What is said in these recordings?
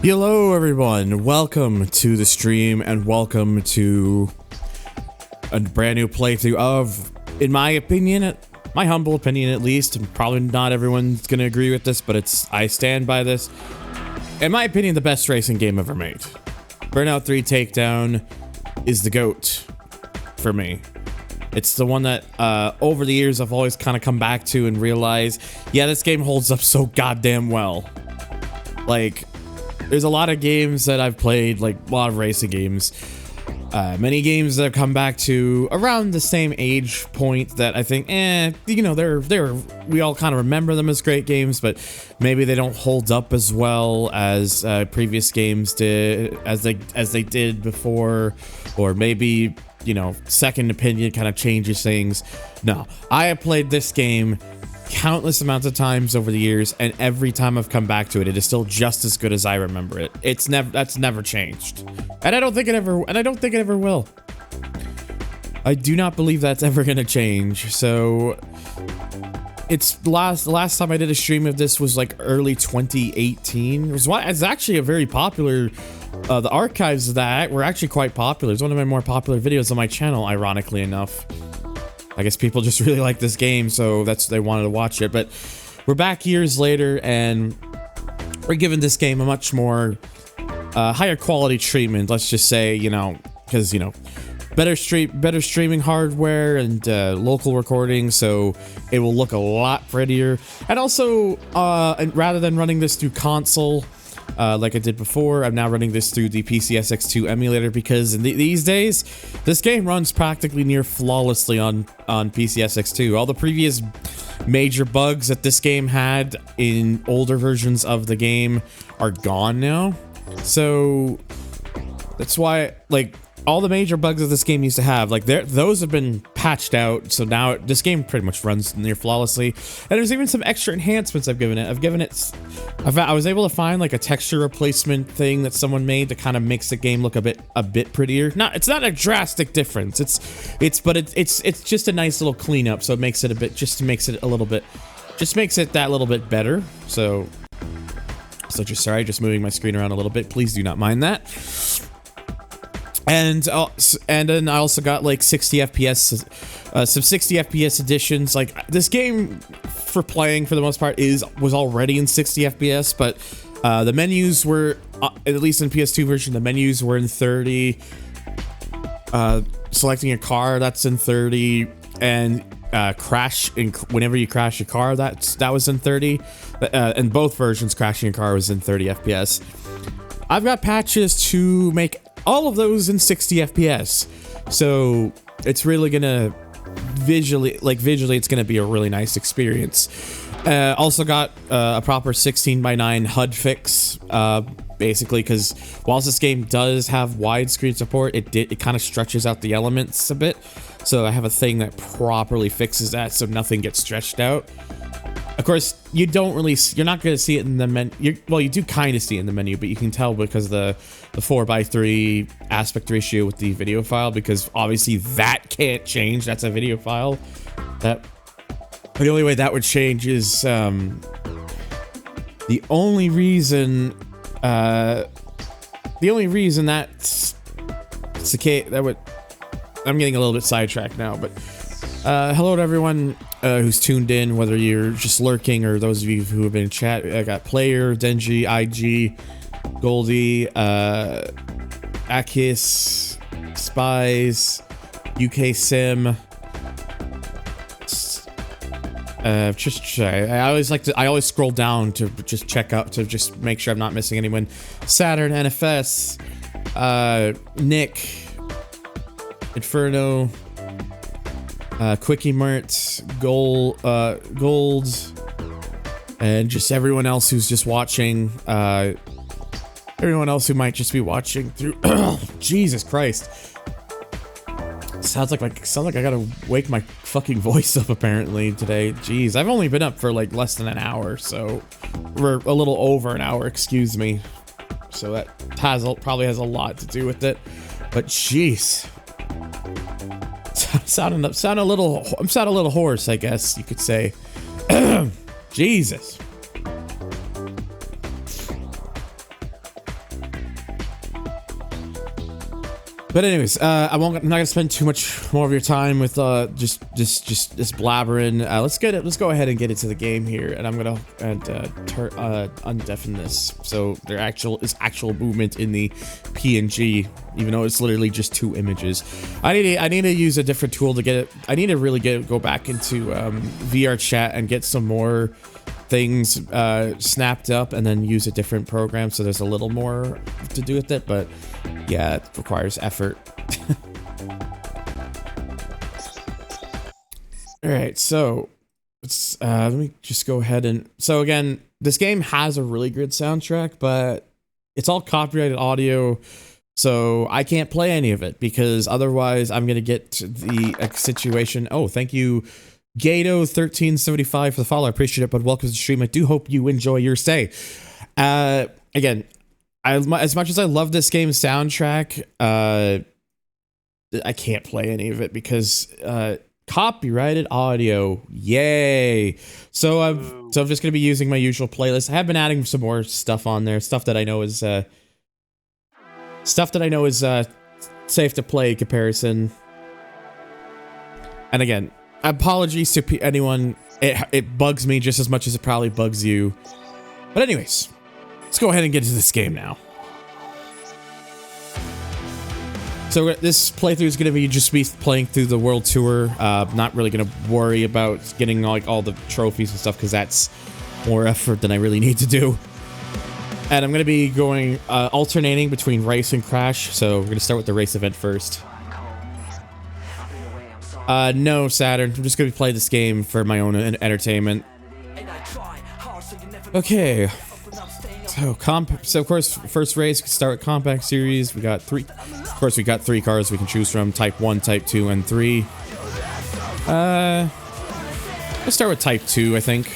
Hello everyone, welcome to the stream and welcome to a brand new playthrough of, in my opinion, my humble opinion at least, and probably not everyone's gonna agree with this, but I stand by this. In my opinion, the best racing game ever made. Burnout 3 Takedown is the GOAT for me. It's the one that over the years I've always kind of come back to and realized, yeah, this game holds up so goddamn well. Like, there's a lot of games that I've played, like a lot of racing games. Many games that I've come back to around the same age point that I think, you know, we all kind of remember them as great games, but maybe they don't hold up as well as previous games did, as they did before, or maybe, you know, second opinion kind of changes things. No, I have played this game countless amounts of times over the years, and every time I've come back to it, it is still just as good as I remember it. That's never changed, and I don't think it ever will. I do not believe that's ever gonna change. So it's the last time I did a stream of this was like early 2018. It's actually a very popular. The archives of that were actually quite popular. It's one of my more popular videos on my channel, ironically enough. I guess people just really like this game, so they wanted to watch it. But we're back years later, and we're giving this game a much more higher quality treatment. Let's just say, you know, because you know, better streaming hardware and local recording, so it will look a lot prettier. And also, and rather than running this through console, like I did before, I'm now running this through the PCSX2 emulator because these days, this game runs practically near flawlessly on PCSX2. All the previous major bugs that this game had in older versions of the game are gone now. So that's why, like, all the major bugs that this game used to have, like, those have been patched out, so now this game pretty much runs near flawlessly. And there's even some extra enhancements I've given it. I was able to find like a texture replacement thing that someone made that kind of makes the game look a bit prettier. It's not a drastic difference. It's just a nice little cleanup, so it makes it just makes it that little bit better. So just moving my screen around a little bit. Please do not mind that. And then I also got like 60 FPS, some 60 FPS editions. Like, this game for playing for the most part was already in 60 FPS, but the menus were, at least in PS2 version, the menus were in 30. Selecting a car, that's in 30, and whenever you crash your car, that was in 30. In both versions, crashing a car was in 30 FPS. I've got patches to make all of those in 60 FPS, so it's really gonna visually it's gonna be a really nice experience. Also got a proper 16:9 HUD fix, basically, because whilst this game does have widescreen support, it kind of stretches out the elements a bit. So I have a thing that properly fixes that, so nothing gets stretched out. Of course, you're not going to see it in the menu. Well, you do kind of see it in the menu, but you can tell because of the 4:3 aspect ratio with the video file, because obviously that can't change. That's a video file. The only way that would change is the only reason that's the case. I'm getting a little bit sidetracked now, but hello to everyone who's tuned in, whether you're just lurking or those of you who have been in chat. I got Player, Denji, IG, Goldie, Akis, Spies, UK Sim. I always scroll down to just check out, to just make sure I'm not missing anyone. Saturn, NFS, Nick, Inferno, Quickie Mert, Gold, and just everyone else who's just watching, everyone else who might just be watching through. Jesus Christ. Sounds like I gotta wake my fucking voice up apparently today. Jeez, I've only been up for like less than an hour, so we're a little over an hour, excuse me. So that probably has a lot to do with it, but jeez. I'm sounding a little hoarse, I guess you could say. Jesus. But anyways, I'm not gonna spend too much more of your time with just this blabbering. Let's go ahead and get into the game here, and I'm gonna undeafen this so there is actual movement in the PNG, even though it's literally just 2 images. I need to use a different tool to get it. I need to really go back into VR chat and get some more things snapped up, and then use a different program so there's a little more to do with it. But yeah, it requires effort. All right, so let's let me just go ahead and so again, this game has a really good soundtrack, but it's all copyrighted audio, so I can't play any of it because otherwise I'm gonna get to the situation. Oh, thank you, Gato1375 for the follow. I appreciate it, but welcome to the stream. I do hope you enjoy your stay. Again, as much as I love this game's soundtrack, I can't play any of it because copyrighted audio. Yay! So I'm just gonna be using my usual playlist. I have been adding some more stuff on there, stuff that I know is safe to play in comparison. And again, apologies to anyone. It bugs me just as much as it probably bugs you. But anyways, let's go ahead and get into this game now. So this playthrough is going to be just me playing through the world tour. Not really going to worry about getting like all the trophies and stuff because that's more effort than I really need to do. And I'm going to be going alternating between race and crash. So we're going to start with the race event first. No, Saturn. I'm just going to play this game for my own entertainment. Okay. So of course, first race, we start with compact series. We got 3. Of course, we got 3 cars we can choose from: Type 1, Type 2, and 3. Let's start with Type 2, I think.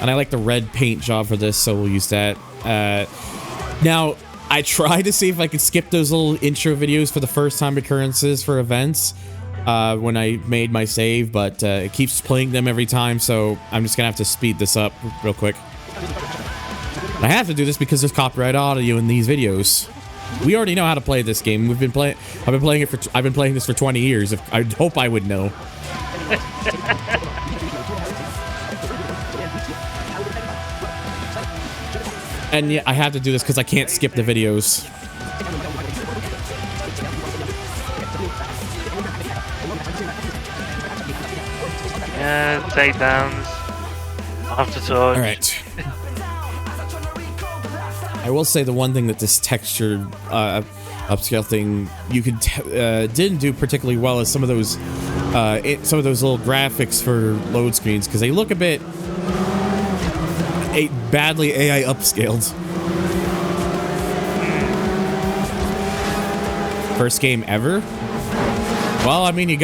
And I like the red paint job for this, so we'll use that. Now, I tried to see if I could skip those little intro videos for the first time occurrences for events when I made my save, but it keeps playing them every time, so I'm just gonna have to speed this up real quick. I have to do this because there's copyright audio in these videos. We already know how to play this game. I've been playing this for 20 years. I hope I would know. And yeah, I have to do this because I can't skip the videos. Yeah, takedowns. After touch. Alright. I will say the one thing that this texture upscale thing didn't do particularly well is some of those little graphics for load screens, because they look a bit badly AI upscaled. First game ever? Well, I mean, you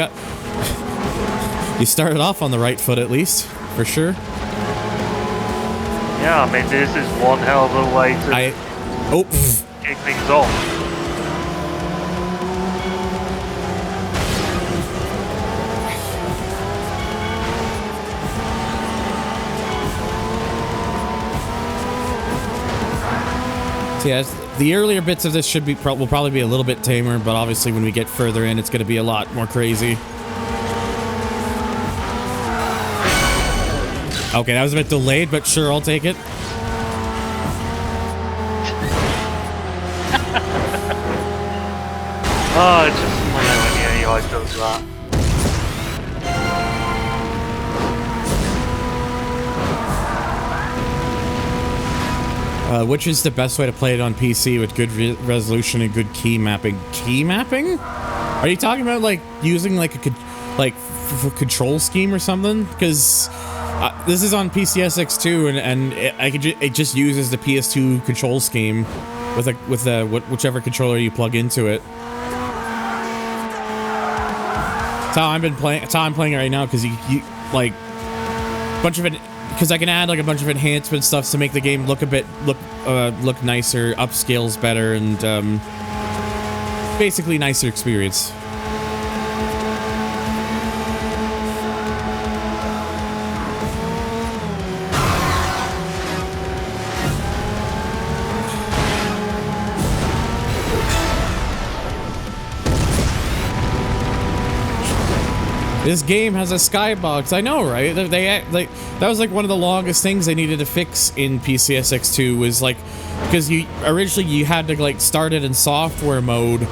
started off on the right foot at least, for sure. Yeah, I mean, this is one hell of a way to kick things off. So yeah, the earlier bits of this will probably be a little bit tamer, but obviously when we get further in, it's going to be a lot more crazy. Okay, that was a bit delayed, but sure, I'll take it. Oh, it's just when the AI does that. Which is the best way to play it on PC with good resolution and good key mapping? Key mapping? Are you talking about like using like for control scheme or something? Because this is on PCSX2, and it just uses the PS2 control scheme with whichever controller you plug into it. That's how I'm playing it right now, because you like a bunch of it. Because I can add like a bunch of enhancement stuff to make the game look nicer, upscales better, and basically nicer experience. This game has a skybox. I know, right? They that was like one of the longest things they needed to fix in PCSX2 was like, because originally you had to like start it in software mode,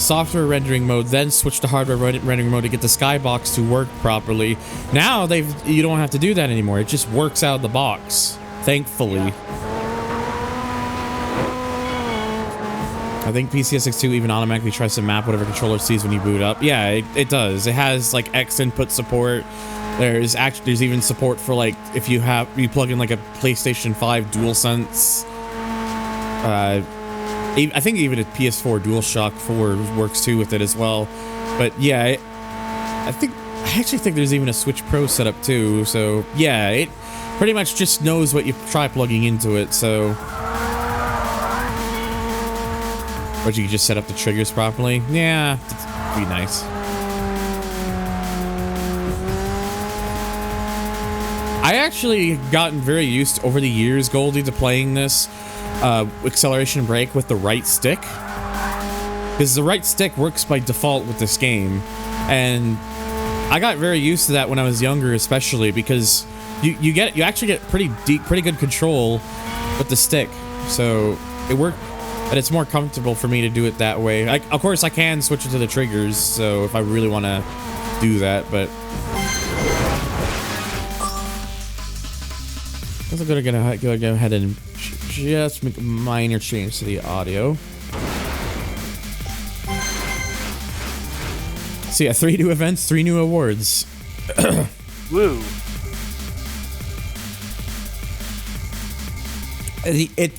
software rendering mode, then switch to hardware rendering mode to get the skybox to work properly. Now you don't have to do that anymore. It just works out of the box, thankfully. I think PCSX2 even automatically tries to map whatever controller sees when you boot up. Yeah, it does. It has like X input support. There's even support for like if you plug in like a PlayStation 5 DualSense. I think even a PS4 DualShock 4 works too with it as well. But yeah, I actually think there's even a Switch Pro setup too. So yeah, it pretty much just knows what you try plugging into it. So. Or you can just set up the triggers properly. Yeah, that'd be nice. I actually gotten very used over the years, Goldie, to playing this acceleration brake with the right stick. Because the right stick works by default with this game. And I got very used to that when I was younger, especially because you actually get pretty good control with the stick. So it worked. But it's more comfortable for me to do it that way. Of course, I can switch it to the triggers, so if I really want to do that, but... I'm going to go ahead and just make a minor change to the audio. So yeah, 3 new events, 3 new awards. Woo. It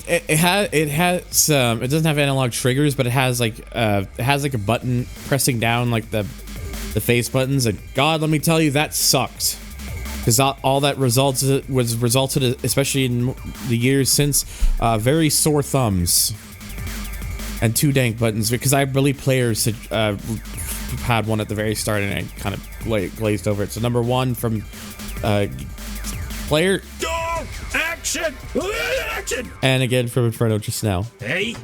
doesn't have analog triggers, but it has like a button pressing down like the face buttons, and God, let me tell you, that sucked, because all that resulted, especially in the years since, very sore thumbs and 2 dank buttons, because I believe players had one at the very start and I kind of glazed over it. So number 1 from player. Action! Action! And again from Inferno just now. Hey!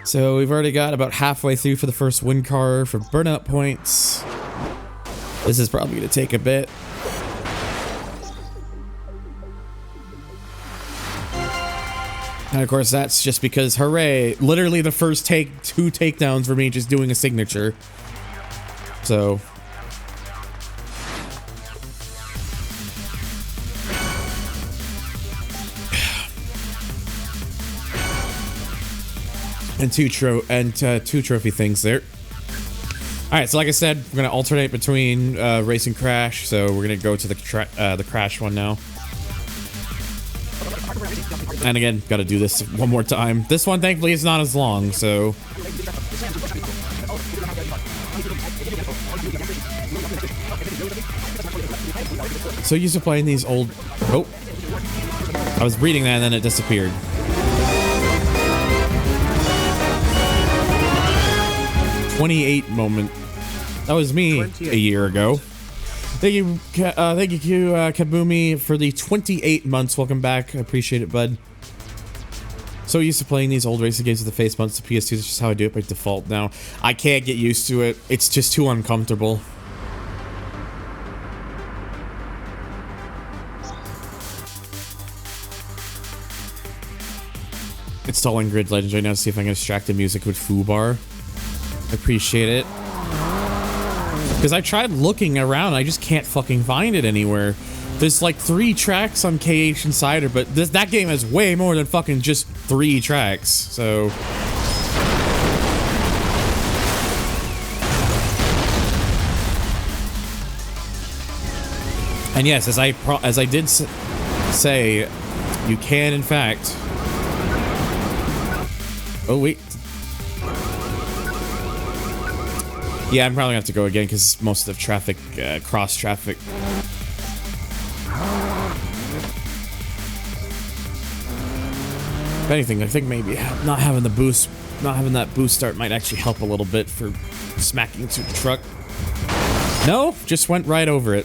So we've already got about halfway through for the first win car for Burnout points. This is probably going to take a bit. And of course that's just because, hooray, literally the first 2 takedowns for me just doing a signature. So... and two trophy things there. All right, so like I said, we're gonna alternate between race and crash. So we're gonna go to the crash one now. And again, gotta do this one more time. This one, thankfully, is not as long. So. So used to playing these old. Oh, I was reading that and then it disappeared. '28 moment. That was me a year ago. Thank you, Kabumi, for the 28 months. Welcome back. I appreciate it, bud. So used to playing these old racing games with the face bumps. The PS2 is just how I do it by default now. I can't get used to it. It's just too uncomfortable. Installing Grid Legends right now to see if I can extract the music with Foobar. I appreciate it. Because I tried looking around, I just can't fucking find it anywhere. There's like 3 tracks on KH Insider, but that game has way more than fucking just 3 tracks, so... And yes, as I did say, you can in fact... Oh, wait. Yeah, I'm probably gonna have to go again because most of the traffic, cross traffic. If anything, I think maybe not having that boost start might actually help a little bit for smacking into the truck. No, just went right over it.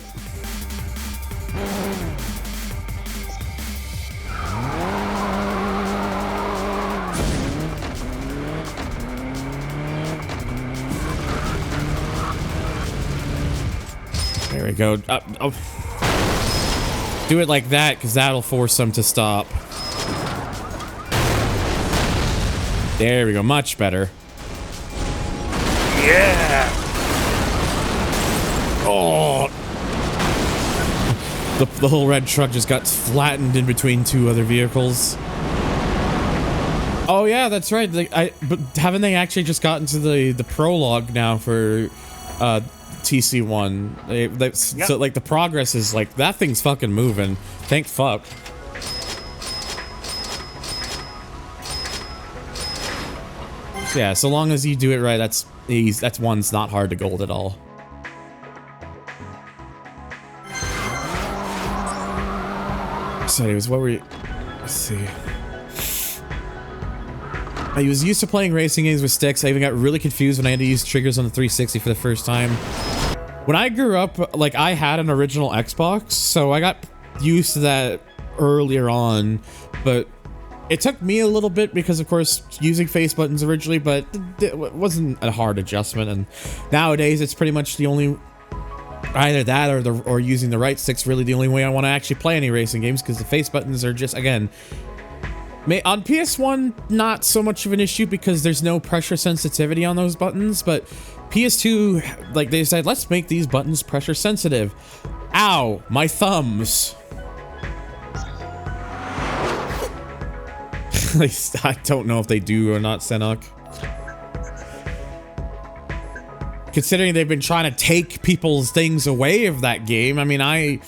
There we go. Oh. Do it like that, because that'll force them to stop. There we go. Much better. Yeah. Oh. The whole red truck just got flattened in between two other vehicles. Oh yeah, that's right. But haven't they actually just gotten to the prologue now for TC1? Yep. So like the progress is like that thing's fucking moving. Thank fuck. Yeah, so long as you do it right, that's easy. That's one's not hard to gold at all. So anyways, what were you... Let's see. I was used to playing racing games with sticks. I even got really confused when I had to use triggers on the 360 for the first time. When I grew up, like, I had an original Xbox, so I got used to that earlier on, but it took me a little bit because, of course, using face buttons originally, but it wasn't a hard adjustment, and nowadays it's pretty much the only... Either that or using the right stick's really the only way I want to actually play any racing games, because the face buttons are just, again... On PS1, not so much of an issue because there's no pressure sensitivity on those buttons, but PS2, like, they said, let's make these buttons pressure sensitive. Ow, my thumbs. I don't know if they do or not, Senok. Considering they've been trying to take people's things away of that game, I mean, I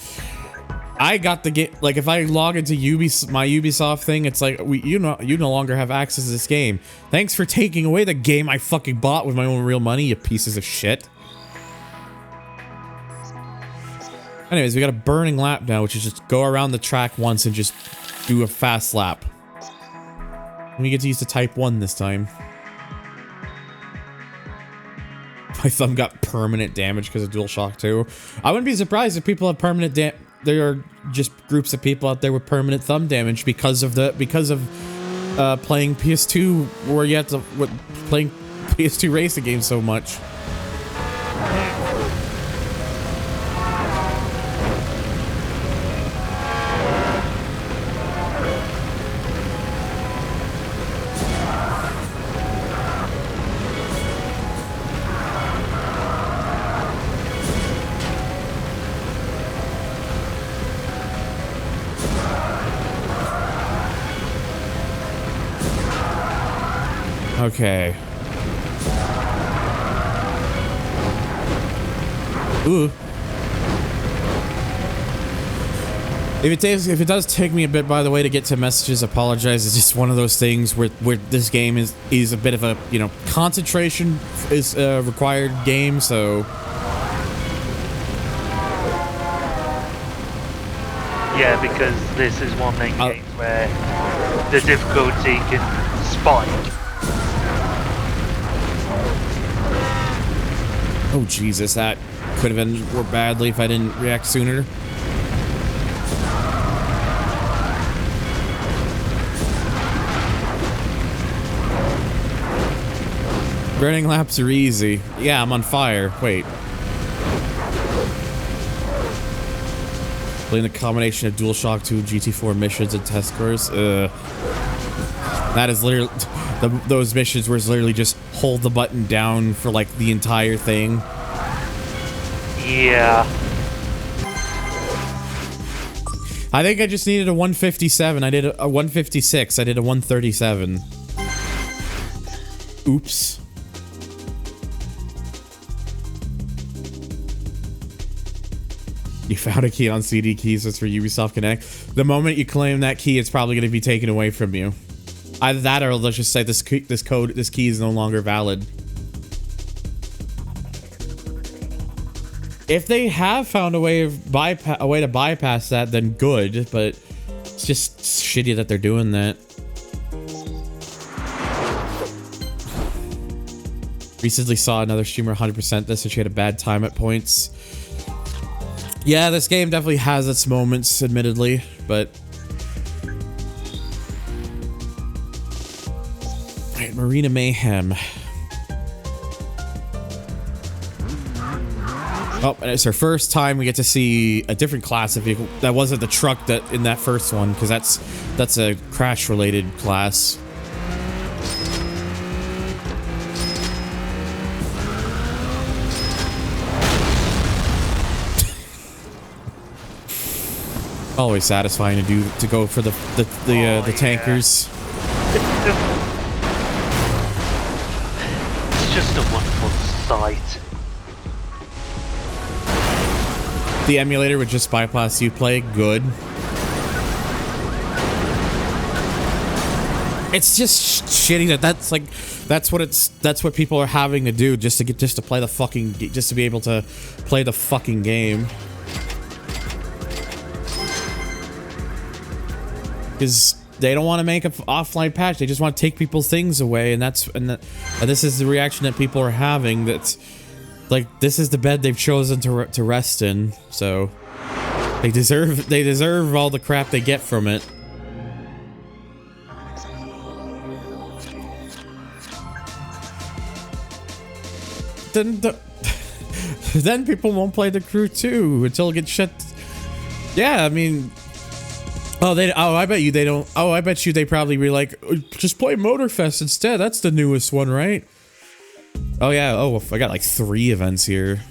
got the game. Like, if I log into my Ubisoft thing, it's like you no longer have access to this game. Thanks for taking away the game I fucking bought with my own real money, you pieces of shit. Anyways, we got a burning lap now, which is just go around the track once and just do a fast lap. And we get to use the Type 1 this time. My thumb got permanent damage because of DualShock 2. I wouldn't be surprised if people have permanent damage. There are just groups of people out there with permanent thumb damage because of playing PS2, where you have to playing PS2 racing games so much. Okay. Ooh. If it does take me a bit, by the way, to get to messages, apologize. It's just one of those things where this game is a bit of a, you know, concentration is a required game, so. Yeah, because this is one of the games where the difficulty can spike. Oh Jesus, that could have ended more badly if I didn't react sooner. Burning laps are easy. Yeah, I'm on fire. Wait. Playing the combination of DualShock 2, GT4 missions, and test scores. That is literally... those missions were literally just hold the button down for, like, the entire thing. Yeah. I think I just needed a 157. I did a 156. I did a 137. Oops. You found a key on CD keys. That's for Ubisoft Connect. The moment you claim that key, it's probably going to be taken away from you. Either that, or let's just say this key is no longer valid. If they have found a way to bypass that, then good. But it's just shitty that they're doing that. Recently saw another streamer 100% this, and she had a bad time at points. Yeah, this game definitely has its moments, admittedly, but... Alright, Marina Mayhem. Oh, and it's our first time we get to see a different class of vehicle. That wasn't the truck that in that first one, because that's a crash-related class. Always satisfying to go for the tankers. It's just a wonderful sight. The emulator would just bypass Uplay. Good. It's just shitty that's what people are having to do just to play the fucking just to be able to play the fucking game. Because they don't want to make an offline patch, they just want to take people's things away, and this is the reaction that people are having. That's like, this is the bed they've chosen to rest in, so they deserve all the crap they get from it. Then people won't play the Crew 2 until it gets shut. Yeah, I mean. I bet you they don't. Oh, I bet you they probably be like, just play Motorfest instead. That's the newest one, right? Oh yeah. Oh, I got like 3 events here.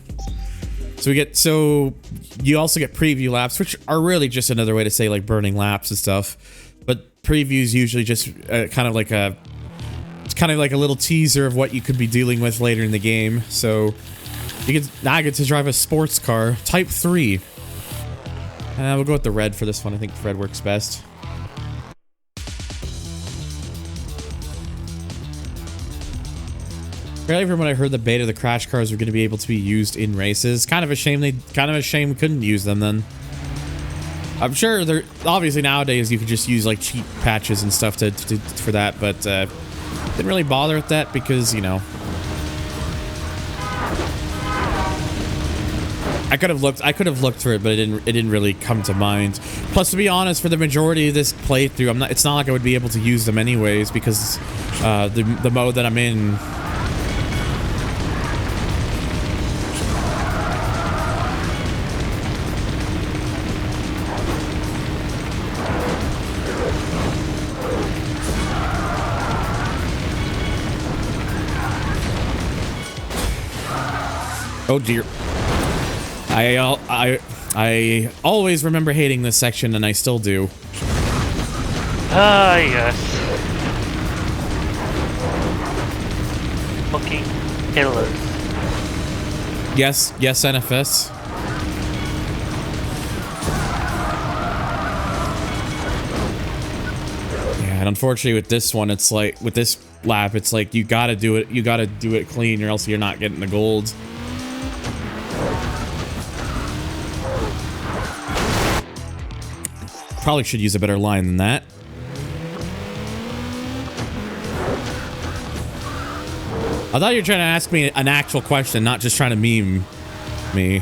So you also get preview laps, which are really just another way to say like burning laps and stuff. But previews usually just kind of like a little teaser of what you could be dealing with later in the game. So now I get to drive a sports car, Type 3. We'll go with the red for this one. I think red works best. Apparently from what I heard, the beta, the crash cars were going to be able to be used in races. Kind of a shame we couldn't use them then. I'm sure they're obviously nowadays you could just use like cheat patches and stuff for that, but didn't really bother with that because, you know, I could have looked for it, but it didn't really come to mind. Plus, to be honest, for the majority of this playthrough, it's not like I would be able to use them anyways because the mode that I'm in. Oh dear. I always remember hating this section, and I still do. Ah, yes. Fucking killers. Yes, NFS. Yeah, and unfortunately with this one, it's like, with this lap, it's like you gotta do it clean, or else you're not getting the gold. Probably should use a better line than that. I thought you were trying to ask me an actual question, not just trying to meme me.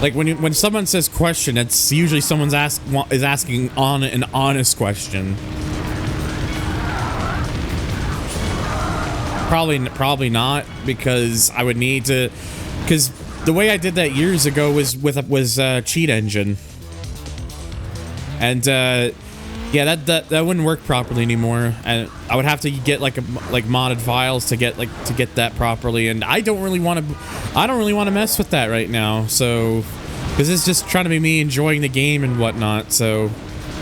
Like when someone says question, it's usually someone's asking on an honest question. Probably not, because I would need to, because the way I did that years ago was cheat engine, and yeah, that wouldn't work properly anymore, and I would have to get like modded files to get that properly, and I don't really want to mess with that right now. So, because it's just trying to be me enjoying the game and whatnot. So,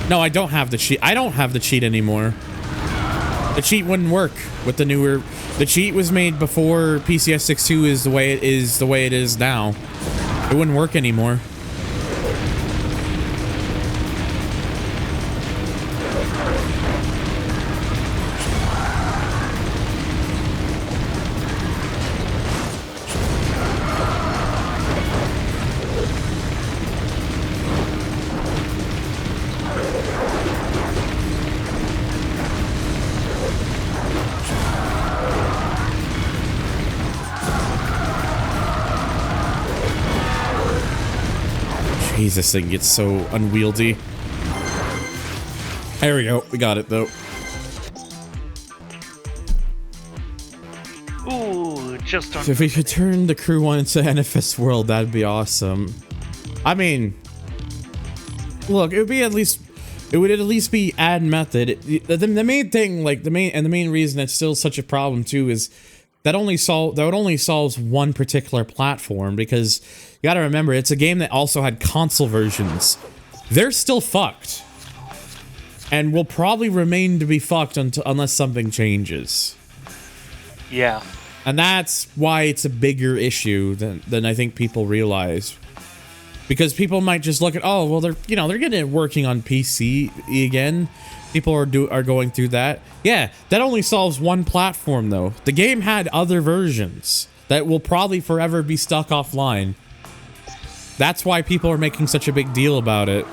no, I don't have the cheat. I don't have the cheat anymore. The cheat wouldn't work with the newer. The cheat was made before PCS 6.2 is the way it is now. It wouldn't work anymore. Jeez, this thing gets so unwieldy. There we go. We got it, though. Ooh, just if we could turn the crew one into NFS World, that'd be awesome. I mean, look, it would at least be add method. The main thing, like the main reason it's still such a problem too is that only solves one particular platform, because you got to remember it's a game that also had console versions. They're still fucked, and will probably remain to be fucked unless something changes. Yeah. And that's why it's a bigger issue than I think people realize. Because people might just look at, oh, well, they're getting it working on PC again. People are going through that. Yeah, that only solves one platform though. The game had other versions that will probably forever be stuck offline. That's why people are making such a big deal about it.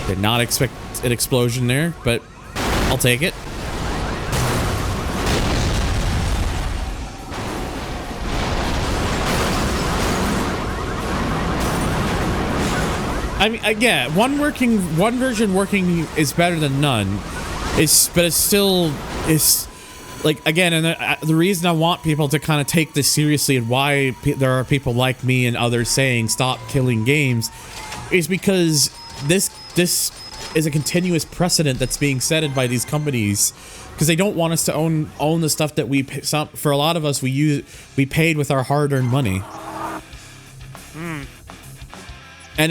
Did not expect an explosion there, but I'll take it. I mean, yeah, one version working is better than none. But it's still like, again, and the reason I want people to kind of take this seriously and why there are people like me and others saying stop killing games is because this is a continuous precedent that's being set by these companies, because they don't want us to own the stuff that for a lot of us we paid with our hard-earned money. And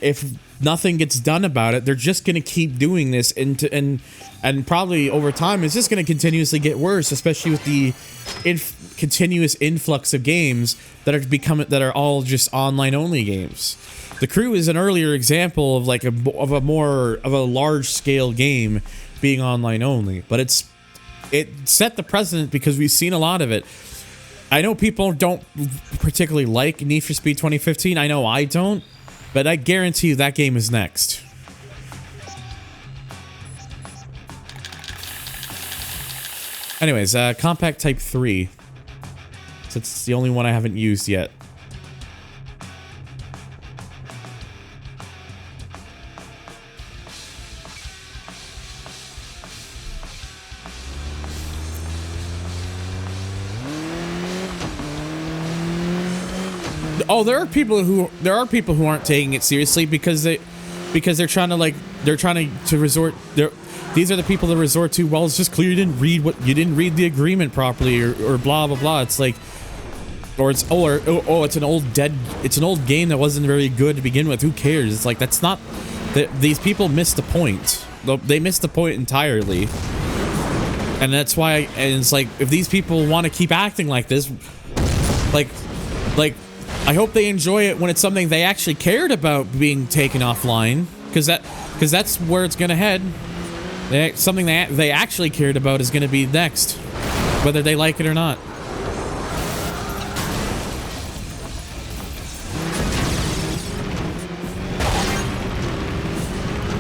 if nothing gets done about it, they're just gonna keep doing this, and probably over time it's just gonna continuously get worse, especially with the continuous influx of games that are all just online only games. The Crew is an earlier example of like a large scale game being online only, but it set the precedent because we've seen a lot of it. I know people don't particularly like Need for Speed 2015. I know I don't, but I guarantee you that game is next. Anyways, Compact Type 3. So it's the only one I haven't used yet. Oh, there are people who aren't taking it seriously because they're trying to resort. These are the people that resort to, well, it's just clear you didn't read the agreement properly, or blah blah blah. It's like, it's an old game that wasn't very good to begin with. Who cares? It's like, that's not. These people missed the point. They missed the point entirely, and that's why. And it's like, if these people want to keep acting like this, like. I hope they enjoy it when it's something they actually cared about being taken offline, because that's where it's gonna head. Something they actually cared about is gonna be next, whether they like it or not.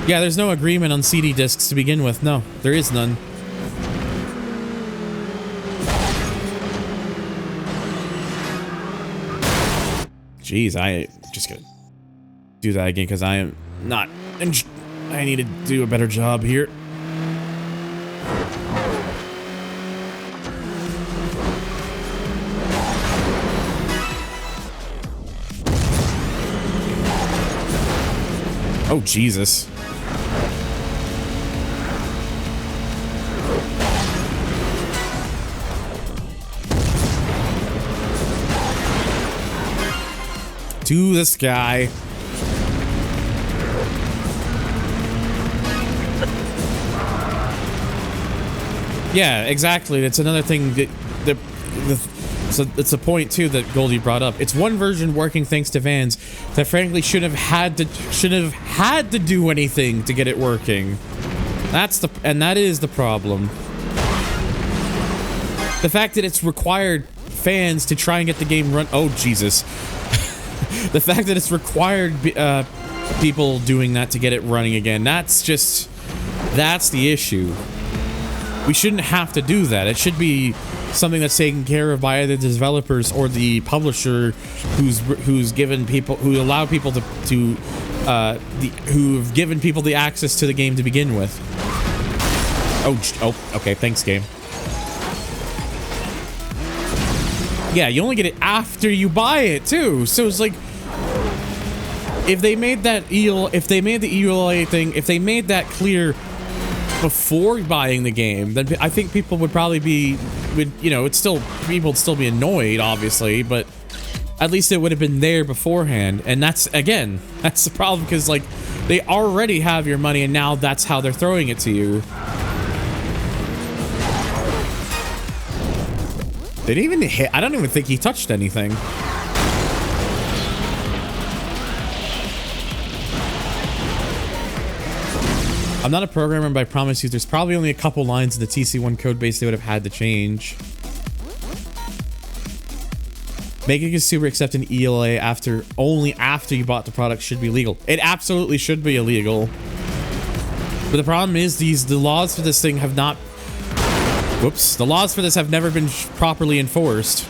Yeah, there's no agreement on CD discs to begin with. No, there is none. Jeez, I just gonna do that again because I am not. I need to do a better job here. Oh, Jesus. To the sky. Yeah, exactly. It's another thing so it's a point too that Goldie brought up. It's one version working thanks to fans that frankly should have had to do anything to get it working. That is the problem. The fact that it's required fans to try and get the game run. Oh, Jesus. The fact that it's required people doing that to get it running again, that's the issue. We shouldn't have to do that. It should be something that's taken care of by either the developers or the publisher, who's given people, who allow people who've given people the access to the game to begin with. Oh, okay, thanks, game. Yeah, you only get it after you buy it too. So it's like, if they made that if they made the EULA thing, if they made that clear before buying the game, then I think people would probably be, people would still be annoyed, obviously, but at least it would have been there beforehand. And that's the problem, because like they already have your money, and now that's how they're throwing it to you. They didn't even hit. I don't even think he touched anything. I'm not a programmer, but I promise you there's probably only a couple lines in the TC1 code base they would have had to change. Making a consumer accept an EULA only after you bought the product should be legal. It absolutely should be illegal. But the problem is the laws for this thing have not... Whoops. The laws for this have never been properly enforced.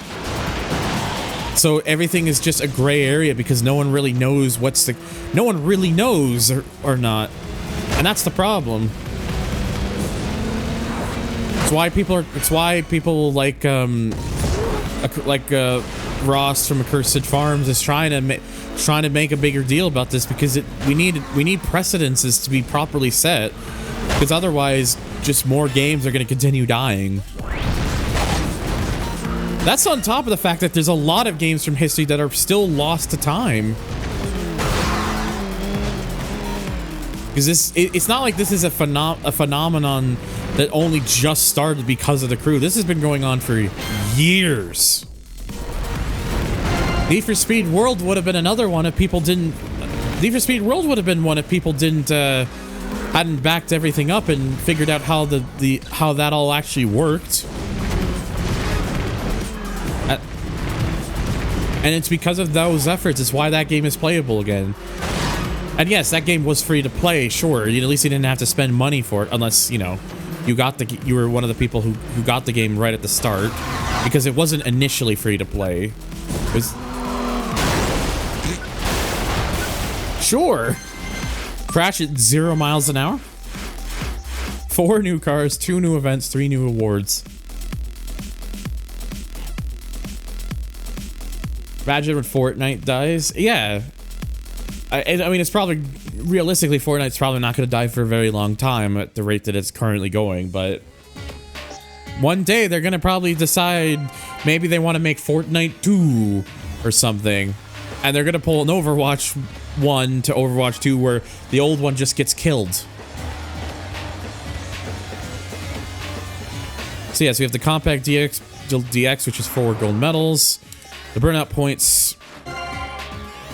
So everything is just a gray area because no one really knows no one really knows or not. And that's the problem. It's why people like Ross from Accursed Farms is trying to make a bigger deal about this, because we need precedences to be properly set, because otherwise just more games are going to continue dying. That's on top of the fact that there's a lot of games from history that are still lost to time. Because it's not like this is a phenomenon that only just started because of the crew. This has been going on for years. Need for Speed World would have been another one if people didn't... Need for Speed World would have been one if people hadn't backed everything up and figured out how how that all actually worked. And it's because of those efforts, it's why that game is playable again. And yes, that game was free to play, sure. At least you didn't have to spend money for it, unless, you were one of the people who got the game right at the start, because it wasn't initially free to play. It was... Sure. Crash at 0 miles an hour. 4 new cars, 2 new events, 3 new awards. Imagine when Fortnite dies. Yeah. I mean, it's probably, realistically, Fortnite's probably not going to die for a very long time at the rate that it's currently going, but one day they're going to probably decide maybe they want to make Fortnite 2 or something, and they're going to pull an Overwatch 1 to Overwatch 2 where the old one just gets killed. So yeah, so we have the Compact DX, which is 4 gold medals, the Burnout points,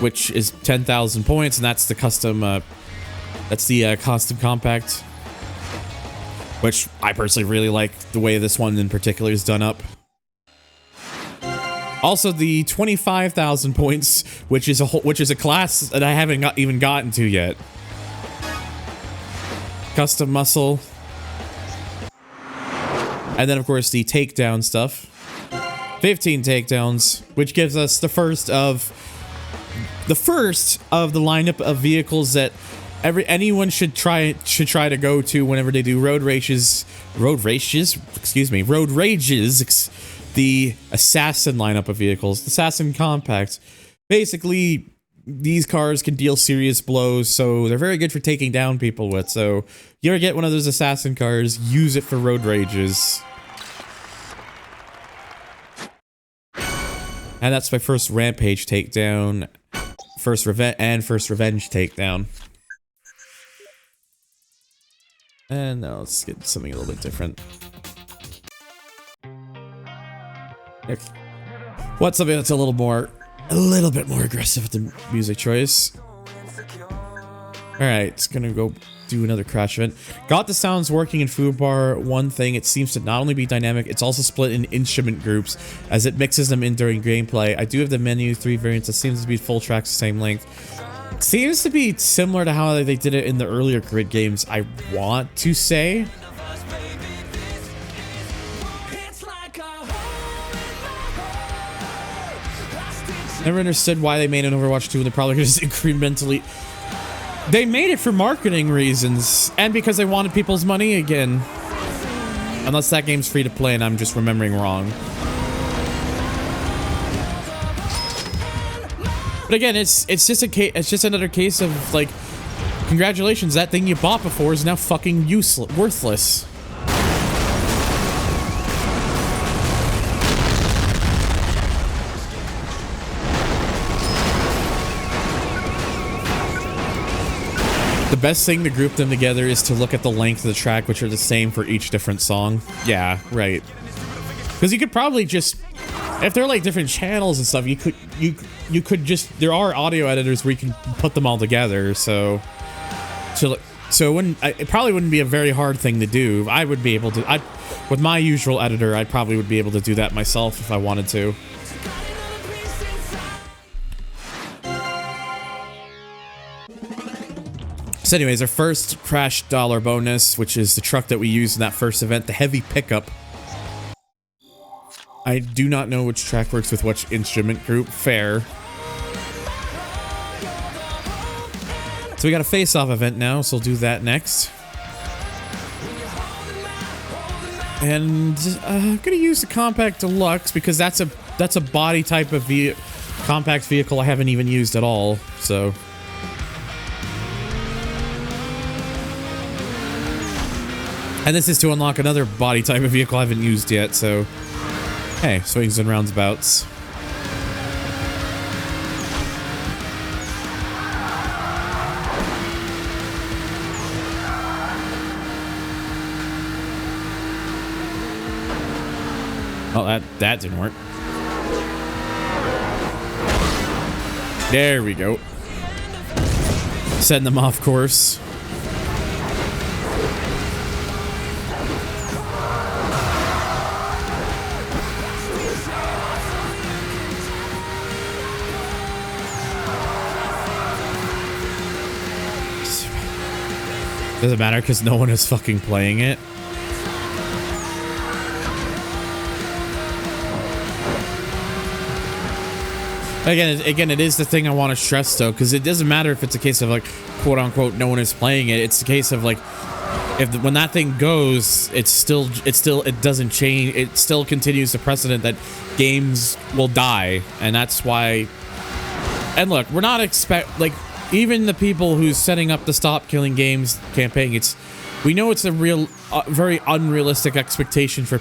which is 10,000 points, and that's the custom, custom compact, which I personally really like the way this one in particular is done up. Also, the 25,000 points, which is a class that I haven't even gotten to yet. Custom muscle, and then of course the takedown stuff. 15 takedowns, which gives us the first of the lineup of vehicles that anyone should try to go to whenever they do road rages, the assassin lineup of vehicles, the assassin compact. Basically, these cars can deal serious blows, so they're very good for taking down people with. So you ever get one of those assassin cars, use it for road rages. And that's my first Rampage takedown, first Revenge takedown. And now let's get something a little bit different. Okay. What's something that's a little bit more aggressive with the music choice? Alright, it's gonna go do another crash event. Got the sounds working in Food Bar. One thing, it seems to not only be dynamic, it's also split in instrument groups as it mixes them in during gameplay. I do have the menu, 3 variants. It seems to be full tracks, the same length. Seems to be similar to how they did it in the earlier Grid games, I want to say. Never understood why they made an Overwatch 2 and they probably just incrementally... They made it for marketing reasons and because they wanted people's money again. Unless that game's free to play and I'm just remembering wrong. But again, it's just another case of like, congratulations, that thing you bought before is now fucking useless, worthless. The best thing to group them together is to look at the length of the track, which are the same for each different song. Yeah, right. Because you could probably just, if they're like different channels and stuff, you could just, there are audio editors where you can put them all together. So it probably wouldn't be a very hard thing to do. I would be able to, with my usual editor, I probably would be able to do that myself if I wanted to. So anyways, our first crash dollar bonus, which is the truck that we used in that first event, the heavy pickup. I do not know which track works with which instrument group. Fair. So we got a face-off event now, so we'll do that next. And I'm gonna use the Compact Deluxe because that's a body type of compact vehicle I haven't even used at all, so... And this is to unlock another body type of vehicle I haven't used yet, so... Hey, swings and roundabouts. Oh, that didn't work. There we go. Setting them off course. Doesn't matter because no one is fucking playing it. Again, it is the thing I want to stress though, because it doesn't matter if it's a case of like, quote unquote, no one is playing it. It's a case of like, when that thing goes, it doesn't change. It still continues the precedent that games will die, and that's why. And look, we're not even the people who's setting up the Stop Killing Games campaign, we know it's a real, very unrealistic expectation for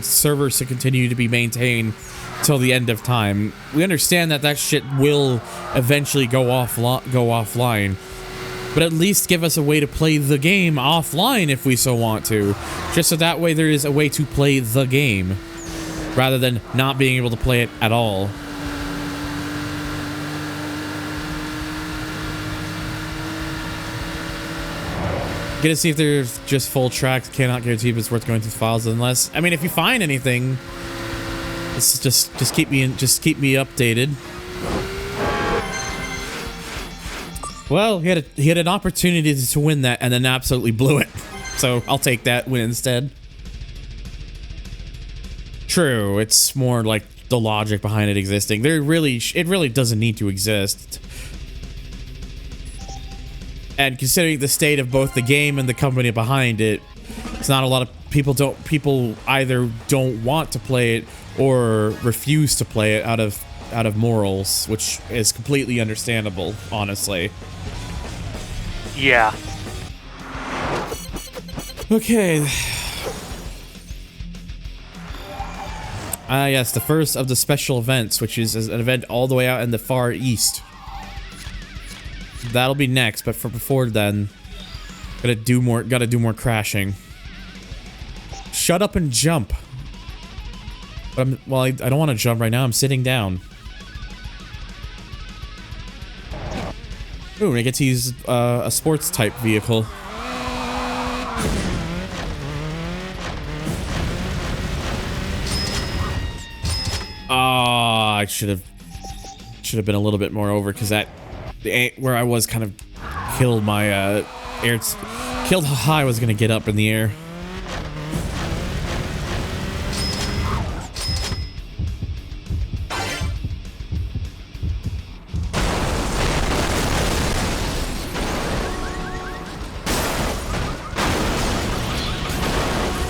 servers to continue to be maintained till the end of time. We understand that shit will eventually go offline, but at least give us a way to play the game offline if we so want to, just so that way there is a way to play the game, rather than not being able to play it at all. Get to see if there's just full tracks. Cannot guarantee if it's worth going through the files unless, I mean, if you find anything, it's just keep me updated. Well, he had an opportunity to win that and then absolutely blew it. So I'll take that win instead. True, it's more like the logic behind it existing. It really doesn't need to exist. And considering the state of both the game and the company behind it, it's not a lot of people either don't want to play it or refuse to play it out of morals, which is completely understandable, honestly. Yeah. Okay. Yes, the first of the special events, which is an event all the way out in the far east. That'll be next, but before then, gotta do more crashing. Shut up and jump. But I don't want to jump right now. I'm sitting down. Ooh, I get to use a sports type vehicle. Ah, I should have been a little bit more over, because where I was kind of killed my killed how high I was gonna get up in the air.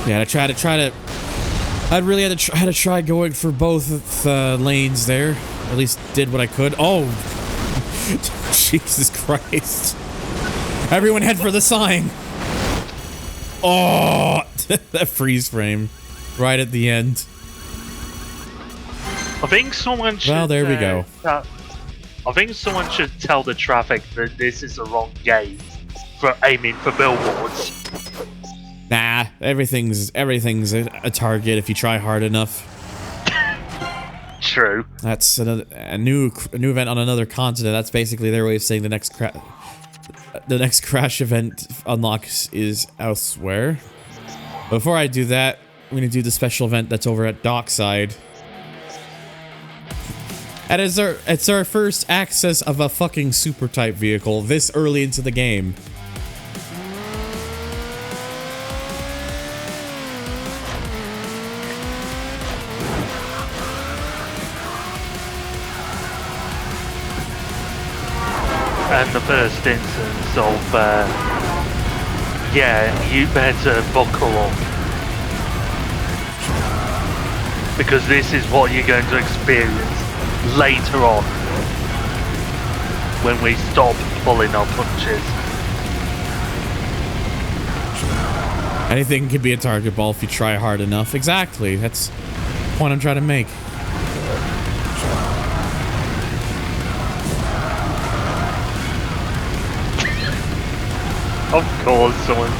Yeah, I really had to try going for both lanes there. At least did what I could. Oh, Jesus Christ! Everyone head for the sign. Oh, that freeze frame, right at the end. I think someone should. Well, there we go. I think someone should tell the traffic that this is the wrong gate for aiming for billboards. Nah, everything's a target if you try hard enough. True. That's a new event on another continent. That's basically their way of saying the next crash event unlocks is elsewhere. Before I do that, I'm gonna do the special event that's over at Dockside. And it's our first access of a fucking super type vehicle this early into the game. And the first instance of, yeah, you better buckle up. Because this is what you're going to experience later on. When we stop pulling our punches. Anything can be a target ball if you try hard enough. Exactly, that's the point I'm trying to make. Of course, someone's...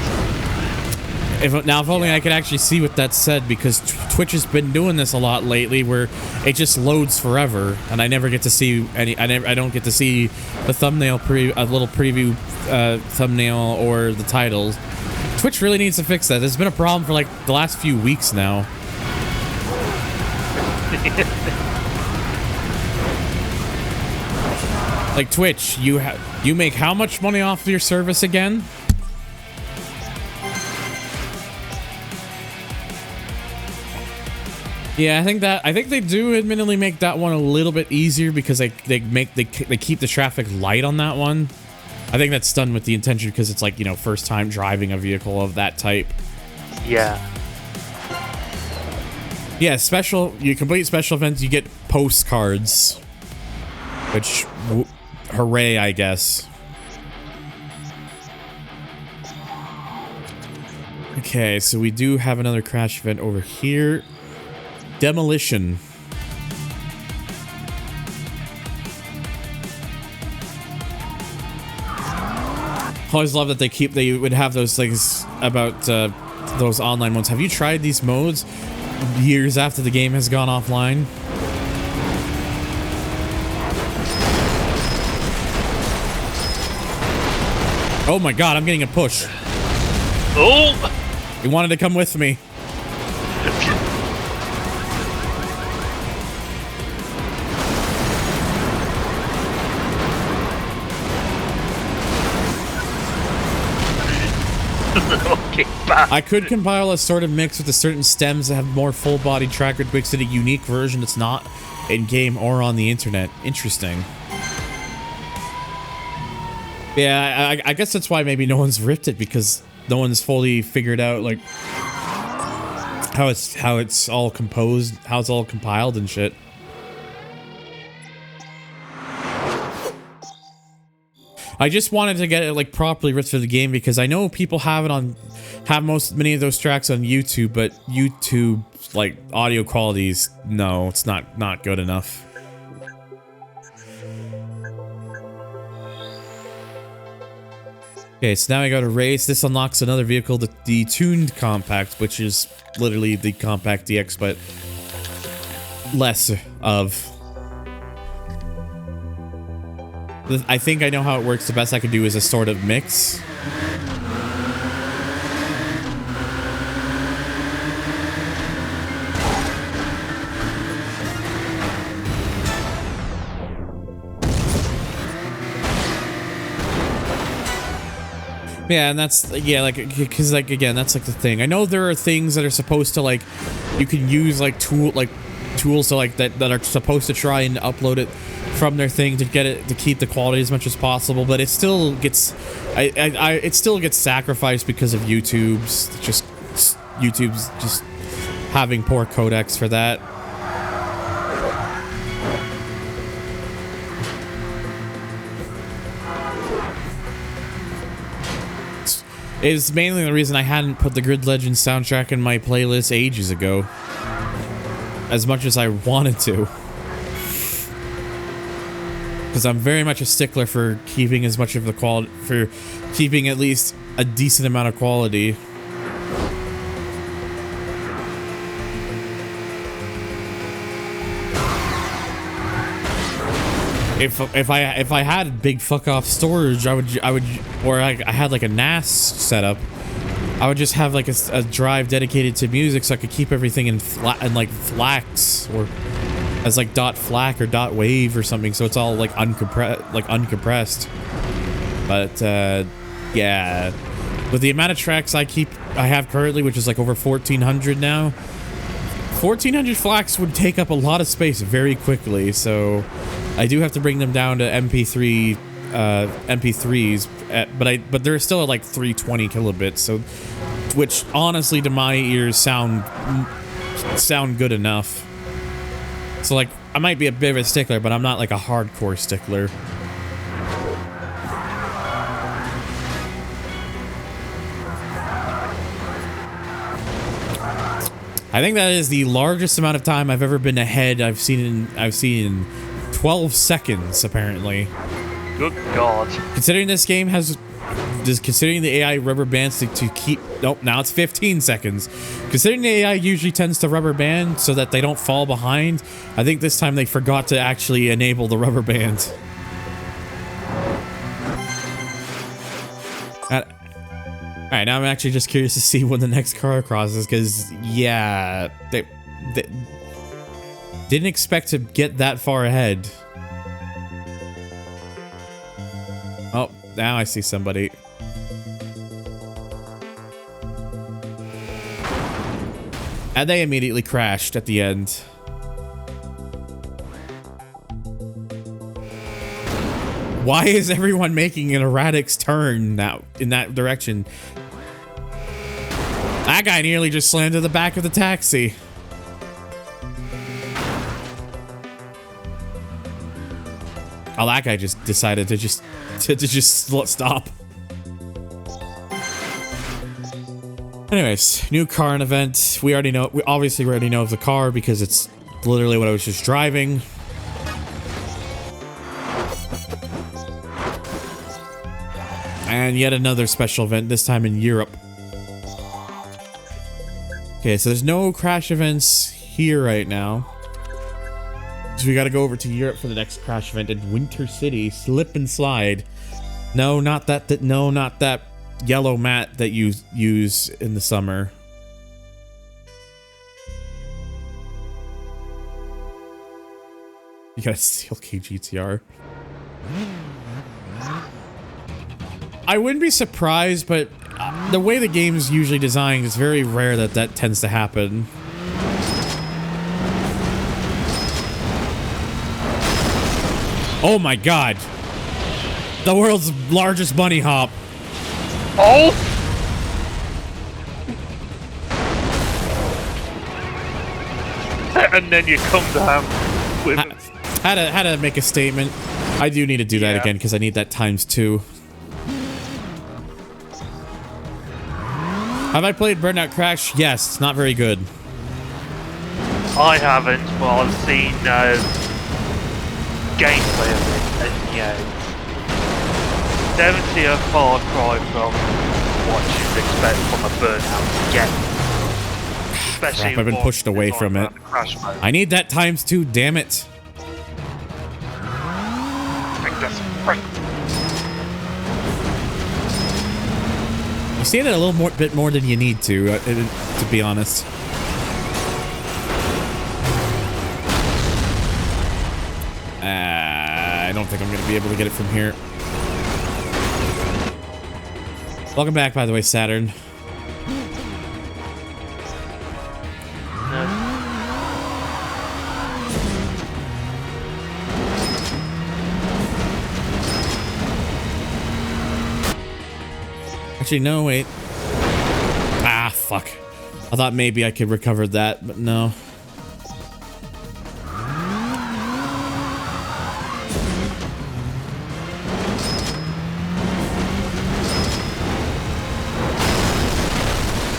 If only I could actually see what that said, because Twitch has been doing this a lot lately, where it just loads forever, and I never get to see any. I don't get to see the thumbnail a little preview thumbnail or the titles. Twitch really needs to fix that. There's been a problem for like the last few weeks now. Like Twitch, you make how much money off your service again? Yeah, I think they do admittedly make that one a little bit easier because they keep the traffic light on that one. I think that's done with the intention because it's like, you know, first time driving a vehicle of that type. Yeah. Yeah, you complete special events, you get postcards. Which, hooray, I guess. Okay, so we do have another crash event over here. Demolition. I always love that they would have those things about those online modes. Have you tried these modes years after the game has gone offline? Oh my god, I'm getting a push. Oh! You wanted to come with me. Okay, bye. I could compile a sort of mix with the certain stems that have more full body tracker mixed in a unique version that's not in game or on the internet. Interesting. Yeah, I guess that's why maybe no one's ripped it, because no one's fully figured out like how it's all composed, how it's all compiled and shit. I just wanted to get it like properly ripped for the game because I know people have many of those tracks on YouTube, but YouTube like audio qualities, no, it's not good enough. Okay, so now I got a race. This unlocks another vehicle, the tuned compact, which is literally the compact DX, but less of. I think I know how it works. The best I could do is a sort of mix. Yeah, and that's, yeah, like, because, like, again, that's, like, the thing. I know there are things that are supposed to, like, you can use, like, tools to, like, that are supposed to try and upload it from their thing to get it, to keep the quality as much as possible, but it still gets, it still gets sacrificed because of YouTube's just YouTube's just having poor codecs for that. It's mainly the reason I hadn't put the Grid Legends soundtrack in my playlist ages ago. As much as I wanted to. Because I'm very much a stickler for keeping as much of the quality, for keeping at least a decent amount of quality. If I had big fuck off storage, I would, or I had like a NAS setup, I would just have like a drive dedicated to music, so I could keep everything in like FLACs, or as like .FLAC or .WAV or something, so it's all like uncompressed. But yeah, with the amount of tracks I have currently, which is like over 1,400 now, 1,400 FLACs would take up a lot of space very quickly. So I do have to bring them down to MP3s, but they're still at like 320 kilobits, so which honestly to my ears sound good enough. So like I might be a bit of a stickler, but I'm not like a hardcore stickler. I think that is the largest amount of time I've ever been ahead. I've seen in 12 seconds apparently. Good God. Considering this game has, considering the AI rubber bands to keep, nope, now it's 15 seconds. Considering the AI usually tends to rubber band so that they don't fall behind, I think this time they forgot to actually enable the rubber band. Alright, now I'm actually just curious to see when the next car crosses, because, yeah, they didn't expect to get that far ahead. Oh, now I see somebody. And they immediately crashed at the end. Why is everyone making an erratic turn now in that direction? That guy nearly just slammed to the back of the taxi. Oh, that guy just decided to just stop. Anyways, new car and event. We obviously already know of the car because it's literally what I was just driving. And yet another special event, this time in Europe. Okay, so there's no crash events here right now. So we gotta go over to Europe for the next crash event in Winter City. Slip and slide. No, not that. No, not that yellow mat that you use in the summer. You gotta steal KGTR. I wouldn't be surprised, but the way the game is usually designed, it's very rare that that tends to happen. Oh my god. The world's largest bunny hop. Oh! And then you come down with... Had to make a statement. I do need to do that again because I need that ×2. Have I played Burnout Crash? Yes, it's not very good. I haven't, but I've seen gameplay of it, and yeah, it's definitely a far cry from what you'd expect from a Burnout game. Especially crap, I've been pushed away from it. I need that ×2, damn it. You say that a little bit more than you need to be honest. I don't think I'm going to be able to get it from here. Welcome back, by the way, Saturn. Actually, no, wait. Ah, fuck. I thought maybe I could recover that, but no.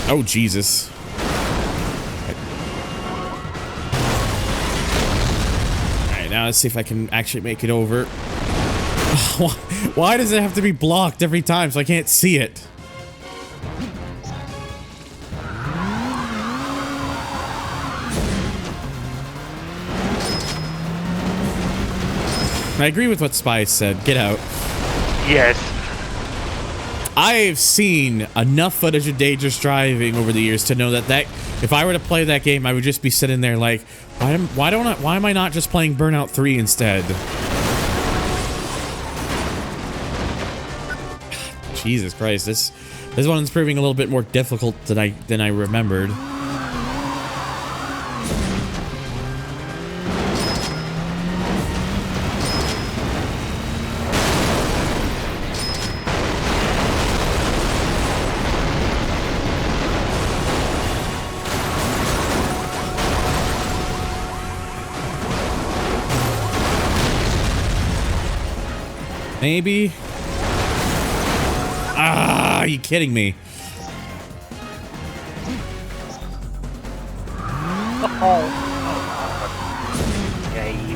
Oh, Jesus. Alright, now let's see if I can actually make it over. Why does it have to be blocked every time so I can't see it? I agree with what Spice said. Get out. Yes. I've seen enough footage of dangerous driving over the years to know that if I were to play that game, I would just be sitting there like, why am I not just playing Burnout 3 instead? Jesus Christ, this one's proving a little bit more difficult than I remembered. Maybe. Ah, are you kidding me? Okay.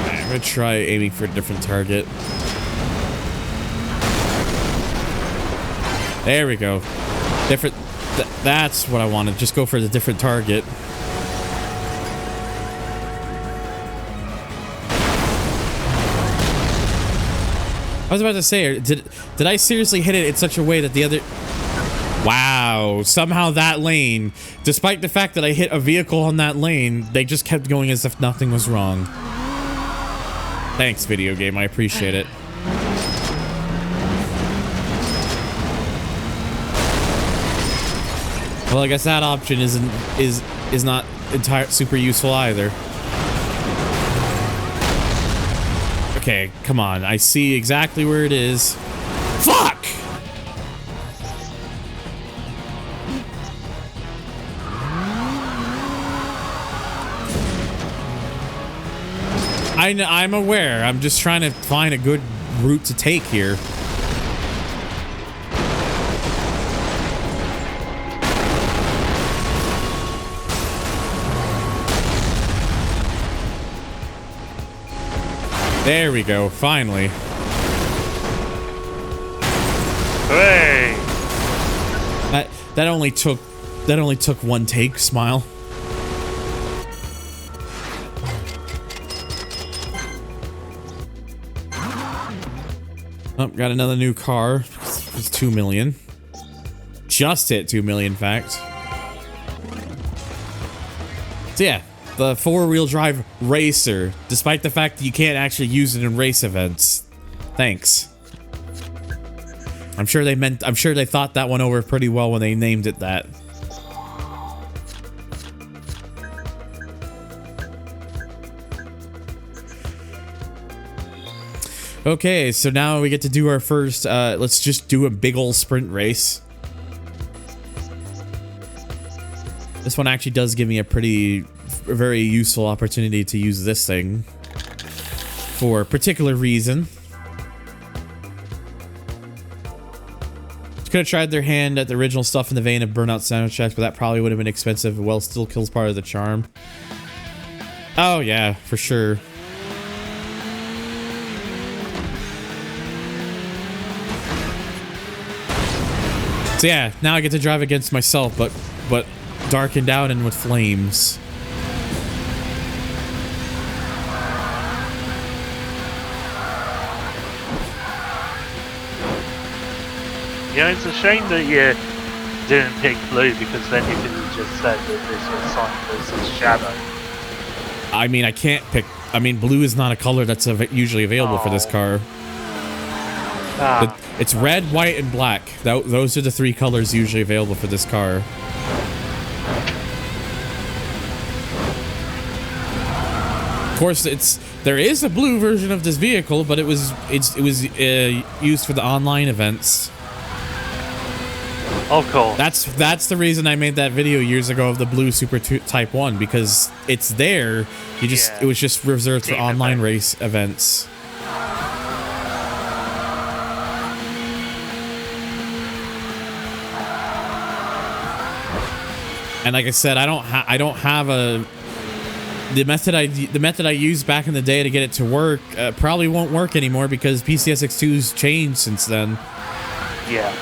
I'm gonna try aiming for a different target. There we go. Different. That's what I wanted. Just go for the different target. I was about to say, did I seriously hit it in such a way that the other... Wow, somehow that lane, despite the fact that I hit a vehicle on that lane, they just kept going as if nothing was wrong. Thanks, video game, I appreciate it. Well, I guess that option is not super useful either. Okay, come on. I see exactly where it is. Fuck! I'm aware. I'm just trying to find a good route to take here. There we go, finally. Hooray! That only took one take, smile. Oh, got another new car. It's 2 million. Just hit 2 million, in fact. So yeah. The four-wheel drive racer, despite the fact that you can't actually use it in race events. Thanks. I'm sure they thought that one over pretty well when they named it that. Okay, so now we get to do our first, let's just do a big ol' sprint race. This one actually does give me a very useful opportunity to use this thing for a particular reason. Could have tried their hand at the original stuff in the vein of Burnout soundtracks, but that probably would have been expensive. Well, still kills part of the charm. Oh yeah, for sure. So yeah, now I get to drive against myself, but darkened out and with flames. Yeah, it's a shame that you didn't pick blue, because then you could have just said that this was Sun versus Shadow. I mean, I can't pick. I mean, blue is not a color that's usually available for this car. It's red, white, and black. Those are the three colors usually available for this car. Of course, there is a blue version of this vehicle, but it was used for the online events. Of course. That's the reason I made that video years ago of the blue Super Type 1, because it's there. You just it was just reserved for online race events. And like I said, I don't have the method I used back in the day to get it to work probably won't work anymore because PCSX2's changed since then. Yeah.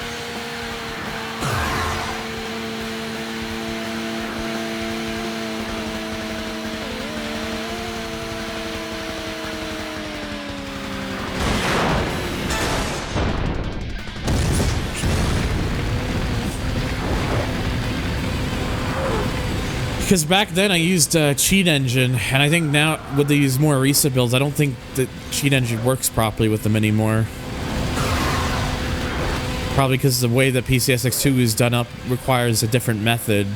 Because back then I used Cheat Engine, and I think now with these more recent builds, I don't think that Cheat Engine works properly with them anymore. Probably because the way that PCSX2 is done up requires a different method.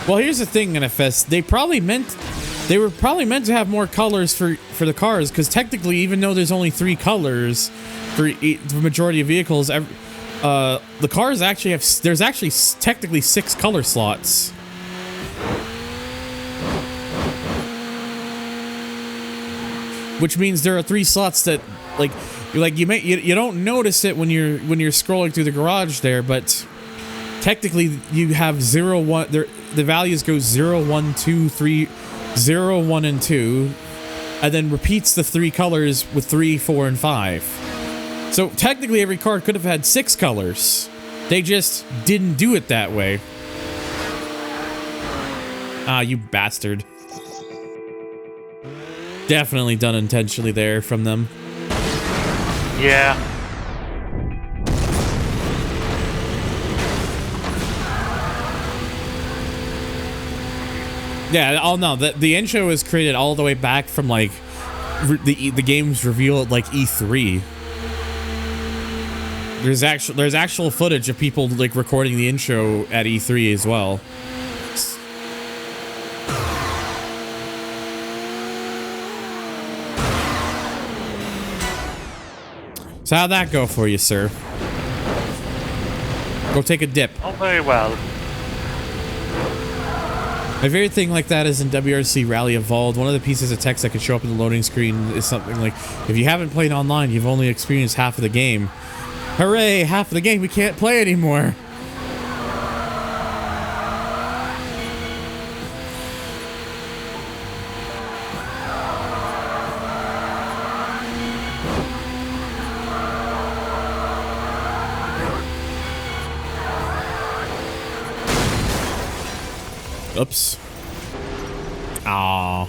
Well, here's the thing, NFS. They were probably meant to have more colors for the cars, because technically, even though there's only 3 colors for the majority of vehicles, the cars actually have, there's actually technically 6 color slots. Which means there are 3 slots that you don't notice it when you're scrolling through the garage there, but technically you have 0, 1, the values go 0, 1, 2, 3, 0, 1, and 2, and then repeats the 3 colors with 3, 4, and 5. So technically every car could have had 6 colors. They just didn't do it that way. Ah, you bastard. Definitely done intentionally there from them. Yeah. Yeah, oh no, the intro was created all the way back from like the game's reveal at like E3. There's actual footage of people like recording the intro at E3 as well. So how'd that go for you, sir? Go take a dip. Oh, very well. My favorite thing like that is in WRC Rally Evolved, one of the pieces of text that could show up in the loading screen is something like, if you haven't played online, you've only experienced half of the game. Hooray, half of the game we can't play anymore. Oops. Aww.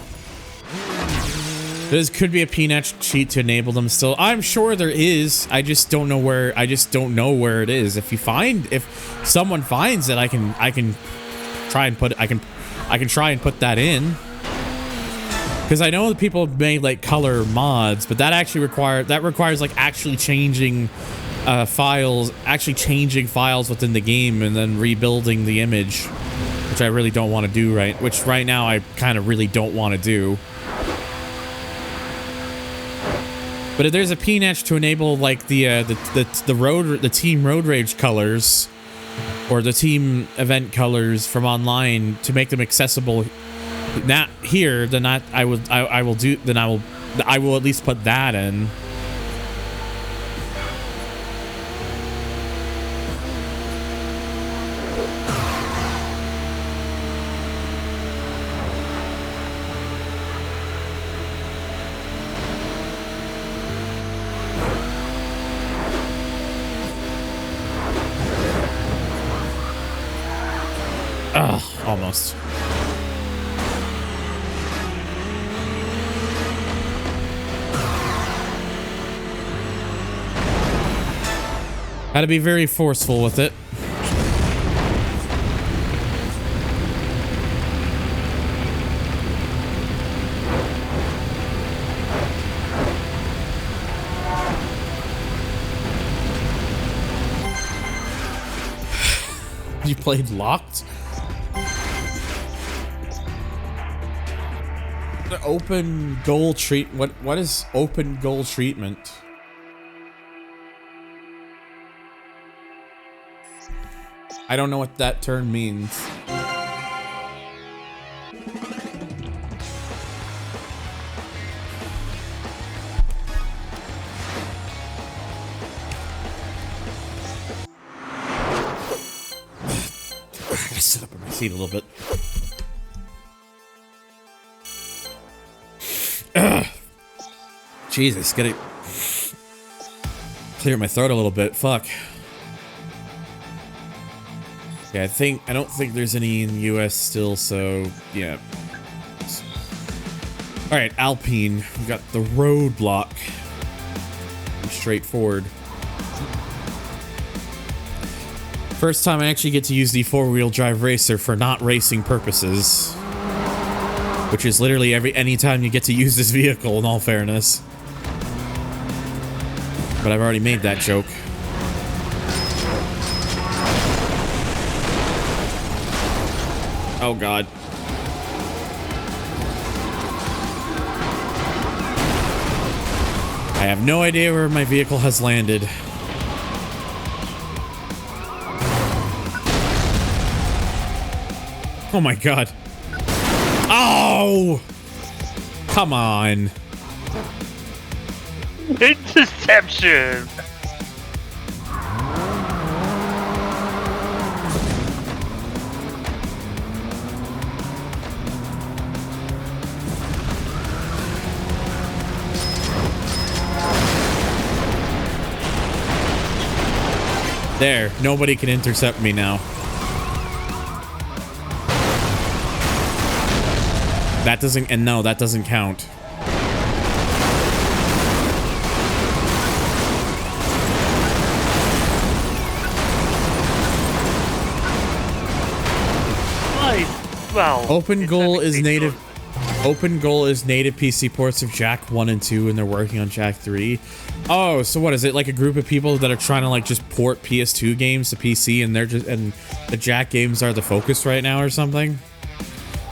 This could be a PNetch cheat to enable them still. I'm sure there is. I just don't know where. I just don't know where it is. If someone finds it, I can try and put. I can try and put that in. Because I know that people have made like color mods, but that actually requires like actually changing files, changing files within the game and then rebuilding the image. Which I really don't want to do right now I kind of really don't want to do. But if there's a PNetch to enable like the team road rage colors or the team event colors from online to make them accessible not here, then I will at least put that in. Almost. Had to be very forceful with it. You played Locked? The open goal treat. What is open goal treatment? I don't know what that term means. I gotta sit up in my seat a little bit. Jesus, gotta clear my throat a little bit. Fuck. Yeah, I don't think there's any in the US still, so yeah. Alright, Alpine. We got the roadblock. Straightforward. First time I actually get to use the four-wheel drive racer for not racing purposes. Which is literally any time you get to use this vehicle, in all fairness. But I've already made that joke. Oh god. I have no idea where my vehicle has landed. Oh my god. Oh! Come on. Interception! There, nobody can intercept me now. That doesn't, and no, that doesn't count. Well, Open goal is native. Open goal is native PC ports of Jack 1 and 2, and they're working on Jack 3. Oh, so what is it? Like a group of people that are trying to like just port PS2 games to PC, and they're just and the Jack games are the focus right now, or something?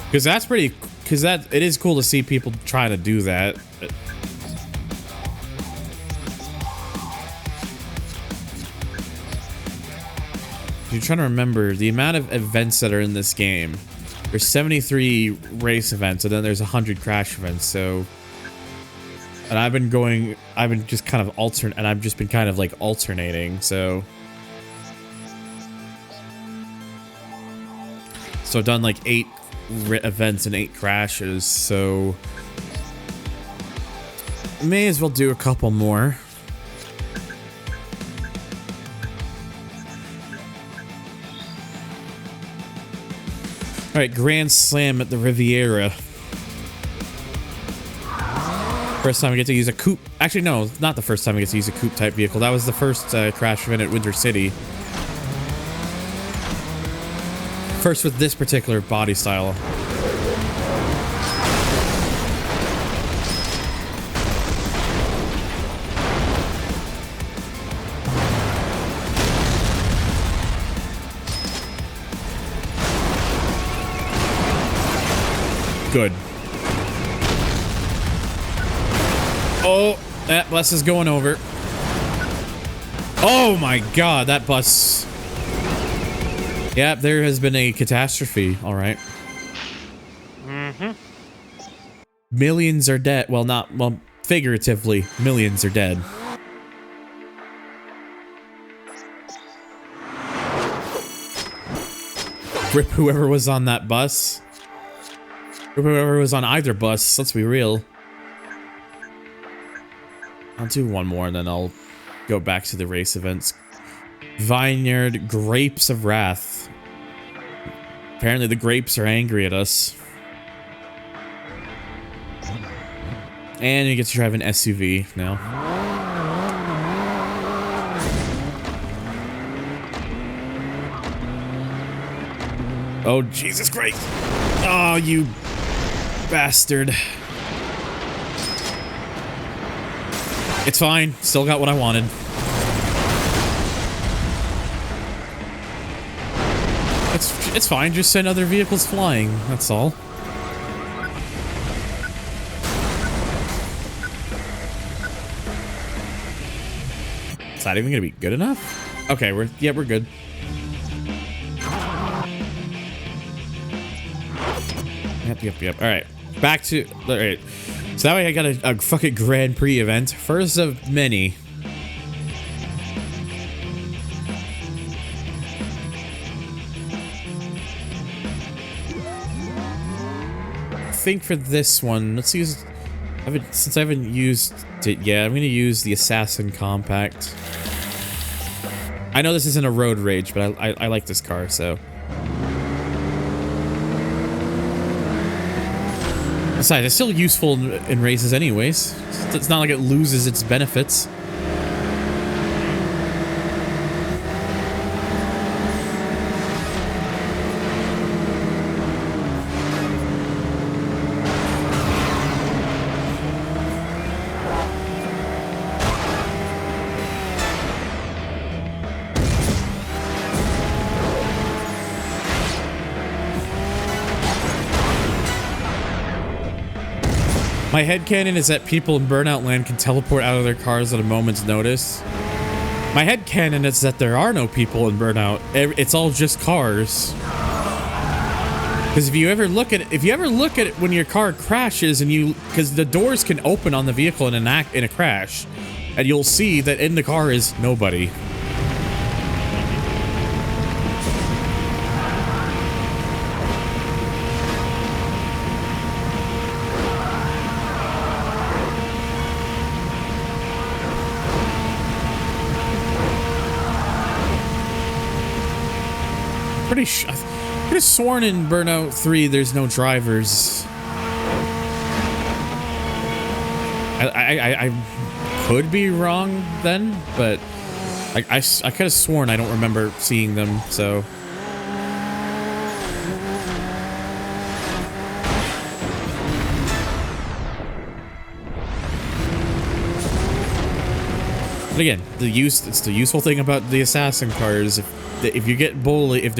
Because that's pretty. Because it is cool to see people trying to do that. You're trying to remember the amount of events that are in this game. There's 73 race events, and then there's 100 crash events. So, and I've been just kind of alternating. So I've done like 8 events and 8 crashes. So may as well do a couple more. Alright, Grand Slam at the Riviera. First time we get to use a coupe. Actually, no, not the first time we get to use a coupe type vehicle. That was the first crash event at Winter City. First with this particular body style. Good. Oh, that bus is going over. Oh my god, that bus. Yeah, there has been a catastrophe. All right. Mm-hmm. Millions are dead. Well, well, figuratively, millions are dead. Rip whoever was on that bus. Whoever was on either bus, let's be real. I'll do one more and then I'll go back to the race events. Vineyard Grapes of Wrath. Apparently the grapes are angry at us. And you get to drive an SUV now. Oh, Jesus Christ. Oh, you bastard. It's fine. Still got what I wanted. It's fine. Just send other vehicles flying. That's all. Is that even gonna be good enough? Okay, we're good. Yep. All right, back to all right. So that way I got a fucking Grand Prix event, first of many. I think for this one, let's use. Since I haven't used it yet, I'm gonna use the Assassin Compact. I know this isn't a road rage, but I like this car, so. Besides, it's still useful in races anyways. It's not like it loses its benefits. My headcanon is that people in Burnout Land can teleport out of their cars at a moment's notice. My headcanon is that there are no people in Burnout. It's all just cars. Because if you ever look at it when your car crashes and because the doors can open on the vehicle in a crash, and you'll see that in the car is nobody. I could have sworn in Burnout 3 there's no drivers. I could be wrong then, but I could have sworn I don't remember seeing them, so. But again, it's the useful thing about the assassin cars. If you get bullied, if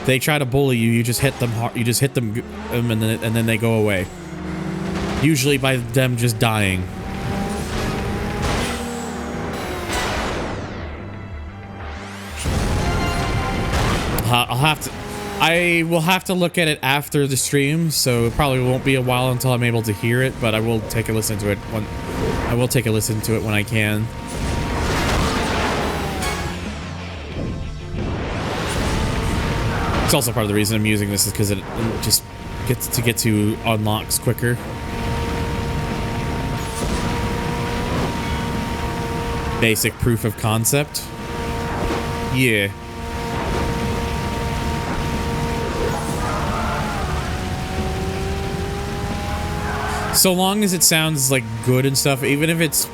they try to bully you, you just hit them hard. You just hit them, and then they go away. Usually by them just dying. I will have to look at it after the stream, so it probably won't be a while until I'm able to hear it. But I will take a listen to it when I can. It's also part of the reason I'm using this is because it just gets to get to unlocks quicker. Basic proof of concept. Yeah. So long as it sounds like good and stuff, even if it's,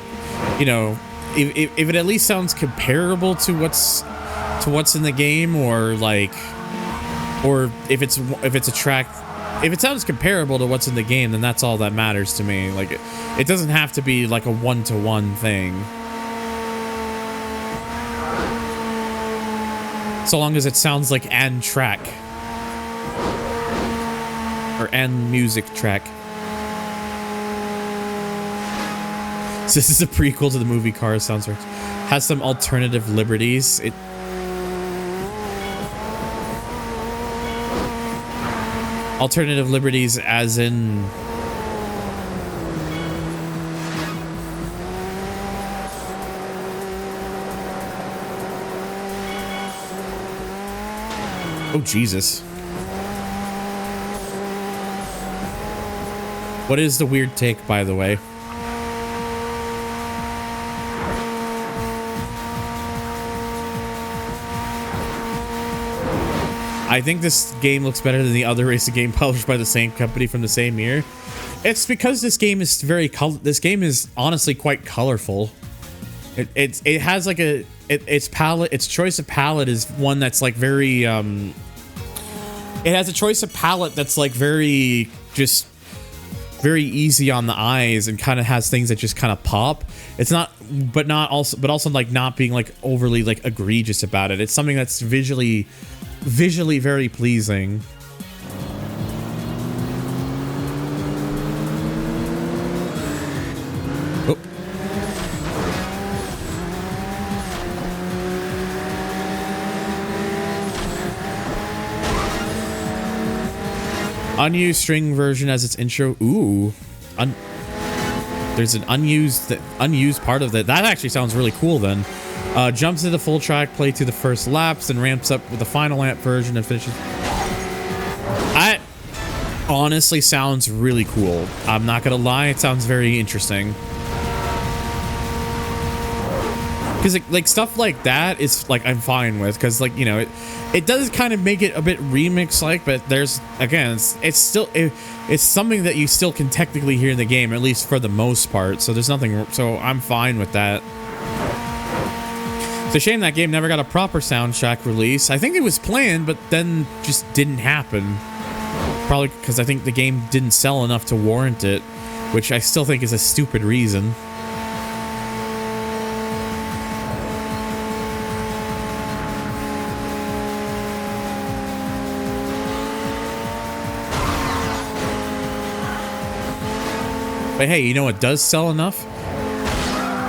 you know, if it at least sounds comparable to what's in the game, or like. Or if it sounds comparable to what's in the game, then that's all that matters to me. Like, it doesn't have to be like a one-to-one thing. So long as it sounds like an track. Or an music track. So this is a prequel to the movie Cars, sounds right. Has some alternative liberties. Alternative liberties as in... Oh, Jesus. What is the weird take, by the way? I think this game looks better than the other racing game published by the same company from the same year. It's because this game is this game is honestly quite colorful. It has like its palette, its choice of palette is one that's like very it has a choice of palette that's like very easy on the eyes, and kind of has things that just kind of pop. It's not, but also like not being like overly like egregious about it. It's something that's visually very pleasing. Oh. Unused string version as its intro. Ooh. There's an unused part of that. That actually sounds really cool then. Jumps into the full track, play to the first laps, and ramps up with the final lap version and finishes. That honestly sounds really cool. I'm not gonna lie, it sounds very interesting. Because like stuff like that is like I'm fine with, because like, you know, it does kind of make it a bit remix like, but there's again it's still it's something that you still can technically hear in the game, at least for the most part. So there's nothing, so I'm fine with that. It's a shame that game never got a proper soundtrack release. I think it was planned, but then just didn't happen. Probably because I think the game didn't sell enough to warrant it, which I still think is a stupid reason. But hey, you know what does sell enough?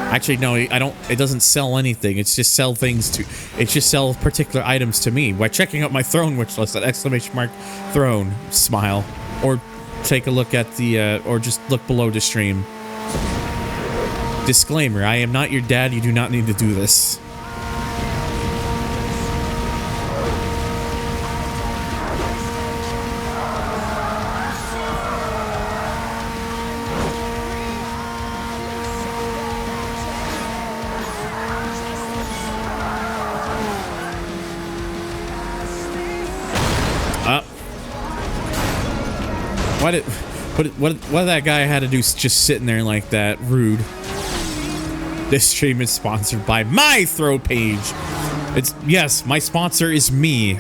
Actually, no, I don't. It doesn't sell anything. It's just sell things to. It just sell particular items to me by checking out my throne wish list at !throne smile, or take a look at the or just look below the stream. Disclaimer: I am not your dad. You do not need to do this. What that guy had to do just sitting there like that? Rude. This stream is sponsored by my throw page. Yes, my sponsor is me.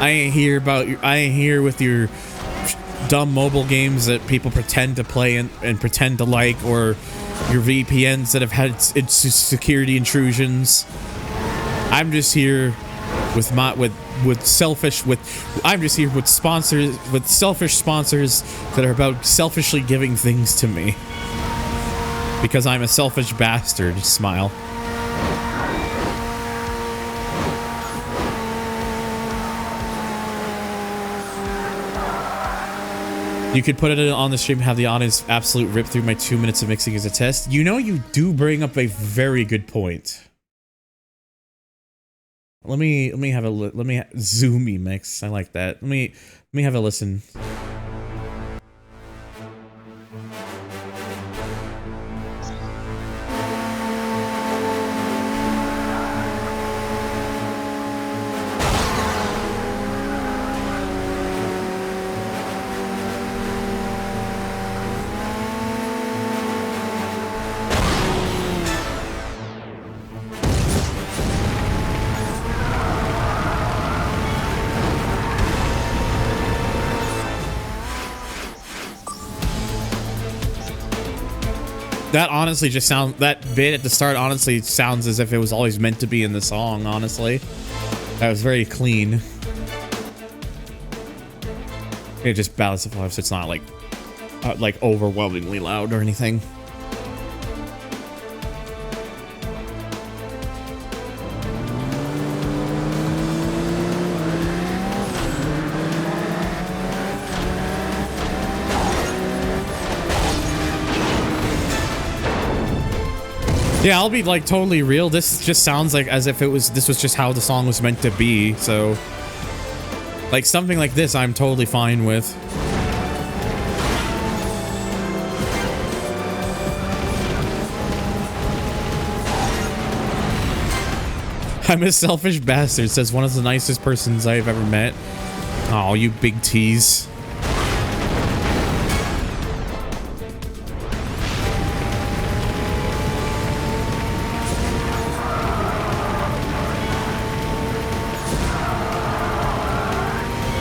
I ain't here with your dumb mobile games that people pretend to play and pretend to like, or your VPNs that have had its security intrusions. I'm just here with selfish sponsors that are about selfishly giving things to me because I'm a selfish bastard. Smile. You could put it on the stream, have the audience absolute rip through my 2 minutes of mixing as a test. You know, you do bring up a very good point. Let me have a zoomy mix. I like that. Let me have a listen. That honestly just sounds, that bit at the start honestly sounds as if it was always meant to be in the song, honestly. That was very clean. It just balances it, so it's not like overwhelmingly loud or anything. Yeah, I'll be like totally real. This just sounds like as if this was just how the song was meant to be. So, like something like this, I'm totally fine with. I'm a selfish bastard, says one of the nicest persons I've ever met. Oh, you big tease.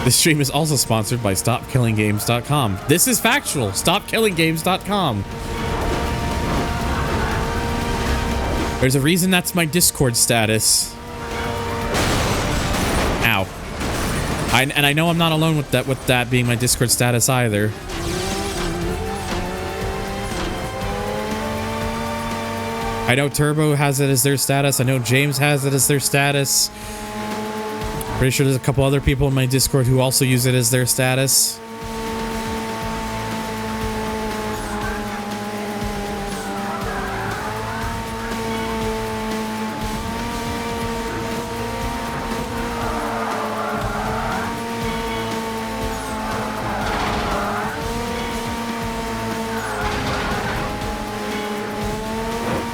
This stream is also sponsored by StopKillingGames.com. This is factual. StopKillingGames.com. There's a reason that's my Discord status. Ow. And I know I'm not alone with that being my Discord status either. I know Turbo has it as their status. I know James has it as their status. Pretty sure there's a couple other people in my Discord who also use it as their status.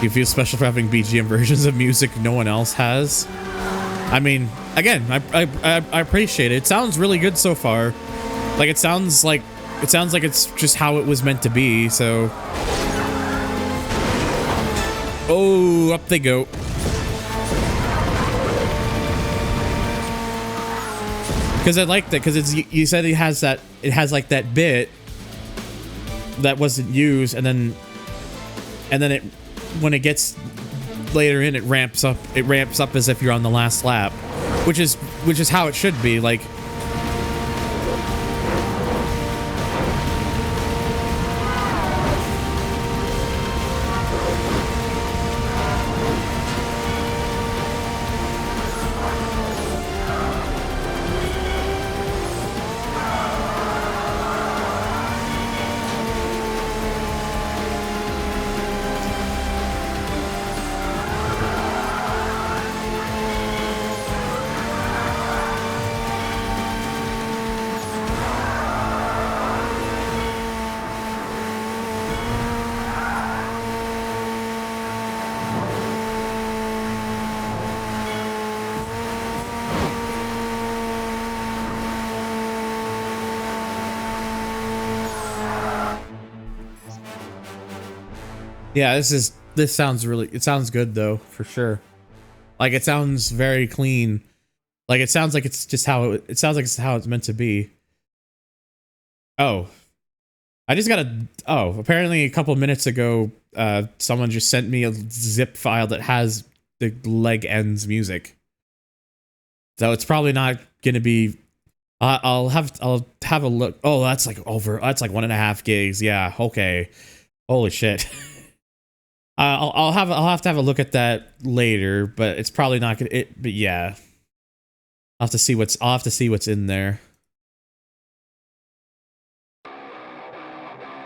You feel special for having BGM versions of music no one else has? I mean, again, I appreciate it. It sounds really good so far. Like it sounds like it's just how it was meant to be. So, oh, up they go. Because I like that. Because you said it has like that bit that wasn't used, and then it. When it gets later in, it ramps up as if you're on the last lap, which is how it should be. Like, yeah, this sounds good though, for sure. Like it sounds very clean. Like it sounds like it's just how it sounds like it's how it's meant to be. Oh. Apparently a couple of minutes ago, someone just sent me a zip file that has the leg ends music. So it's probably not gonna be I'll have a look. Oh, that's like 1.5 gigs. Yeah, okay. Holy shit. I'll have to have a look at that later, but it's probably not gonna. But yeah, I'll have to see what's in there.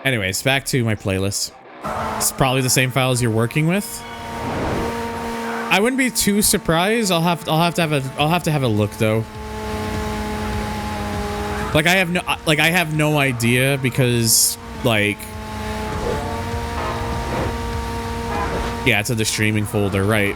Anyways, back to my playlist. It's probably the same files you're working with. I wouldn't be too surprised. I'll have to have a look though. Like I have no idea because like. Yeah, it's in the streaming folder, right?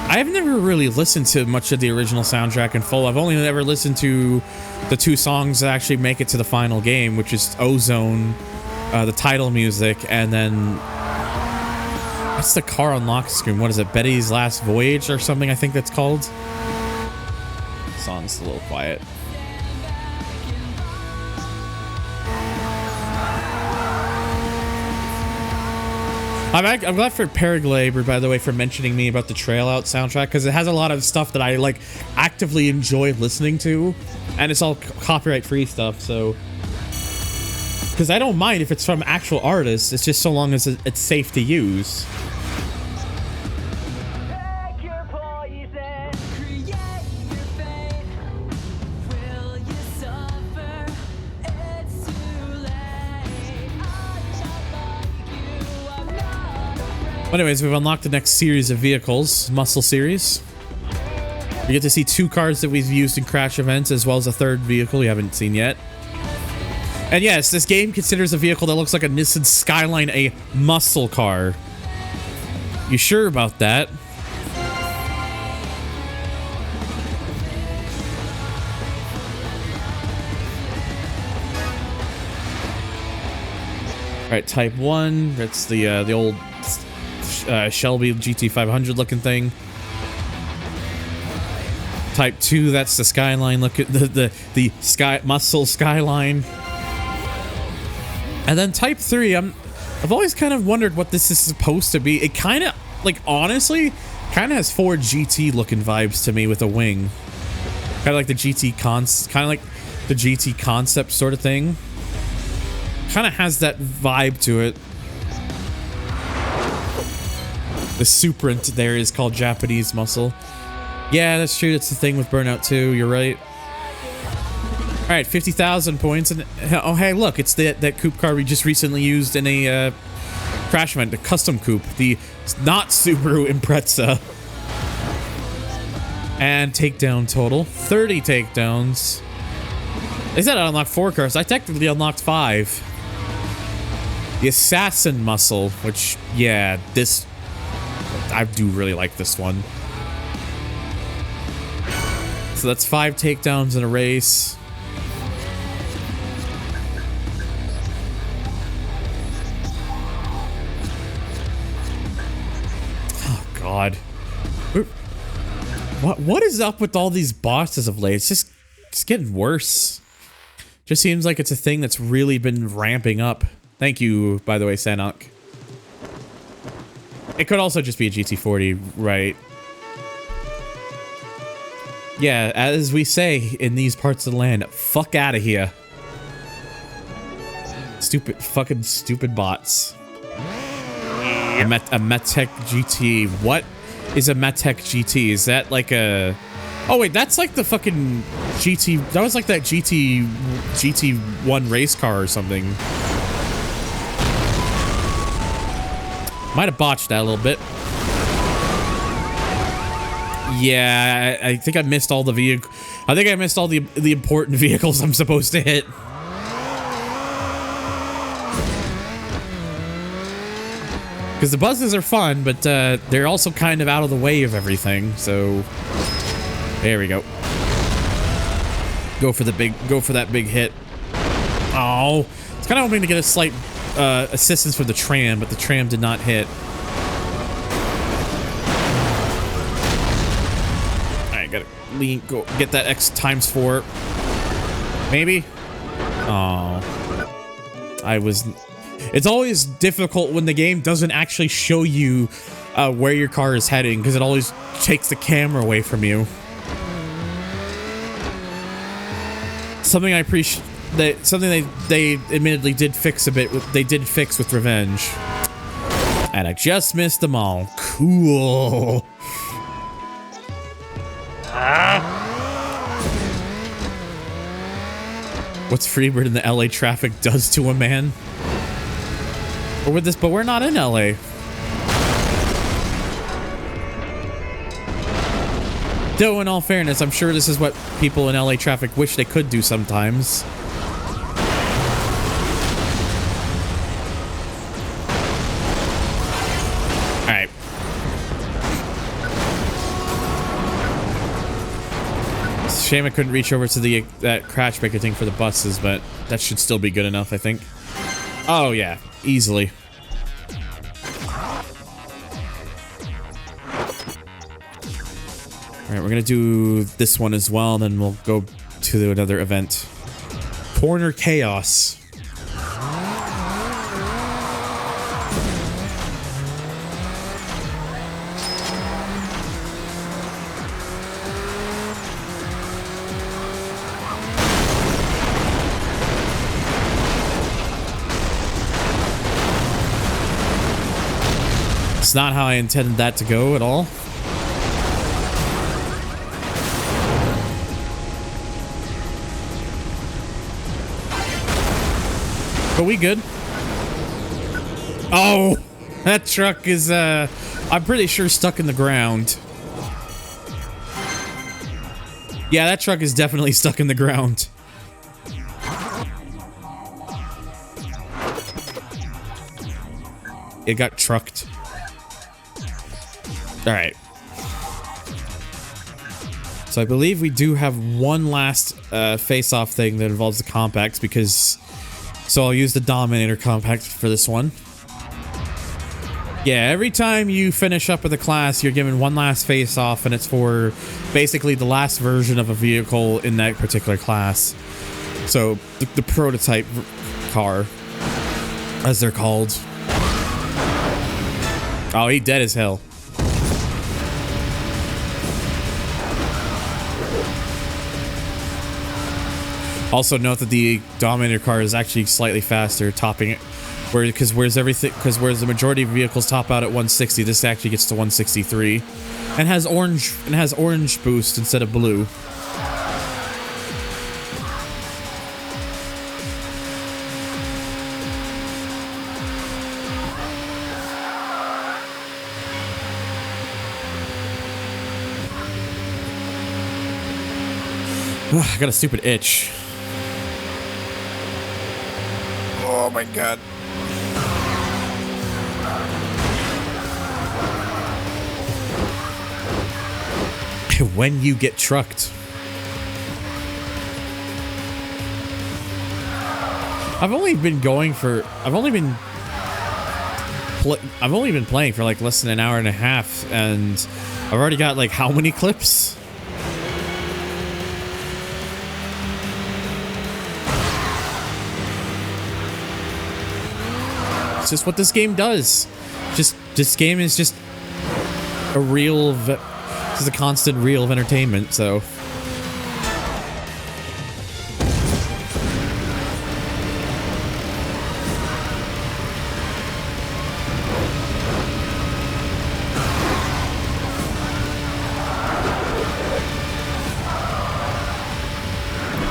I've never really listened to much of the original soundtrack in full. I've only ever listened to the 2 songs that actually make it to the final game, which is Ozone, the title music, and then what's the car unlock screen? What is it? Betty's Last Voyage or something, I think that's called. Song's a little quiet. I'm glad for Paraglabor, by the way, for mentioning me about the Trail Out soundtrack, because it has a lot of stuff that I like actively enjoy listening to, and it's all copyright free stuff. So, because I don't mind if it's from actual artists, it's just so long as it's safe to use. Anyways, we've unlocked the next series of vehicles, Muscle Series. We get to see 2 cars that we've used in crash events, as well as a 3rd vehicle we haven't seen yet. And yes, this game considers a vehicle that looks like a Nissan Skyline a muscle car. You sure about that? Alright, Type 1, that's the old Shelby GT500 looking thing. Type 2, that's the Skyline. Look at the muscle Skyline. And then Type 3, I've always kind of wondered what this is supposed to be. It kind of, like, honestly, kind of has Ford GT looking vibes to me with a wing. Kind of like the GT concept sort of thing. kind of has that vibe to it. The superint there is called Japanese muscle. Yeah, that's true. That's the thing with Burnout 2. You're right. All right, 50,000 points. And oh, hey, look, it's that coupe car we just recently used in a crash event, the custom coupe, the not Subaru Impreza. And takedown total, 30 takedowns. They said I unlocked 4 cars. I technically unlocked 5. The assassin muscle, which, yeah, this, I do really like this one. So that's 5 takedowns in a race. Oh, God. What is up with all these bosses of late? It's just getting worse. Just seems like it's a thing that's really been ramping up. Thank you, by the way, Sanok. It could also just be a GT40, right? Yeah, as we say in these parts of the land, fuck out of here. Fucking stupid bots. A Metec GT. What is a Metec GT? Is that like a... Oh wait, that's like the fucking GT... That was like that GT1 race car or something. Might have botched that a little bit. Yeah, I think I missed all the vehicle. I think I missed all the important vehicles I'm supposed to hit. Because the buses are fun, but they're also kind of out of the way of everything. So there we go. Go for that big hit. Oh, it's kind of hoping to get a slight assistance for the tram, but the tram did not hit. Alright, gotta go get that X times 4. Maybe? Oh. It's always difficult when the game doesn't actually show you where your car is heading, because it always takes the camera away from you. Something I appreciate. Something they admittedly did fix a bit with, they did fix with Revenge. And I just missed them all. Cool. What's Freebird in the LA traffic does to a man? Or with this, but we're not in LA. Though in all fairness, I'm sure this is what people in LA traffic wish they could do sometimes. Alright. It's a shame I couldn't reach over to that crash breaker thing for the buses, but that should still be good enough, I think. Oh yeah, easily. Alright, we're gonna do this one as well, then we'll go to another event. Corner Chaos. It's not how I intended that to go at all. But we good. Oh, that truck is, I'm pretty sure stuck in the ground. Yeah, that truck is definitely stuck in the ground. It got trucked. All right. So I believe we do have one last face-off thing that involves the compacts, because... So I'll use the Dominator compact for this one. Yeah, every time you finish up with a class, you're given one last face-off, and it's for basically the last version of a vehicle in that particular class. So, the prototype car, as they're called. Oh, he dead as hell. Also note that the Dominator car is actually slightly faster, topping it. Whereas the majority of vehicles top out at 160, this actually gets to 163, and has orange boost instead of blue. I got a stupid itch. Oh my god. When you get trucked. I've only been playing for like less than an hour and a half, and I've already got like how many clips? It's just what this game does. This game is just a this is a constant reel of entertainment, so.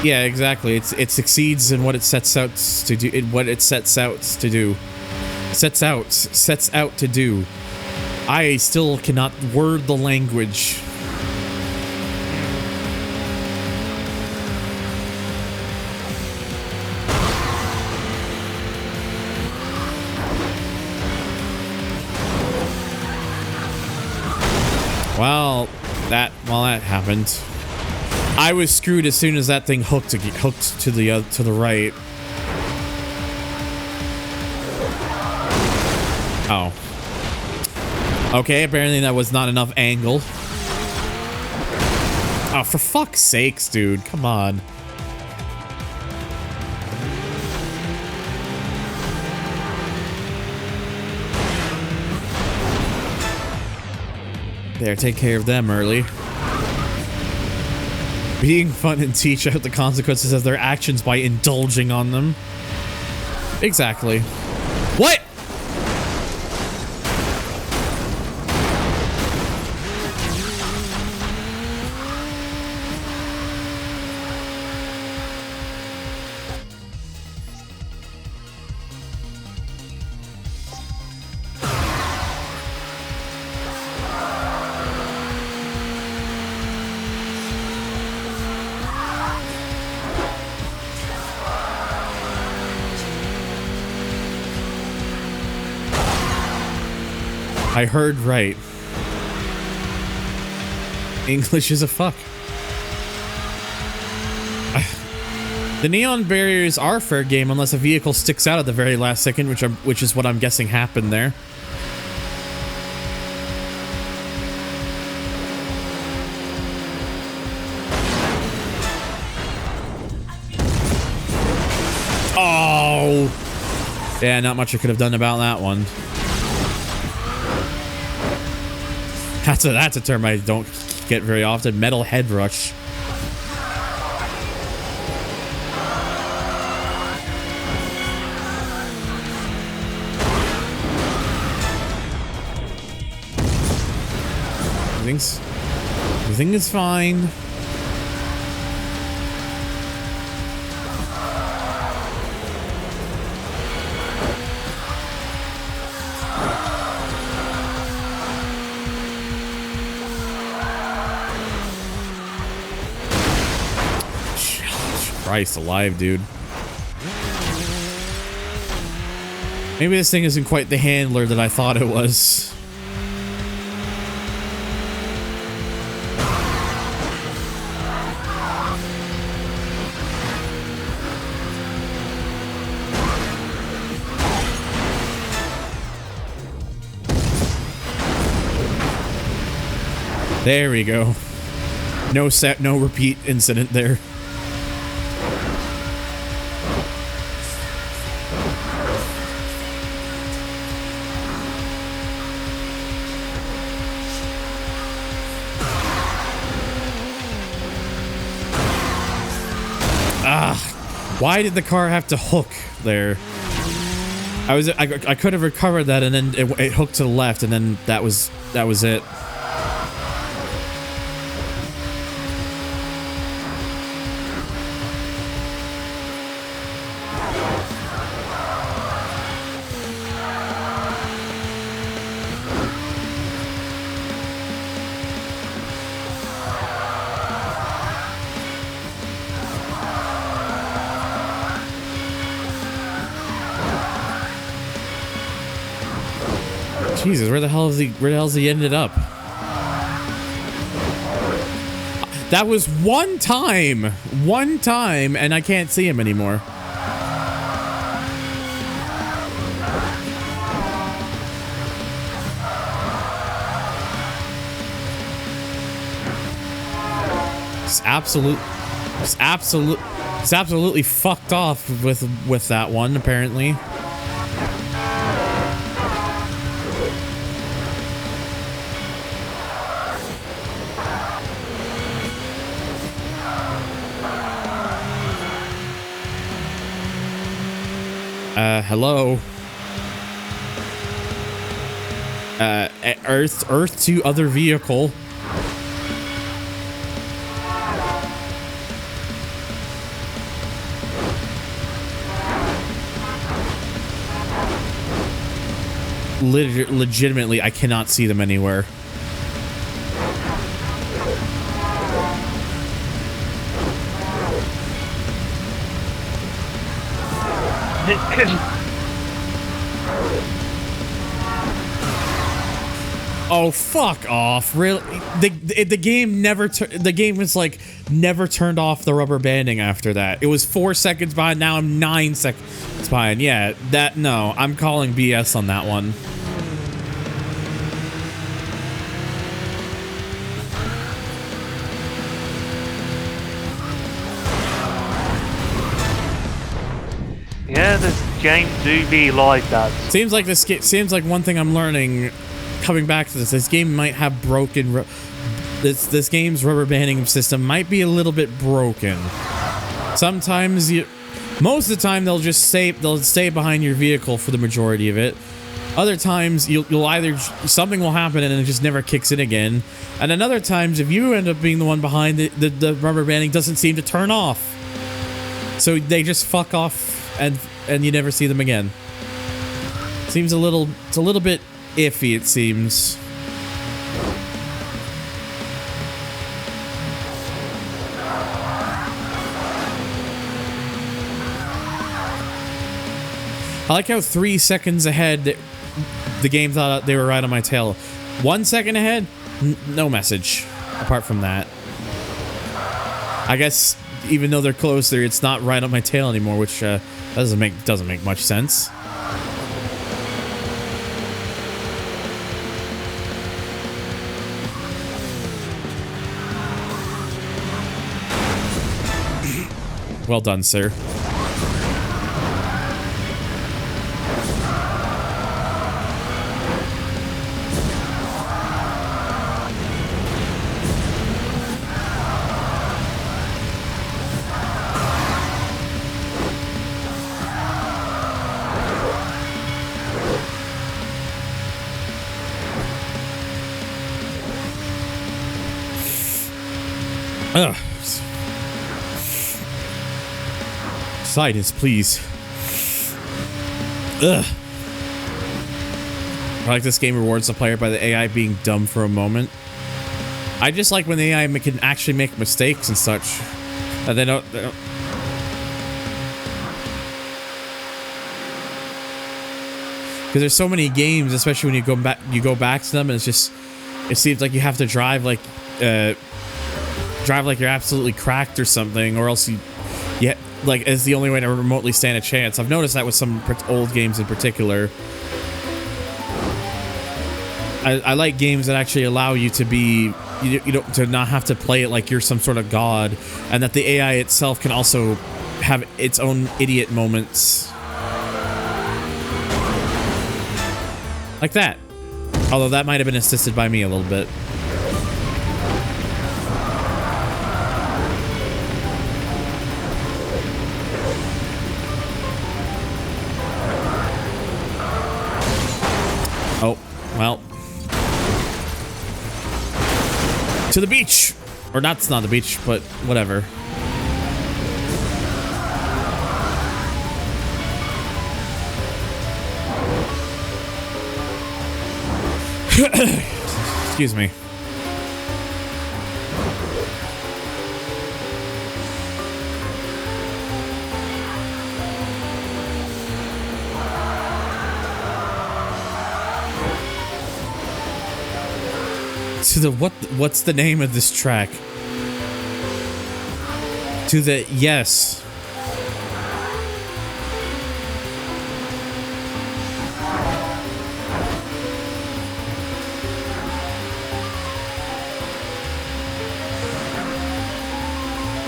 Yeah, exactly. It succeeds in what it sets out to do. Sets out to do. I still cannot word the language. Well, that happened. I was screwed as soon as that thing hooked to the right. Oh. Okay, apparently that was not enough angle. Oh, for fuck's sakes, dude. Come on. There, take care of them early. Being fun and teach out the consequences of their actions by indulging on them. Exactly. What? I heard right. English is a fuck. The neon barriers are fair game unless a vehicle sticks out at the very last second, which is what I'm guessing happened there. Oh! Yeah, not much I could have done about that one. That's a term I don't get very often. Metal head rush. Everything is fine. Christ alive, dude. Maybe this thing isn't quite the handler that I thought it was. There we go. No repeat incident there. Ah, Why did the car have to hook there? I could have recovered that, and then it hooked to the left, and then that was it. Jesus, where the hell's he ended up? That was one time, and I can't see him anymore. It's absolutely fucked off with that one, apparently. Hello. Earth to other vehicle. Legitimately, I cannot see them anywhere. Oh, fuck off. Really? The game never the game was like never turned off the rubber banding after that. It was 4 seconds behind, now I'm 9 seconds behind. Yeah, no, I'm calling BS on that one. Yeah, this game do be like that. Seems like one thing I'm learning coming back to this game might have broken. This game's rubber banding system might be a little bit broken. Sometimes most of the time they'll stay behind your vehicle for the majority of it. Other times you'll either something will happen and it just never kicks in again. And then other times if you end up being the one behind the rubber banding doesn't seem to turn off. So they just fuck off and you never see them again. It's a little bit iffy, it seems. I like how 3 seconds ahead the game thought they were right on my tail. 1 second ahead, no message apart from that. I guess even though they're closer, it's not right on my tail anymore, which doesn't make much sense. Well done, sir. Ugh. Silence, please. Ugh. I like this game rewards the player by the AI being dumb for a moment. I just like when the AI can actually make mistakes and such. And they don't. Because there's so many games, especially when you go back to them, and it seems like you have to drive like you're absolutely cracked or something, or else like is the only way to remotely stand a chance. I've noticed that with some old games in particular. I like games that actually allow you to be, to not have to play it like you're some sort of god, and that the AI itself can also have its own idiot moments. Like that. Although that might have been assisted by me a little bit. To the beach! Or that's not the beach, but whatever. Excuse me. To the what's the name of this track? To the yes.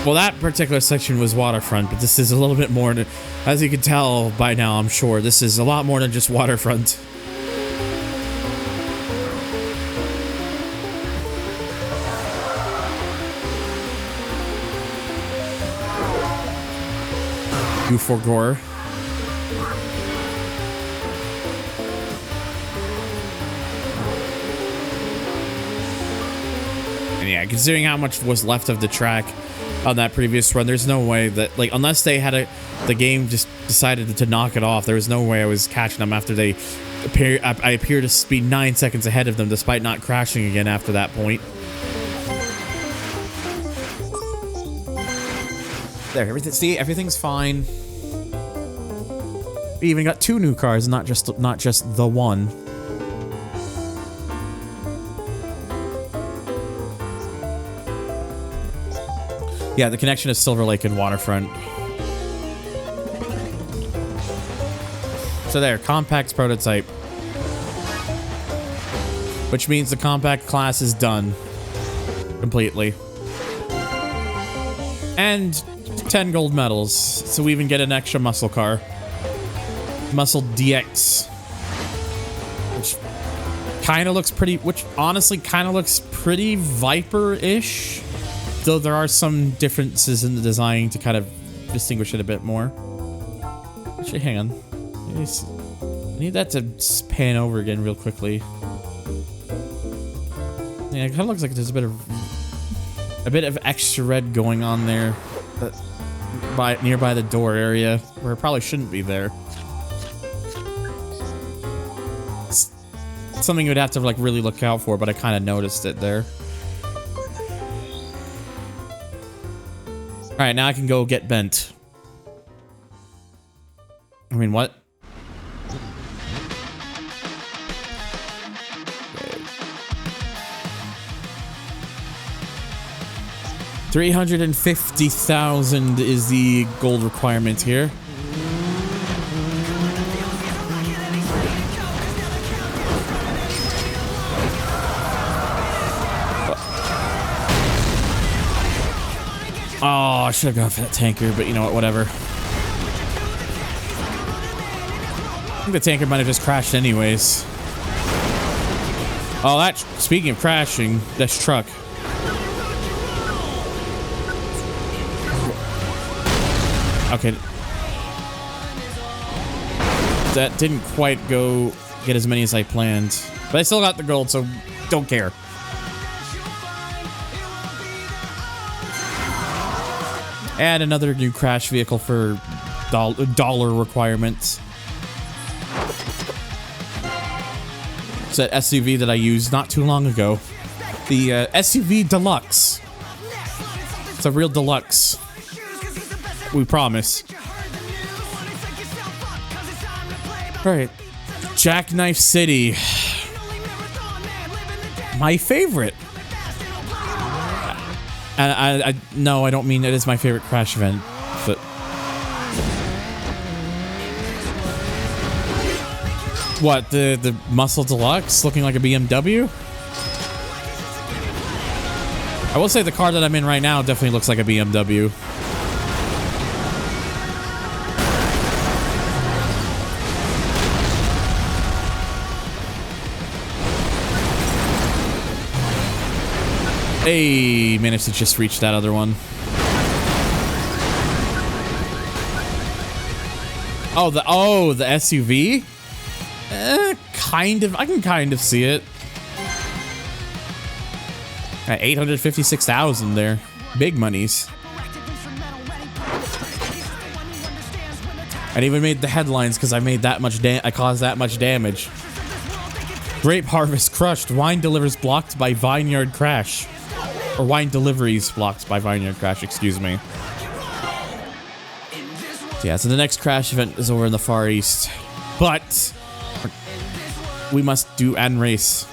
Well, that particular section was waterfront, but this is a little bit more, as you can tell by now, I'm sure, this is a lot more than just waterfront. You for gore. And yeah, considering how much was left of the track on that previous run, there's no way that, like, unless they had the game just decided to knock it off, there was no way I was catching them after they appear. I appear to be 9 seconds ahead of them, despite not crashing again after that point. There, everything's fine. We even got 2 new cars, not just the one. Yeah, the connection is Silver Lake and Waterfront. So there, compact prototype. Which means the compact class is done. Completely. And 10 gold medals. So we even get an extra muscle car. Muscle DX. Which kind of looks pretty, which honestly kind of looks pretty Viper-ish. Though there are some differences in the design to kind of distinguish it a bit more. Actually, hang on. I need that to pan over again real quickly. Yeah, it kind of looks like there's a bit of extra red going on there, nearby the door area, where it probably shouldn't be there. It's something you would have to like really look out for, but I kind of noticed it there. All right, now I can go get bent. I mean, what? Okay. 350,000 is the gold requirement here. Oh, I should have gone for that tanker, but you know what, whatever. I think the tanker might have just crashed anyways. Oh, speaking of crashing, that's truck. Okay. That didn't quite get as many as I planned. But I still got the gold, so don't care. And another new crash vehicle for dollar requirements. It's that SUV that I used not too long ago. The SUV Deluxe. It's a real deluxe. We promise. Alright. Jackknife City. My favorite. And no, I don't mean it is my favorite crash event, but what, the Muscle Deluxe looking like a BMW? I will say the car that I'm in right now definitely looks like a BMW. Hey, managed to just reach that other one. Oh, the SUV? Kind of. I can kind of see it. At 856,000 there. Big monies. I even made the headlines because I made that much I caused that much damage. Grape harvest crushed. Wine delivers blocked by vineyard crash. Or wine deliveries blocked by vineyard crash, excuse me. Yeah, so the next crash event is over in the Far East. But we must do end race.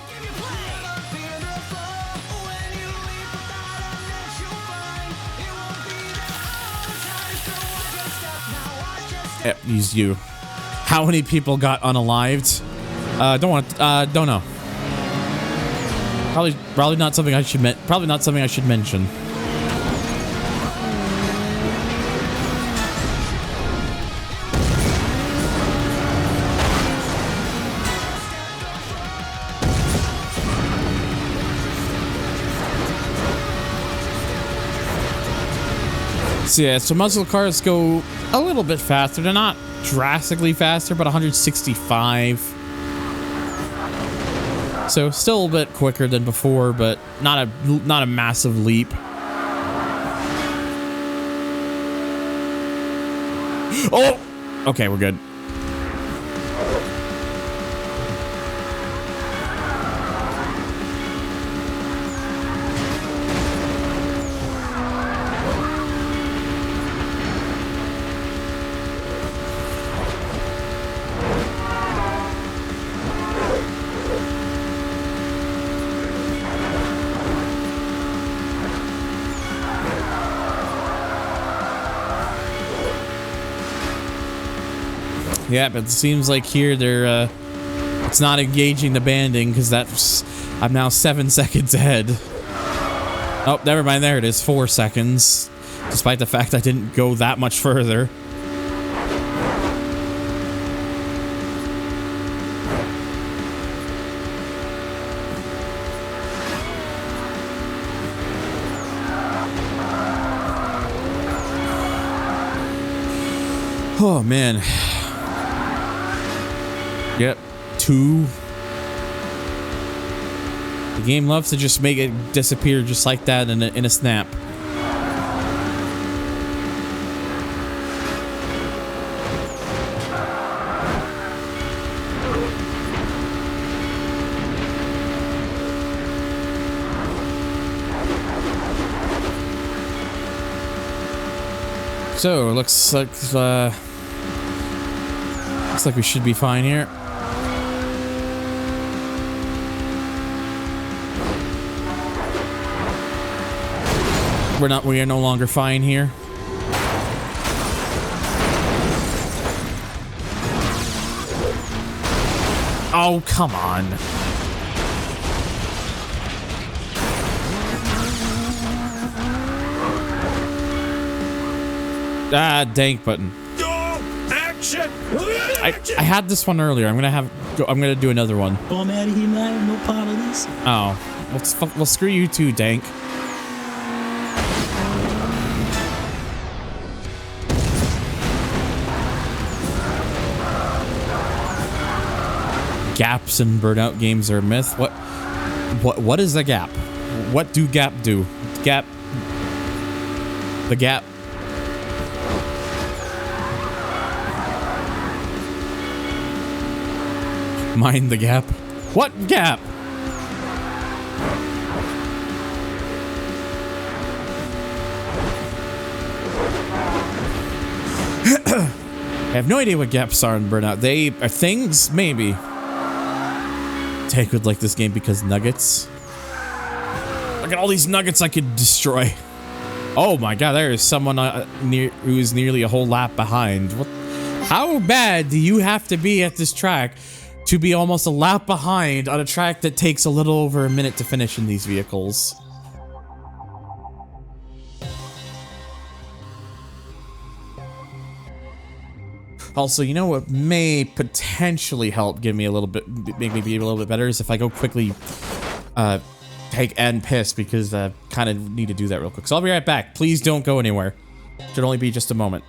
Yep, use you. How many people got unalived? Don't know. Probably not something I should mention. So yeah, so muscle cars go a little bit faster. They're not drastically faster, but 165. So still a bit quicker than before, but not a massive leap. Oh! Okay, we're good. Yeah, but it seems like here they're it's not engaging the banding because I'm now 7 seconds ahead. Oh, never mind. There it is, 4 seconds. Despite the fact I didn't go that much further. Oh man. Yep, 2. The game loves to just make it disappear just like that in a snap. So looks like we should be fine here. We are no longer fine here. Oh, come on. Ah, dank button. Go! Action! I had this one earlier. I'm gonna do another one. Oh, I'm out of here, mate. No part of this. Oh, well, screw you too, dank. Gaps in Burnout games are a myth. What is the gap? What do gap do? The gap. Mind the gap. What gap? I have no idea what gaps are in Burnout. They are things, maybe. Tank would like this game because nuggets. Look at all these nuggets I could destroy. Oh my god, there is someone who is nearly a whole lap behind. What? How bad do you have to be at this track to be almost a lap behind on a track that takes a little over a minute to finish in these vehicles? Also, you know what may potentially help give me a little bit, make me be a little bit better is if I go quickly take and piss, because I kind of need to do that real quick. So I'll be right back. Please don't go anywhere. Should only be just a moment.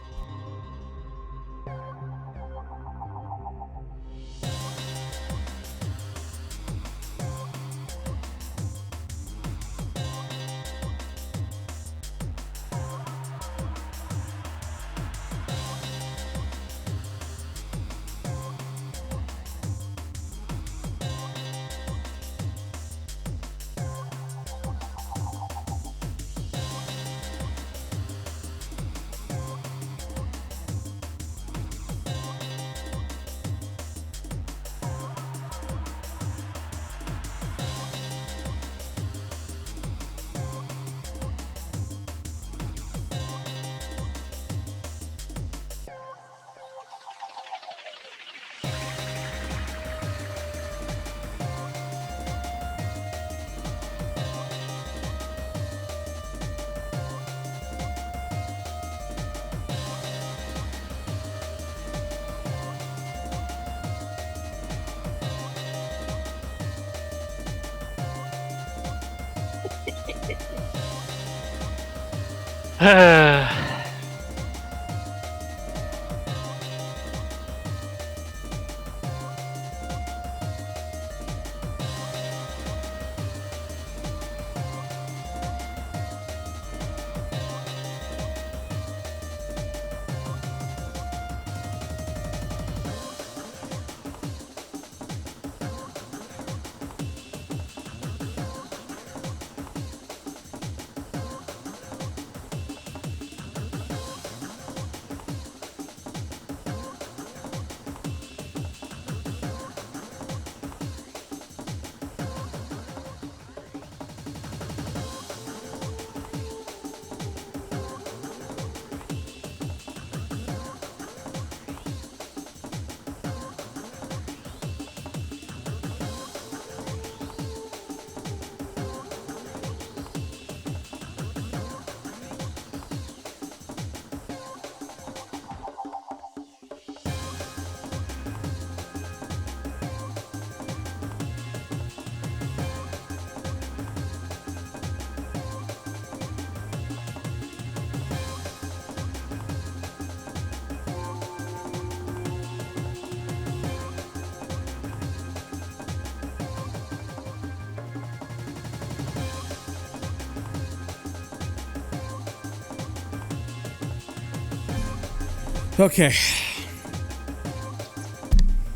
Okay.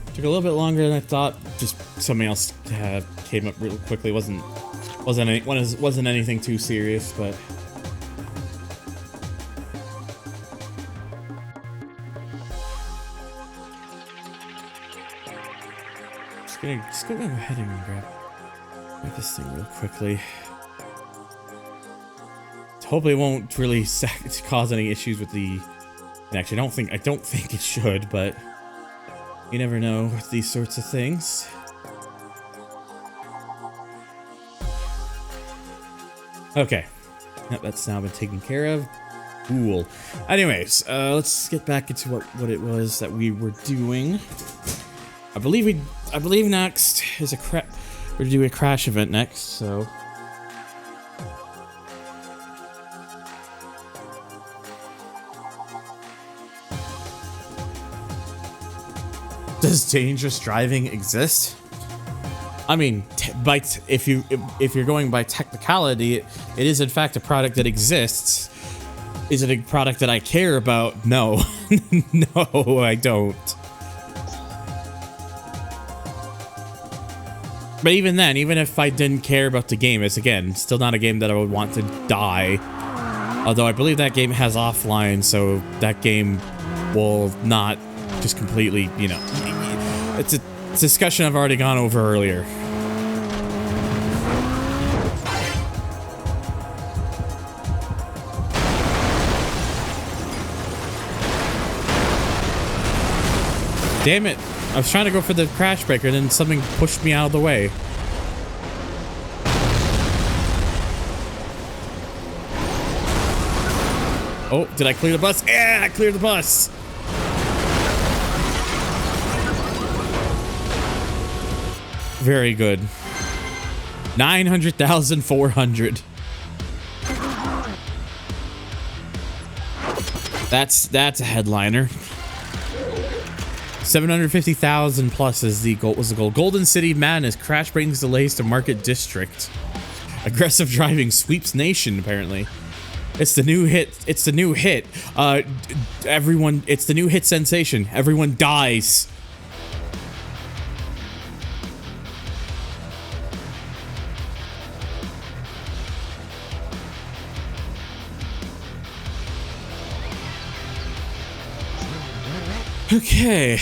Took a little bit longer than I thought. Just something else came up real quickly. Wasn't anything too serious, but just go ahead and grab this thing real quickly. Hopefully, it won't really cause any issues with the. Actually, I don't think it should, but you never know with these sorts of things. Okay, yep, that's now been taken care of. Cool. Anyways, let's get back into what it was that we were doing. I believe next is we're doing a crash event next, so. Does dangerous driving exist? I mean, if you're going by technicality, it is in fact a product that exists. Is it a product that I care about? No. No, I don't. But even then, even if I didn't care about the game, it's again still not a game that I would want to die. Although I believe that game has offline, so that game will not just completely, you know, it's a discussion I've already gone over earlier. Damn it. I was trying to go for the crash breaker and then something pushed me out of the way. Oh, did I clear the bus? Yeah, I cleared the bus. Very good. 900,400. That's a headliner. 750,000 plus is the goal. Was the goal? Golden City Madness. Crash brings delays to Market District. Aggressive driving sweeps nation. Apparently, it's the new hit. It's the new hit. Everyone. It's the new hit sensation. Everyone dies. Okay.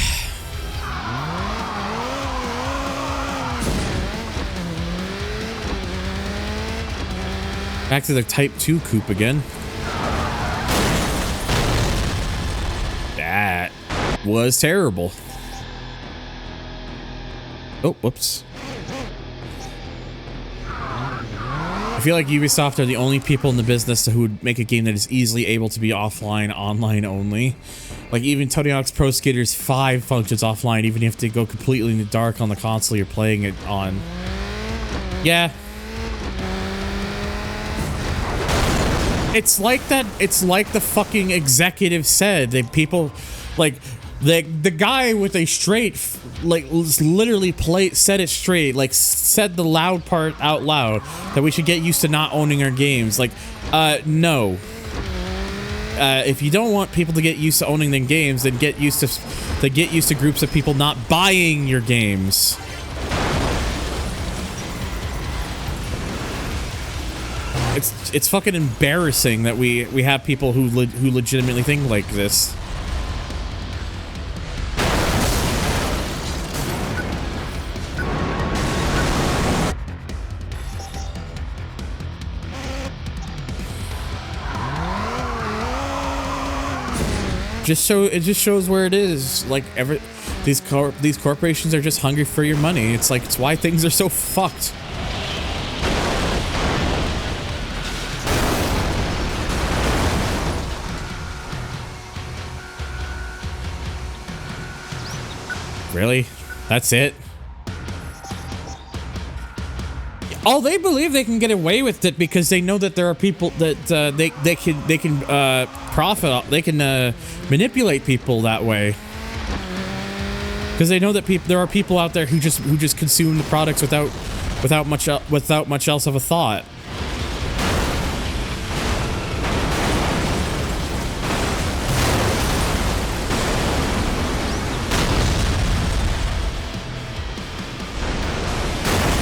Back to the Type 2 coupe again. That was terrible. Oh, whoops. I feel like Ubisoft are the only people in the business who would make a game that is easily able to be offline, online only. Like even Tony Hawk's Pro Skaters 5 functions offline, even if you have to go completely in the dark on the console you're playing it on. Yeah. it's like that. It's like the fucking executive said. That people, like, the guy with a straight, like, literally said it straight. Like, said the loud part out loud that we should get used to not owning our games. Like, no. If you don't want people to get used to owning their games, then get used to groups of people not buying your games. It's fucking embarrassing that we have people who legitimately think like this. It just shows where it is. Like these corporations are just hungry for your money. It's like it's why things are so fucked. Really? That's it? Oh, they believe they can get away with it because they know that there are people that they can profit. They can manipulate people that way because they know that there are people out there who just consume the products without much else of a thought.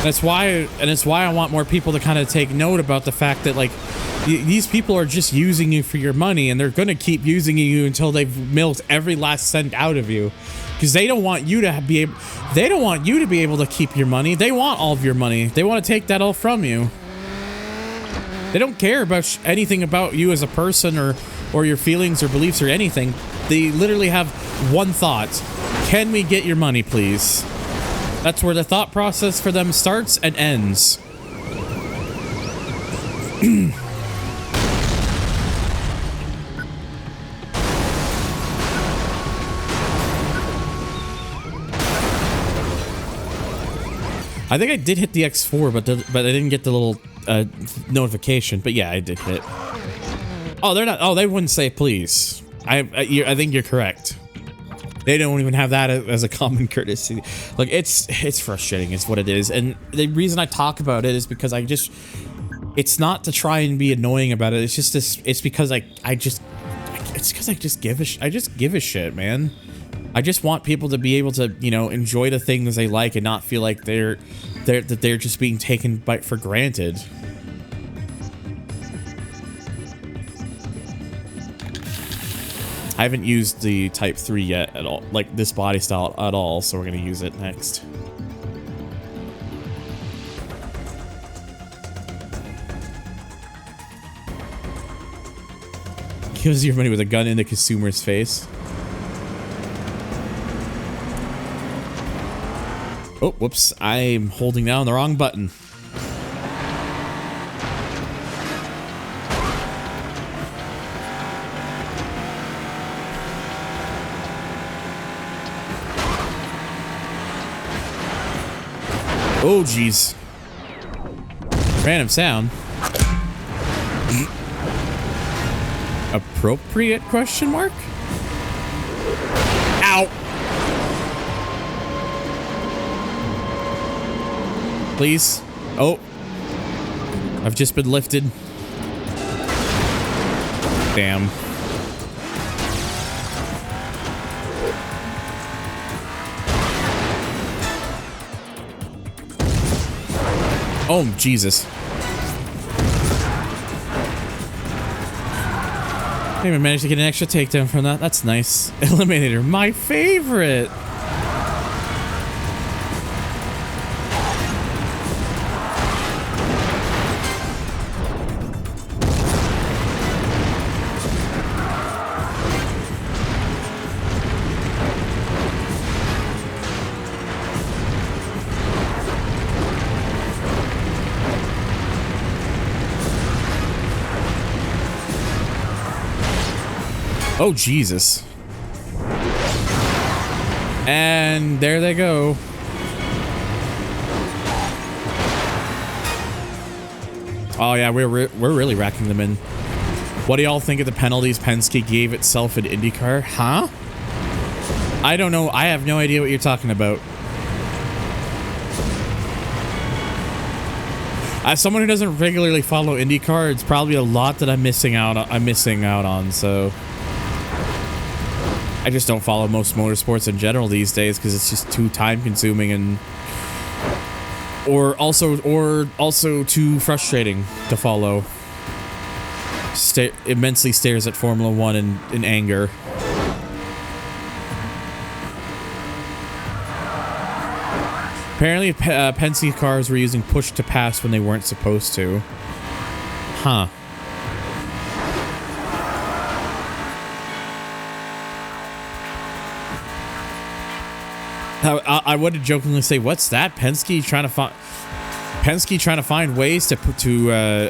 It's why I want more people to kind of take note about the fact that, like, these people are just using you for your money, and they're going to keep using you until they've milked every last cent out of you, because they don't want you to be able to keep your money. They want all of your money. They want to take that all from you. They don't care about anything about you as a person or your feelings or beliefs or anything. They literally have one thought: can we get your money, please? That's where the thought process for them starts and ends. I think I did hit the X4, but I didn't get the little notification. But yeah, I did hit. Oh, they're not. Oh, they wouldn't say please. I think you're correct. They don't even have that as a common courtesy. Like, it's frustrating is what it is. And the reason I talk about it is because it's not to try and be annoying about it. It's just this, it's because I just give a shit, man. I just want people to be able to, you know, enjoy the things they like and not feel like they're just being taken for granted. I haven't used the Type 3 yet at all, like this body style at all, so we're gonna use it next. Gives your money with a gun in the consumer's face. Oh, whoops, I'm holding down the wrong button. Oh, jeez. Random sound. Appropriate question mark? Ow! Please. Oh. I've just been lifted. Damn. Oh, Jesus. I even managed to get an extra takedown from that. That's nice. Eliminator, my favorite. Oh, Jesus. And there they go. Oh, yeah, we're really racking them in. What do y'all think of the penalties Penske gave itself in IndyCar? Huh? I don't know. I have no idea what you're talking about. As someone who doesn't regularly follow IndyCar, it's probably a lot that I'm missing out on, so I just don't follow most motorsports in general these days because it's just too time consuming and or also too frustrating to follow. Immensely stares at Formula One in anger. Apparently, Penske cars were using push to pass when they weren't supposed to. Huh. I would jokingly say, "What's that? Penske trying to find ways to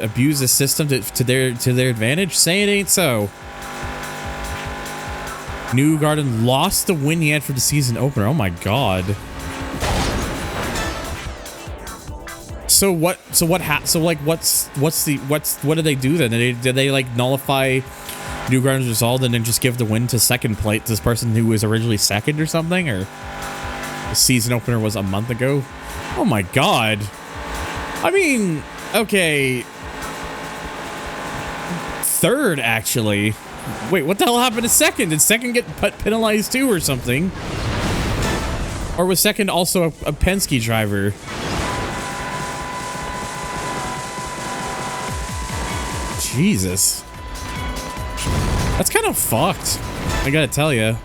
abuse the system to their advantage? Say it ain't so." Newgarden lost the win he had for the season opener. Oh my god. What do they do then? Did they like nullify Newgarden's result and then just give the win to second place to this person who was originally second or something? Or the season opener was a month ago? Oh my god. I mean, okay. Third, actually. Wait, what the hell happened to second? Did second get penalized too or something? Or was second also a Penske driver? Jesus. That's kind of fucked, I gotta tell you.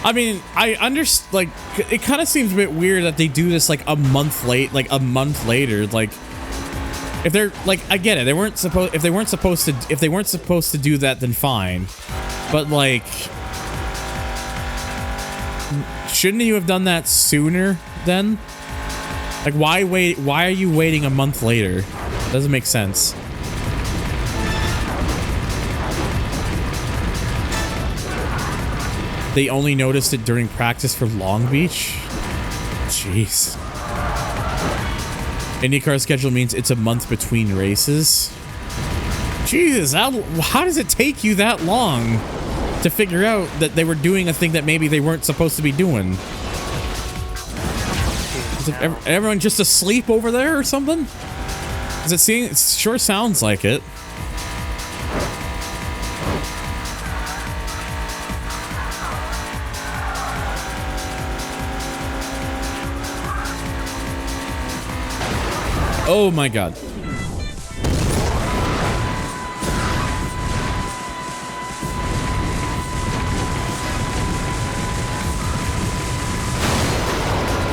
I mean, I understand, like, it kind of seems a bit weird that they do this like a month later. Like, if they're like, I get it, if they weren't supposed to do that, then fine. But like, shouldn't you have done that sooner then? Like, why wait? Why are you waiting a month later? Doesn't make sense. They only noticed it during practice for Long Beach? Jeez. IndyCar schedule means it's a month between races? Jesus, how does it take you that long to figure out that they were doing a thing that maybe they weren't supposed to be doing? Is everyone just asleep over there or something? It sure sounds like it. Oh my god.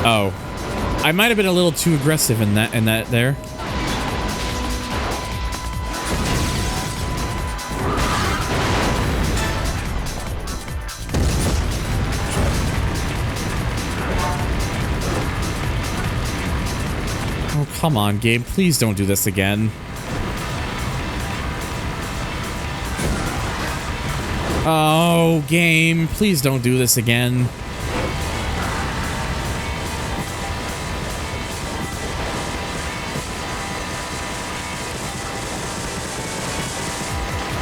Oh. I might have been a little too aggressive in that there. Oh, come on, Gabe. Please don't do this again. Oh, game. Please don't do this again.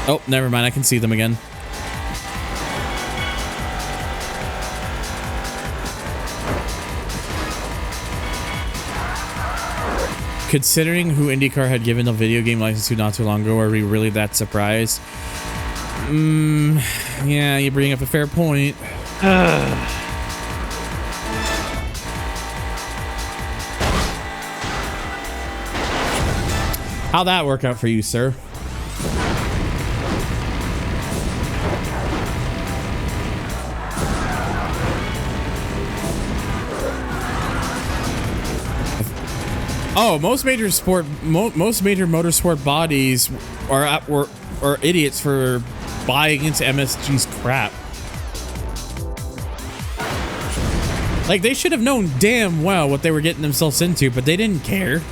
Oh, never mind. I can see them again. Considering who IndyCar had given a video game license to not too long ago, are we really that surprised? Yeah, you bring up a fair point. How'd that work out for you, sir? Oh, most major motorsport bodies are idiots for buying into MSG's crap. Like, they should have known damn well what they were getting themselves into, but they didn't care.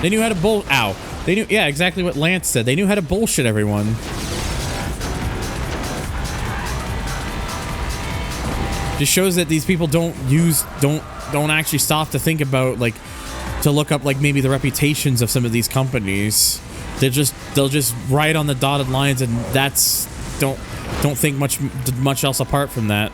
They knew how to Ow. They knew, yeah, exactly what Lance said. They knew how to bullshit everyone. Just shows that these people don't actually stop to think about, like, to look up like maybe the reputations of some of these companies. They'll just write on the dotted lines, and that's don't think much else apart from that.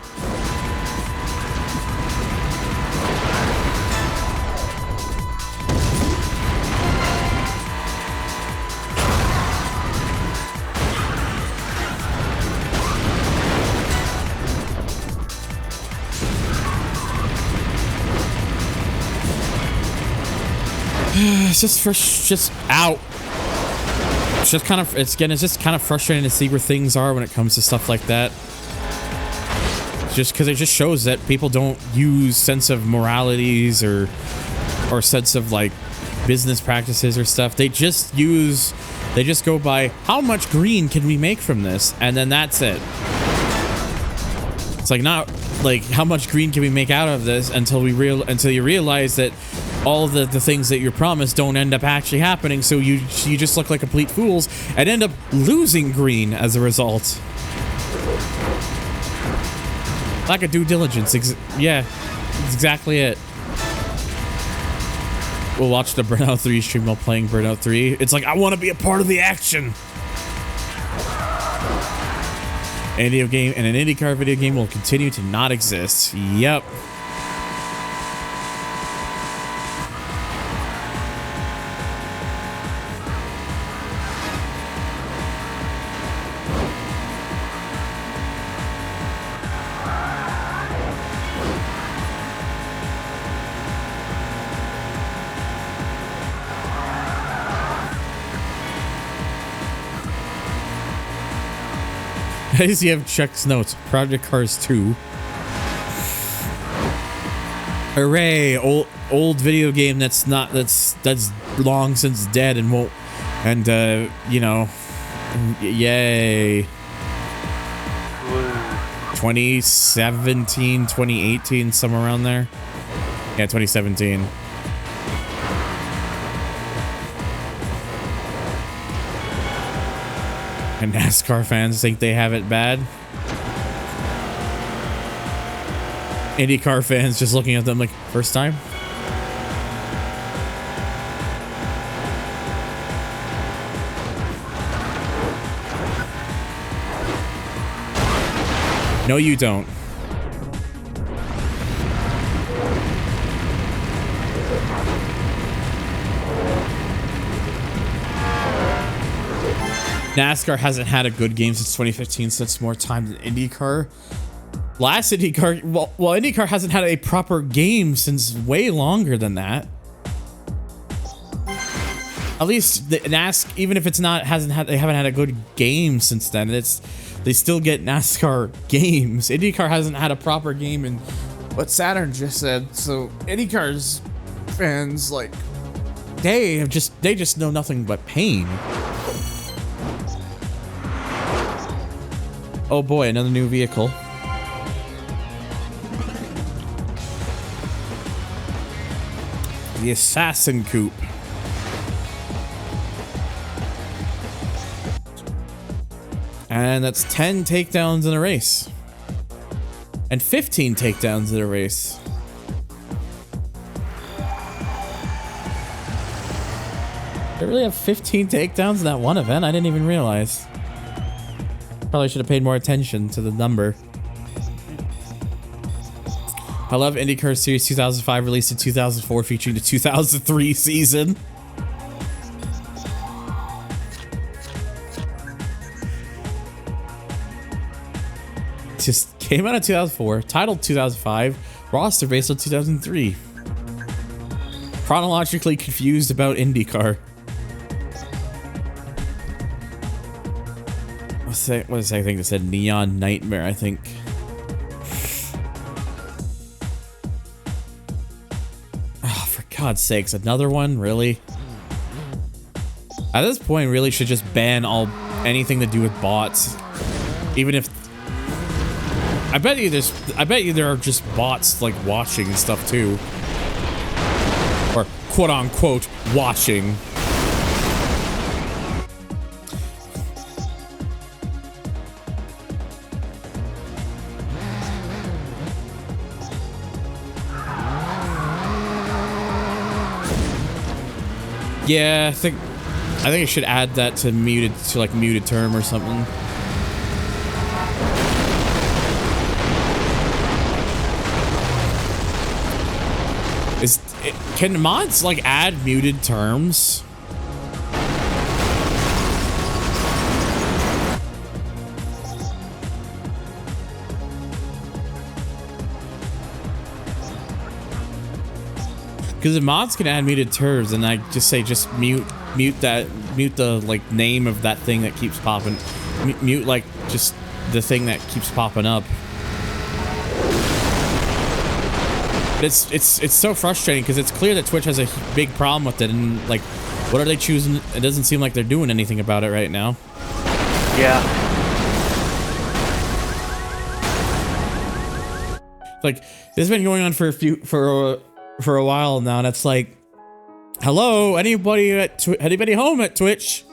It's just out. It's just kind of, it's just kind of frustrating to see where things are when it comes to stuff like that. Just because it just shows that people don't use sense of moralities or sense of like business practices or stuff. They just go by how much green can we make from this, and then that's it. It's like not like how much green can we make out of this until you realize that all the things that you're promised don't end up actually happening, so you just look like complete fools and end up losing green as a result. Lack of due diligence. Yeah, that's exactly it. We'll watch the Burnout 3 stream while playing Burnout 3. It's like, I want to be a part of the action. An IndyCar video game will continue to not exist. Yep. I see you have Chuck's notes. Project Cars 2. Hooray! Old video game that's long since dead and won't, and you know, yay. 2017, 2018, somewhere around there. Yeah, 2017. And NASCAR fans think they have it bad. IndyCar fans just looking at them like, first time? No, you don't. NASCAR hasn't had a good game since 2015, so it's more time than IndyCar. Last IndyCar, well, IndyCar hasn't had a proper game since way longer than that. At least the NASCAR, even if it's not, they haven't had a good game since then. They still get NASCAR games. IndyCar hasn't had a proper game in what Saturn just said. So IndyCar's fans, like, they just know nothing but pain. Oh boy, another new vehicle. The Assassin Coupe. And that's 10 takedowns in a race. And 15 takedowns in a race. They really have 15 takedowns in that one event? I didn't even realize. Probably should have paid more attention to the number. I love IndyCar Series 2005, released in 2004, featuring the 2003 season. Just came out in 2004, titled 2005, roster based on 2003. Chronologically confused about IndyCar. What is that thing that said Neon Nightmare, I think. Oh, for God's sakes, another one? Really? At this point, really should just ban anything to do with bots. Even if I bet you there are just bots like watching and stuff too. Or quote unquote watching. Yeah, I think I should add that to muted term or something. Can mods like add muted terms? Because if mods can add muted terms, and I just say mute the like name of that thing that keeps popping, mute like just the thing that keeps popping up. It's so frustrating because it's clear that Twitch has a big problem with it, and like, what are they choosing? It doesn't seem like they're doing anything about it right now. Yeah. Like, this has been going on for a while now, and it's like, hello, anybody home at Twitch?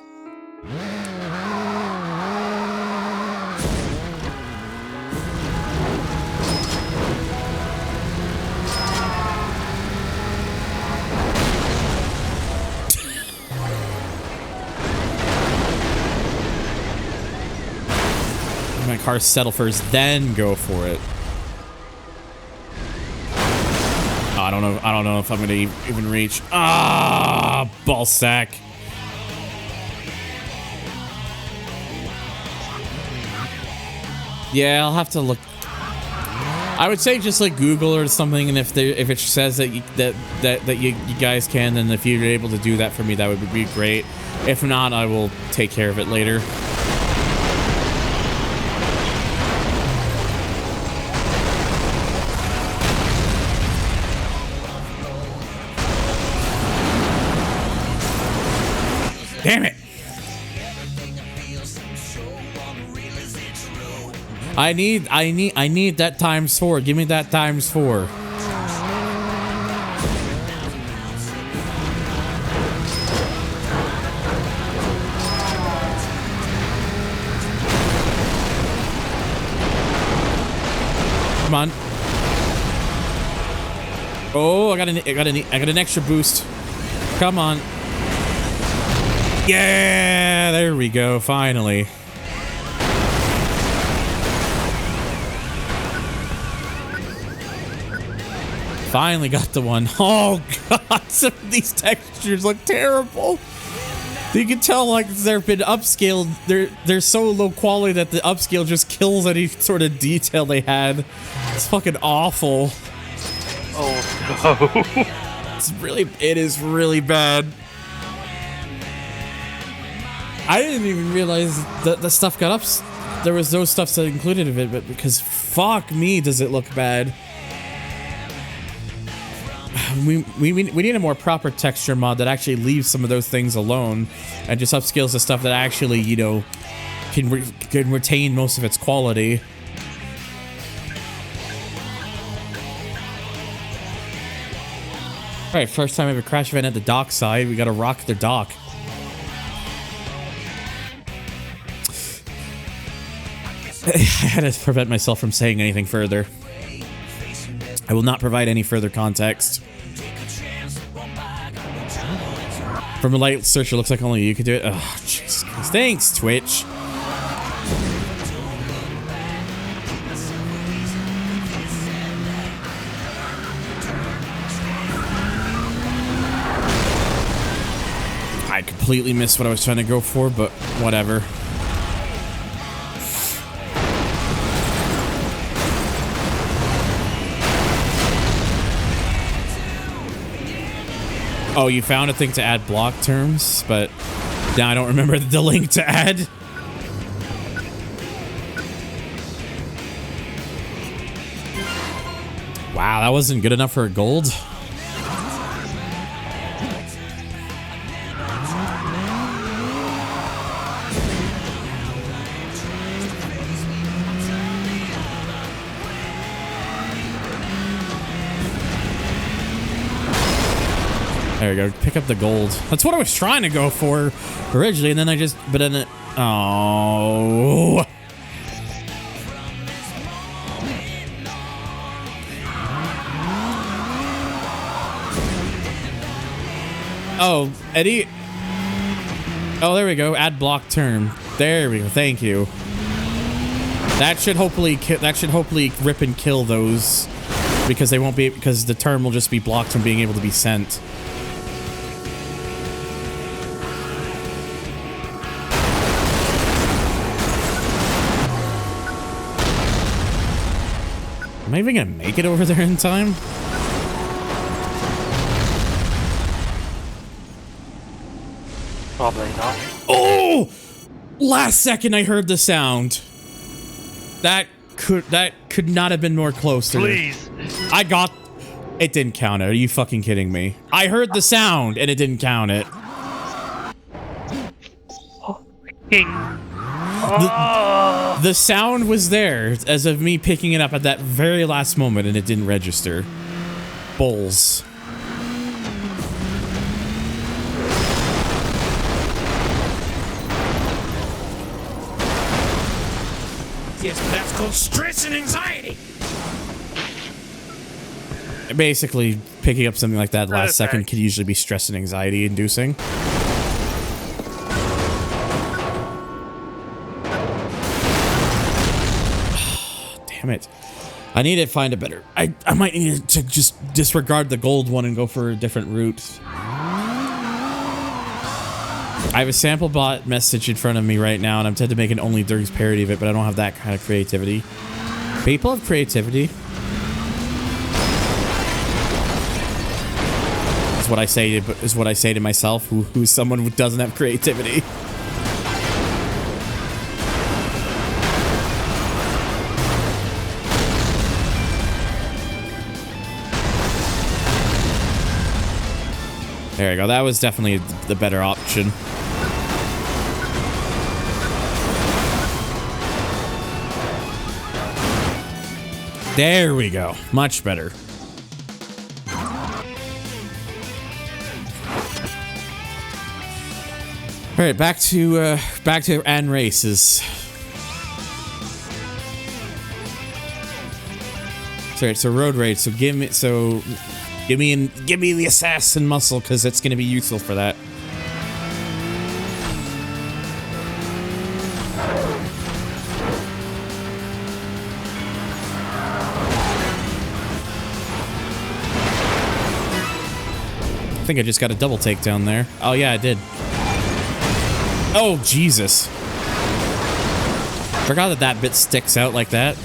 My car settle first, then go for it. I don't know if I'm gonna even reach. Ah, ball sack. Yeah, I'll have to look. I would say just like Google or something, and if it says that you guys can, then if you're able to do that for me, that would be great. If not, I will take care of it later. Damn it! I need that ×4. Give me that ×4. Come on. Oh, I got an extra boost. Come on. Yeah, there we go, finally. Finally got the one. Oh god, some of these textures look terrible. You can tell like they've been upscaled. They're so low quality that the upscale just kills any sort of detail they had. It's fucking awful. Oh no. It is really bad. I didn't even realize that the stuff got up. There was no stuff that included of it, but because fuck me, does it look bad. We need a more proper texture mod that actually leaves some of those things alone and just upscales the stuff that actually, you know, can retain most of its quality. All right, first time ever crash event at the dock side. We gotta rock the dock. I had to prevent myself from saying anything further. I will not provide any further context. From a light search, it looks like only you could do it. Oh, Jesus Christ. Thanks, Twitch. I completely missed what I was trying to go for, but whatever. Oh, you found a thing to add block terms, but now I don't remember the link to add. Wow, that wasn't good enough for a gold. There we go. Pick up the gold. That's what I was trying to go for originally, and then but then it... Oh. Oh, Eddie. Oh, there we go. Add block term. There we go. Thank you. That should hopefully rip and kill those because they won't be because the term will just be blocked from being able to be sent. Am I even gonna make it over there in time? Probably not. Oh! Last second I heard the sound. That could not have been more close to Please. I got... It didn't count it. Are you fucking kidding me? I heard the sound and it didn't count it. King. The sound was there as of me picking it up at that very last moment and it didn't register. Bulls. Yes, but that's called stress and anxiety. Basically, picking up something like that last Okay. second could usually be stress and anxiety inducing. Damn it. I need to find a better... I might need to just disregard the gold one and go for a different route. I have a sample bot message in front of me right now, and I'm tempted to make an Only Dirks parody of it, but I don't have that kind of creativity. People have creativity. Is what I say to myself, who's someone who doesn't have creativity. There you go. That was definitely the better option. There we go. Much better. All right, back to Anne races. Sorry, so road race. So give me the assassin muscle because it's gonna be useful for that. I think I just got a double takedown there. Oh yeah, I did. Oh Jesus! Forgot that that bit sticks out like that.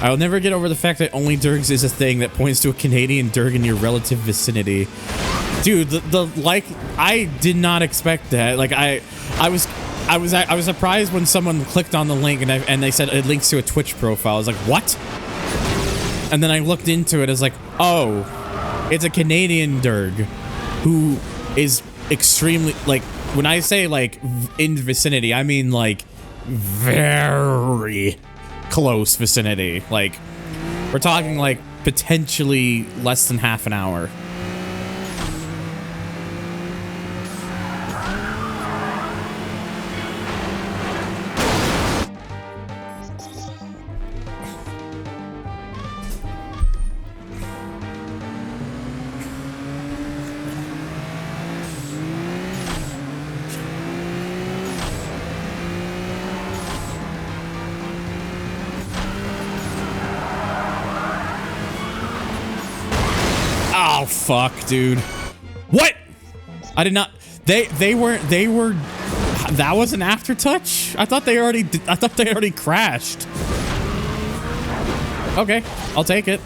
I'll never get over the fact that Only Dirks is a thing that points to a Canadian Dirk in your relative vicinity. Dude, I did not expect that. Like I was surprised when someone clicked on the link and they said it links to a Twitch profile. I was like, what? And then I looked into it. I was like, oh, it's a Canadian Dirk who is extremely, like, when I say like in vicinity, I mean like very close vicinity. Like, we're talking like potentially less than half an hour. Oh fuck, dude. What? I did not. They were. That was an aftertouch? I thought they already crashed. Okay, I'll take it.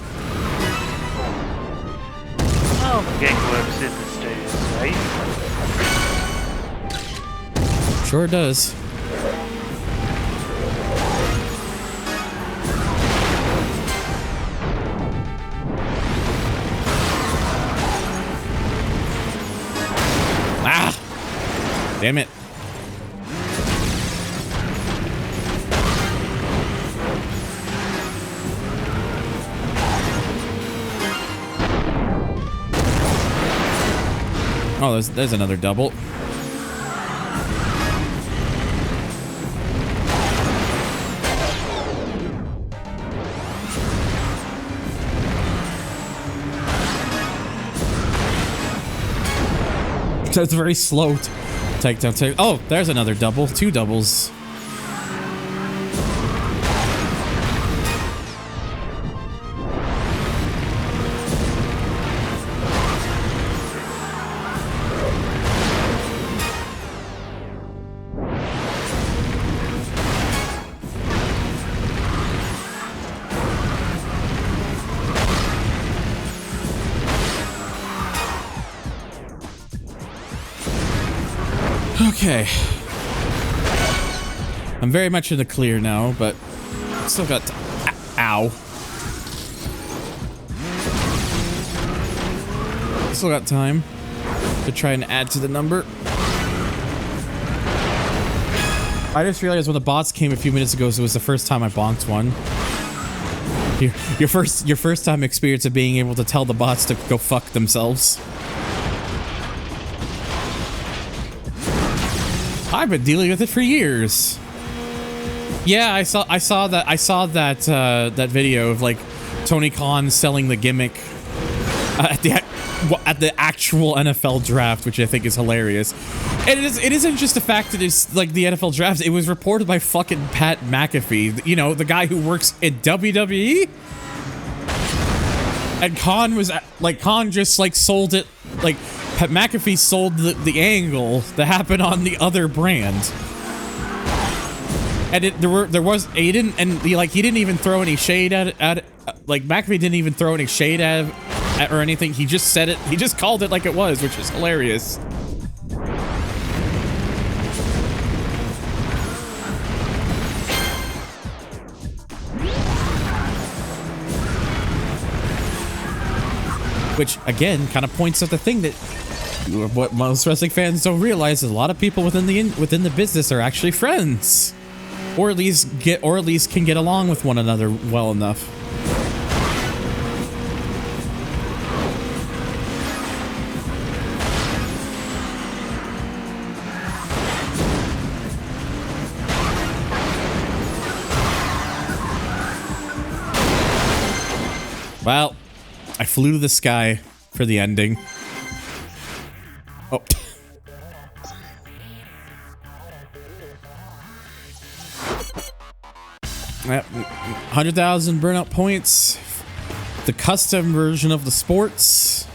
Oh, the game works in the states, right? Sure does. Ah! Damn it. Oh, there's another double. That's very slow. Takedown. Oh, there's another double. 2 doubles. Okay. I'm very much in the clear now, but still got ow. Still got time to try and add to the number. I just realized when the bots came a few minutes ago, so it was the first time I bonked one. Your first time experience of being able to tell the bots to go fuck themselves. I've been dealing with it for years. Yeah, I saw that video of like Tony Khan selling the gimmick at the actual NFL draft, which I think is hilarious. And it isn't just the fact that it's like the NFL draft. It was reported by fucking Pat McAfee, you know, the guy who works at WWE. And Khan just like sold it, like Pat McAfee sold the angle that happened on the other brand. And he didn't even throw any shade at it. Like McAfee didn't even throw any shade at or anything. He just said it. He just called it like it was, which is hilarious. Which again kind of points at the thing that what most wrestling fans don't realize is a lot of people within the business are actually friends, or at least can get along with one another well enough. Well, I flew to the sky for the ending. Oh. Yep. 100,000 burnout points. The custom version of the sports.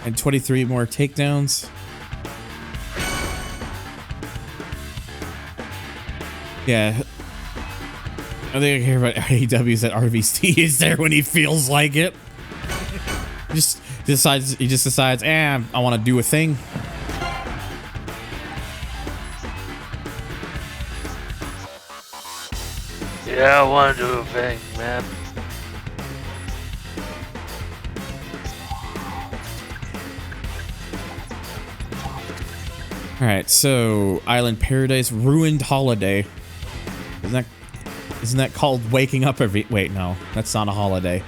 And 23 more takedowns. Yeah. I think I hear about AEW's that RVC is there when he feels like it. He just decides, I want to do a thing. Yeah, I want to do a thing, man. All right, so Island Paradise Ruined Holiday. Isn't that called waking up every... Wait, no, that's not a holiday.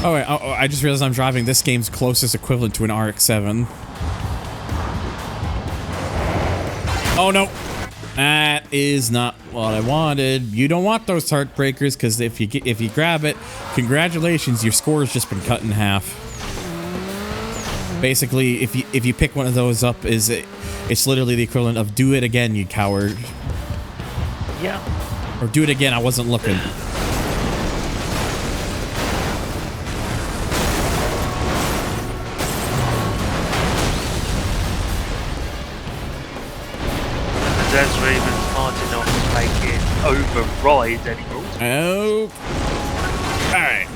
Oh, wait, I just realized I'm driving this game's closest equivalent to an RX-7. Oh, no. That is not what I wanted. You don't want those heartbreakers, because if you grab it, congratulations, your score has just been cut in half. Basically, if you pick one of those up, it's literally the equivalent of do it again, you coward. Yeah. Or do it again, I wasn't looking. That's where even smart enough to make it override any rules. Oh. Alright.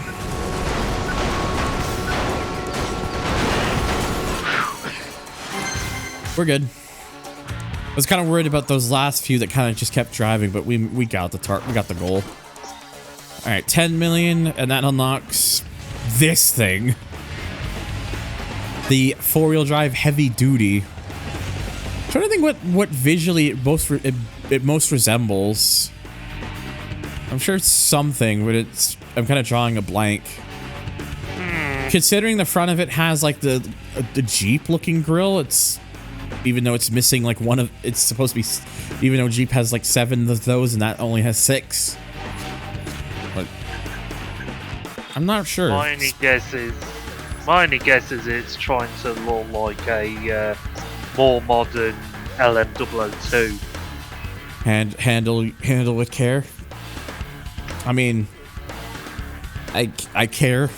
We're good. I was kind of worried about those last few that kind of just kept driving, but we got the goal. Alright, 10 million, and that unlocks this thing. The 4-wheel drive heavy duty. trying to think what visually it most resembles. I'm sure it's something, but I'm kind of drawing a blank. Considering the front of it has like the Jeep looking grill, even though it's missing like one of, it's supposed to be, even though Jeep has like 7 of those and that only has 6. But I'm not sure. My only guess is it's trying to look like a more modern LM002. Handle with care. I mean, I care.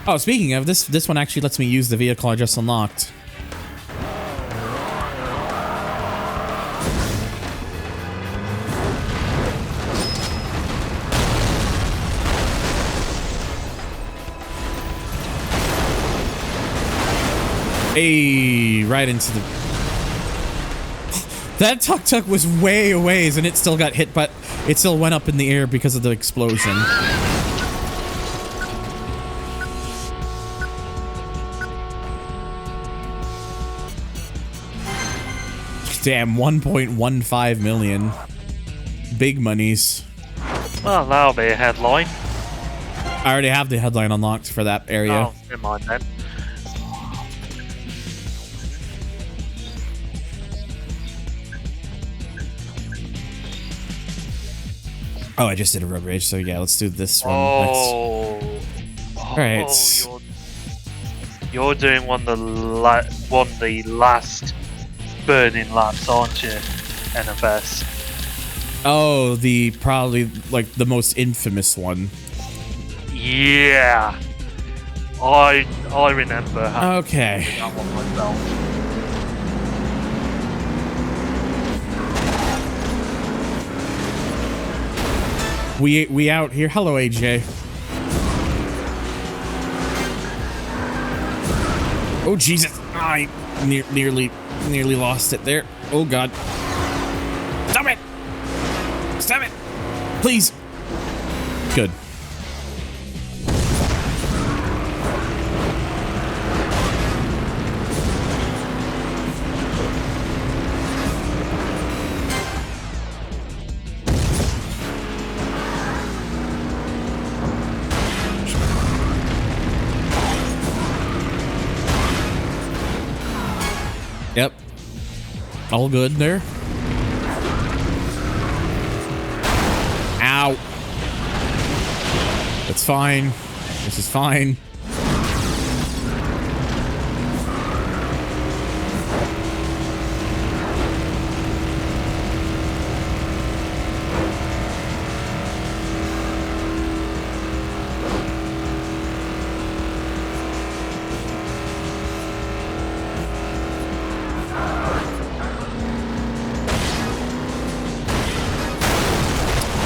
Oh, speaking of this one actually lets me use the vehicle I just unlocked. Hey, right into the... That tuk-tuk was way away and it still got hit, but it still went up in the air because of the explosion. Damn, 1.15 million. Big monies. Well, that'll be a headline. I already have the headline unlocked for that area. Oh, never mind then. Oh, I just did a road rage, so yeah, let's do this one next. Alright. You're doing one of the last burning laps, aren't you, NFS? Oh, probably like the most infamous one. Yeah, I remember. Okay. That one myself. We out here. Hello, AJ. Oh Jesus! I nearly lost it there. Oh God! Stop it! Stop it! Please. Good. Yep. All good there. Ow. That's fine. This is fine.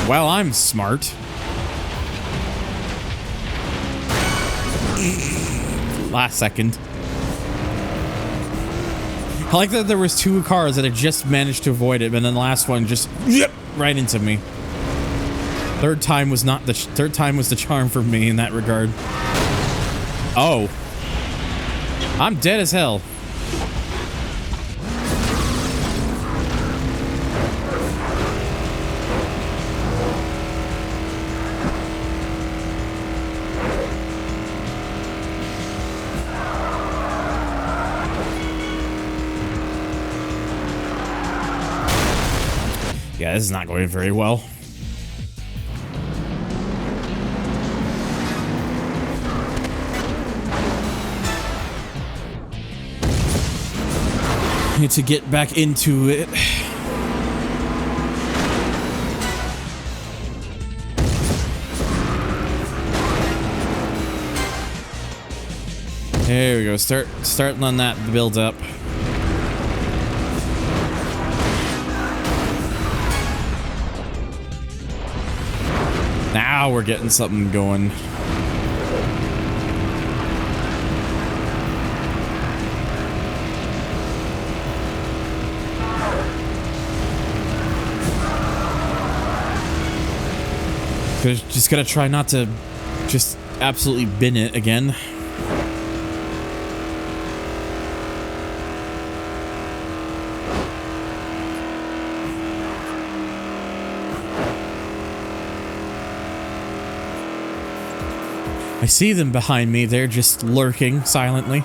Well, I'm smart. Last second. I like that there was 2 cars that had just managed to avoid it, and then the last one just right into me. Third time was the charm for me in that regard. Oh. I'm dead as hell. Yeah, this is not going very well. Need to get back into it. There we go. Starting on that build up. Now we're getting something going. Just gotta try not to just absolutely bin it again. I see them behind me. They're just lurking silently.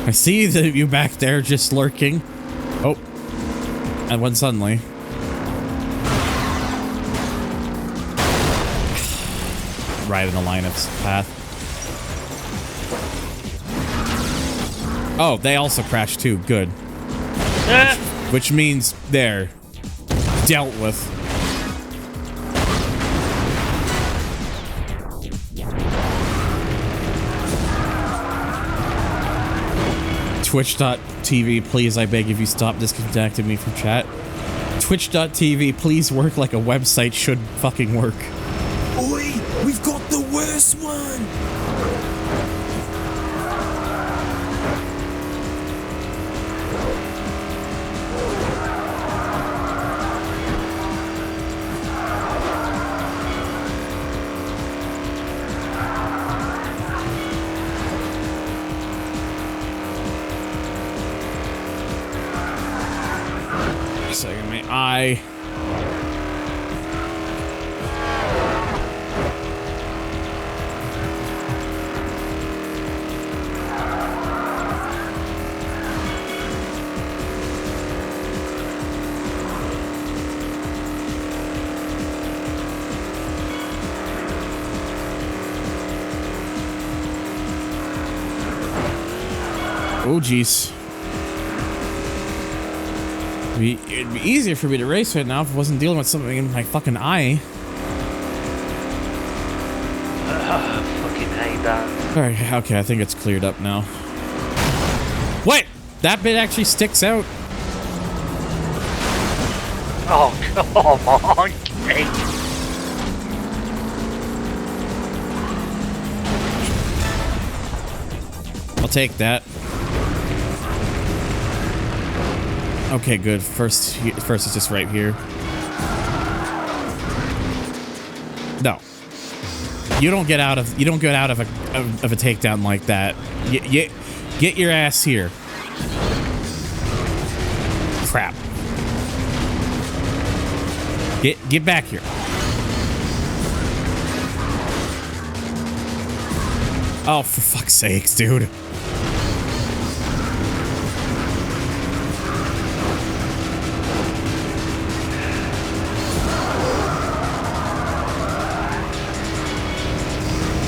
I see you back there just lurking. Oh. And one suddenly. Right in the line of path. Oh, they also crashed too. Good. Which means they're dealt with. Twitch.tv, please, I beg if you stop disconnecting me from chat. Twitch.tv, please work like a website should fucking work. Oi, we've got the worst one. Second, my eye. Oh, jeez. It'd be easier for me to race right now if I wasn't dealing with something in my fucking eye. Fucking hate that. Alright, okay, I think it's cleared up now. What? That bit actually sticks out. Oh, come on, Kate. I'll take that. Okay, good. First is just right here. No, you don't get out of a takedown like that. Get your ass here. Crap. Get back here. Oh, for fuck's sakes, dude.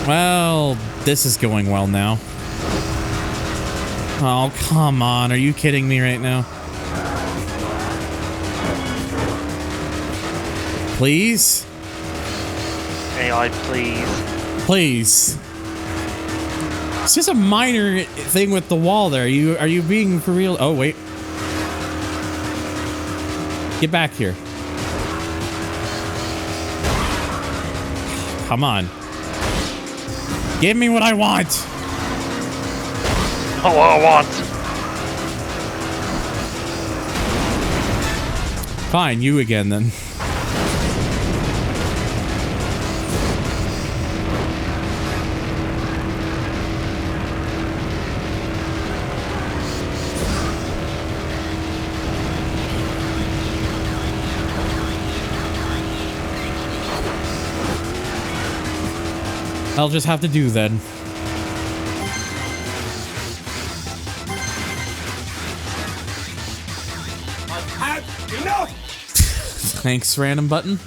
Well, this is going well now. Oh, come on. Are you kidding me right now? Please? May I please? Please. It's just a minor thing with the wall there. Are you being for real? Oh, wait. Get back here. Come on. Give me what I want. Oh, what I want. Fine, you again then. I'll just have to do then. I've had enough. Thanks, random button.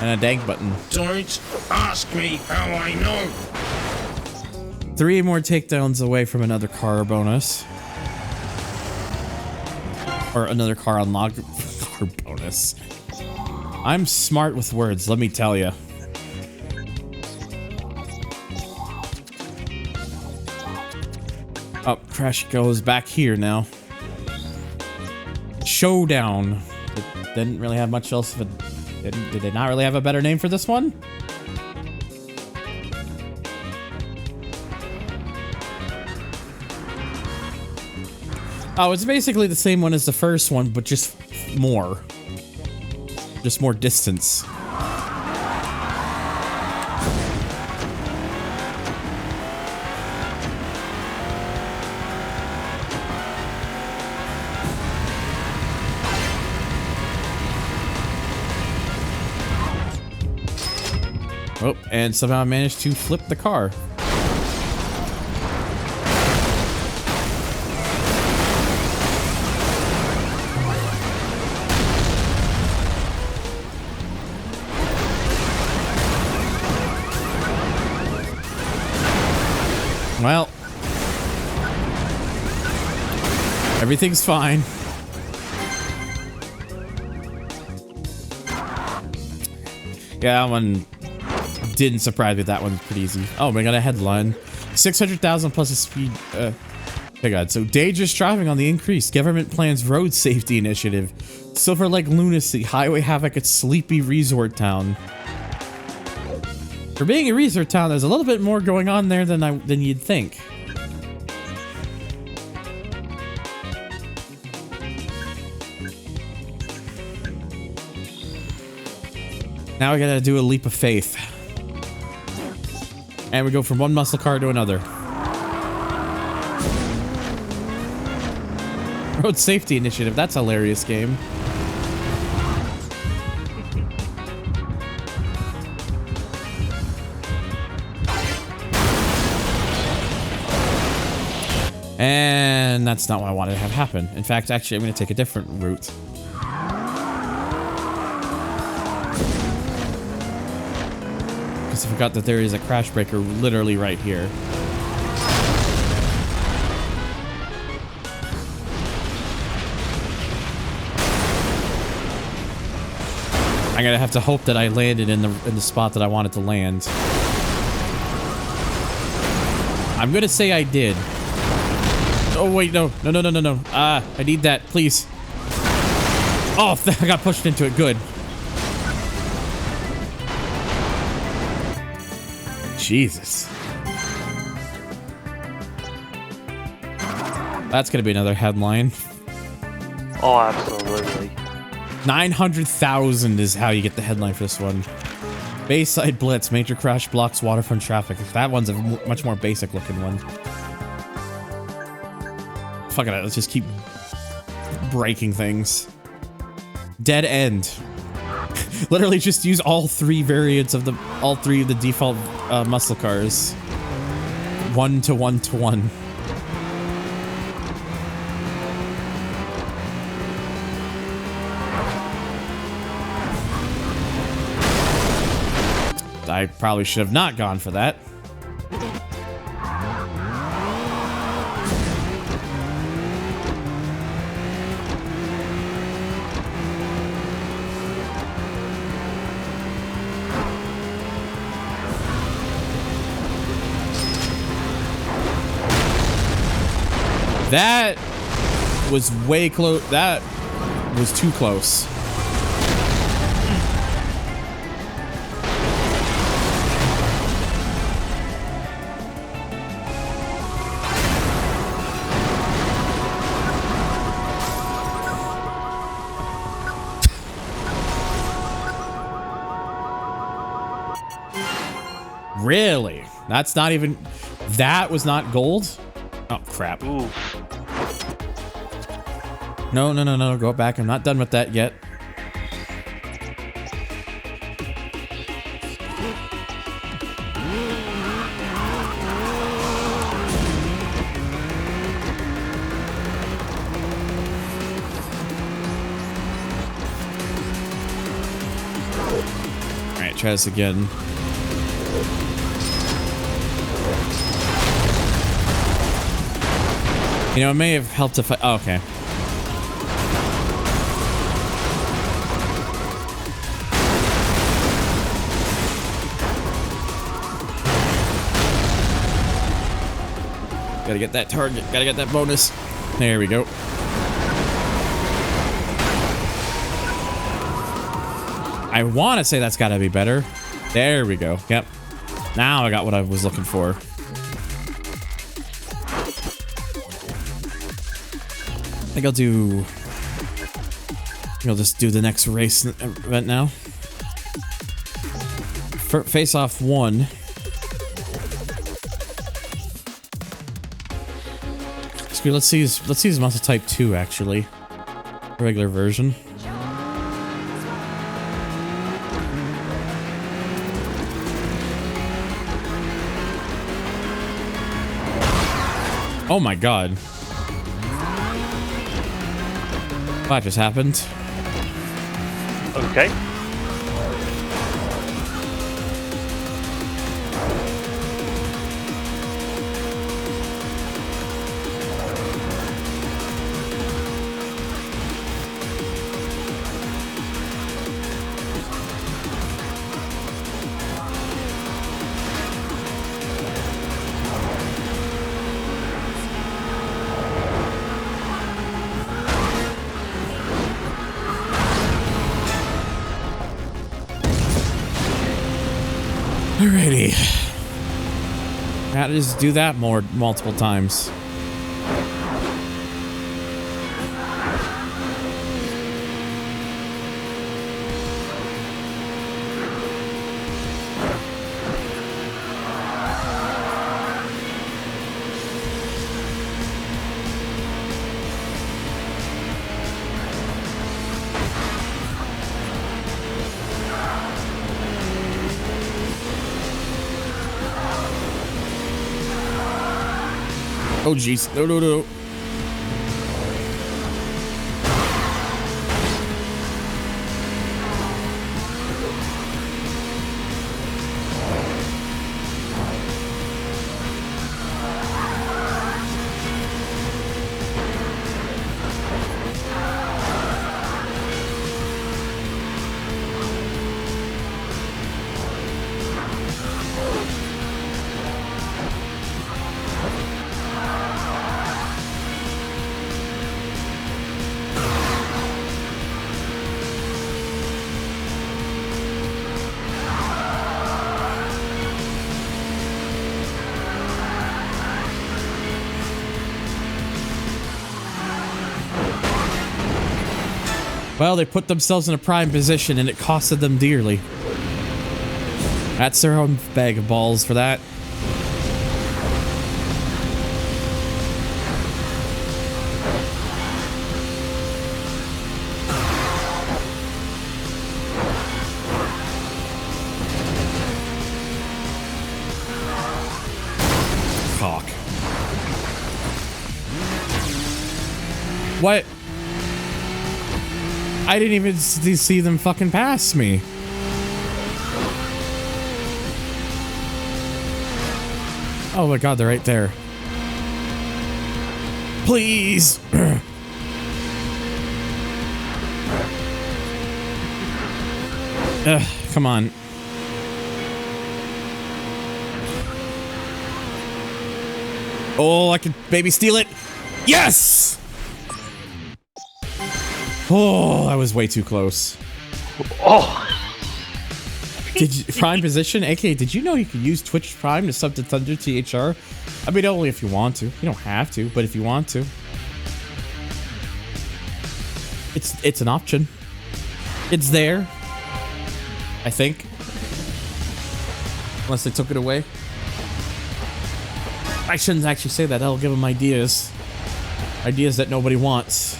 And a dank button. Don't ask me how I know. 3 more takedowns away from another car bonus. Or another car unlock car bonus. I'm smart with words, let me tell you. Oh, Crash goes back here now. Showdown. It didn't really have much else of a... Did they not really have a better name for this one? Oh, it's basically the same one as the first one, but just more. Just more distance. Oh, and somehow I managed to flip the car. Well, everything's fine. Yeah, that one didn't surprise me. That one's pretty easy. Oh, we got a headline. 600,000 plus a speed. Oh god. So dangerous driving on the increase. Government plans road safety initiative. Silver Lake lunacy. Highway havoc at sleepy resort town. For being a resort town, there's a little bit more going on there than you'd think. Now we gotta do a leap of faith. And we go from one muscle car to another. Road safety initiative. That's a hilarious game. And that's not what I wanted to have happen. In fact, actually, I'm going to take a different route. Because I forgot that there is a crash breaker literally right here. I'm going to have to hope that I landed in the spot that I wanted to land. I'm going to say I did. Oh, wait, no. No. I need that, please. Oh, I got pushed into it. Good. Jesus. That's going to be another headline. Oh, absolutely. 900,000 is how you get the headline for this one. Bayside Blitz. Major crash blocks waterfront traffic. That one's a much more basic looking one. Fuck it, let's just keep breaking things. Dead end. Literally just use all three variants of all three of the default muscle cars. 1 to 1 to 1. I probably should have not gone for that. That was way close. That was too close. Really? That's not even... That was not gold? Oh, crap. Ooh. No. Go back. I'm not done with that yet. All right, try this again. You know, it may have helped if I... Oh, okay. Gotta get that target. Gotta get that bonus. There we go. I want to say that's gotta be better. There we go. Yep. Now I got what I was looking for. think I'll do... I'll just do the next race event now. Face off 1. Let's see his muscle type 2 actually. Regular version. Oh my god. What just happened? Okay. Alrighty. Gotta just do that multiple times. Oh jeez, no. Well, they put themselves in a prime position and it costed them dearly. That's their own bag of balls for that. Cock. What? I didn't even see them fucking pass me. Oh my god, they're right there. Please. Come on. Oh, I can maybe steal it. Yes! Oh, that was way too close. Oh. Did you, Prime position? AK, did you know you could use Twitch Prime to sub to Thunder THR? I mean, only if you want to. You don't have to, but if you want to. It's an option. It's there. I think. Unless they took it away. I shouldn't actually say that. That'll give them ideas. Ideas that nobody wants.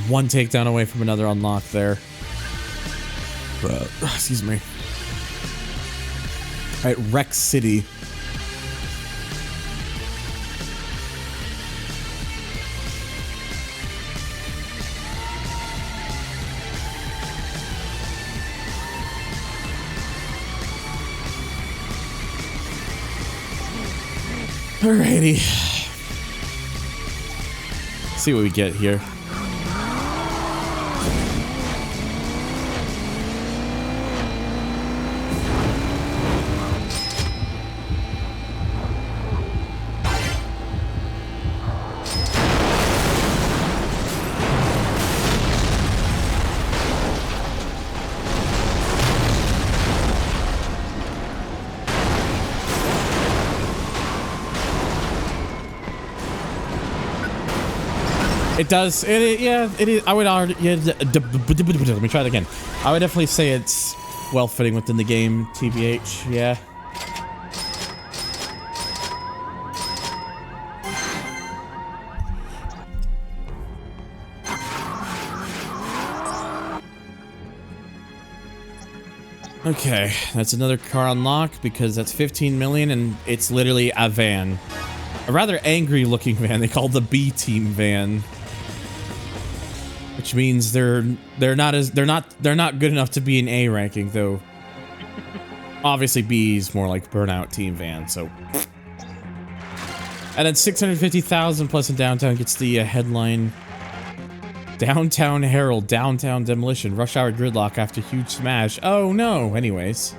One takedown away from another unlock there. Excuse me. Alright, Rex City. Alrighty. See what we get here. It does. Yeah, it is. I would already. Yeah, let me try it again. I would definitely say it's well fitting within the game. TBH. Yeah. Okay, that's another car unlock because that's 15 million and it's literally a van. A rather angry looking van. They call the B team van. Which means they're not good enough to be an A ranking though. Obviously B is more like Burnout team van, so. And then 650,000 plus in downtown gets the headline. Downtown Herald, downtown demolition, rush hour gridlock after huge smash. Oh no, anyways.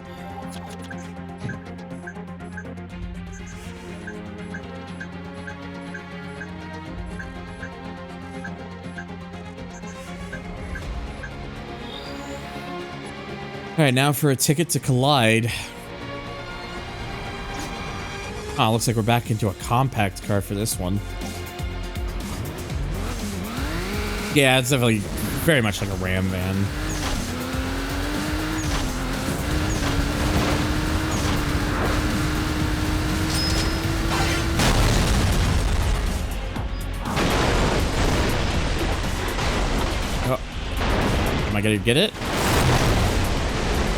Alright, now for a ticket to Collide. Oh, looks like we're back into a compact car for this one. Yeah, it's definitely very much like a Ram van. Oh. Am I gonna get it?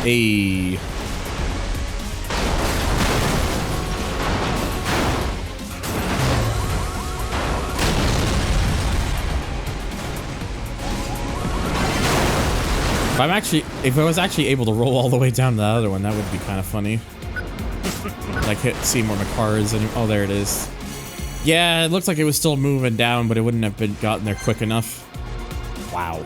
Hey. If I was actually able to roll all the way down to the other one, that would be kind of funny. Like see where my car is and oh, there it is. Yeah, it looks like it was still moving down, but it wouldn't have gotten there quick enough. Wow.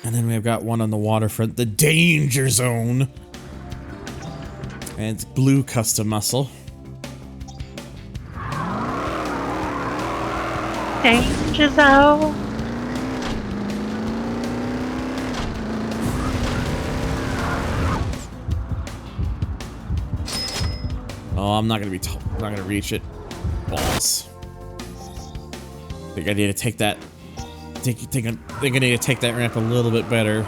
And then we've got one on the waterfront, the Danger Zone. And it's blue custom muscle. Danger Zone. Oh, I'm not gonna reach it. Balls. I think I need to take that. I think I need to take that ramp a little bit better.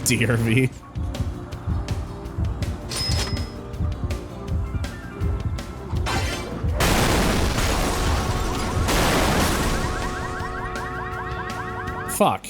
DRV. Fuck.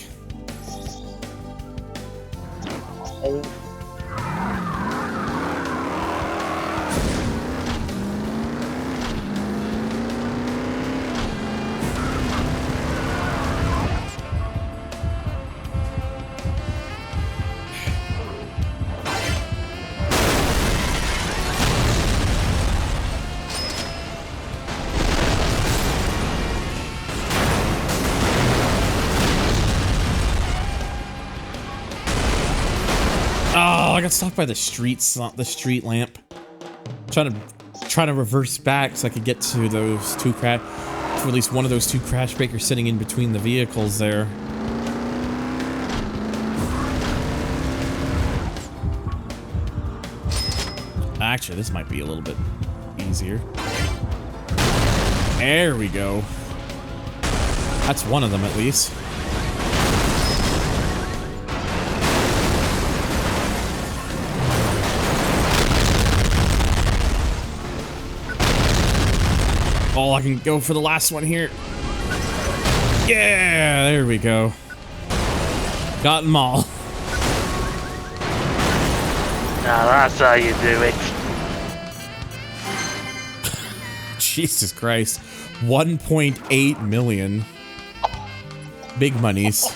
I got stopped by the street lamp. Trying to reverse back so I could get to those two crash, to at least one of those two crash breakers sitting in between the vehicles there. Actually, this might be a little bit easier. There we go. That's one of them at least. Oh, I can go for the last one here. Yeah, there we go. Got them all. Now that's how you do it. Jesus Christ. 1.8 million. Big monies.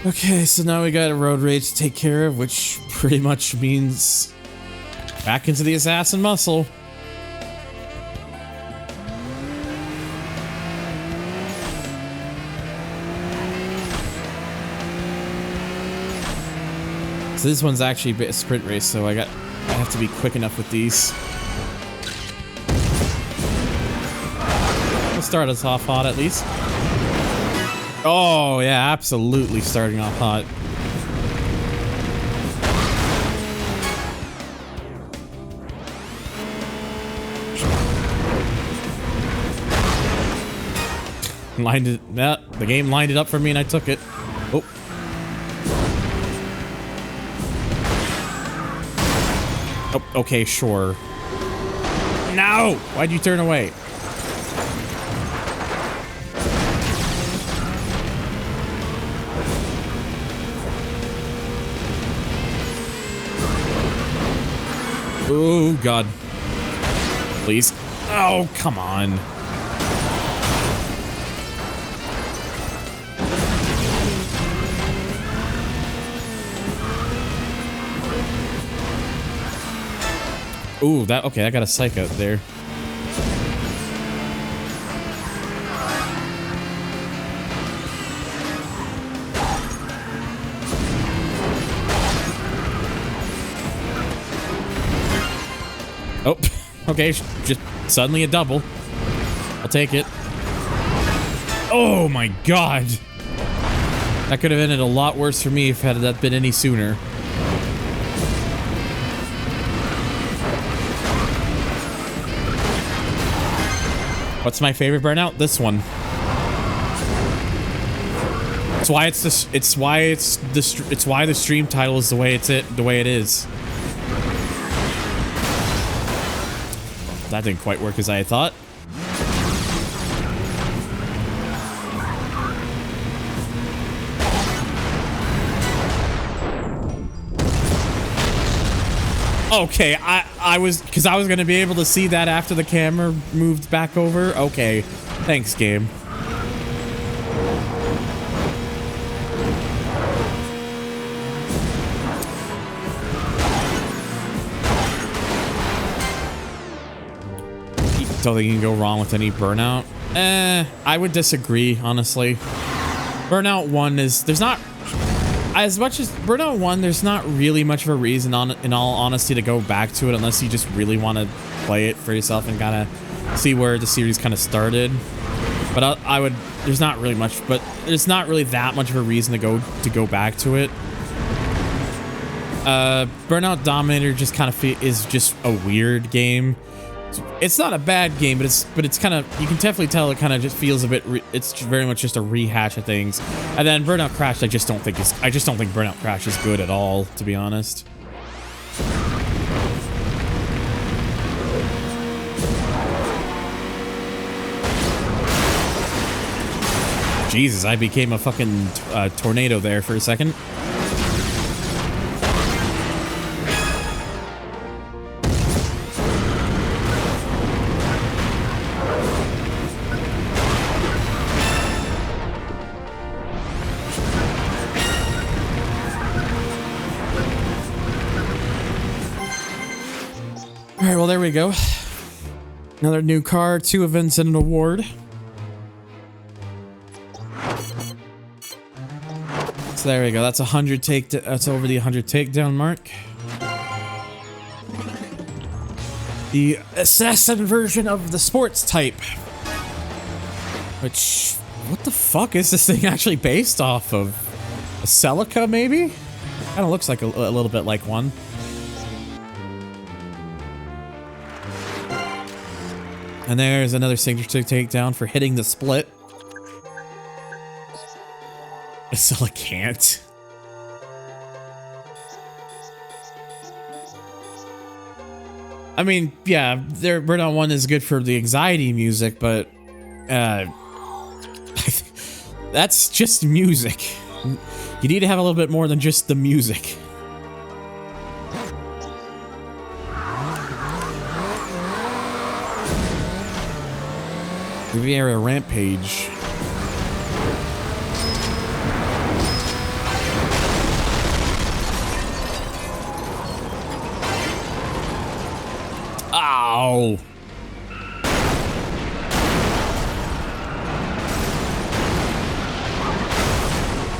Okay, so now we got a road rage to take care of, which pretty much means back into the assassin muscle. So this one's actually a sprint race, so I have to be quick enough with these. start us off hot at least. Oh, yeah, absolutely starting off hot. The game lined it up for me and I took it. Oh. Oh, okay, sure. No! Why'd you turn away? Oh, God. Please. Oh, come on. Ooh, okay, I got a psych out there. Oh, okay, just suddenly a double. I'll take it. Oh my God. That could have ended a lot worse for me if had that been any sooner. What's my favorite Burnout? This one. It's why it's why the stream title is the way it is. That didn't quite work as I thought. Okay, I was gonna be able to see that after the camera moved back over. Okay, thanks, game. Don't think you can go wrong with any Burnout. I would disagree, honestly. Burnout 1 is there's not as much as Burnout 1, there's not really much of a reason in all honesty to go back to it unless you just really want to play it for yourself and kind of see where the series kind of started. But I would there's not really much, but there's not really that much of a reason to go back to it. Burnout Dominator just kind of is just a weird game. It's not a bad game, but it's kind of, you can definitely tell it kind of just feels a bit it's very much just a rehash of things. And then Burnout Crash, I just don't think Burnout Crash is good at all, to be honest. Jesus, I became a fucking tornado there for a second. Alright, well, there we go. Another new car, 2 events and an award. So there we go. That's 100 that's over the 100 takedown mark. The assassin version of the sports type. Which, what the fuck is this thing actually based off of? A Celica, maybe? Kind of looks like a little bit like one. And there's another signature takedown for hitting the split. I still can't. I mean, yeah, Burnout 1 is good for the anxiety music, but that's just music. You need to have a little bit more than just the music. Riviera Rampage. Ow.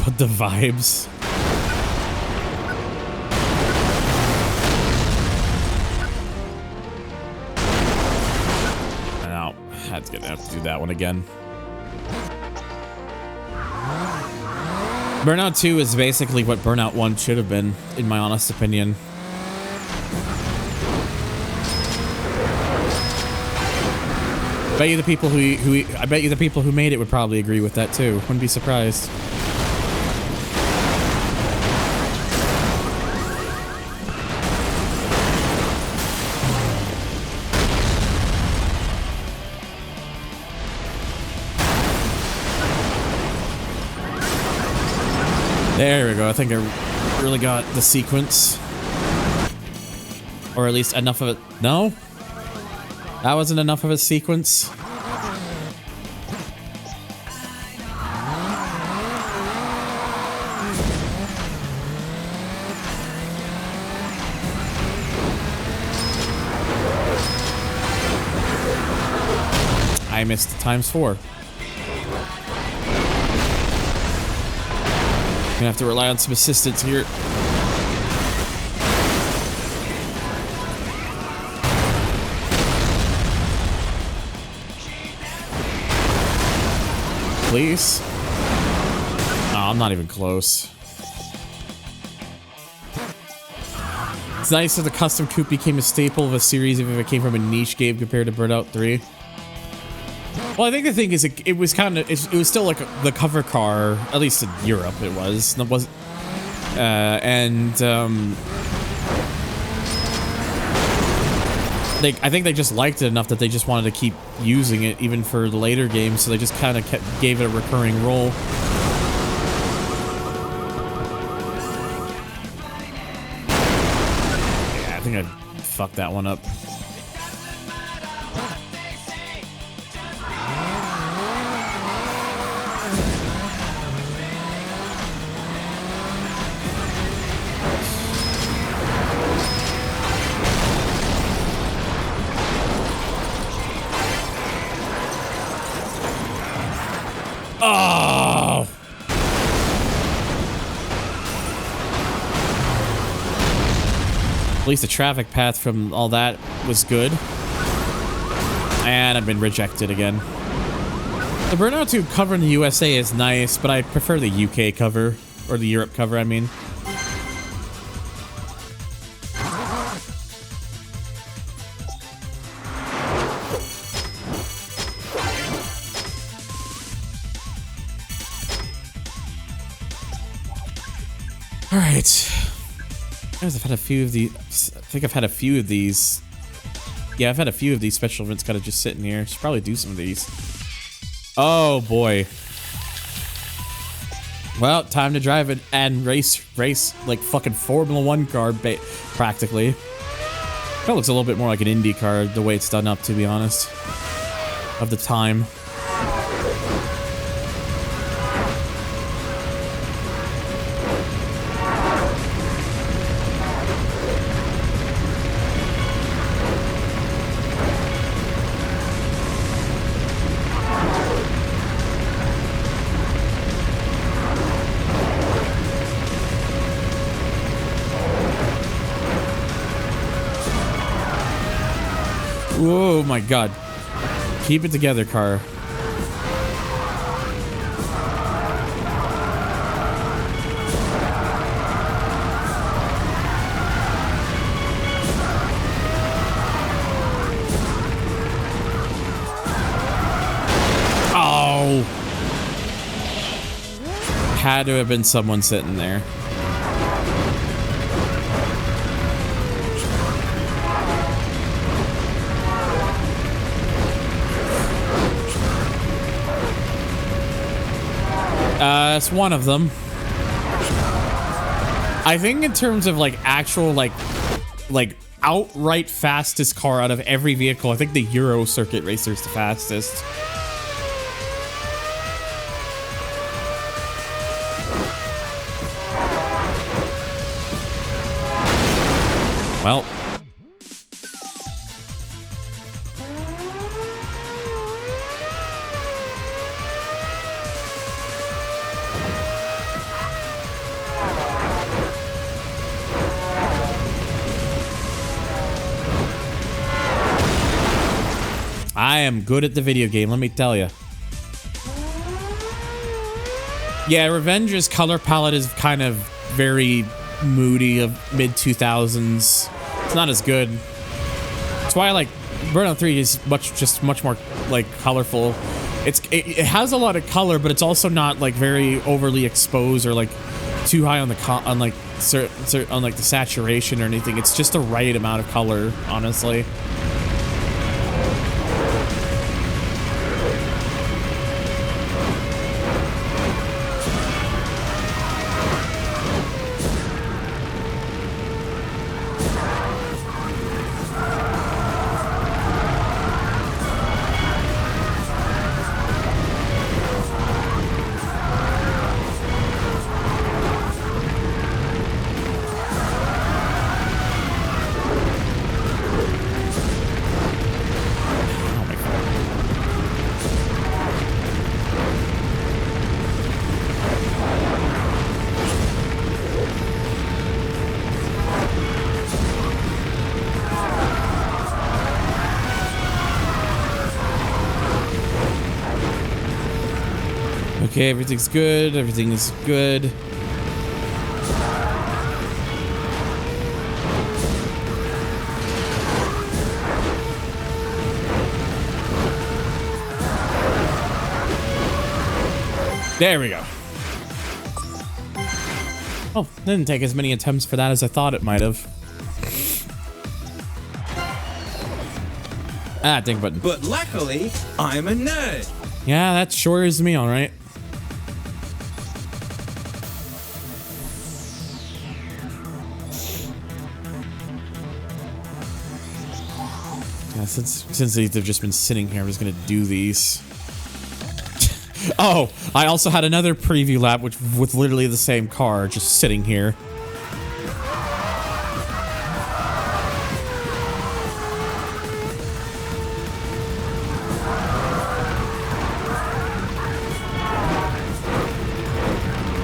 But the vibes. gonna have to do that one again. Burnout 2 is basically what Burnout 1 should have been, in my honest opinion. I bet you the people who made it would probably agree with that too. Wouldn't be surprised. There we go. I think I really got the sequence. Or at least enough of it. No? That wasn't enough of a sequence. I missed ×4. Gonna have to rely on some assistance here. Please? Oh, I'm not even close. It's nice that the custom coupe became a staple of a series even if it came from a niche game compared to Burnout 3. Well, I think the thing is, it was kind of, it was still like the cover car, at least in Europe it was. I think they just liked it enough that they just wanted to keep using it even for the later games, so they just kind of gave it a recurring role. Yeah, I think I fucked that one up. Oh! At least the traffic path from all that was good. And I've been rejected again. The Burnout 2 cover in the USA is nice, but I prefer the UK cover. Or the Europe cover, I mean. Alright. I've had a few of these. I think I've had a few of these. Yeah, I've had a few of these special events kind of just sitting here. Should probably do some of these. Oh boy. Well, time to drive it and race like fucking Formula 1 car, practically. That looks a little bit more like an Indy car, the way it's done up, to be honest. Of the time. Oh my god. Keep it together, car. Oh. Had to have been someone sitting there. It's one of them. I think in terms of like actual like outright fastest car out of every vehicle, I think the Euro Circuit Racer is the fastest. Well. I am good at the video game, let me tell you. Yeah, Revenge's color palette is kind of very moody of mid-2000s. It's not as good. That's why I like Burnout 3 is much more like colorful. It has a lot of color, but it's also not like very overly exposed or like too high on the the saturation or anything. It's just the right amount of color, honestly. Okay, everything's good. Everything is good. There we go. Oh, didn't take as many attempts for that as I thought it might have. Ah, think button. But luckily, I'm a nerd. Yeah, that sure is me, all right. Yeah, since they've just been sitting here, I'm just gonna do these. Oh, I also had another preview lap with literally the same car just sitting here.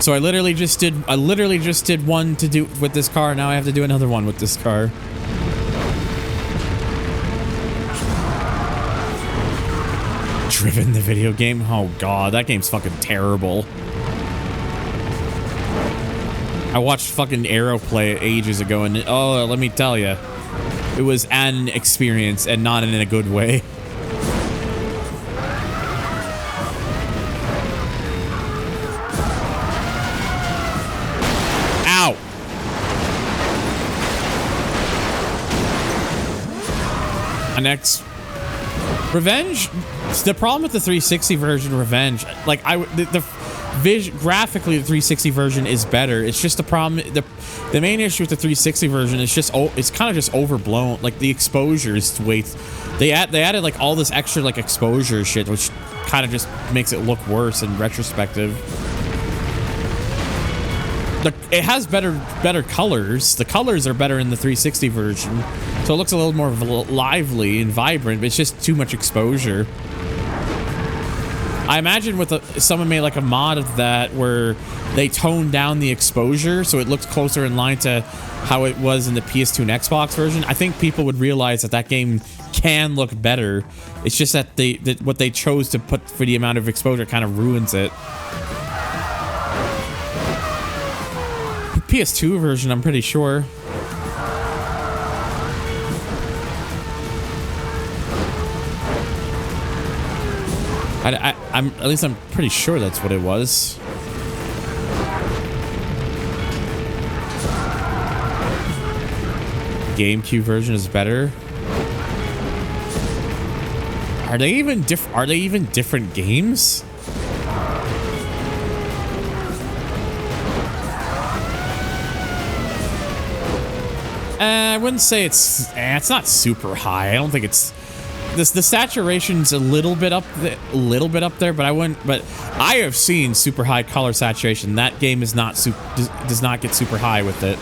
So I literally just did one to do with this car. Now I have to do another one with this car. Driven the video game? Oh god, that game's fucking terrible. I watched fucking Arrow play it ages ago, and oh, let me tell you, it was an experience and not in a good way. Ow! Next. Revenge, the problem with the 360 version, Revenge, like graphically the 360 version is better. It's just the problem, the main issue with the 360 version is just, it's kind of just overblown. Like the exposure is way, they added like all this extra like exposure shit, which kind of just makes it look worse in retrospective. It has better colors. The colors are better in the 360 version, so it looks a little more lively and vibrant, but it's just too much exposure. I imagine with someone made like a mod of that where they toned down the exposure so it looks closer in line to how it was in the PS2 and Xbox version. I think people would realize that that game can look better. It's just that what they chose to put for the amount of exposure kind of ruins it. PS2 version, I'm pretty sure. At least I'm pretty sure that's what it was. GameCube version is better. Are they even different games? I wouldn't say it's not super high. I don't think it's the saturation's a little bit up there, but I have seen super high color saturation. That game is not does not get super high with it.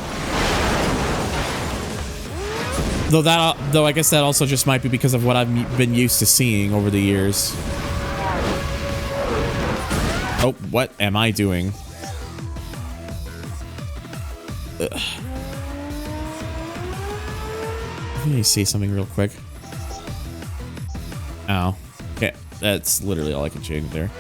Though I guess that also just might be because of what I've been used to seeing over the years. Oh, what am I doing? Ugh. Let me see something real quick. Oh. Okay, that's literally all I can change there.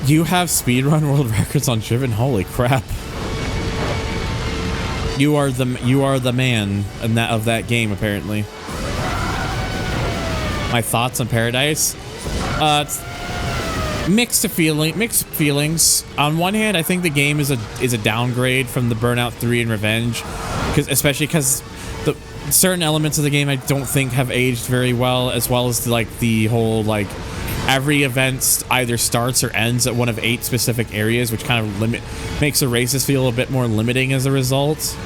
You have speedrun world records on Driven? Holy crap. You are the man in of that game, apparently. My thoughts on Paradise? Mixed feelings. On one hand, I think the game is a downgrade from the Burnout 3 and Revenge, especially because the certain elements of the game I don't think have aged very well, as well as the whole every event either starts or ends at one of 8 specific areas, which kind of makes the races feel a bit more limiting as a result.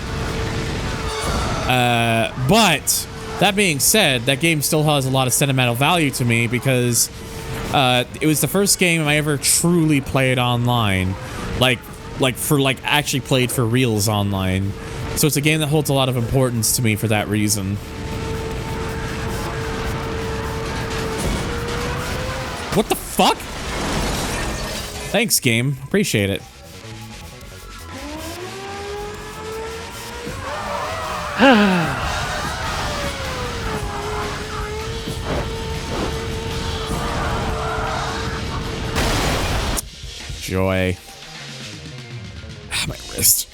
But that being said, that game still has a lot of sentimental value to me because it was the first game I ever truly played online, actually played for reals online. So it's a game that holds a lot of importance to me for that reason. What the fuck? Thanks, game. Appreciate it. Joy. Ah, my wrist.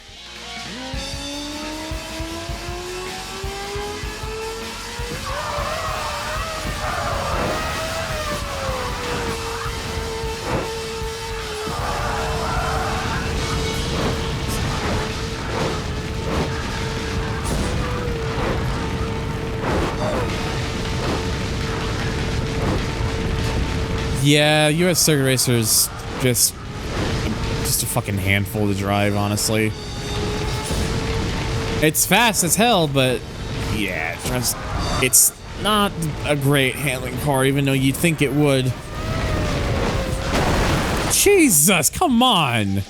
Yeah, US Circuit Racer's just a fucking handful to drive, honestly. It's fast as hell, but yeah, it's not a great handling car, even though you'd think it would. Jesus, come on!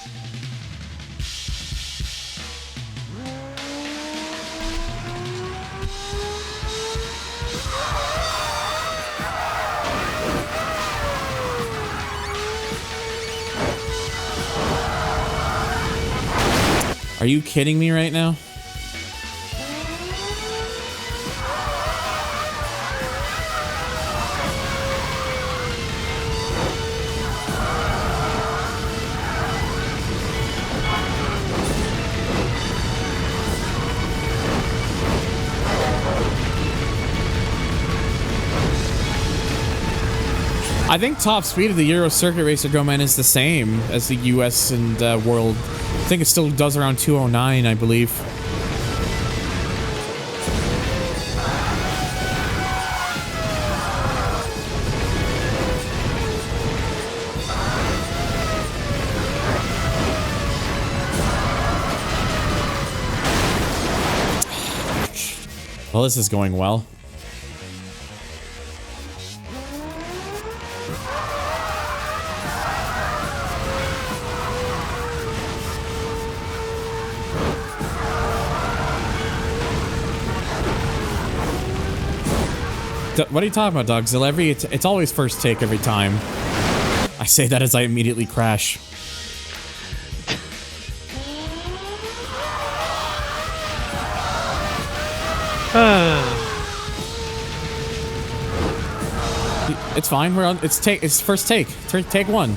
Are you kidding me right now? I think top speed of the Euro Circuit Racer Go Man is the same as the US and World. I think it still does around 209, I believe. Well, this is going well. What are you talking about, Dogzilla? It's always first take every time. I say that as I immediately crash. It's fine. We're on. It's first take. Take one.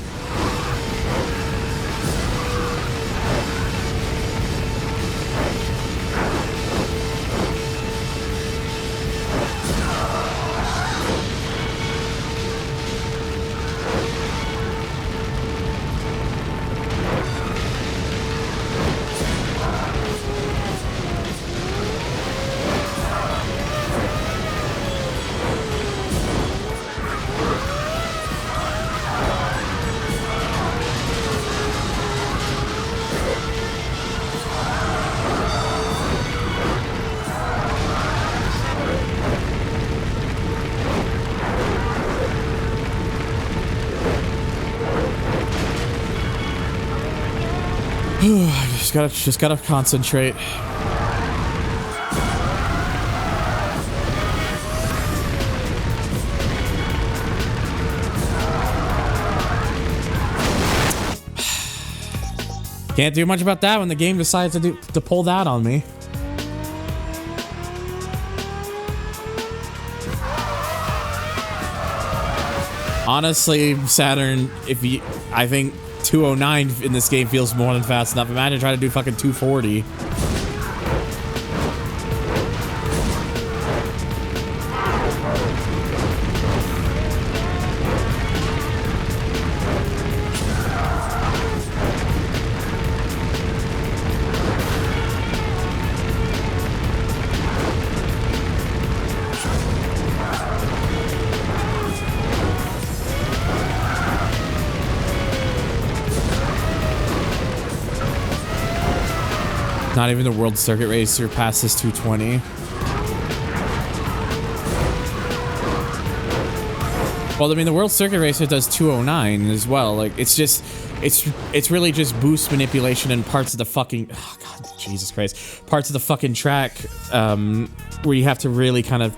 Just gotta concentrate. Can't do much about that when the game decides to pull that on me. Honestly, Saturn, I think 209 in this game feels more than fast enough. Imagine trying to do fucking 240. Not even the World Circuit Racer passes 220. Well, I mean, the World Circuit Racer does 209 as well. Like, it's really just boost manipulation and parts of the fucking, oh god, Jesus Christ, parts of the fucking track where you have to really kind of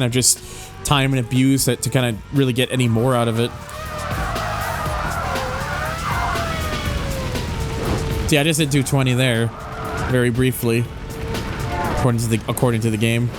just time and abuse it to kind of really get any more out of it. See, I just did 220 there. Very briefly, according to the game.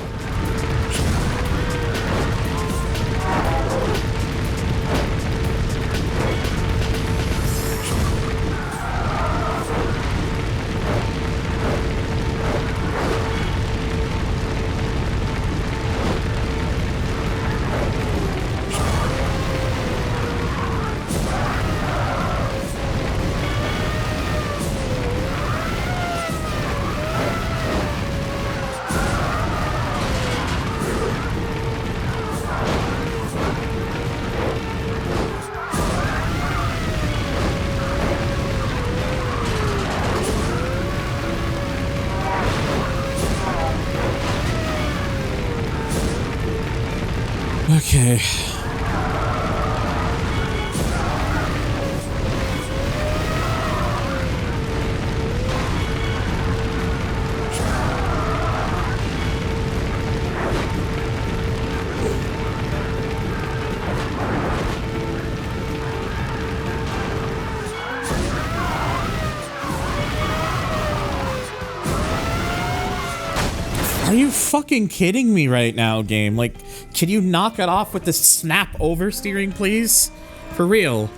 Okay. Are you fucking kidding me right now, game? Like, can you knock it off with the snap oversteering, please? For real.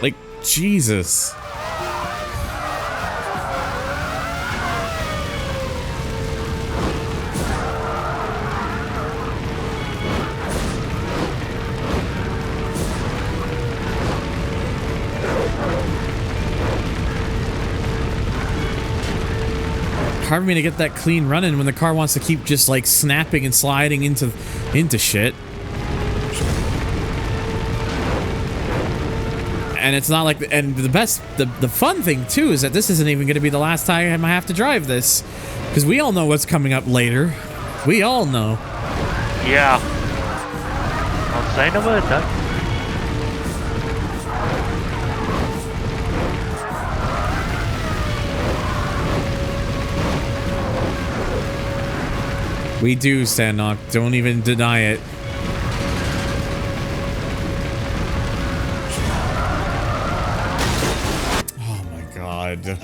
Like, Jesus. Hard for me to get that clean running when the car wants to keep just like snapping and sliding into shit. And it's not like, and the fun thing too is that this isn't even going to be the last time I have to drive this, because we all know what's coming up later. We all know. Yeah. I'll say no word though. We do, Sandnock. Don't even deny it. Oh my god.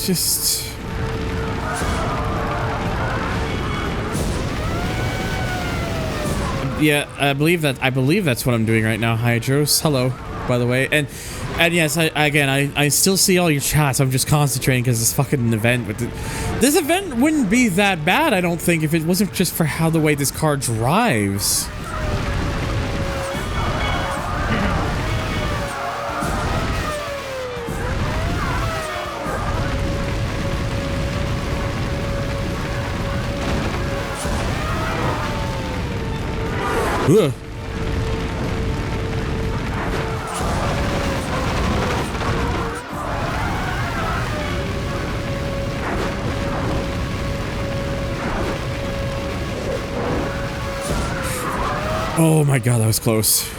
It's just... Yeah, I believe that's what I'm doing right now, Hydros. Hello, by the way. And yes, I still see all your chats. I'm just concentrating because this fucking event. But this event wouldn't be that bad, I don't think, if it wasn't just for how the way this car drives. Ugh. Oh my god, that was close.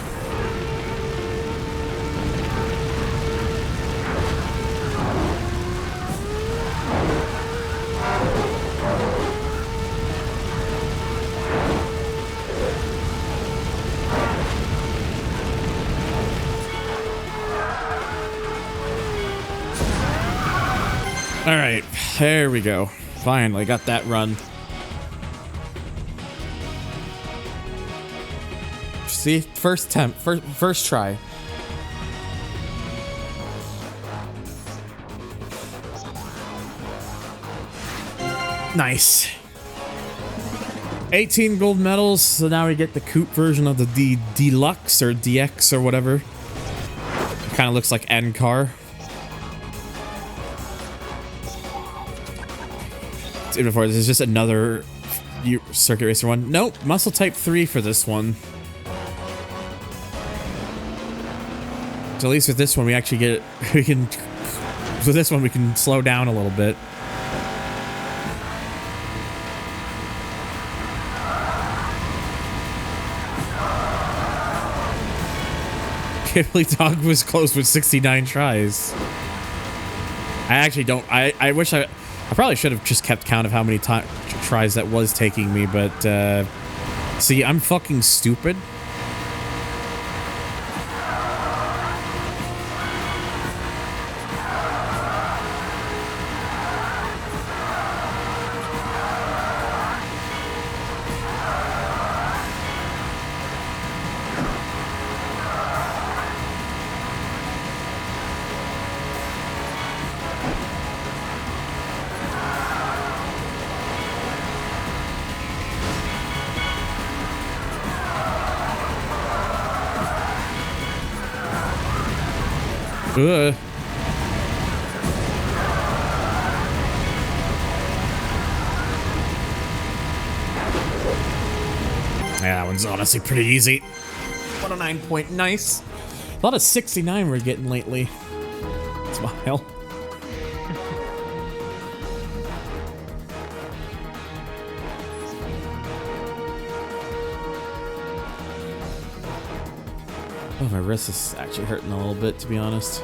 All right, there we go. Finally got that run. See, first attempt, first try. Nice. 18 gold medals, so now we get the coupe version of the Deluxe or DX or whatever. Kind of looks like N car. Before this is just another circuit racer one. Nope, muscle type 3 for this one. So at least with this one we actually get we can with this one we can slow down a little bit. Can't believe Dog was close with 69 tries. I actually don't I wish I probably should have just kept count of how many tries that was taking me, but see, I'm fucking stupid. Ugh. Yeah, that one's honestly pretty easy. 109 point, nice. A lot of 69 we're getting lately. Smile. Oh, my wrist is actually hurting a little bit, to be honest.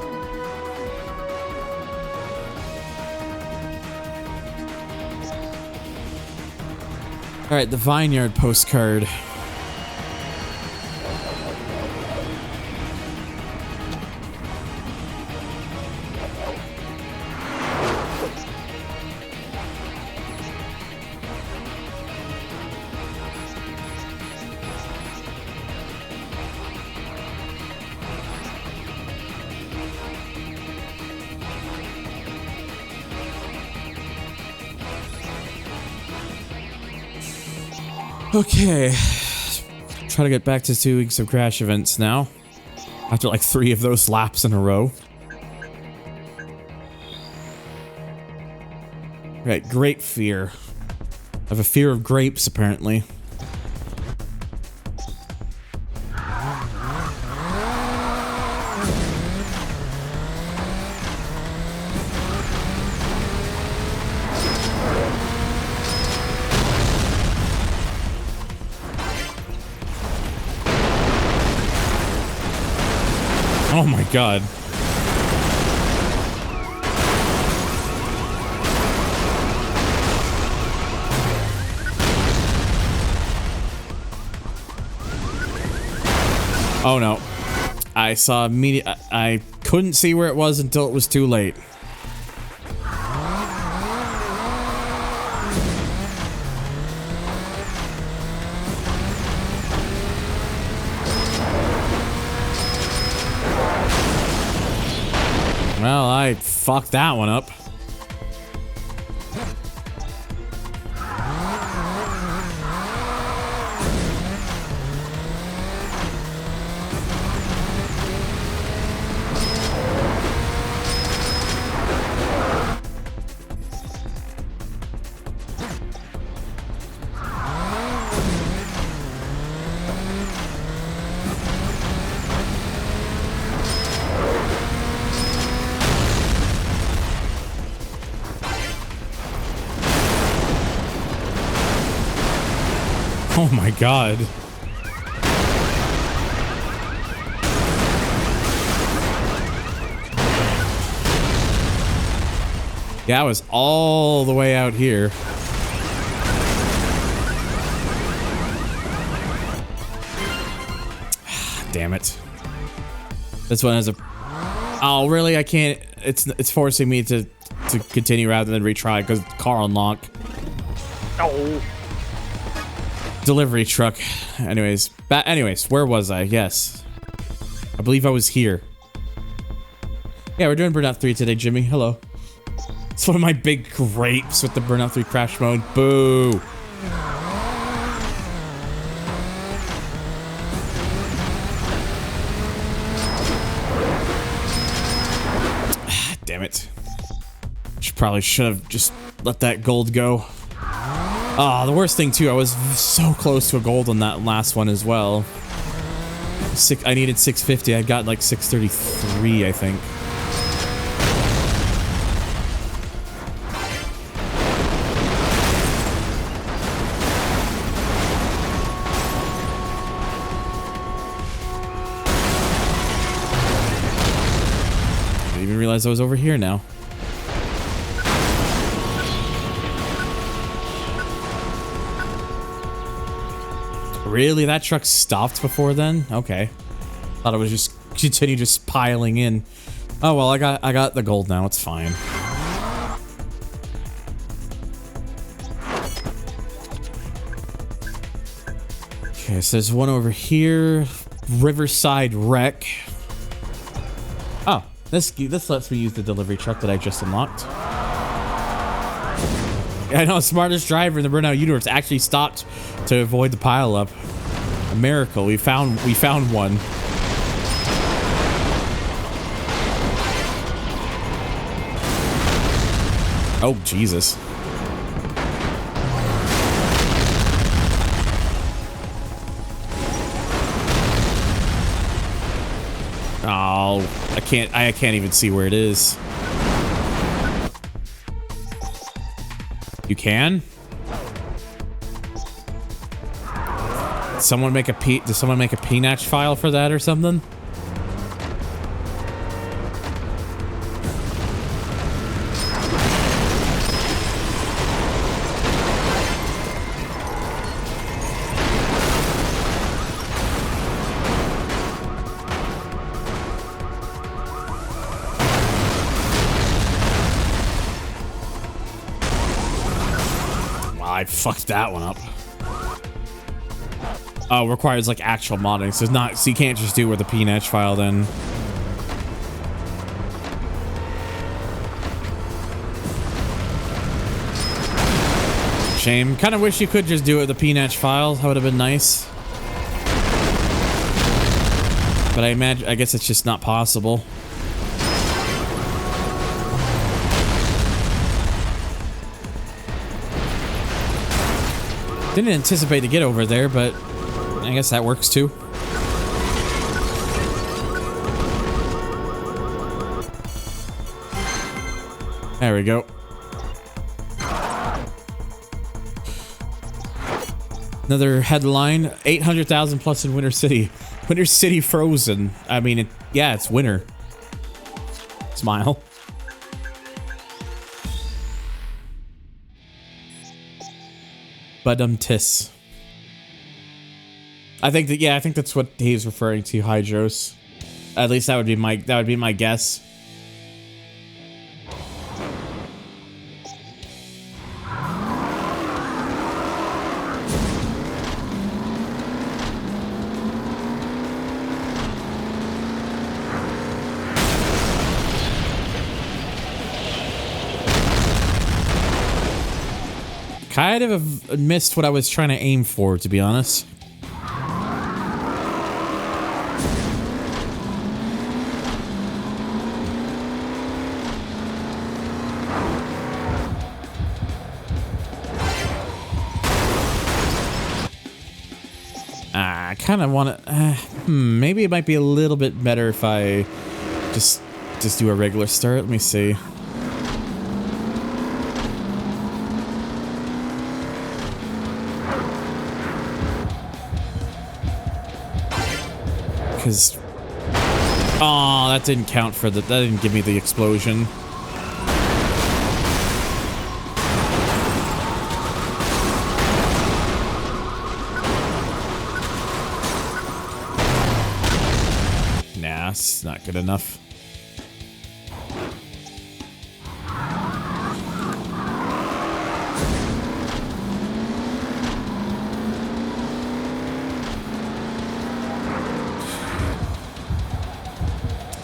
All right, the Vineyard postcard. Okay, try to get back to 2 weeks of crash events now, after like 3 of those laps in a row. Right, grape fear. I have a fear of grapes, apparently. Oh my god. Oh no. I saw I couldn't see where it was until it was too late. Well, I fucked that one up. Oh my god. Yeah, I was all the way out here. Damn it. This one has a... Oh, really? I can't... It's forcing me to continue rather than retry because car unlock. Oh. Delivery truck. Anyways, where was I? Yes. I believe I was here. Yeah, we're doing Burnout 3 today, Jimmy. Hello. It's one of my big grapes with the Burnout 3 crash mode. Boo. Damn it. Probably should have just let that gold go. Ah, the worst thing too, I was so close to a gold on that last one as well. I needed 650, I got like 633, I think. I didn't even realize I was over here now. Really? That truck stopped before then? Okay. Thought it was just continue just piling in. Oh well, I got the gold now. It's fine. Okay, so there's one over here. Riverside Wreck. Oh, this lets me use the delivery truck that I just unlocked. I know, smartest driver in the Burnout universe actually stopped to avoid the pileup. A miracle. We found one. Oh, Jesus. Oh, I can't even see where it is. You can? Did someone make a PNATCH file for that or something? I fucked that one up. Oh, requires like actual modding, so it's not. So you can't just do it with a PNATCH file then. Shame. Kind of wish you could just do it with a PNATCH file. That would have been nice. But I guess it's just not possible. Didn't anticipate to get over there, but I guess that works too. There we go. Another headline, 800,000 plus in Winter City. Winter City frozen. I mean, yeah, it's winter. Smile. Tis. I think that's what he's referring to, Hydros. At least that would be my guess. kind of have missed what I was trying to aim for, to be honest. I kind of want to. Maybe it might be a little bit better if I just do a regular start. Let me see. Because, oh, that didn't count for that didn't give me the explosion. Nah, it's not good enough.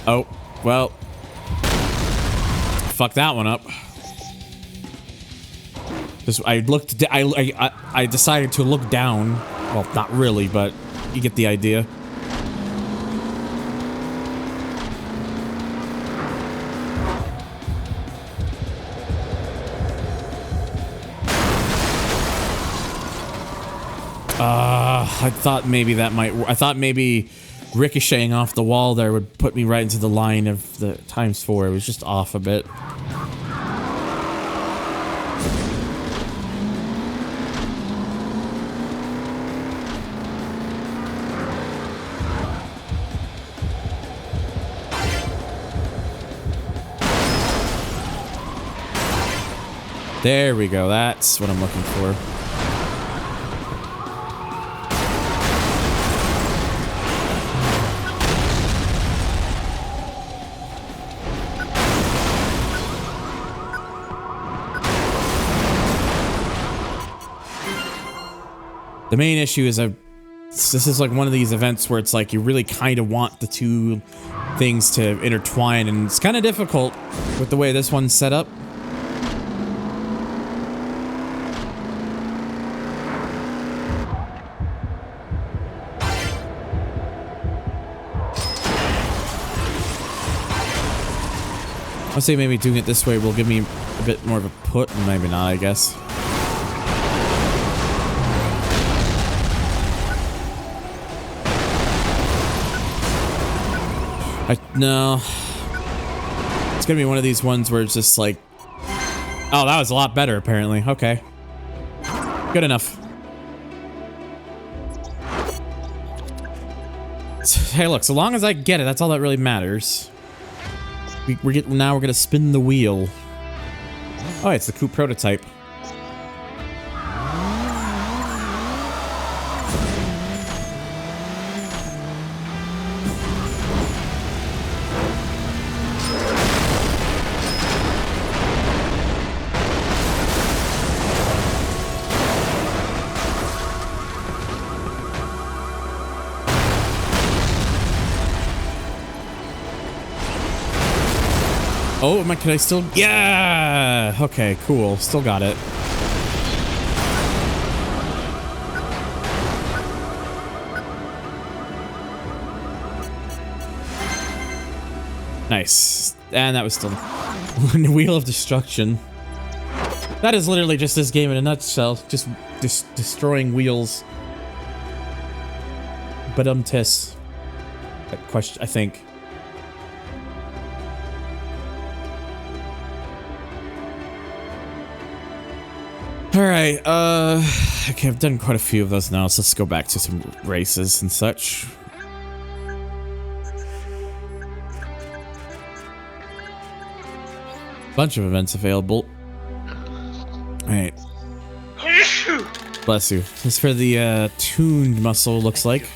Oh, well, fuck that one up. Just, I decided to look down. Well, not really, but you get the idea. I thought maybe that might. I thought maybe ricocheting off the wall there would put me right into the line of the ×4. It was just off a bit. There we go. That's what I'm looking for. The main issue is this is like one of these events where it's like you really kind of want the two things to intertwine, and it's kind of difficult with the way this one's set up. I'll say maybe doing it this way will give me a bit more of a put, and maybe not, I guess. No. It's gonna be one of these ones where it's just like... Oh, that was a lot better, apparently. Okay. Good enough. Hey, look, so long as I get it, that's all that really matters. Now we're gonna spin the wheel. Oh, it's the coupe prototype. Oh, can I still? Yeah! Okay, cool. Still got it. Nice. And that was still the Wheel of Destruction. That is literally just this game in a nutshell. Just destroying wheels. But tis. That question, I think. Alright, okay, I've done quite a few of those now, so let's go back to some races and such. Bunch of events available. Alright. Bless you. This is for the, tuned muscle, looks like.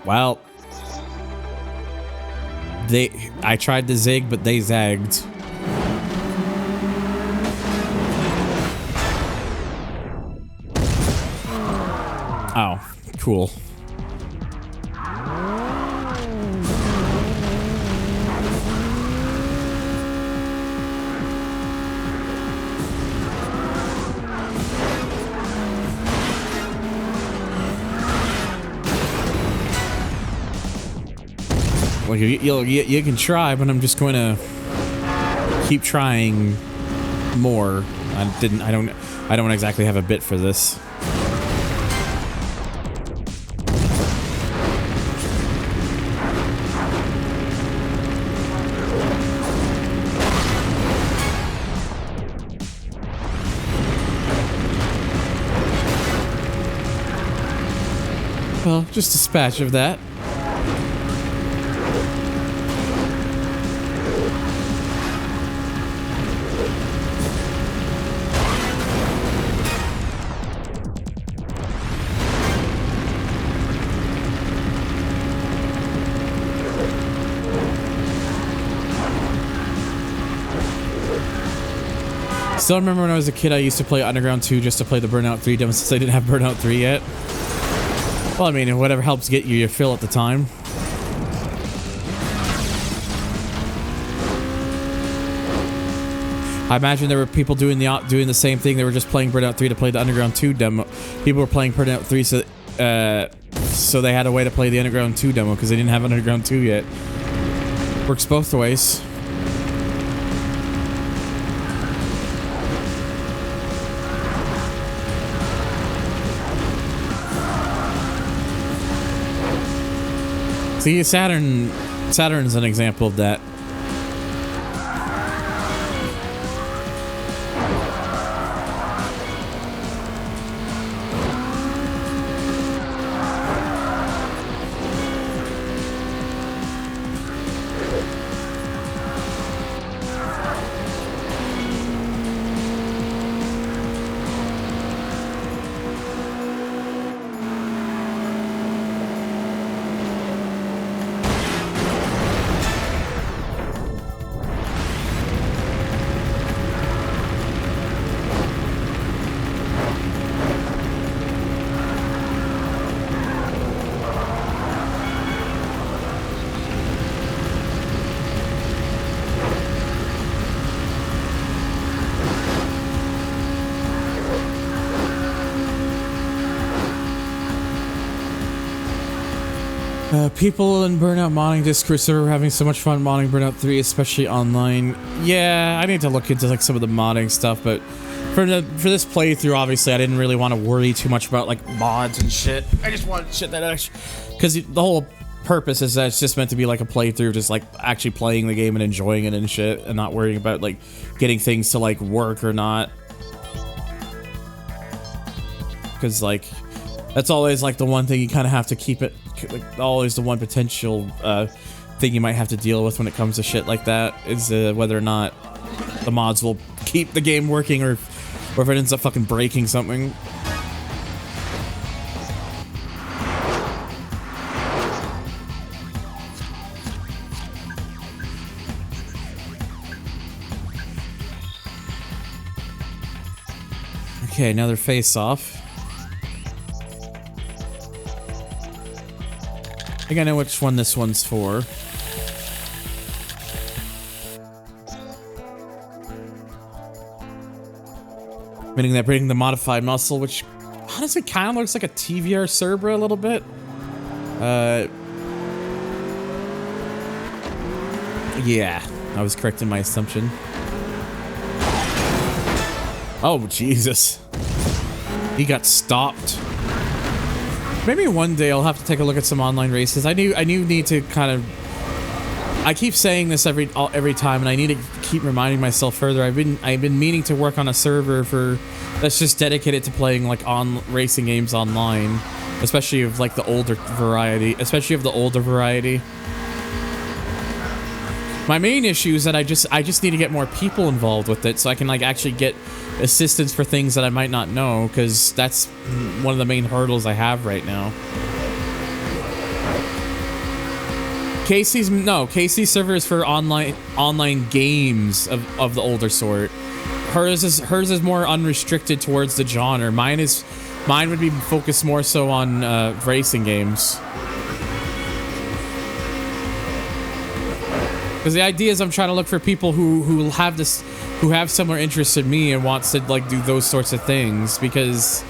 Well, I tried to zig, but they zagged. Oh, cool. Well, you can try, but I'm just going to keep trying more. I don't exactly have a bit for this. Well, just a spatch of that. Still remember when I was a kid, I used to play Underground 2 just to play the Burnout 3 demo since I didn't have Burnout 3 yet. Well, I mean, whatever helps get you your fill at the time. I imagine there were people doing the same thing. They were just playing Burnout 3 to play the Underground 2 demo. People were playing Burnout 3 so they had a way to play the Underground 2 demo because they didn't have Underground 2 yet. Works both ways. See, Saturn's an example of that. People in Burnout modding Discord server are having so much fun modding Burnout 3, especially online. Yeah, I need to look into like some of the modding stuff, but for this playthrough, obviously, I didn't really want to worry too much about like mods and shit. I just wanted shit that actually, because the whole purpose is that it's just meant to be like a playthrough, just like actually playing the game and enjoying it and shit, and not worrying about like getting things to like work or not. Because like that's always like the one thing you kind of have to keep it. Like, always the one potential thing you might have to deal with when it comes to shit like that is whether or not the mods will keep the game working or if it ends up fucking breaking something. Okay, another face-off. I think I know which one this one's for. Meaning that bringing the modified muscle, which honestly kind of looks like a TVR Cerbera a little bit. Yeah, I was correct in my assumption. Oh, Jesus. He got stopped. Maybe one day I'll have to take a look at some online races. I do need to kind of. I keep saying this every time, and I need to keep reminding myself further. I've been meaning to work on a server that's just dedicated to playing like racing games online, especially of like the older variety. My main issue is that I just need to get more people involved with it so I can like actually get assistance for things that I might not know, because that's one of the main hurdles I have right now. Casey's server is for online games of the older sort. Hers is more unrestricted towards the genre. Mine would be focused more so on racing games. Because the idea is I'm trying to look for people who have similar interests in me and wants to like do those sorts of things. Because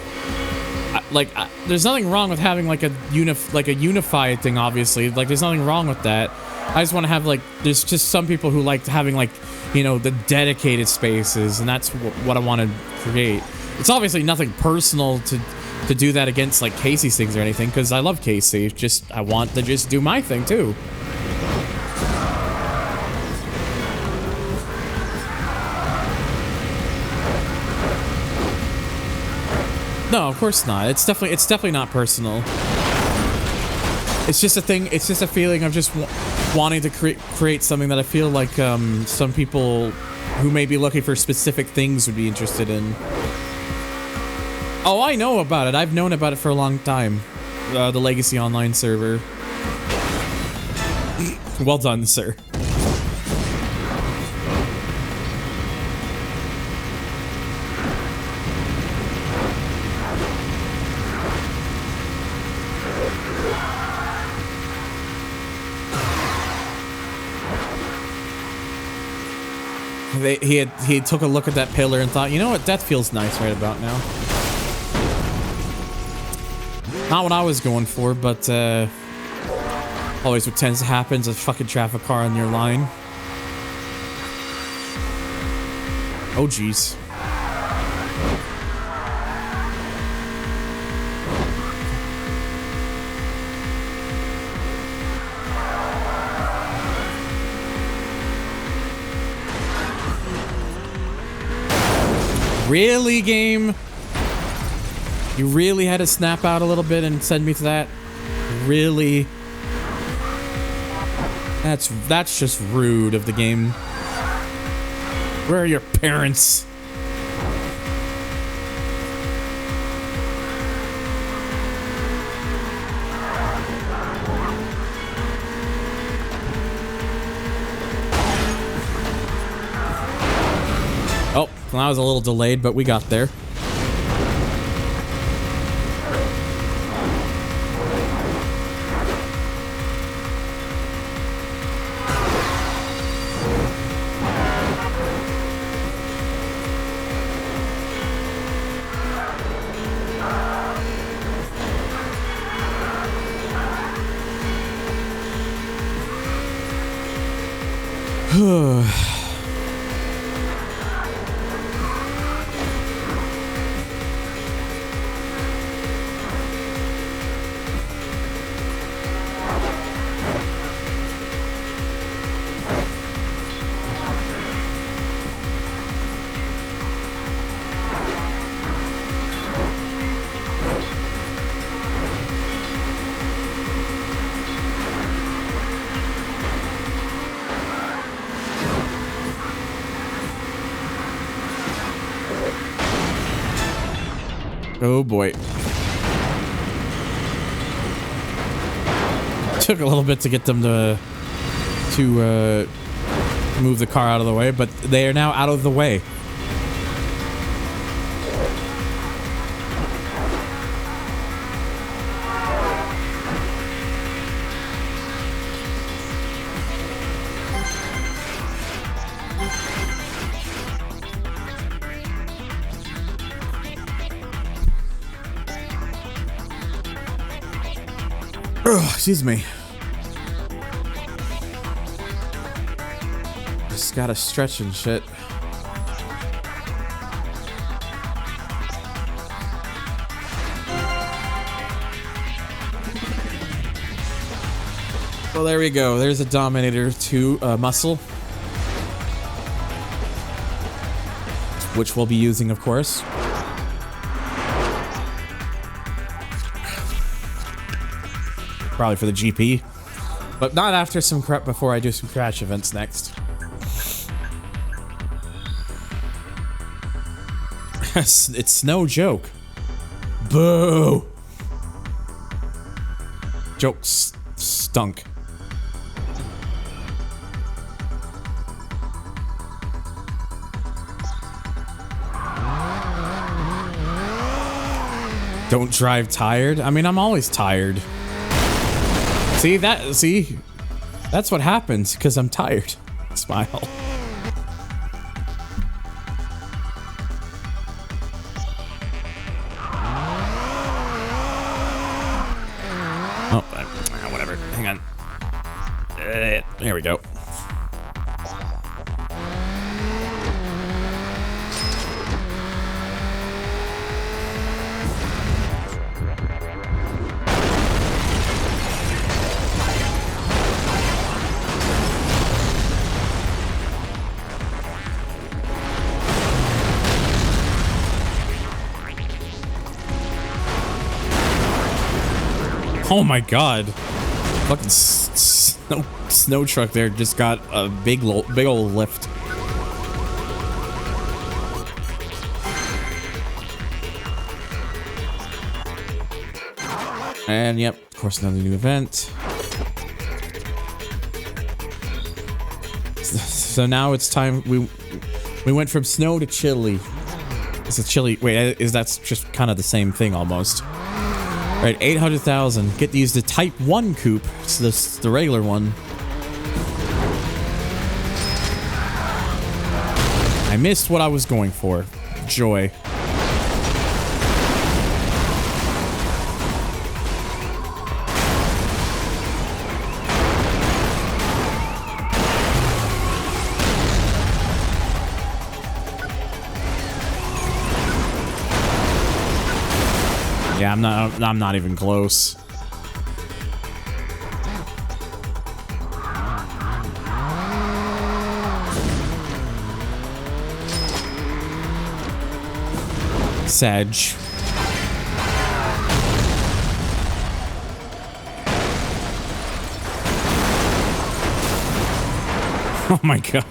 there's nothing wrong with having like a unified thing. Obviously, like there's nothing wrong with that. I just want to have like there's just some people who like having like the dedicated spaces, and that's what I want to create. It's obviously nothing personal to do that against like Casey's things or anything, because I love Casey. Just I want to just do my thing too. No, of course not. It's definitely not personal. It's just a thing. It's just a feeling of just wanting to create something that I feel like some people who may be looking for specific things would be interested in. Oh, I know about it. I've known about it for a long time. The Legacy Online server. Well done, sir. He took a look at that pillar and thought, you know what, that feels nice right about now. Not what I was going for, but always what tends to happen is a fucking traffic car on your line. Oh jeez. Really, game? You really had to snap out a little bit and send me to that? Really? That's just rude of the game. Where are your parents? Oh, well, that was a little delayed, but we got there. Oh boy. Took a little bit to get them to move the car out of the way, but they are now out of the way. Excuse me. Just gotta stretch and shit. Well, there we go. There's a Dominator 2 muscle, which we'll be using, of course. Probably for the GP, but not after some prep before I do some crash events next. It's no joke. Boo. Joke stunk. Don't drive tired. I mean, I'm always tired. See, that's what happens because I'm tired. Smile. Oh, whatever. Hang on. There we go. Oh my god. Fucking snow truck there just got a big old lift. And yep, of course another new event. So now it's time we went from snow to chili. It's a chili. Wait, that's just kind of the same thing almost. Right, 800,000. Get to use the Type 1 coupe. It's the regular one. I missed what I was going for. Joy. Yeah, I'm not even close. Sedge. Oh my god.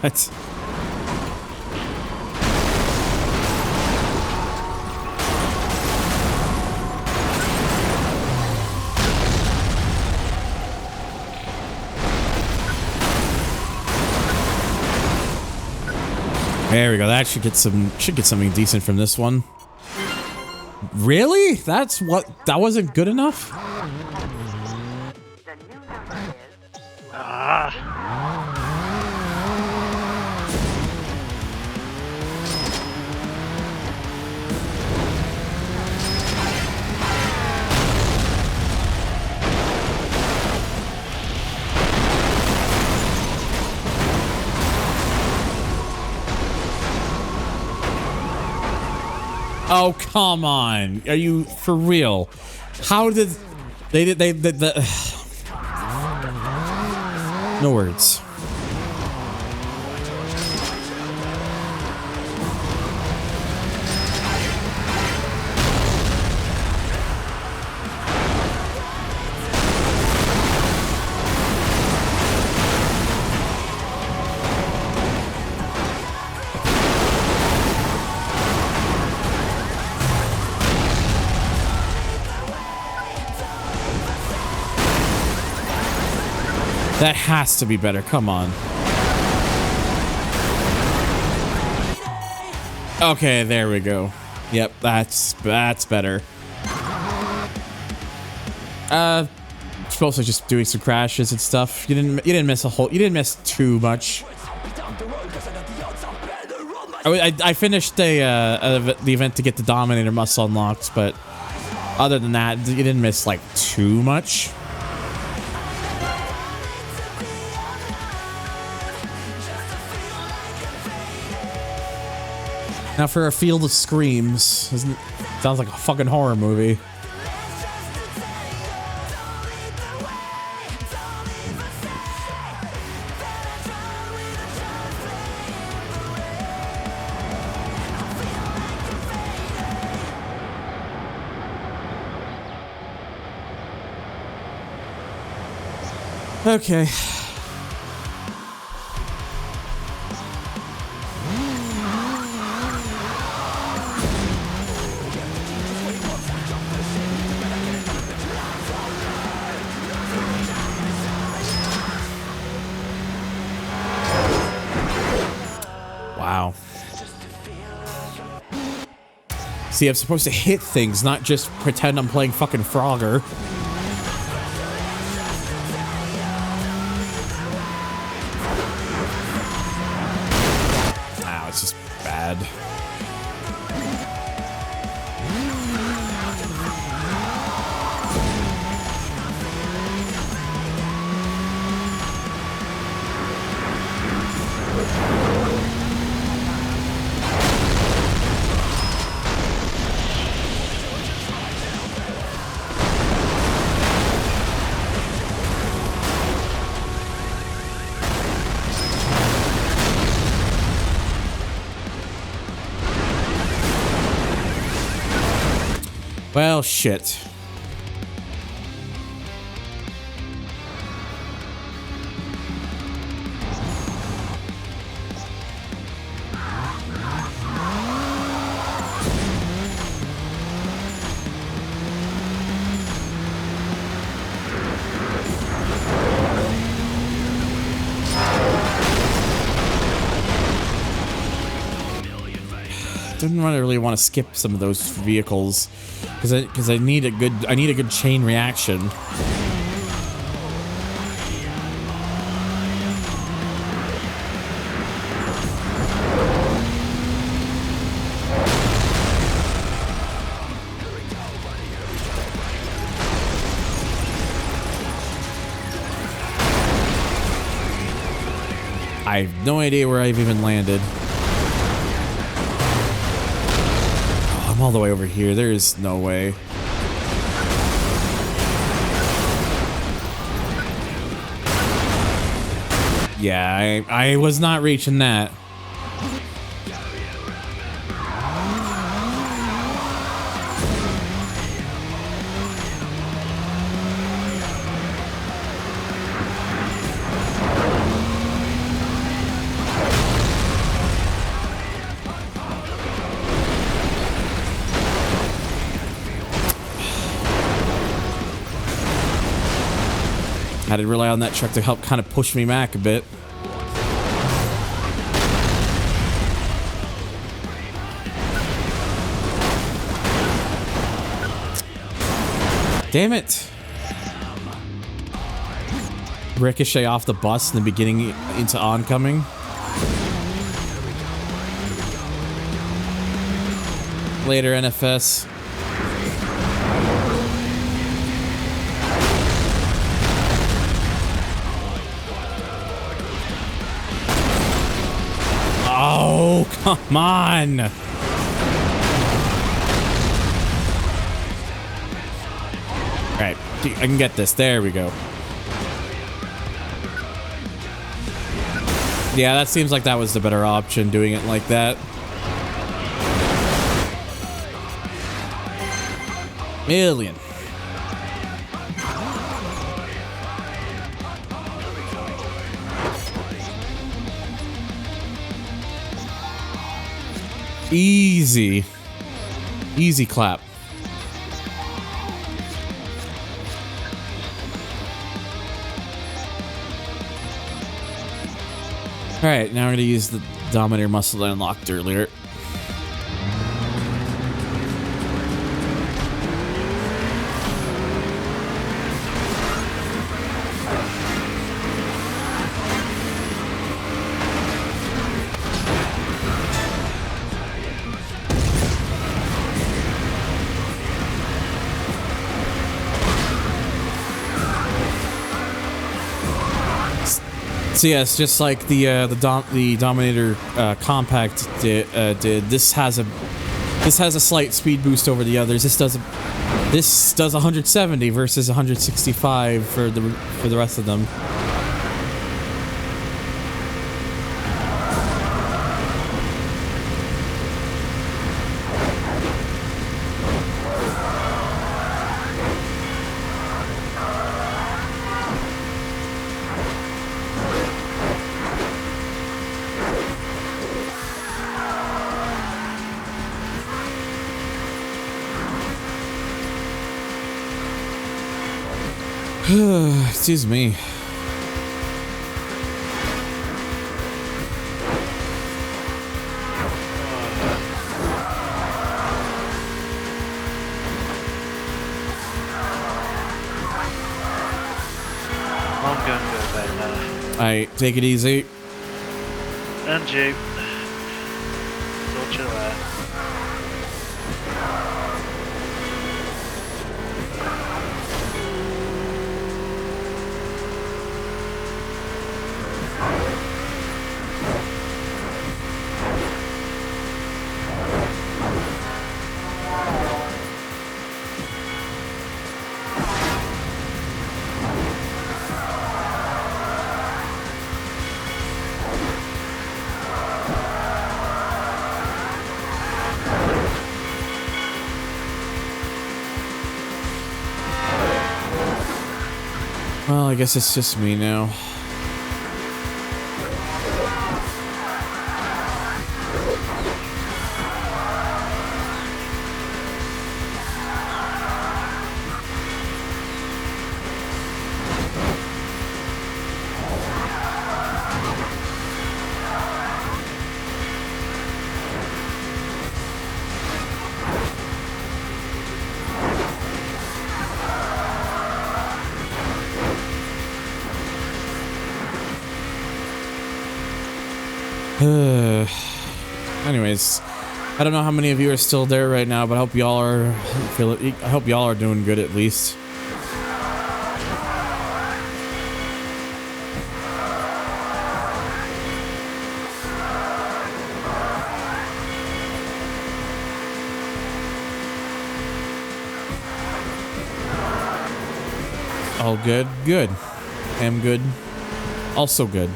There we go. That should get something decent from this one. Really? That wasn't good enough? Oh, come on. Are you for real? How did they no words. That has to be better. Come on. Okay, there we go. Yep, that's better. Mostly just doing some crashes and stuff. You didn't miss too much. I finished the event to get the Dominator muscle unlocked, but other than that, you didn't miss like too much. Now for a field of screams. Sounds like a fucking horror movie. Okay. See, I'm supposed to hit things, not just pretend I'm playing fucking Frogger. Ow, it's just bad. Well, shit. Didn't really want to skip some of those vehicles because I need a good chain reaction. I have no idea where I've even landed. I'm all the way over here. There is no way. Yeah, I was not reaching that. Had to rely on that truck to help kind of push me back a bit. Damn it! Ricochet off the bus in the beginning into oncoming. Later, NFS. Oh, come on! Alright, I can get this. There we go. Yeah, that seems like that was the better option, doing it like that. Million. Easy. Easy clap. Alright, now we're gonna use the Dominator muscle that I unlocked earlier. So yeah, it's just like the Dominator Compact did. This has a slight speed boost over the others. This does 170 versus 165 for the rest of them. Excuse me. Alright, take it easy. And you. Sort you there. Well, I guess it's just me now. Anyways, I don't know how many of you are still there right now, but I hope y'all are doing good at least. All good? Good. Am good. Also good.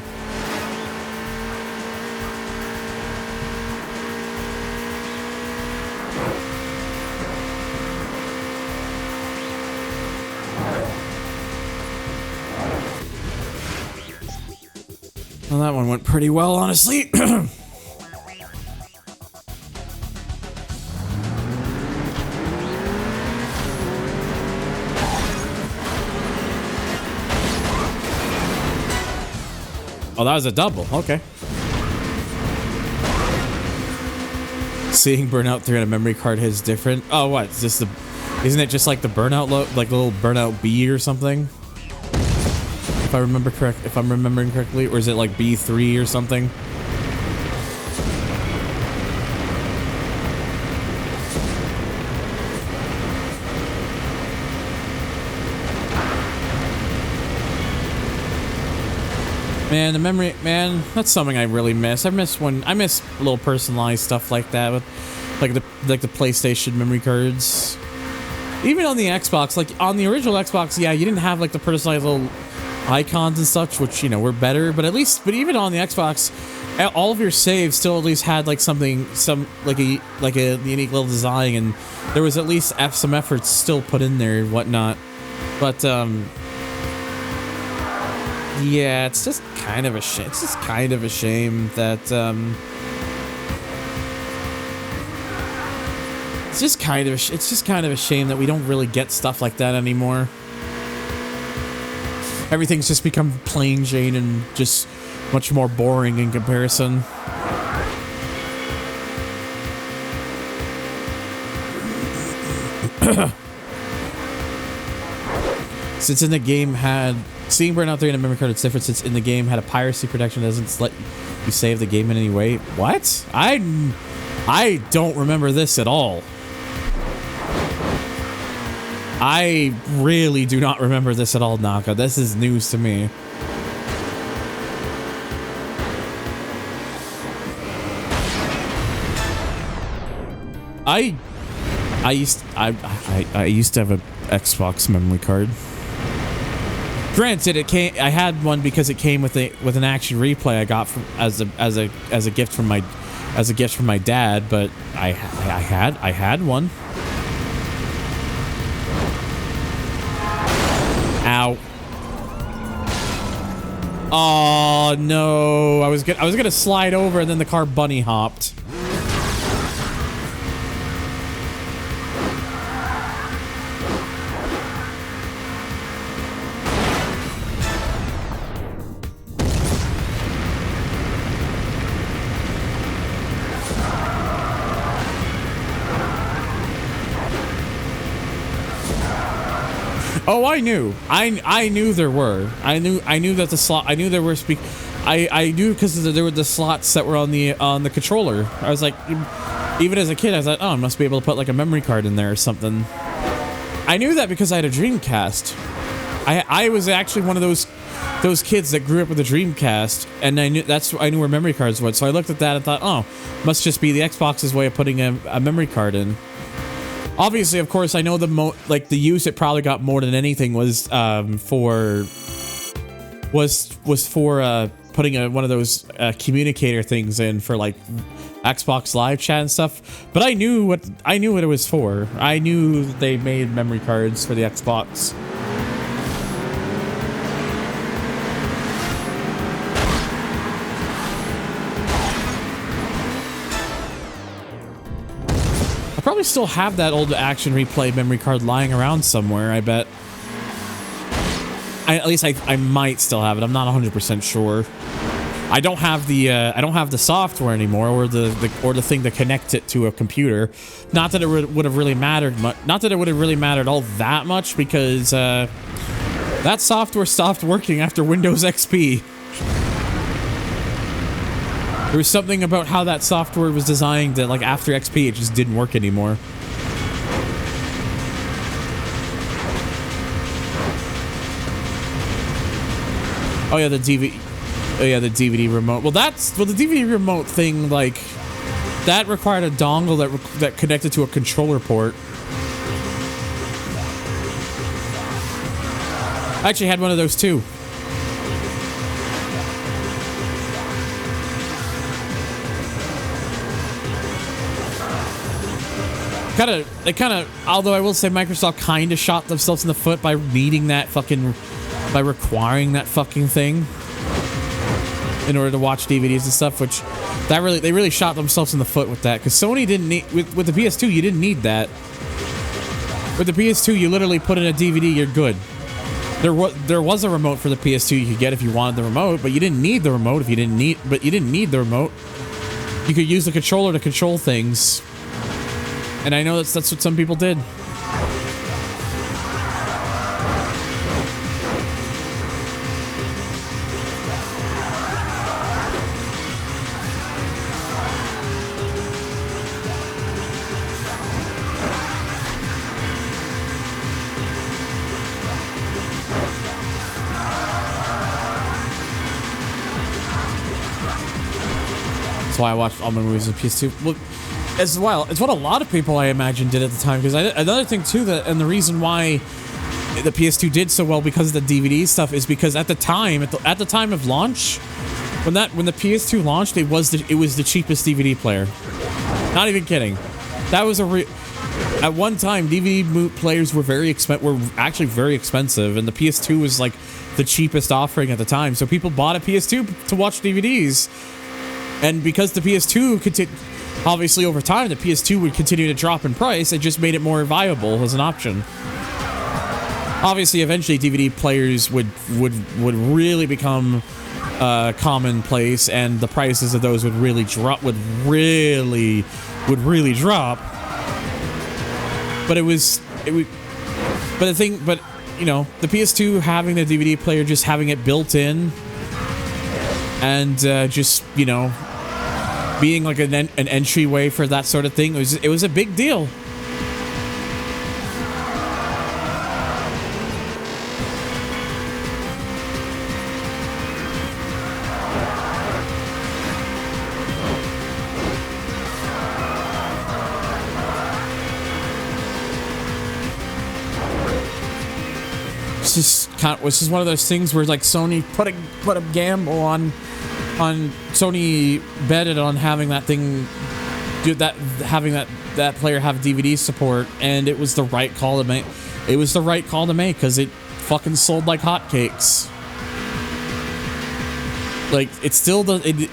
Well, that one went pretty well, honestly. Oh, that was a double. Okay. Seeing Burnout 3 on a memory card is different. Oh, what? Is this the... Isn't it just like the Burnout like the little Burnout B or something? If I remember correct, if I'm remembering correctly, or is it like B3 or something? Man, the memory, man, that's something I really miss. I miss little personalized stuff like that with like the PlayStation memory cards. Even on the Xbox, like on the original Xbox, yeah, you didn't have like the personalized little icons and such, which, you know, were better, but even on the Xbox, all of your saves still at least had like like a unique little design, and there was at least some efforts still put in there and whatnot. But yeah, it's just kind of a shame. It's just kind of a shame that it's just kind of a shame that we don't really get stuff like that anymore. Everything's just become plain Jane and just much more boring in comparison. Since in the game seeing Burnout 3 in a memory card, it's different since in the game had a piracy protection that doesn't let you save the game in any way. What? I don't remember this at all. I really do not remember this at all, Naka. This is news to me. I used to have an Xbox memory card. Granted, I had one because it came with an action replay I got as a gift from my dad, but I had one. Ow. Oh no, I was gonna slide over and then the car bunny hopped. Oh, I knew. I knew there were. I knew that the slot. I knew there were I knew because there were the slots that were on the controller. I was like, even as a kid, I was like, oh, I must be able to put like a memory card in there or something. I knew that because I had a Dreamcast. I was actually one of those kids that grew up with a Dreamcast, and I knew where memory cards went. So I looked at that and thought, oh, must just be the Xbox's way of putting a memory card in. Obviously, of course, I know the use it probably got more than anything was for putting one of those communicator things in for like Xbox Live chat and stuff. But I knew what it was for. I knew they made memory cards for the Xbox. I probably still have that old Action Replay memory card lying around somewhere, I bet. At least I might still have it. I'm not 100% sure. I don't have the software anymore, or the thing to connect it to a computer. Not that it would have really mattered much. Not that it would have really mattered all that much, because that software stopped working after Windows XP. There was something about how that software was designed that, like, after XP, it just didn't work anymore. Oh yeah, the DVD remote. Well, the DVD remote thing, like, that required a dongle that connected to a controller port. I actually had one of those too. Although I will say Microsoft kind of shot themselves in the foot by requiring that fucking thing in order to watch DVDs and stuff, which they really shot themselves in the foot with that, because Sony didn't need, with the PS2, you didn't need that. With the PS2, you literally put in a DVD, you're good. There was a remote for the PS2 you could get if you wanted the remote, but you didn't need the remote you didn't need the remote. You could use the controller to control things. And I know that's what some people did. That's why I watched all my movies on PS2. Look, as well, it's what a lot of people, I imagine, did at the time. Because another thing too, and the reason why the PS2 did so well because of the DVD stuff is because at the time of launch, when the PS2 launched, it was the cheapest DVD player. Not even kidding. That was at one time DVD players were actually very expensive, and the PS2 was like the cheapest offering at the time. So people bought a PS2 to watch DVDs, and because the PS2 obviously, over time, the PS2 would continue to drop in price. It just made it more viable as an option. Obviously, eventually, DVD players would really become commonplace, and the prices of those would really drop. Would really drop. But the PS2 having the DVD player, just having it built in, and just, being like an entryway for that sort of thing, it was a big deal. It's just one of those things where, like, Sony put a gamble on Sony betted on having that thing having that player have DVD support, and it was the right call to make. It was the right call to make because it fucking sold like hotcakes. Like,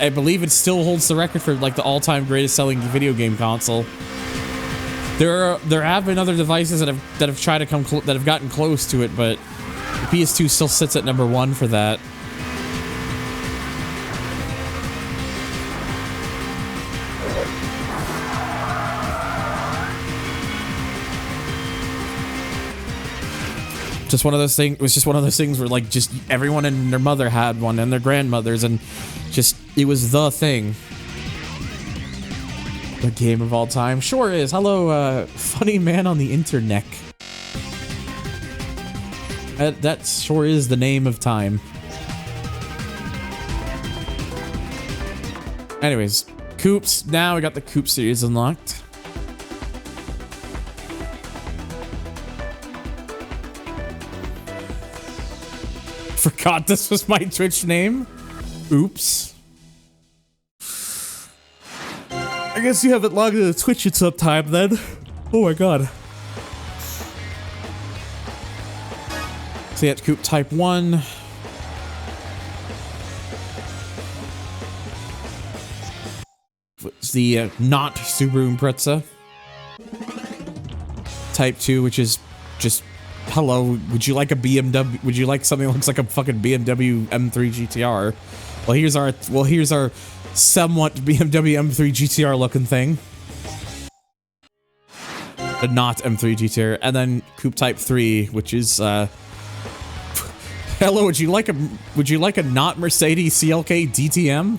I believe it still holds the record for like the all-time greatest selling video game console. There have been other devices that have tried to that have gotten close to it, but the PS2 still sits at number 1 for that. Just one of those things. It was just one of those things where like just everyone and their mother had one and their grandmothers, and just it was the thing. The game of all time sure is. Hello, funny man on the internet. That sure is the name of time. Anyways, Coops. Now we got the Coop series unlocked. Forgot this was my Twitch name. Oops. I guess you haven't logged into Twitch in some time then. Oh my god. So yeah, Coop Type 1. It's the not Subaru Impreza. Type 2, which is just... Hello, would you like a BMW? Would you like something that looks like a fucking BMW M3 GTR? Well, here's our somewhat BMW M3 GTR looking thing. The not M3 GTR, and then Coupe Type 3, which is hello, would you like a not Mercedes CLK DTM?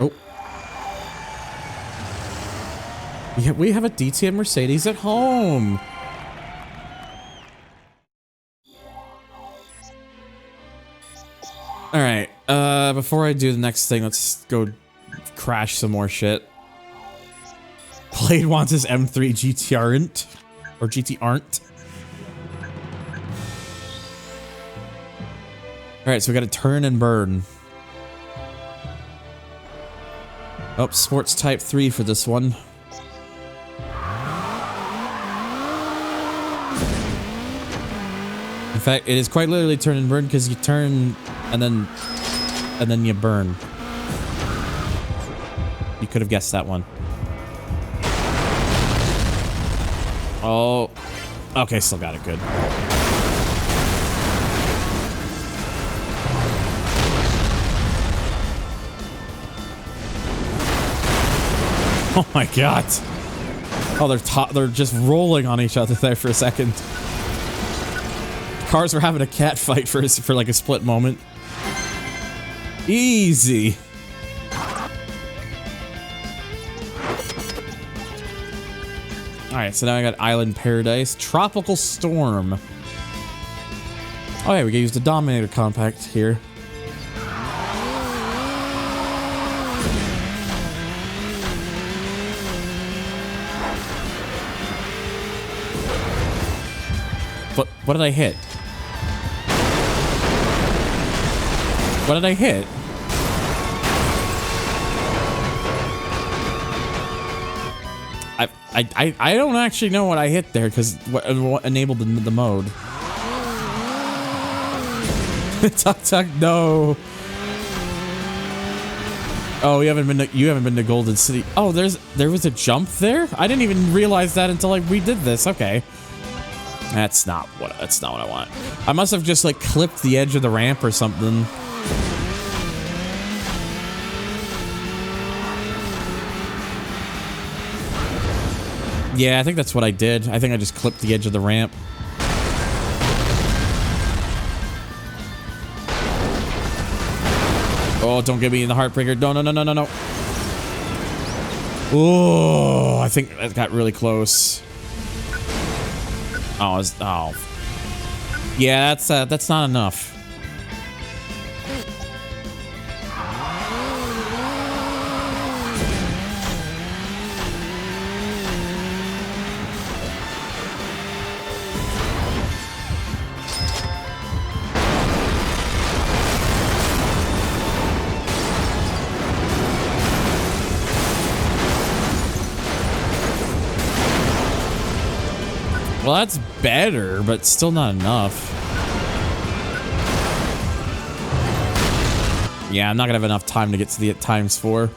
Oh. We have a DTM Mercedes at home. All right. Before I do the next thing, let's go crash some more shit. Blade wants his M3 GTR-ent or GT-aren't. All right, so we got to turn and burn. Oh, sports type 3 for this one. In fact, it is quite literally turn and burn because you turn and then you burn. You could have guessed that one. Oh, okay, still got it good. Oh my god. Oh, they're just rolling on each other there for a second. Cars were having a cat fight for like a split moment. Easy. Alright, so now I got Island Paradise. Tropical Storm. Oh yeah, we can use the Dominator compact here. What did I hit? What did I hit? I don't actually know what I hit there because what enabled the mode. Tuck tuck no. Oh, you haven't been to Golden City. Oh, there was a jump there? I didn't even realize that until like we did this. Okay. That's not what I want. I must have just like clipped the edge of the ramp or something. Yeah, I think that's what I did. I think I just clipped the edge of the ramp. Oh, don't get me in the heartbreaker. No. Oh, I think that got really close. Oh, yeah, that's not enough. Well, that's better, but still not enough. Yeah, I'm not gonna have enough time to get to the ×4.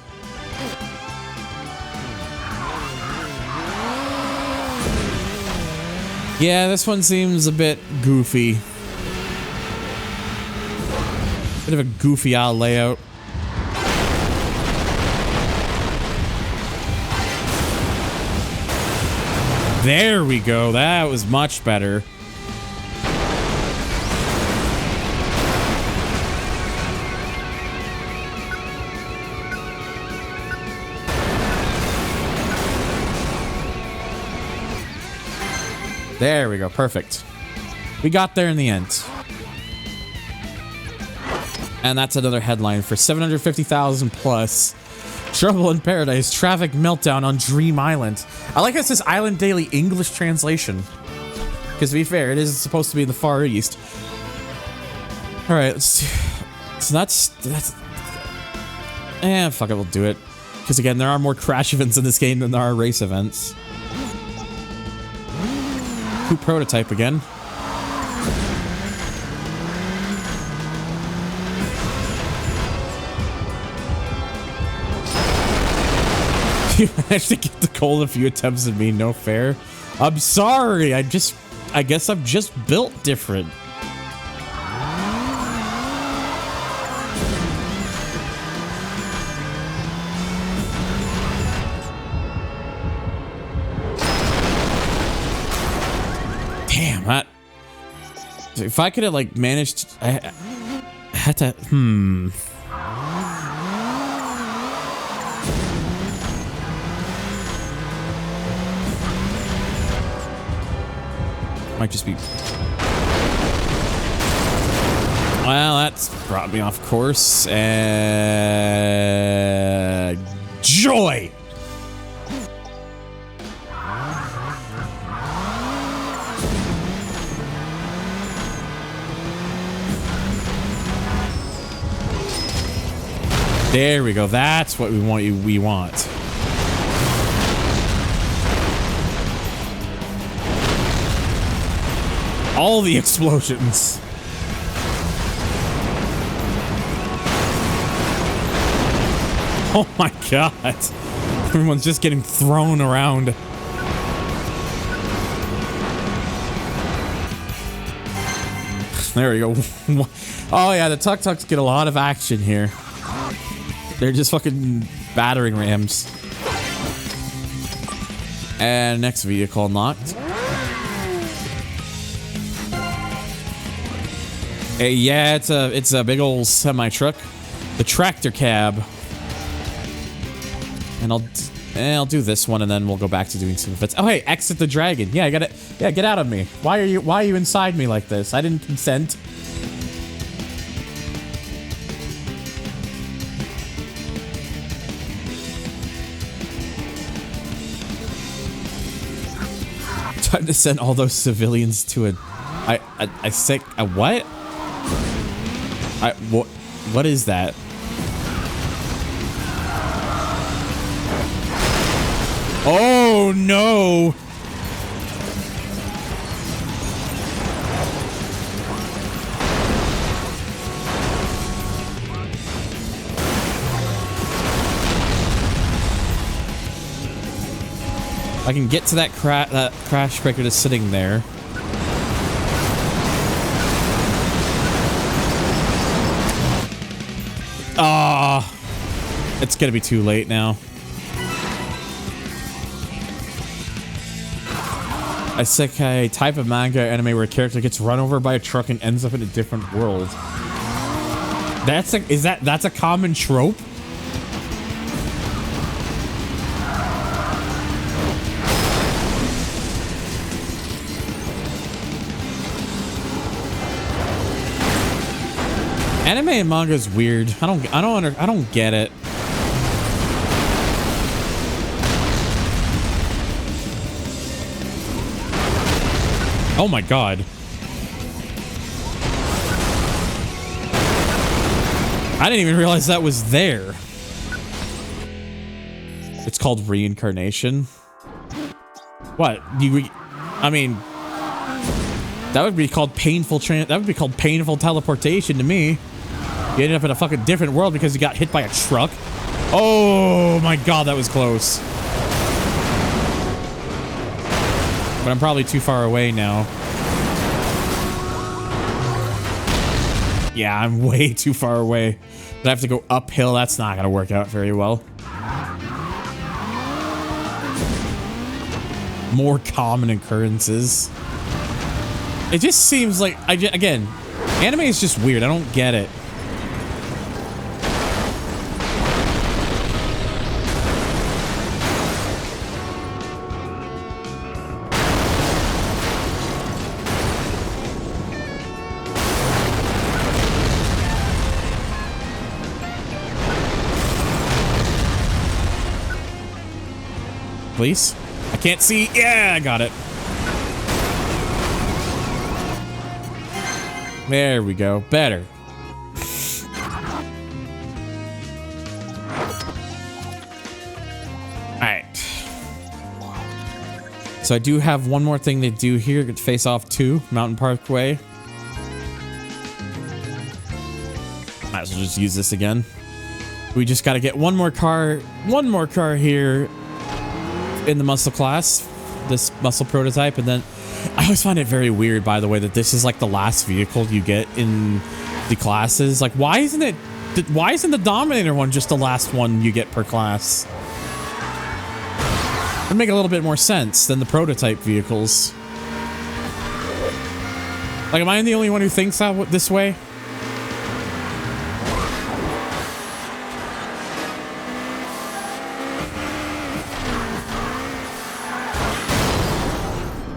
Yeah, this one seems a bit goofy. Bit of a goofy odd layout. There we go. That was much better. There we go. Perfect. We got there in the end. And that's another headline for 750,000 plus. Trouble in Paradise, traffic meltdown on Dream Island. I like how it says Island Daily English translation. Because to be fair, it is supposed to be in the Far East. Alright, let's see. So that's... fuck it, we'll do it. Because again, there are more crash events in this game than there are race events. Who prototype again? You managed to get the goal in a few attempts at me, no fair. I'm sorry, I guess I'm just built different. Damn, that... If I could have, like, managed... I had to... Might just be... Well, that's brought me off course. Joy! There we go. That's what we want. All the explosions. Oh my god. Everyone's just getting thrown around. There we go. Oh yeah, the tuk-tuks get a lot of action here. They're just fucking battering rams. And next vehicle unlocked. Yeah, it's a big old semi-truck. The tractor cab. And I'll do this one and then we'll go back to doing some events. Oh hey, exit the dragon. Yeah, I got it. Yeah, get out of me. Why are you inside me like this? I didn't consent. Time to send all those civilians to a what? What is that? Oh no! I can get to that crash breaker that's sitting there. Ah, it's gonna be too late now. Isekai, type of manga anime where a character gets run over by a truck and ends up in a different world. That's a common trope? Anime and manga is weird. I don't get it. Oh my god. I didn't even realize that was there. It's called reincarnation. What? I mean, that would be called painful teleportation to me. You ended up in a fucking different world because you got hit by a truck. Oh my god, that was close. But I'm probably too far away now. Yeah, I'm way too far away. I have to go uphill. That's not gonna work out very well. More common occurrences. It just seems like again, anime is just weird. I don't get it. Please? I can't see. Yeah, I got it. There we go. Better. Alright. So I do have one more thing to do here. Get Face Off 2, Mountain Parkway. Might as well just use this again. We just got to get one more car here in the muscle class, this muscle prototype, and then I always find it very weird, by the way, that this is like the last vehicle you get in the classes. Like, why isn't the Dominator one just the last one you get per class? It'd make a little bit more sense than the prototype vehicles. Like, am I the only one who thinks that this way?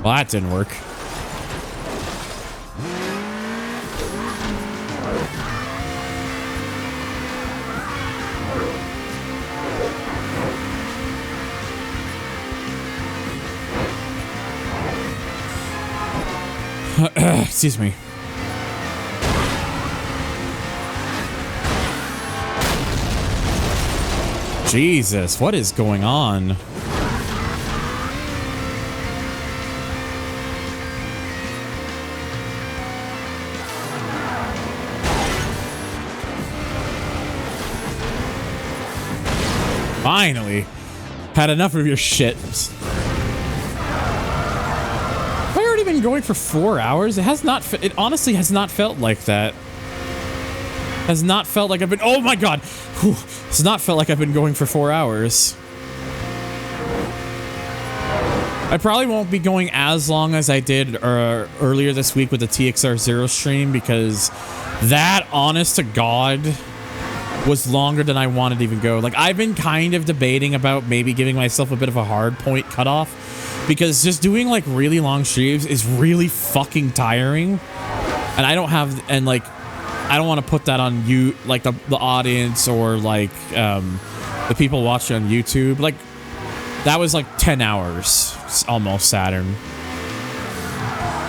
Well, that didn't work. Excuse me. Jesus, what is going on? Finally. Had enough of your shit. Have I already been going for 4 hours? It honestly has not felt like that. Has not felt like I've been, oh my god. Whew. It's not felt like I've been going for 4 hours. I probably won't be going as long as I did earlier this week with the TXR0 stream, because that, honest to god, was longer than I wanted to even go. Like, I've been kind of debating about maybe giving myself a bit of a hard point cutoff, because just doing like really long streams is really fucking tiring, and I don't want to put that on you, like the audience, or like the people watching on YouTube. Like, that was like 10 hours almost, Saturn.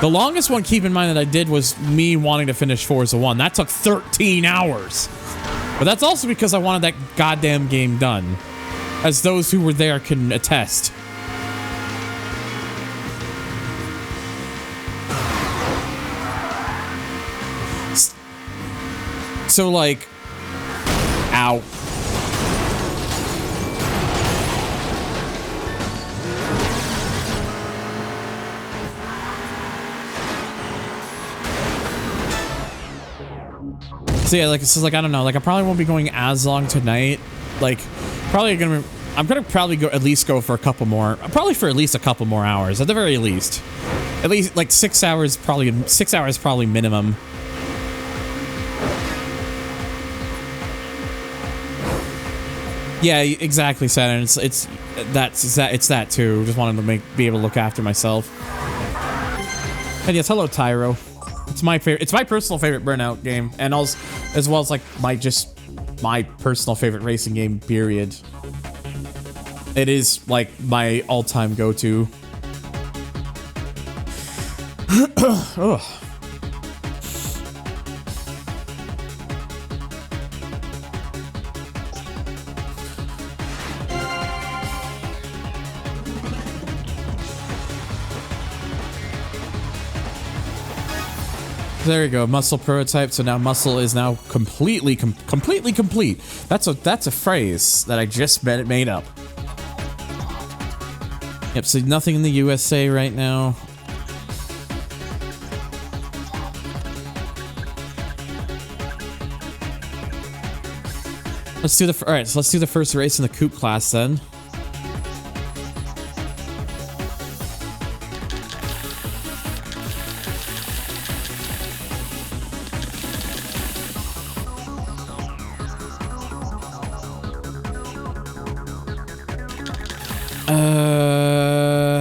The longest one, keep in mind, that I did was me wanting to finish Forza 1. That took 13 hours. But that's also because I wanted that goddamn game done, as those who were there can attest. So, like, ow. So yeah, like, it's just like, I don't know, like, I probably won't be going as long tonight. Like, I'm gonna probably at least go for a couple more, probably for at least a couple more hours, at the very least. At least, like, 6 hours probably minimum. Yeah, exactly, Saturn. It's that too. Just wanted to be able to look after myself. And yes, hello, Tyro. It's my favorite. It's my personal favorite Burnout game, and also, as well as like my personal favorite racing game. Period. It is like my all-time go-to. Ugh. There you go, muscle prototype. So now muscle is now completely complete. That's a phrase that I just made up. Yep. So nothing in the USA right now. Let's do the all right. So let's do the first race in the coupe class then.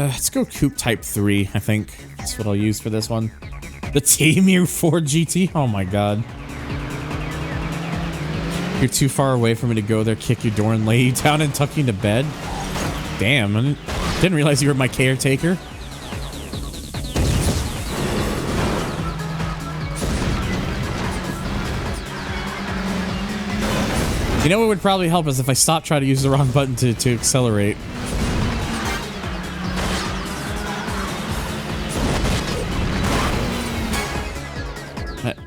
Let's go coupe type 3. I think that's what I'll use for this one. The T-Mu 4 GT. Oh my god. You're too far away for me to go there, kick your door, and lay you down and tuck you into bed. Damn, I didn't realize you were my caretaker. You know what would probably help is if I stopped trying to use the wrong button to accelerate.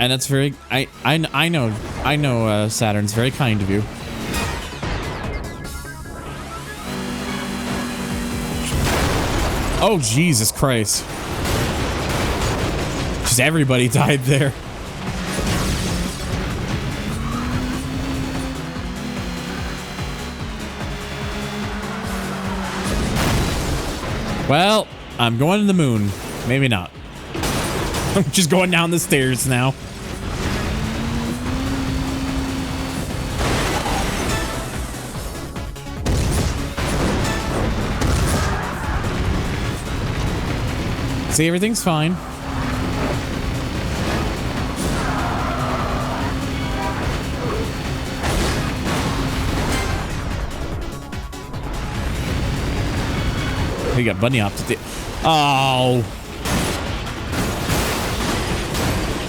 And that's very, I know, Saturn's very kind of you. Oh, Jesus Christ. Just everybody died there. Well, I'm going to the moon. Maybe not. I'm just going down the stairs now. See, everything's fine. We got bunny hopped. Oh.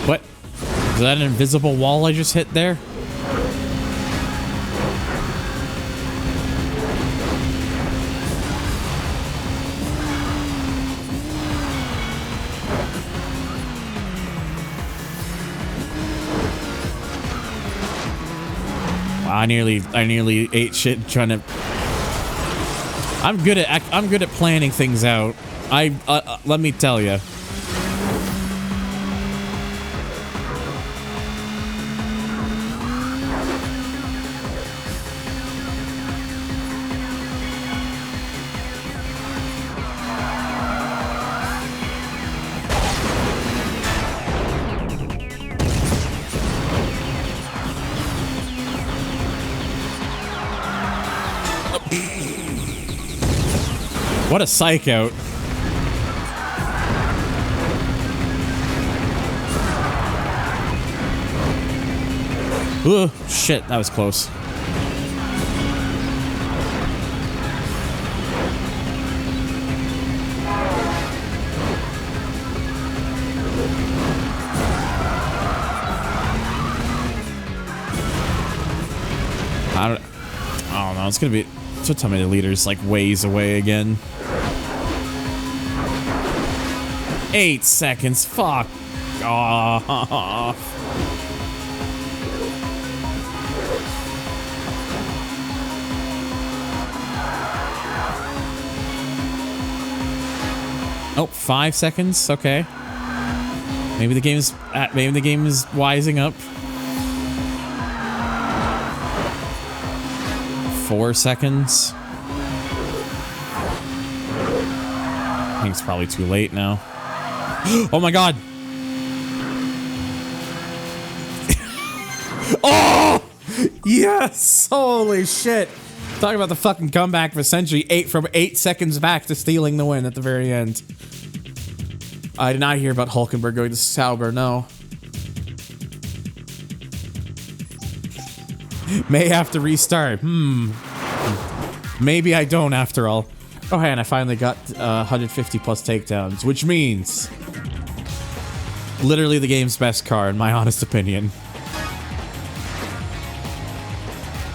What? Is that an invisible wall I just hit there? I nearly ate shit trying to. I'm good at planning things out. Let me tell you. What a psych out. Ooh, shit, that was close. I don't know, it's gonna be. So tell me the leader's like ways away again. 8 seconds. Fuck off. Oh, 5 seconds. Okay. Maybe the game is wising up. 4 seconds. I think it's probably too late now. Oh my god. Oh! Yes! Holy shit. Talk about the fucking comeback of a century. 8 seconds back to stealing the win at the very end. I did not hear about Hulkenberg going to Sauber, no. May have to restart. Maybe I don't after all. Oh, hey, and I finally got 150 plus takedowns, which means literally the game's best car, in my honest opinion.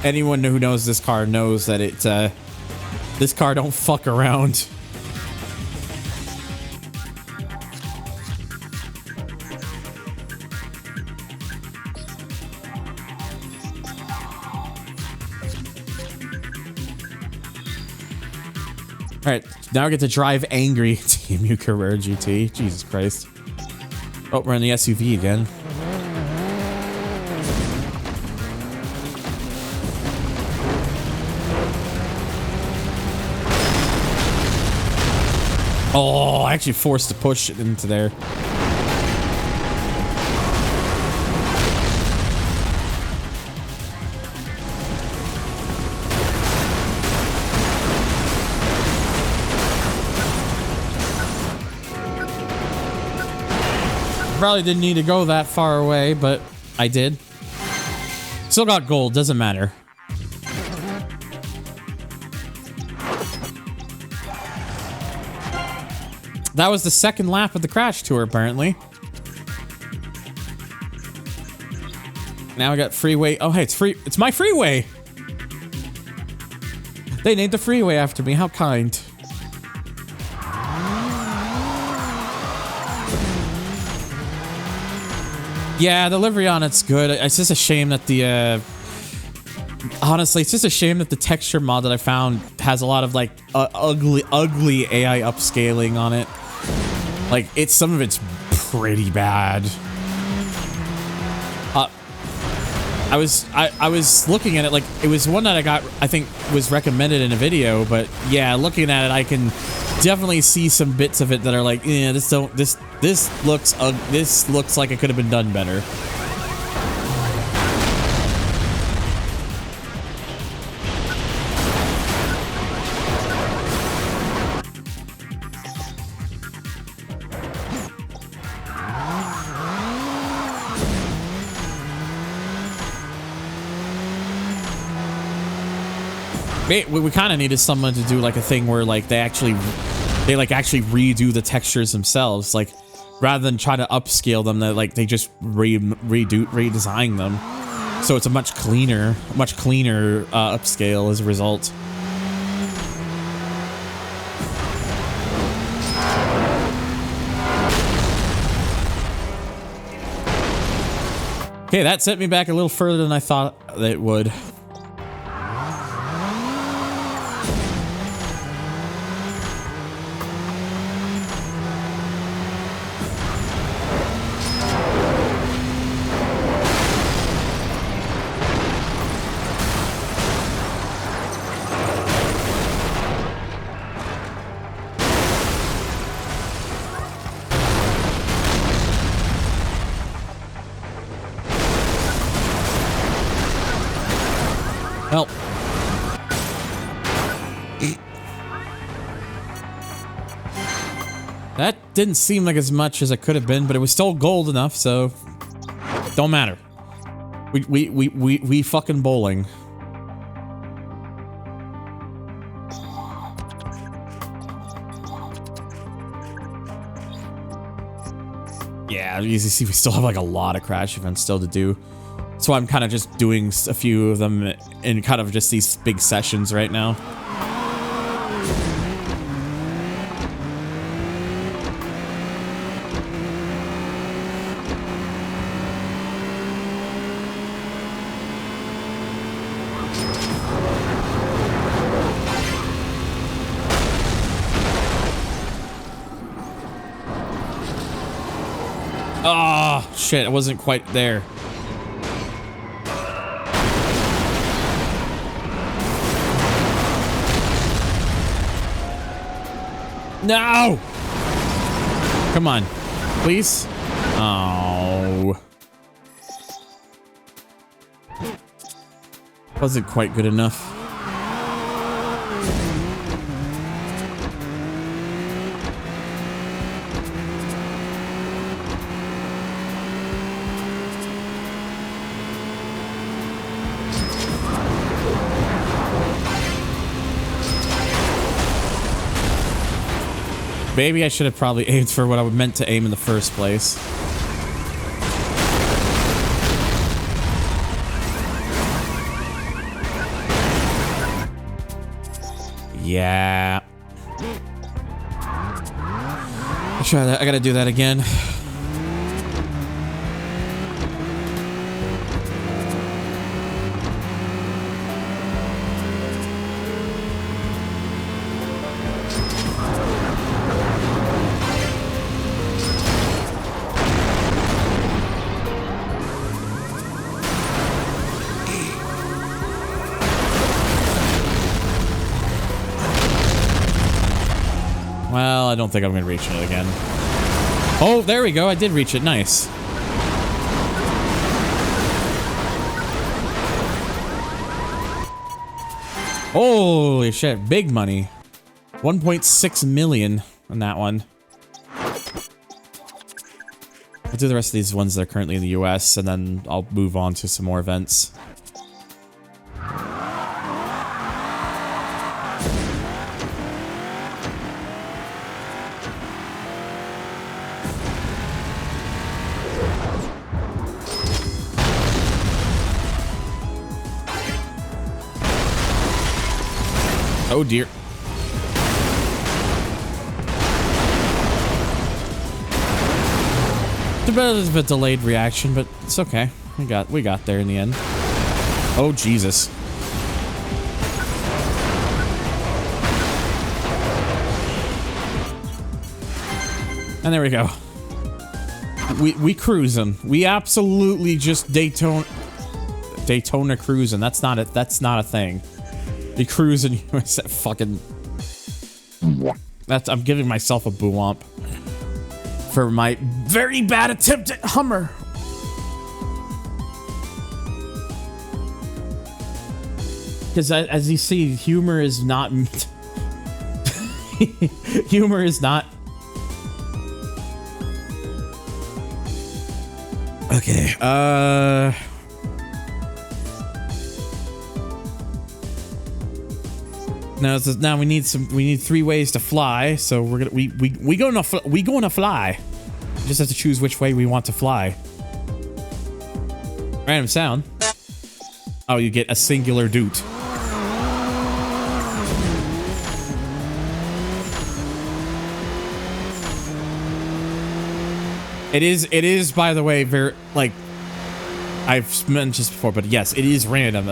Anyone who knows this car knows that this car don't fuck around. All right, now I get to drive angry T-Mu Carrera GT. Jesus Christ. Oh, we're in the SUV again. Oh, I actually forced to push it into there. Probably didn't need to go that far away, but I did. Still got gold, doesn't matter. That was the second lap of the Crash Tour, apparently. Now I got freeway. Oh, hey, it's free. It's my freeway. They named the freeway after me. How kind. Yeah, the livery on it's good. It's just a shame that the honestly, it's just a shame that the texture mod that I found has a lot of like ugly AI upscaling on it. Like some of it's pretty bad. I was looking at it, like it was one that I think was recommended in a video, but yeah, looking at it, I can definitely see some bits of it that are like, yeah, this looks like it could have been done better. We kind of needed someone to do like a thing where like they actually redo the textures themselves, like rather than try to upscale them, that like they just redesign them, so it's a much cleaner upscale as a result. Okay, that sent me back a little further than I thought it would. Help. That didn't seem like as much as it could have been, but it was still gold enough, so don't matter. We fucking bowling. Yeah, you see, we still have like a lot of crash events still to do. So I'm kind of just doing a few of them in kind of just these big sessions right now. Oh, shit, I wasn't quite there. No! Come on. Please? Oh. Wasn't quite good enough. Maybe I should have probably aimed for what I meant to aim in the first place. Yeah. I'll try that. I gotta do that again. Well, I don't think I'm gonna reach it again. Oh, there we go. I did reach it. Nice. Holy shit. Big money. 1.6 million on that one. I'll do the rest of these ones that are currently in the US, and then I'll move on to some more events. Oh dear. It's a bit of a delayed reaction, but it's okay. We got there in the end. Oh Jesus. And there we go. We cruising. We absolutely just Daytona cruising. That's not it. That's not a thing. We cruising. Fucking. I'm giving myself a boo-womp for my very bad attempt at Hummer. Because as you see, humor is not. Humor is not. Okay. Now we need 3 ways to fly. So we're gonna we gonna fly. We just have to choose which way we want to fly. Random sound. Oh, you get a singular doot. It is by the way very like I've mentioned this before, but yes, it is random.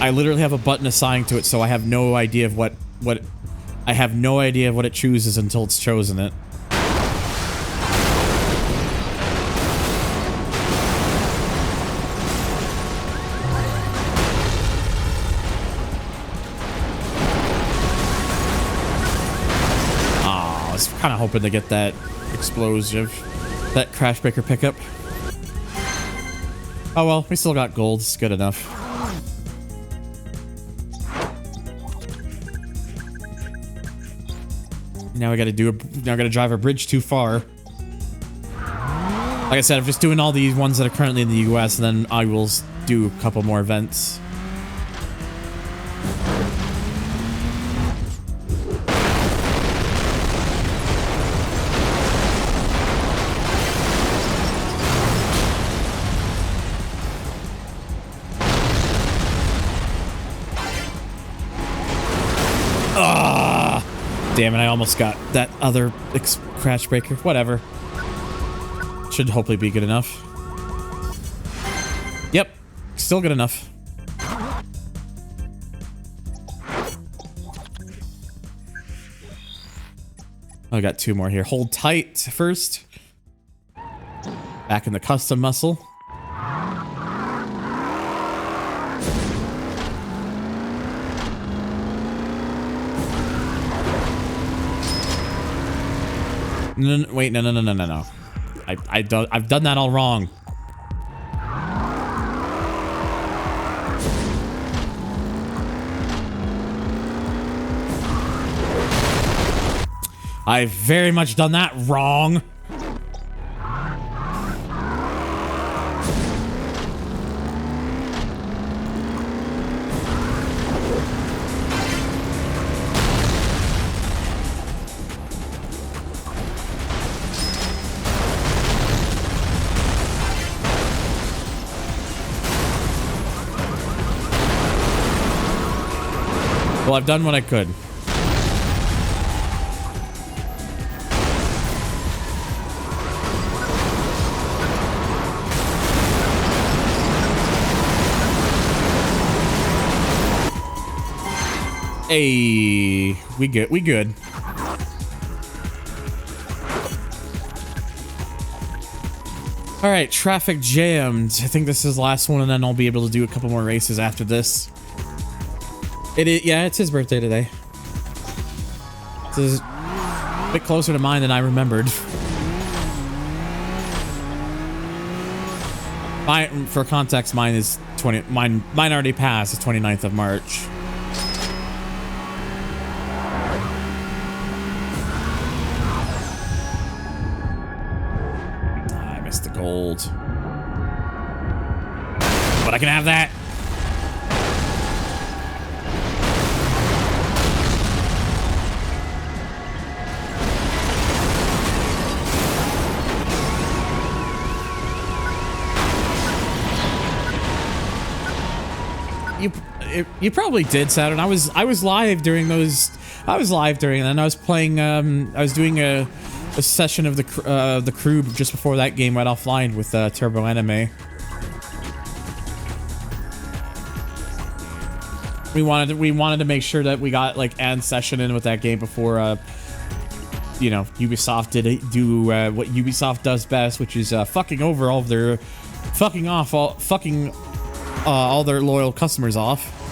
I literally have a button assigned to it, so I have no idea of what I have no idea of what it chooses until it's chosen it. Ah, I was kind of hoping to get that explosive, that crash breaker pickup. Oh well, we still got gold. It's good enough. Now I gotta drive a bridge too far. Like I said, I'm just doing all these ones that are currently in the US, and then I will do a couple more events. Damn it, I almost got that other crash breaker. Whatever. Should hopefully be good enough. Yep. Still good enough. I got 2 more here. Hold tight first. Back in the custom muscle. No, wait, no. I've done that all wrong. I've very much done that wrong. Well, I've done what I could. Hey, we good. All right, traffic jammed. I think this is the last one, and then I'll be able to do a couple more races after this. It is, yeah, it's his birthday today. bit closer to mine than I remembered. For context, mine is 20. Mine already passed. It's 29th of March. I missed the gold, but I can have that. You probably did, Saturn. I was live during those. I was live during that. And I was playing. I was doing a session of the crew just before that game went offline with Turbo Anime. We wanted to make sure that we got like an session in with that game before you know, Ubisoft do what Ubisoft does best, which is fucking over all of their all their loyal customers off.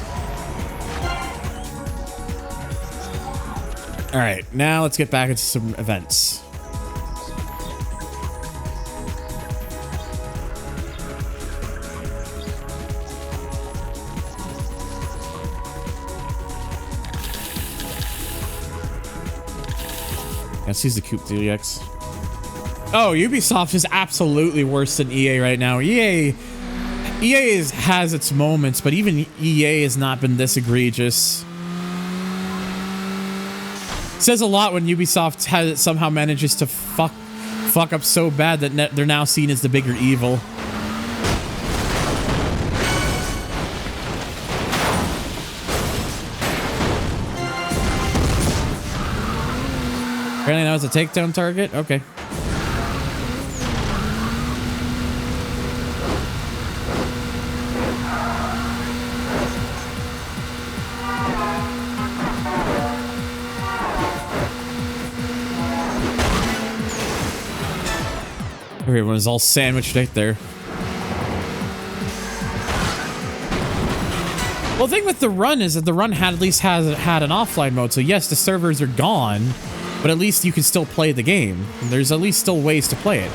All right, now let's get back into some events. Let's use the Coupe DX. Oh, Ubisoft is absolutely worse than EA right now. EA has its moments, but even EA has not been this egregious. It says a lot when Ubisoft somehow manages to fuck up so bad that they're now seen as the bigger evil. Apparently that was a takedown target? Okay. Everyone's all sandwiched right there. Well, the thing with the run is that the run at least had an offline mode. So yes, the servers are gone, but at least you can still play the game. There's at least still ways to play it.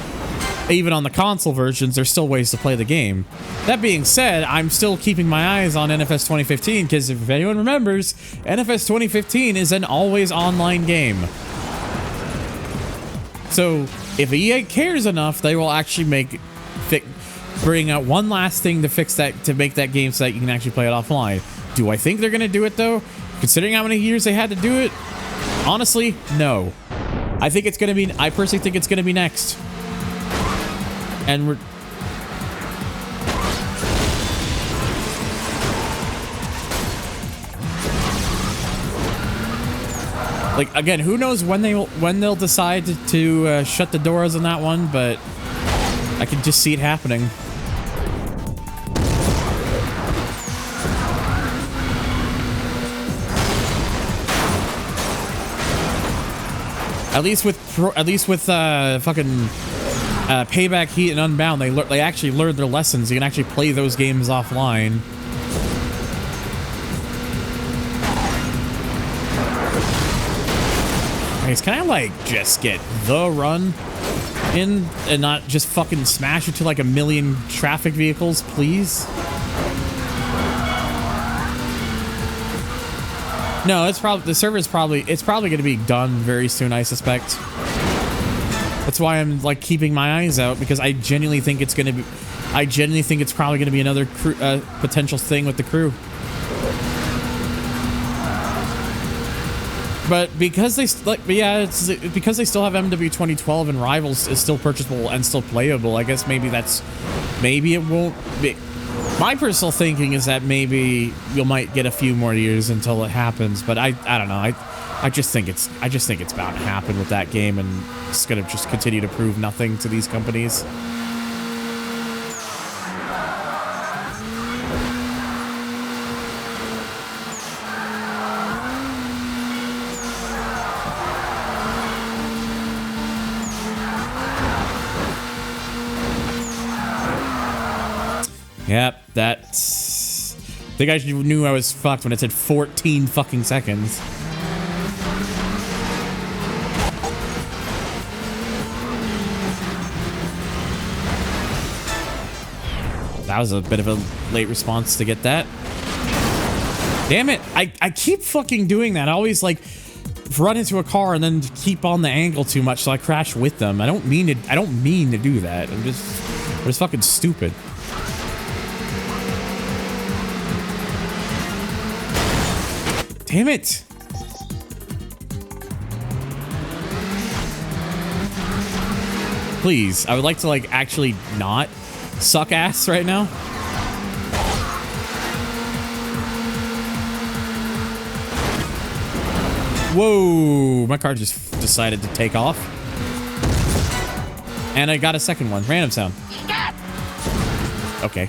Even on the console versions, there's still ways to play the game. That being said, I'm still keeping my eyes on NFS 2015 because if anyone remembers, NFS 2015 is an always online game. So if EA cares enough, they will actually bring out one last thing to fix that, to make that game so that you can actually play it offline. Do I think they're going to do it though? Considering how many years they had to do it? Honestly, no. I personally think it's going to be next. And we're... like, again, who knows when they'll decide to shut the doors on that one, but I can just see it happening. At least with fucking Payback, Heat, and Unbound, they actually learned their lessons. You can actually play those games offline. Guys, can I like just get the run in and not just fucking smash into like a million traffic vehicles, please? No, it's probably the server's probably going to be done very soon, I suspect. That's why I'm like keeping my eyes out, because I genuinely think it's going to be it's probably going to be another potential thing with the crew. But because they because they still have MW 2012 and Rivals is still purchasable and still playable, I guess maybe it won't be. My personal thinking is that maybe you might get a few more years until it happens, but I don't know. I just think it's bound to happen with that game, and it's gonna just continue to prove nothing to these companies. Yep, that's... I think I knew I was fucked when it said 14 fucking seconds. That was a bit of a late response to get that. Damn it. I keep fucking doing that. I always like run into a car and then keep on the angle too much so I crash with them. I don't mean to do that. I'm just fucking stupid. Damn it. Please, I would like to like actually not suck ass right now. Whoa, my car just decided to take off. And I got a second one. Random sound. Stop! Okay.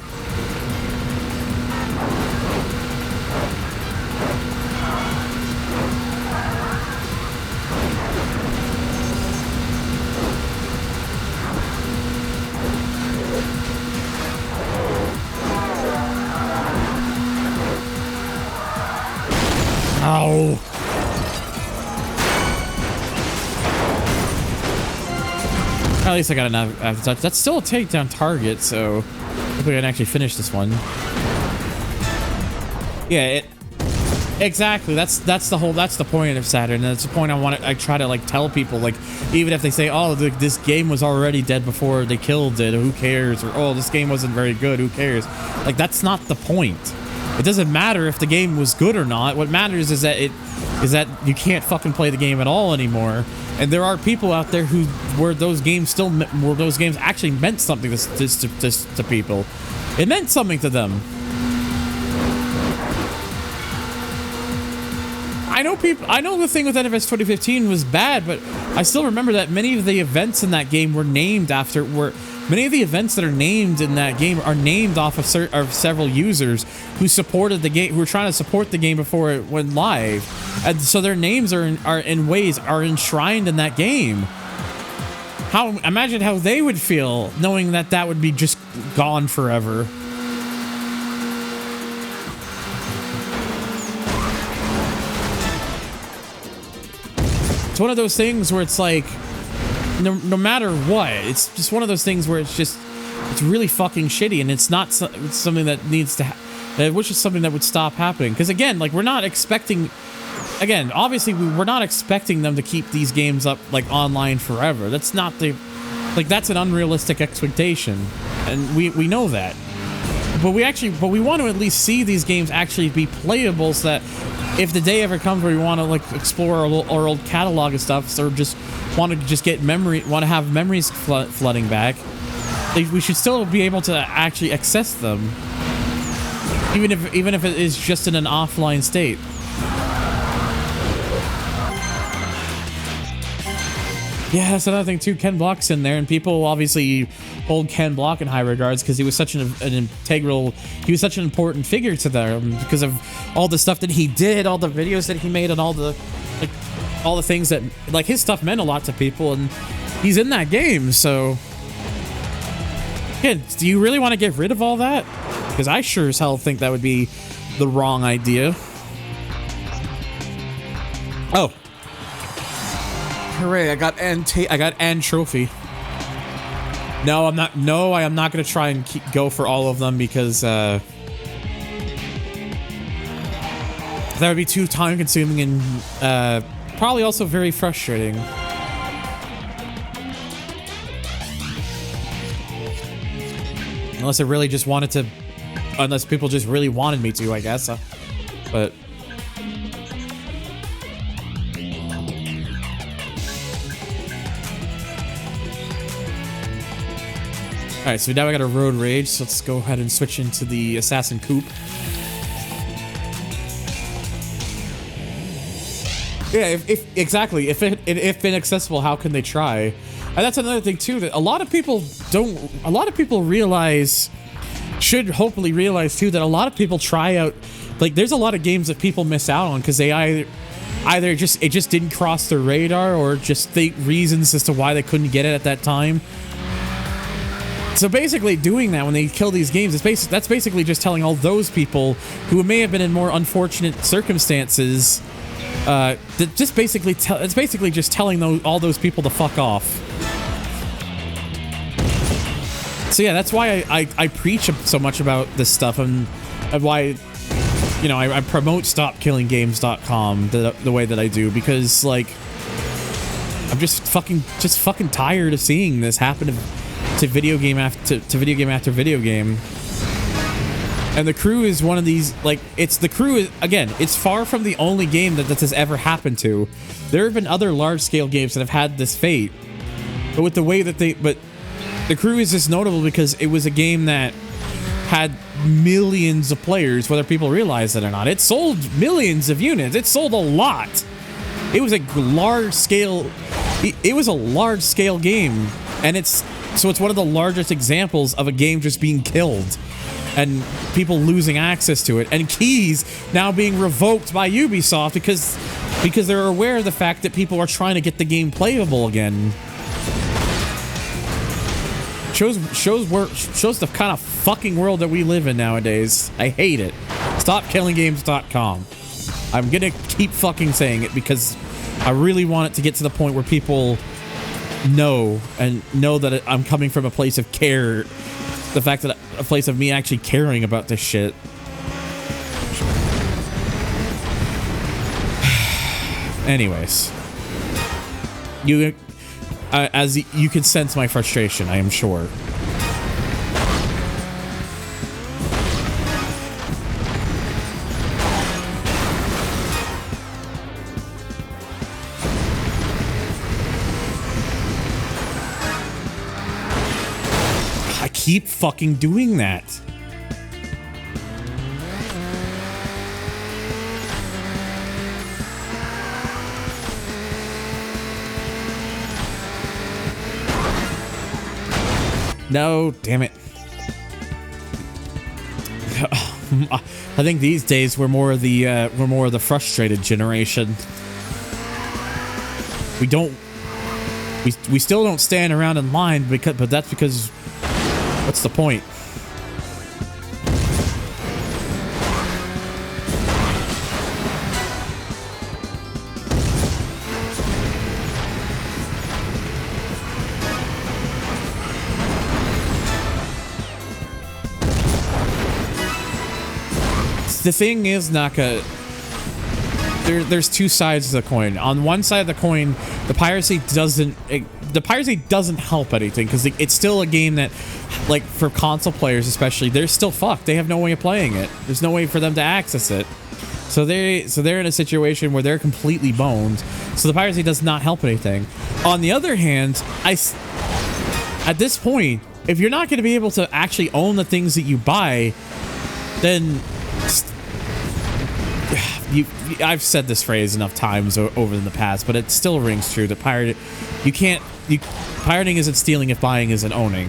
Ow. At least I got enough after touch. That's still a takedown target, so hopefully I can actually finish this one. Yeah, exactly. That's the point of Saturn. And that's the point I try to like tell people, like, even if they say, oh, this game was already dead before they killed it, who cares? Or, oh, this game wasn't very good, who cares? Like, that's not the point. It doesn't matter if the game was good or not. What matters is that you can't fucking play the game at all anymore. And there are people out there where those games actually meant something to people. It meant something to them. I know the thing with NFS 2015 was bad, but I still remember that many of the events in that game were named after many of the events that are named in that game are named off of several users who supported the game, who were trying to support the game before it went live, and so their names are enshrined in that game. Imagine how they would feel knowing that would be just gone forever. It's one of those things where it's like, no matter what, it's just one of those things where it's really fucking shitty, and it's not it's something that needs to which is something that would stop happening. Because again, like, we're not expecting, obviously we're not expecting them to keep these games up like online forever. That's not that's an unrealistic expectation, and we know that. But we want to at least see these games actually be playable, so that if the day ever comes where we want to like explore our old catalog of stuff, or just want to have memories flooding back, we should still be able to actually access them, even if it is just in an offline state. Yeah, that's another thing too. Ken Block's in there, and people obviously hold Ken Block in high regards because he was such an important figure to them because of all the stuff that he did, all the videos that he made, and all the things that, like, his stuff meant a lot to people, and he's in that game. So, yeah, do you really want to get rid of all that? Because I sure as hell think that would be the wrong idea. Oh. Hooray, I got an trophy. No, I'm not. No, I am not going to try and go for all of them because that would be too time consuming and probably also very frustrating. Unless people just really wanted me to, I guess. But alright, so now I got a road rage, so let's go ahead and switch into the assassin coupe. Yeah, if inaccessible, how can they try? And that's another thing too, that a lot of people should hopefully realize too, that a lot of people try out, like, there's a lot of games that people miss out on because they either it just didn't cross their radar, or just think reasons as to why they couldn't get it at that time. So basically doing that when they kill these games, that's basically just telling all those people who may have been in more unfortunate circumstances, it's basically just telling all those people to fuck off. So yeah, that's why I preach so much about this stuff, and why, you know, I promote StopKillingGames.com the way that I do, because like I'm just fucking tired of seeing this happen to video game after video game after video game. And The Crew is one of these, like, The Crew is, again, it's far from the only game that this has ever happened to. There have been other large-scale games that have had this fate. But with the way that The Crew is just notable because it was a game that had millions of players, whether people realize it or not. It sold millions of units. It sold a lot. It was a large-scale... It was a large-scale game. And it's one of the largest examples of a game just being killed. And people losing access to it, and keys now being revoked by Ubisoft because they're aware of the fact that people are trying to get the game playable again. Shows the kind of fucking world that we live in nowadays. I hate it. StopKillingGames.com. I'm gonna keep fucking saying it because I really want it to get to the point where people know that I'm coming from a place of care. The fact that a place of me actually caring about this shit. Anyways, as you can sense my frustration, I am sure. Keep fucking doing that. No, damn it. I think these days we're more of the frustrated generation. We still don't stand around in line but that's because what's the point? The thing is, Naka, there's two sides of the coin. On one side of the coin, the piracy doesn't help anything because it's still a game that, like, for console players especially, they're still fucked. They have no way of playing it. There's no way for them to access it. So they're in a situation where they're completely boned. So the piracy does not help anything. On the other hand, at this point, if you're not going to be able to actually own the things that you buy, then I've said this phrase enough times over in the past, but it still rings true that pirating isn't stealing if buying isn't owning.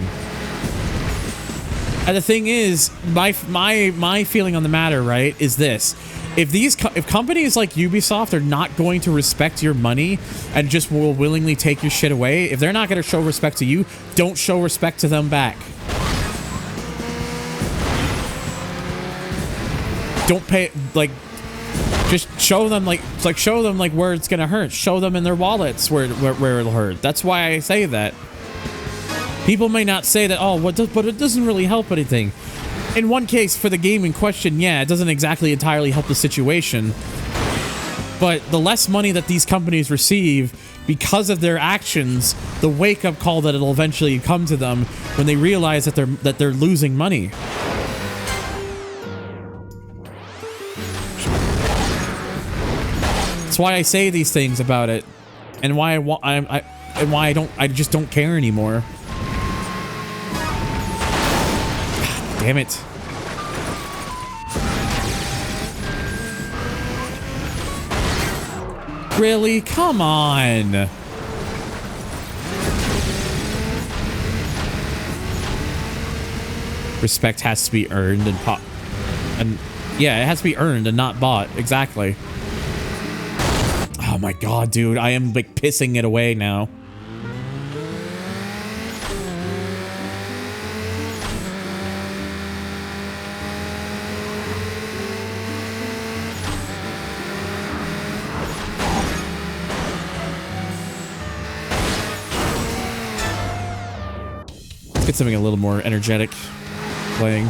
And the thing is, my feeling on the matter, right, is this: if companies like Ubisoft are not going to respect your money and just will willingly take your shit away, if they're not going to show respect to you, don't show respect to them back. Don't pay, like, just show them where it's gonna hurt. Show them in their wallets where it'll hurt. That's why I say that. People may not say that, oh, but it doesn't really help anything. In one case, for the game in question, yeah, it doesn't exactly entirely help the situation. But the less money that these companies receive because of their actions, the wake-up call that it'll eventually come to them when they realize that they're losing money. That's why I say these things about it, and why I just don't care anymore. God damn it! Really? Come on! Respect has to be earned and yeah, it has to be earned and not bought. Exactly. Oh my god, dude, I am like pissing it away now. Get something a little more energetic playing.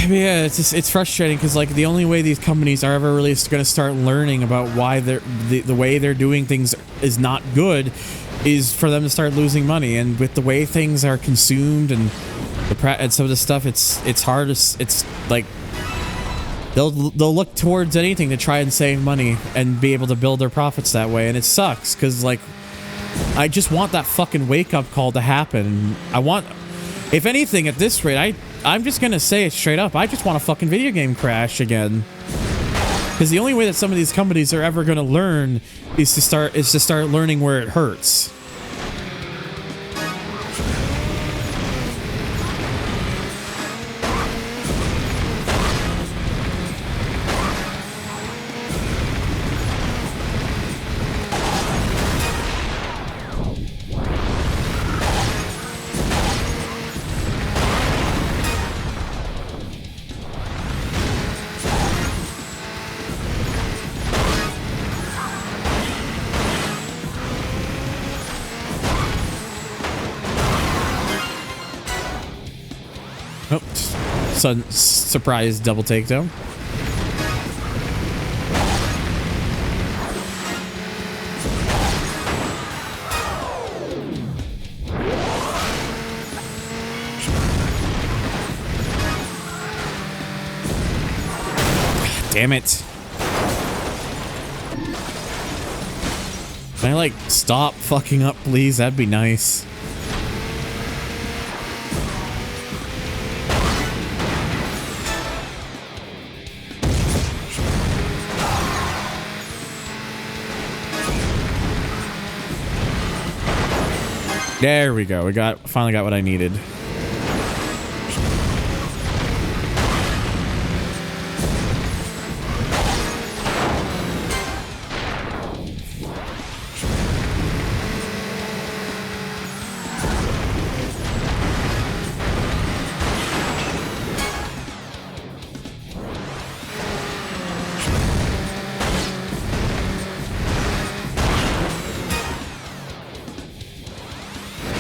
Yeah, it's frustrating because like the only way these companies are ever really going to start learning about why the way they're doing things is not good is for them to start losing money. And with the way things are consumed and some of the stuff, it's hard. It's like they'll look towards anything to try and save money and be able to build their profits that way. And it sucks because like I just want that fucking wake up call to happen. I want, if anything, at this rate, I'm just gonna say it straight up. I just want a fucking video game crash again. Because the only way that some of these companies are ever gonna learn is to start learning where it hurts. Oh, surprise double takedown. Damn it. Can I like stop fucking up, please? That'd be nice. There we go. Finally got what I needed.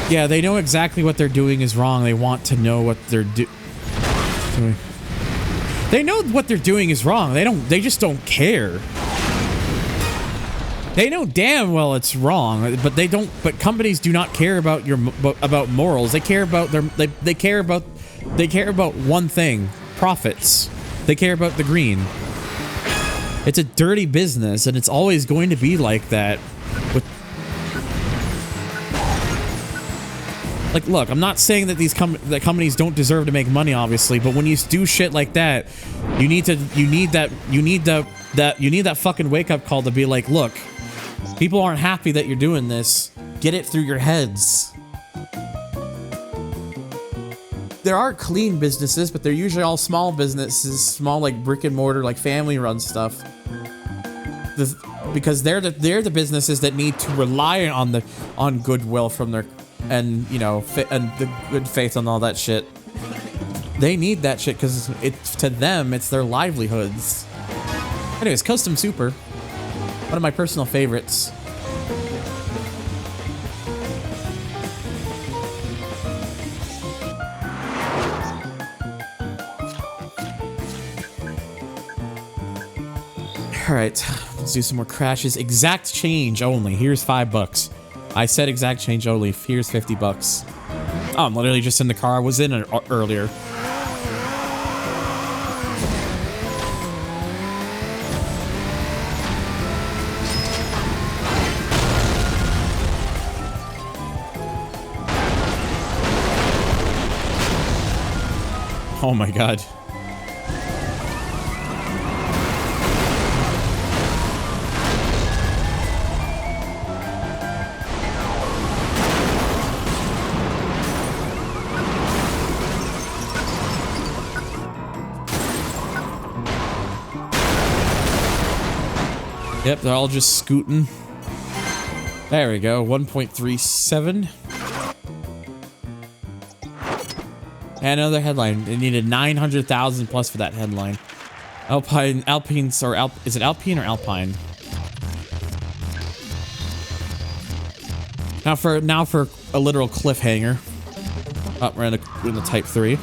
Yeah, they know exactly what they're doing is wrong. They want to know what they're doing. They know what they're doing is wrong. They just don't care. They know damn well it's wrong, but they don't. But companies do not care about about morals. They care about they care about one thing: profits. They care about the green. It's a dirty business, and it's always going to be like that. Like, look, I'm not saying that these companies don't deserve to make money, obviously, but when you do shit like that, you need that fucking wake up call to be like, look, people aren't happy that you're doing this. Get it through your heads. There are clean businesses, but they're usually all small businesses, small like brick and mortar, like family run stuff. Because they're the businesses that need to rely on goodwill from their. And, you know, and the good faith and all that shit. They need that shit because to them, it's their livelihoods. Anyways, Custom Super. One of my personal favorites. Alright, let's do some more crashes. Exact change only. Here's $5. I said exact change only. Here's $50. Oh, I'm literally just in the car I was in earlier. Oh my god. Yep, they're all just scooting. There we go, 1.37. And another headline. It needed 900,000 plus for that headline. Alpines, or is it Alpine or Alpine? Now for a literal cliffhanger. Oh, we're in the Type 3.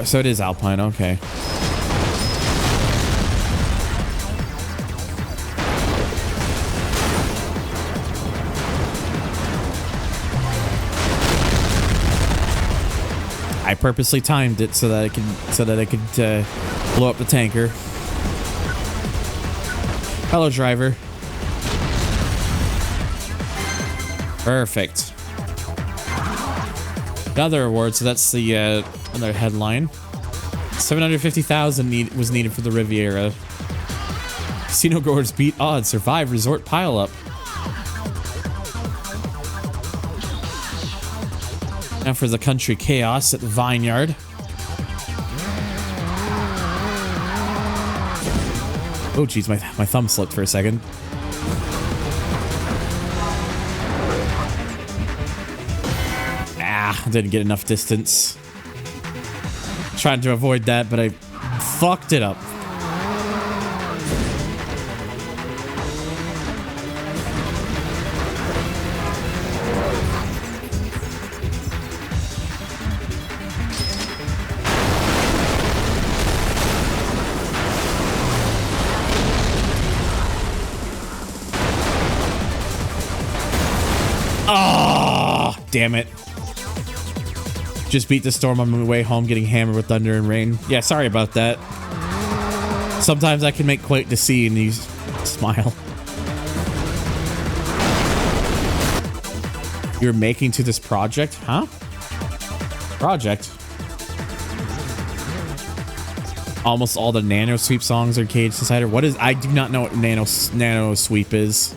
So it is Alpine, okay. I purposely timed it so that I could blow up the tanker. Hello, driver. Perfect. Another award, so that's the another headline. 750,000 was needed for the Riviera. Casino goers beat odds, survive resort pileup. Now for the country chaos at the Vineyard. Oh geez, my thumb slipped for a second. Ah, didn't get enough distance. Trying to avoid that, but I fucked it up. Oh, damn it. Just beat the storm on my way home, getting hammered with thunder and rain. Yeah, sorry about that. Sometimes I can make quite the scene. You smile. You're making to this project? Huh? Project? Almost all the Nano Sweep songs are caged inside her. What is... I do not know what Nano Sweep is.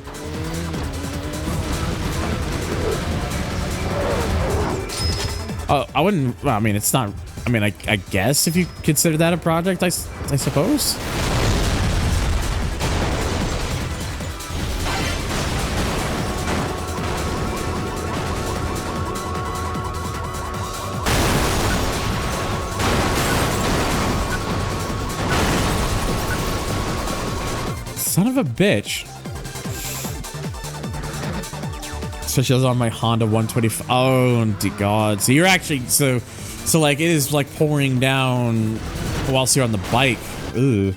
Oh, I wouldn't... Well, I mean, it's not... I mean, I guess if you consider that a project, I suppose. Son of a bitch. Especially on my Honda 125. Oh, God. So you're actually... So like, it is like pouring down whilst you're on the bike. Ooh.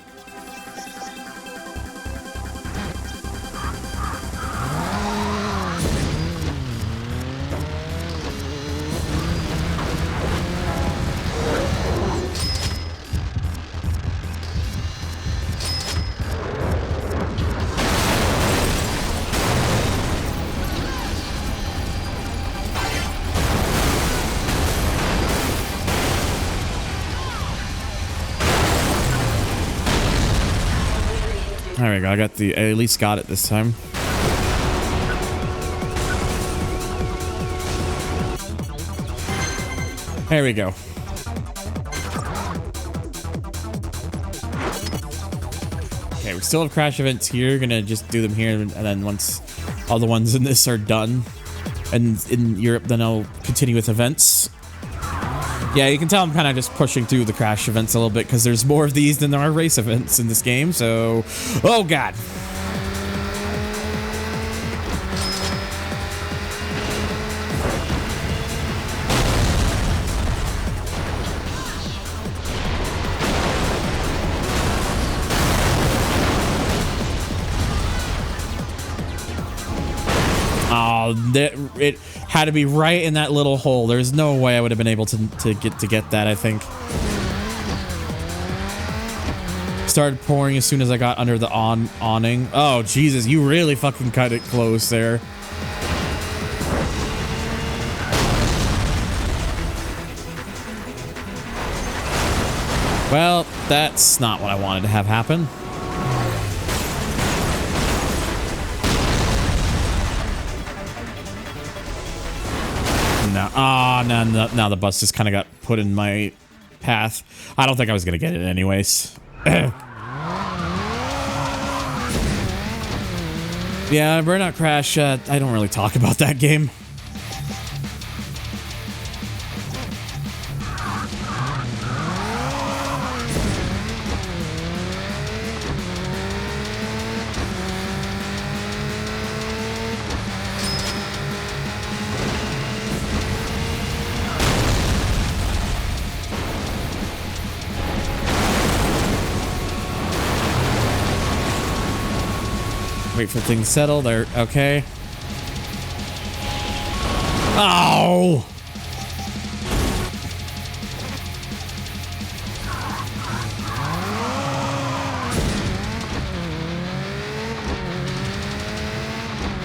There we go. I at least got it this time. There we go. Okay, we still have crash events here. Gonna just do them here, and then once all the ones in this are done, and in Europe, then I'll continue with events. Yeah, you can tell I'm kind of just pushing through the crash events a little bit because there's more of these than there are race events in this game, so... Oh, God. Oh, it had to be right in that little hole. There's no way I would have been able to get that, I think. Started pouring as soon as I got under the awning. Oh, Jesus, you really fucking cut it close there. Well, that's not what I wanted to have happen. burnout. Oh, no, now the bus just kind of got put in my path. I don't think I was going to get it anyways. Yeah, Burnout Crash, I don't really talk about that game. Wait for things to settle. They're okay. Oh!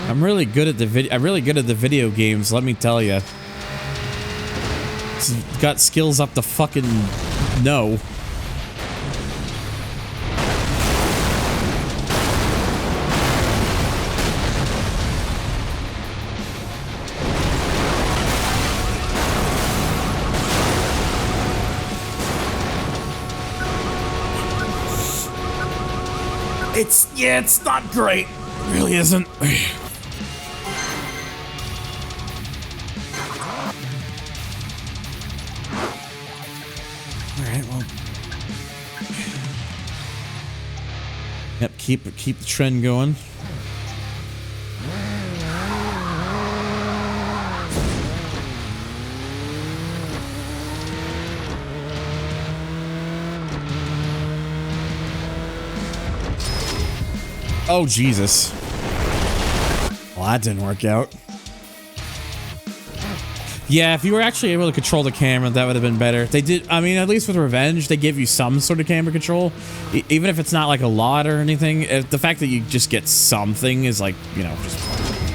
I'm really good at the video games, let me tell you. Got skills up the fucking no. It's not great. It really isn't. Alright, well. Yep, keep the trend going. Oh, Jesus. Well, that didn't work out. Yeah, if you were actually able to control the camera, that would have been better. They did, I mean, at least with Revenge, they give you some sort of camera control. Even if it's not like a lot or anything, the fact that you just get something is like, you know,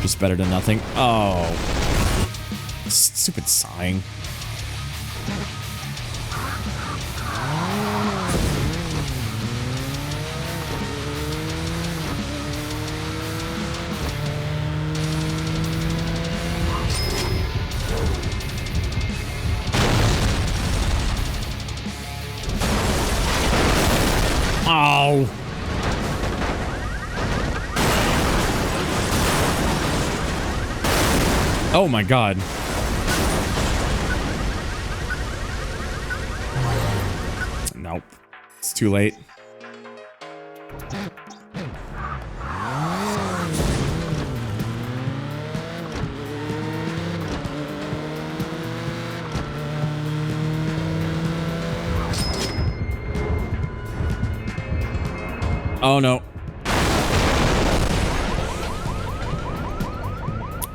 just better than nothing. Oh. Stupid sighing. Oh. Oh my God. Nope. It's too late. Oh no.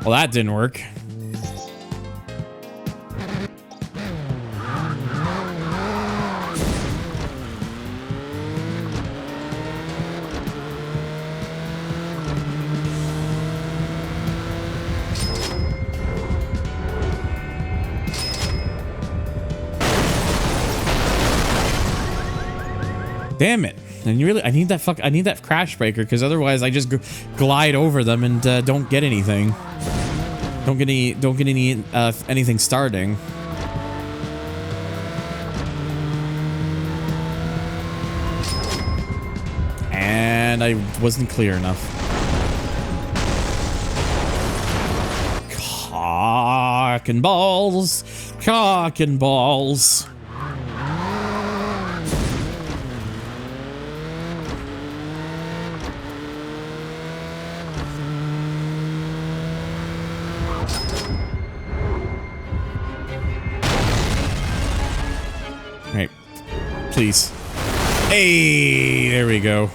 Well, that didn't work. Damn it. And you really, I need that crash breaker, because otherwise I just glide over them and don't get anything. Don't get any anything starting. And I wasn't clear enough. Cock and balls. Cock and balls. Right. Please. Hey, there we go.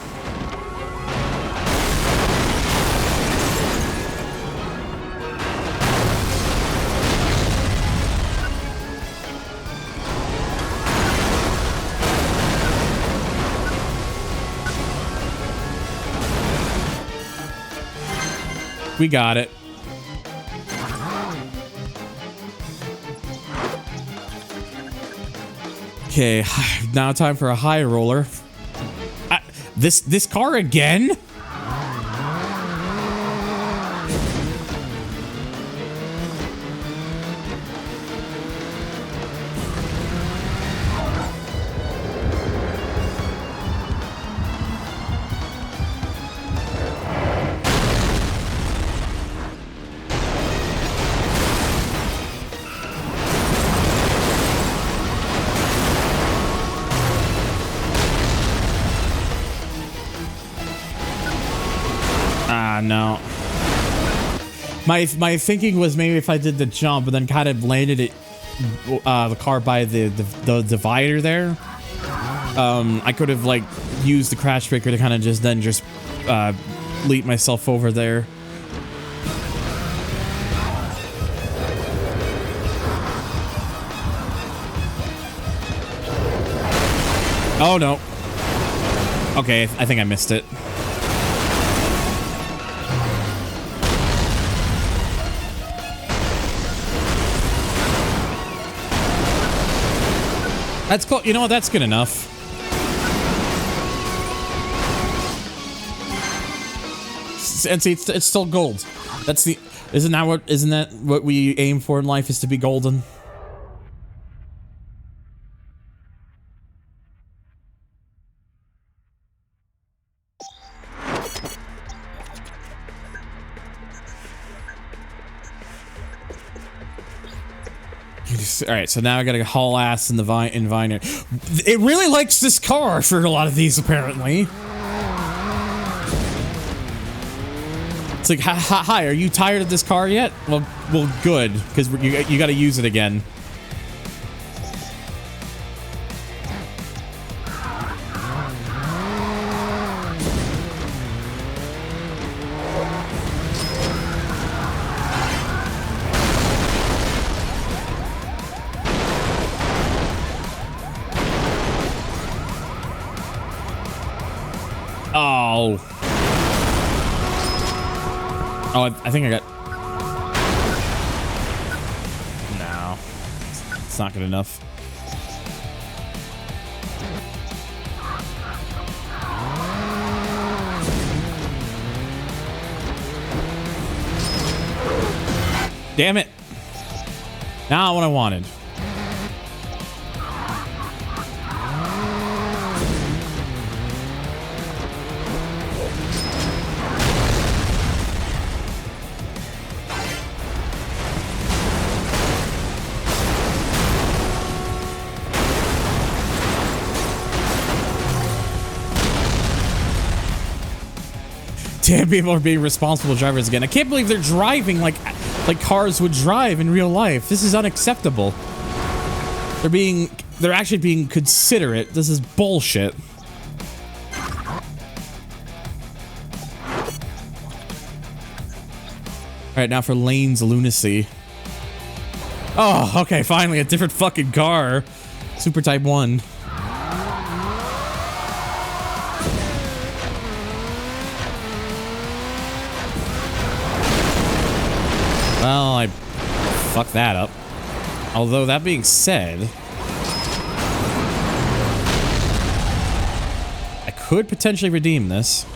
We got it. Okay, now time for a high roller. This car again? no. My thinking was maybe if I did the jump and then kind of landed it, the car by the divider there, I could have like used the crash breaker to kind of just leap myself over there. Oh no. Okay, I think I missed it. That's cool. You know what? That's good enough. And see, it's still gold. That's the. Isn't that what we aim for in life? Is to be golden. All right, so now I gotta haul ass in the Viner. It really likes this car for a lot of these, apparently. It's like, hi, are you tired of this car yet? Well, good, because you gotta use it again. Oh, I think I got... No. It's not good enough. Damn it. Not what I wanted. Damn, people are being responsible drivers again. I can't believe they're driving like cars would drive in real life. This is unacceptable. They're actually being considerate. This is bullshit. All right, now for Lane's lunacy. Oh, okay, finally a different fucking car. Super Type 1. Well, I fucked that up. Although, that being said, I could potentially redeem this.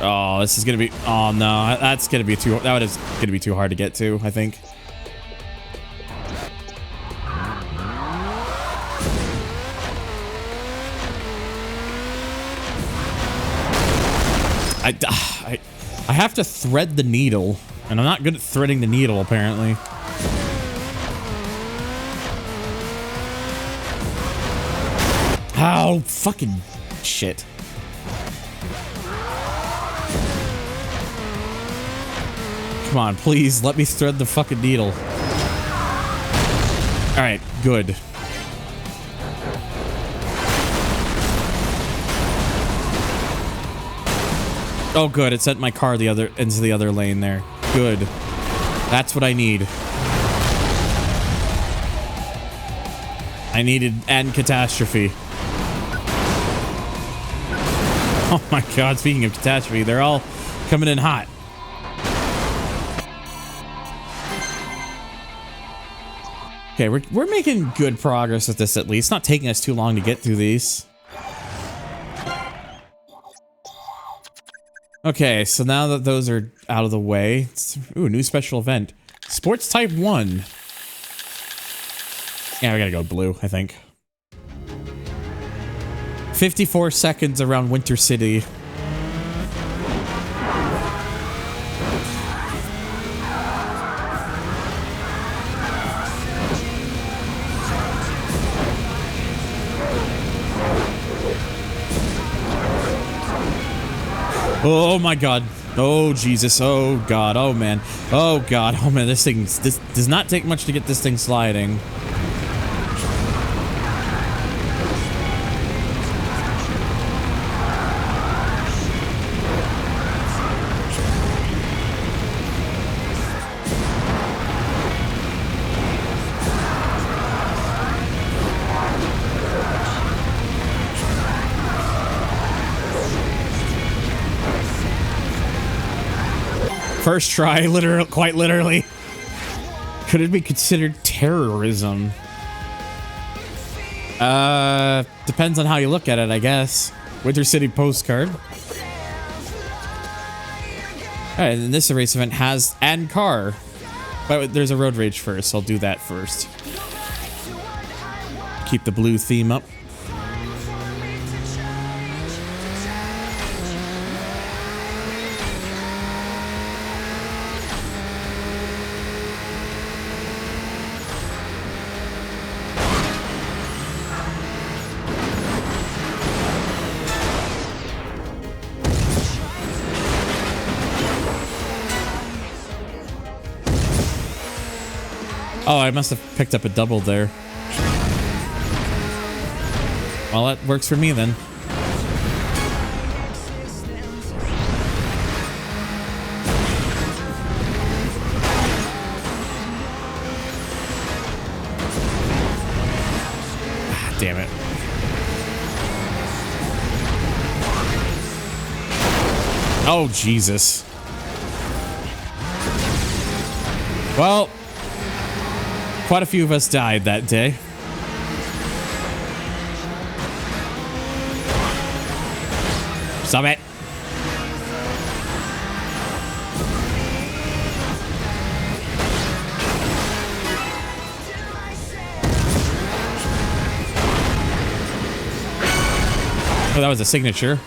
Oh, this is gonna be... Oh, no. That's gonna be too... That is gonna be too hard to get to, I think. I have to thread the needle, and I'm not good at threading the needle, apparently. Oh, fucking shit. Come on, please, let me thread the fucking needle. Alright, good. Oh, good. It sent my car into the other lane there. Good. That's what I need. I needed end catastrophe. Oh my god, speaking of catastrophe, they're all coming in hot. Okay, we're making good progress with this at least. It's not taking us too long to get through these. Okay, so now that those are out of the way, ooh, new special event. Sports Type 1. Yeah, we gotta go blue, I think. 54 seconds around Winter City. Oh my god. Oh Jesus. Oh god. Oh man. Oh god. Oh man. This does not take much to get this thing sliding. First try, quite literally. Could it be considered terrorism? Depends on how you look at it, I guess. Winter City postcard. Alright, and this race event has and car. But there's a road rage first, so I'll do that first. Keep the blue theme up. Oh, I must have picked up a double there. Well, that works for me then. Ah, damn it. Oh, Jesus. Well, quite a few of us died that day. Stop it. Oh, that was a signature.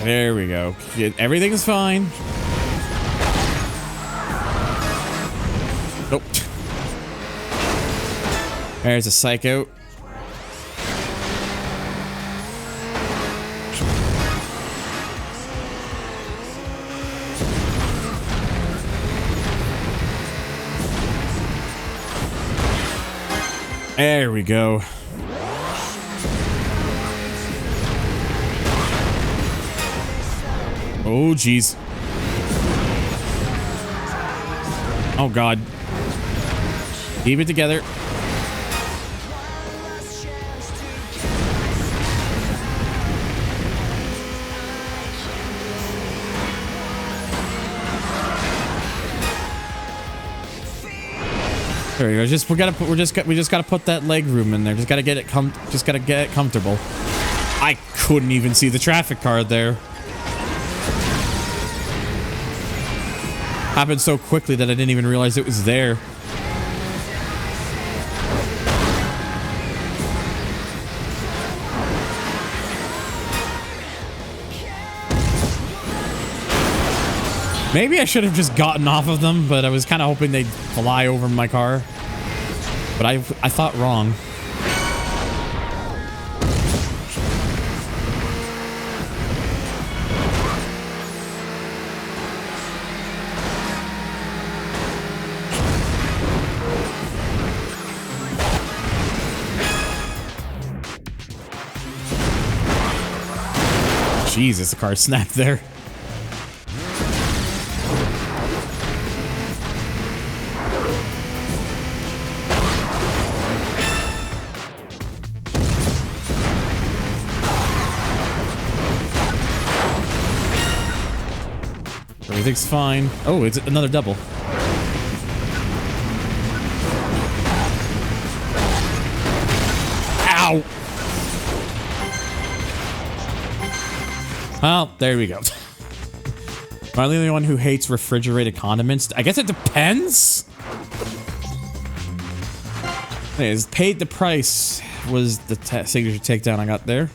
There we go. Everything's fine. Nope. There's a psycho. There we go. Oh, jeez. Oh, God. Keep it together. There we go. We just gotta put that leg room in there. Just gotta get it comfortable. I couldn't even see the traffic card there. Happened so quickly that I didn't even realize it was there. Maybe I should have just gotten off of them, but I was kind of hoping they'd fly over my car. But I thought wrong. Jesus, the car snapped there. Everything's fine. Oh, it's another double. Ow! Well, there we go. Am I the only one who hates refrigerated condiments? I guess it depends. Anyways, paid the price was the signature takedown I got there.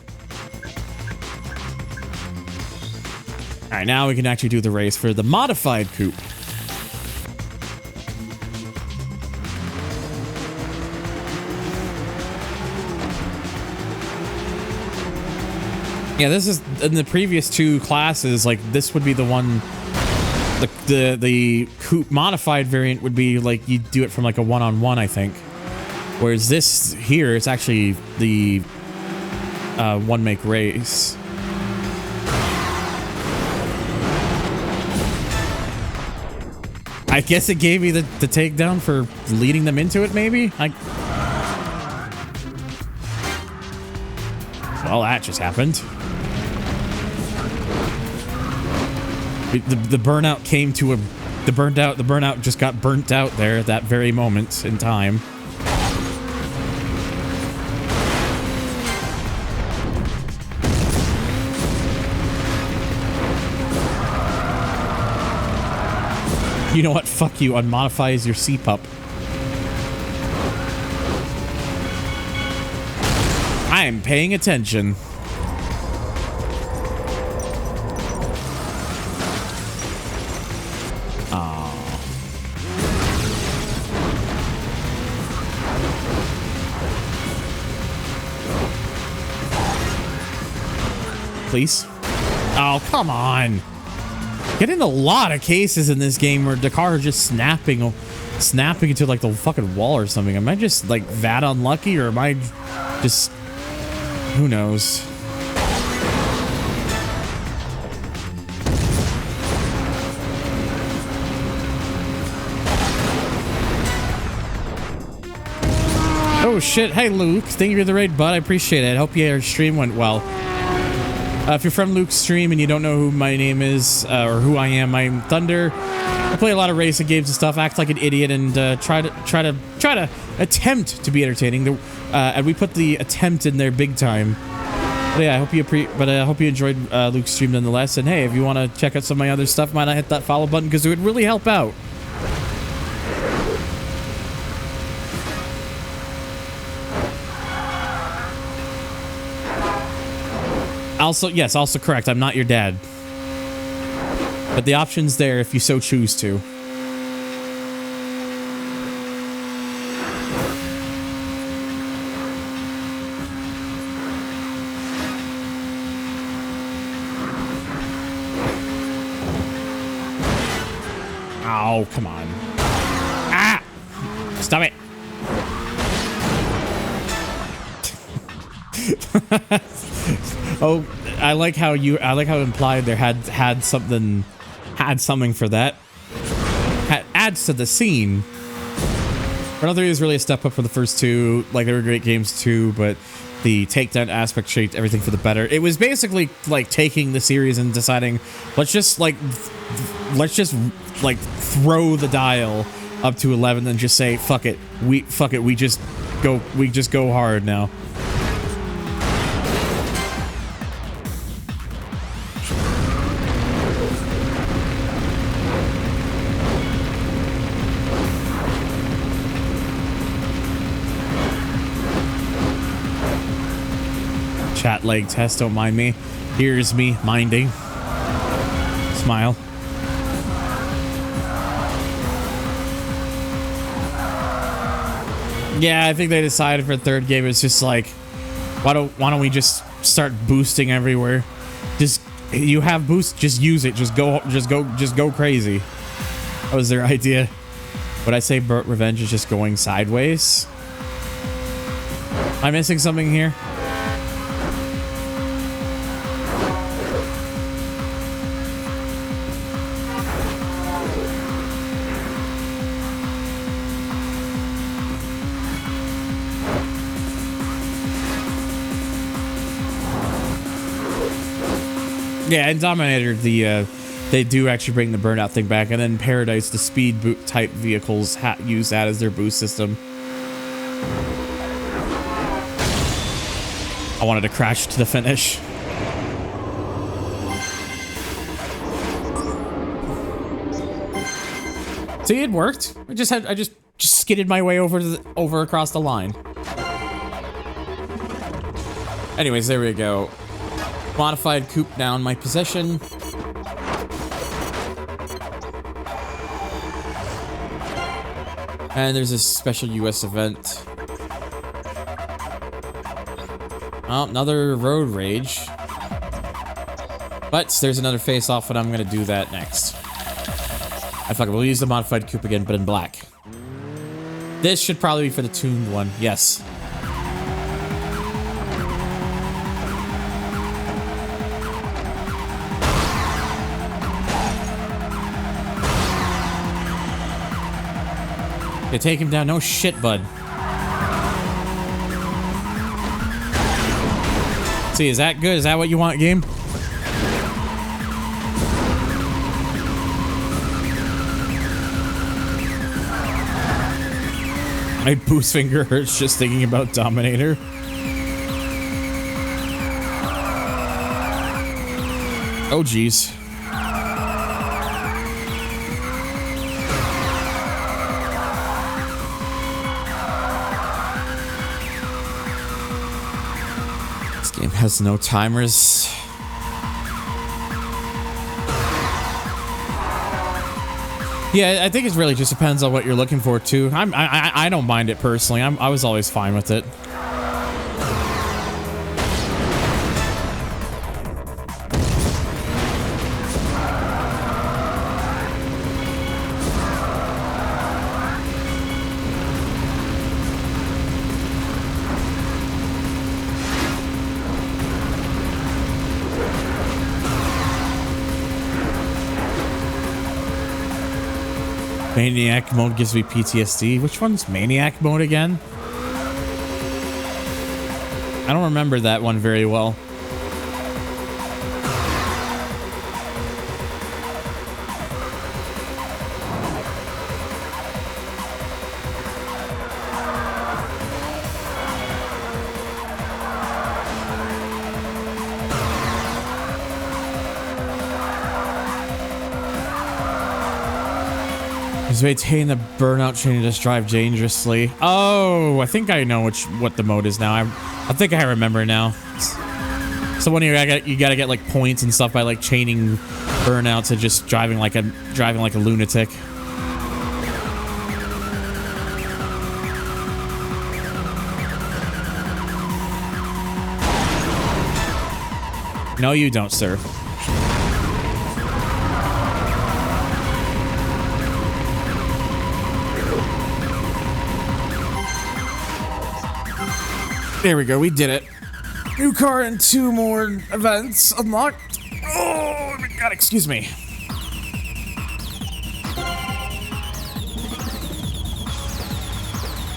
All right, now we can actually do the race for the modified coupe. Yeah, this is in the previous two classes. Like this would be the one. The coupe modified variant would be like you do it from like a one-on-one, I think. Whereas this here, it's actually the one make race. I guess it gave me the takedown for leading them into it, maybe? Well, that just happened. The burnout came to the burnout just got burnt out there at that very moment in time. You know what? Fuck you. Unmodify as your C-Pup. I am paying attention. Please. Oh, come on. Get in a lot of cases in this game where the car is just snapping into like the fucking wall or something. Am I just like that unlucky, or am I just, who knows? Oh shit. Hey Luke, thank you for the raid, bud. I appreciate it. I hope your stream went well. If you're from Luke's stream and you don't know who my name is or who I am, I'm Thunder. I play a lot of racing games and stuff, act like an idiot, and try to attempt to be entertaining. And we put the attempt in there big time. But yeah, I hope you enjoyed Luke's stream nonetheless. And hey, if you want to check out some of my other stuff, might not hit that follow button because it would really help out. Also, yes, also correct. I'm not your dad. But the option's there if you so choose to. Oh, come on. Ah! Stop it. Oh, I like how implied there had something for that. Adds to the scene. Burnout 3 is really a step up for the first two. Like, they were great games too, but the takedown aspect shaped everything for the better. It was basically like taking the series and deciding, let's just throw the dial up to 11 and just say fuck it. We just go hard now. Chat leg test, don't mind me. Here's me minding. Smile. Yeah, I think they decided for the third game it's just like, why don't we just start boosting everywhere? Just, you have boost, just use it. Just go crazy. That was their idea. Would I say Revenge is just going sideways? Am I missing something here? Yeah, in Dominator, they do actually bring the Burnout thing back, and then Paradise, the speed boot type vehicles use that as their boost system. I wanted to crash to the finish. See, it worked. I just skidded my way over across the line. Anyways, there we go. Modified coupe down my position. And there's a special US event. Oh, another road rage. But there's another face-off, and I'm gonna do that next. I fuck it, we'll use the modified coupe again, but in black. This should probably be for the tuned one. Yes. You take him down. No shit, bud. See, is that good? Is that what you want, game? My boost finger hurts just thinking about Dominator. Oh, jeez. This game has no timers. Yeah, I think it really just depends on what you're looking for too. I don't mind it personally. I was always fine with it. Maniac mode gives me PTSD. Which one's Maniac mode again? I don't remember that one very well. Maintain the burnout training, just drive dangerously. Oh, I think I know what the mode is now. I think I remember now. So when you gotta get like points and stuff by like chaining burnout to just driving like a lunatic. No, you don't, sir. There we go, we did it. New car and 2 more events unlocked. Oh my god, excuse me.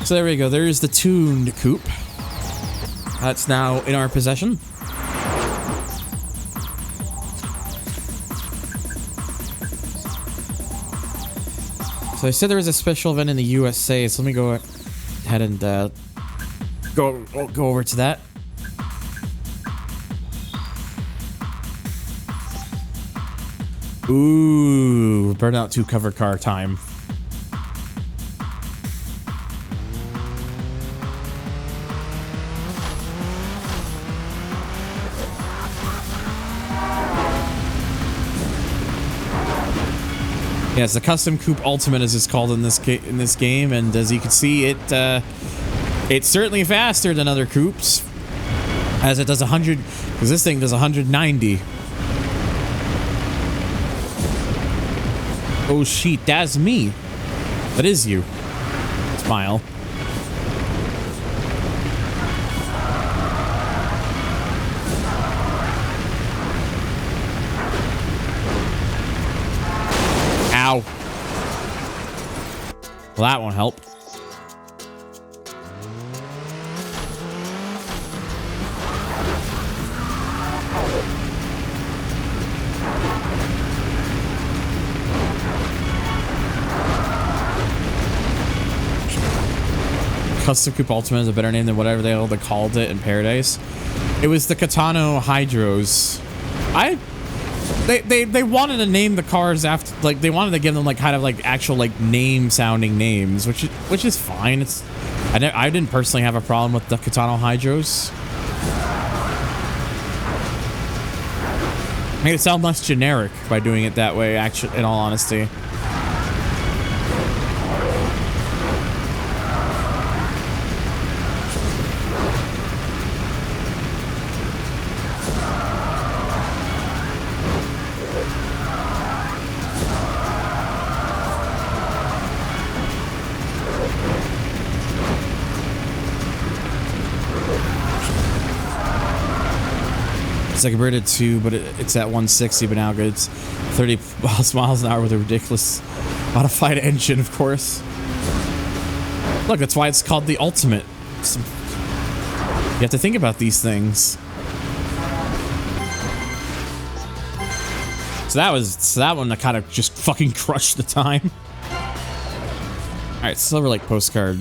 So there we go, there's the tuned coupe. That's now in our possession. So I said there was a special event in the USA, so let me go ahead and go over to that. Ooh, Burnout 2 cover car time. Yes, the Custom Coupe Ultimate, as it's called in this game, and as you can see, it's certainly faster than other coupes, as it does 100, because this thing does 190. Oh shit, that's me. That is you. Smile. Ow. Well, that won't help. Custom Coupe Ultimate is a better name than whatever they called it in Paradise. It was the Katano Hydros. They wanted to name the cars after, like, they wanted to give them like kind of like actual like name sounding names, which is fine. I didn't personally have a problem with the Katano Hydros. Made it sound less generic by doing it that way, actually, in all honesty. It's like a Bird at 2, but it's at 160, but now it's 30 miles an hour with a ridiculous modified engine, of course. Look, that's why it's called the Ultimate. You have to think about these things. So that one that kind of just fucking crushed the time. Alright, Silver Lake postcard.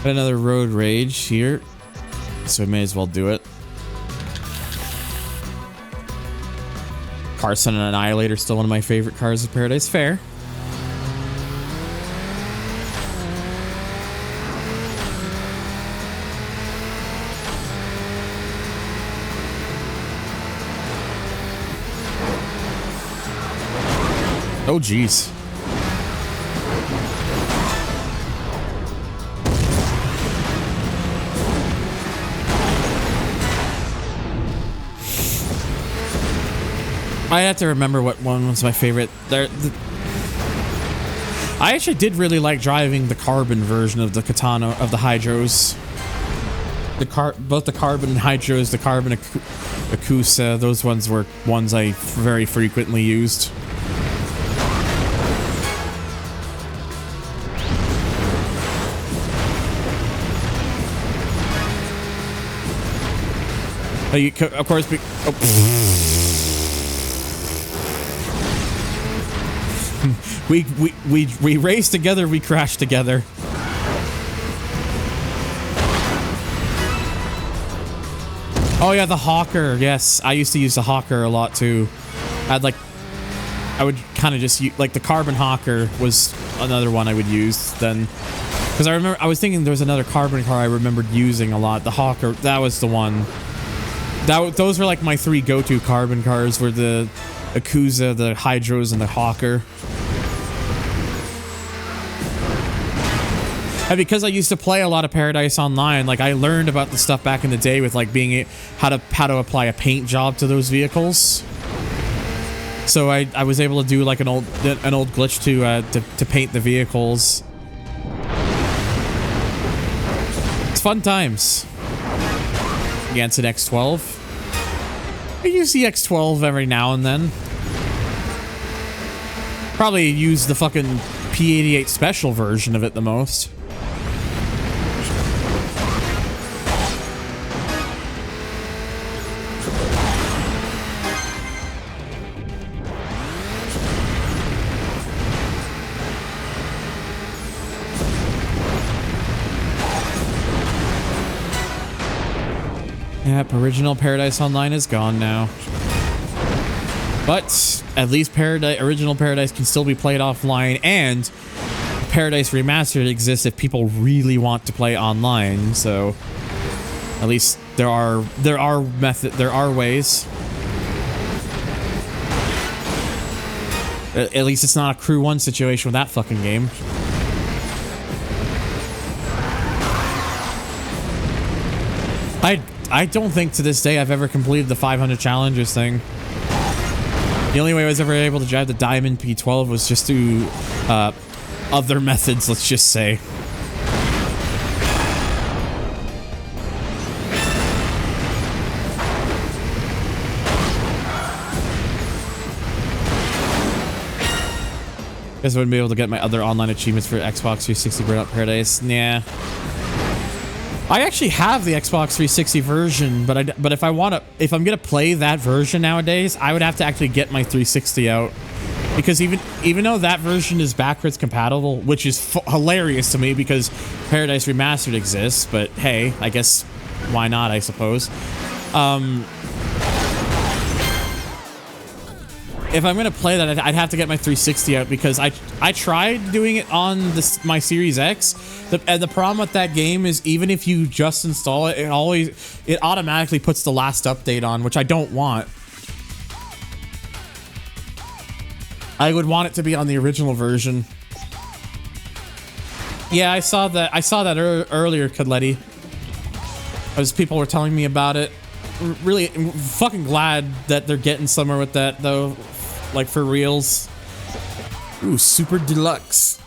Got another road rage here, so I may as well do it. Carson and Annihilator, still one of my favorite cars of Paradise. Fair. Oh, jeez. I have to remember what one was my favorite. I actually did really like driving the carbon version of the Katana of the Hydros. Both the carbon and Hydros, the carbon Akusa, those ones were ones I very frequently used. Of course, we race together, we crash together. Oh yeah, the Hawker. Yes, I used to use the Hawker a lot too. I would kind of just use, like the Carbon Hawker was another one I would use then. Because I was thinking there was another carbon car I remembered using a lot. The Hawker, that was the one. Those were like my three go-to carbon cars, were the Akusa, the Hydros, and the Hawker. And because I used to play a lot of Paradise Online, like I learned about the stuff back in the day with like being how to apply a paint job to those vehicles. So I was able to do like an old glitch to paint the vehicles. It's fun times. Against an X12. I use the X12 every now and then. Probably use the fucking P88 special version of it the most. Yep, original Paradise Online is gone now. But at least original Paradise can still be played offline, and Paradise Remastered exists if people really want to play online. So at least there are ways. At least it's not a Crew 1 situation with that fucking game. I don't think to this day I've ever completed the 500 challenges thing. The only way I was ever able to drive the Diamond P12 was just through other methods, let's just say. Guess I wouldn't be able to get my other online achievements for Xbox 360 Burnout Paradise. Nah. I actually have the Xbox 360 version, but if I'm gonna play that version nowadays, I would have to actually get my 360 out, because even though that version is backwards compatible, which is hilarious to me because Paradise Remastered exists, but hey, I guess why not? I suppose. If I'm gonna play that, I'd have to get my 360 out, because I tried doing it on my Series X. The problem with that game is, even if you just install it, it automatically puts the last update on, which I don't want. I would want it to be on the original version. Yeah, I saw that earlier, Kadletti. As people were telling me about it. Really fucking glad that they're getting somewhere with that, though. Like, for reals. Ooh, Super Deluxe.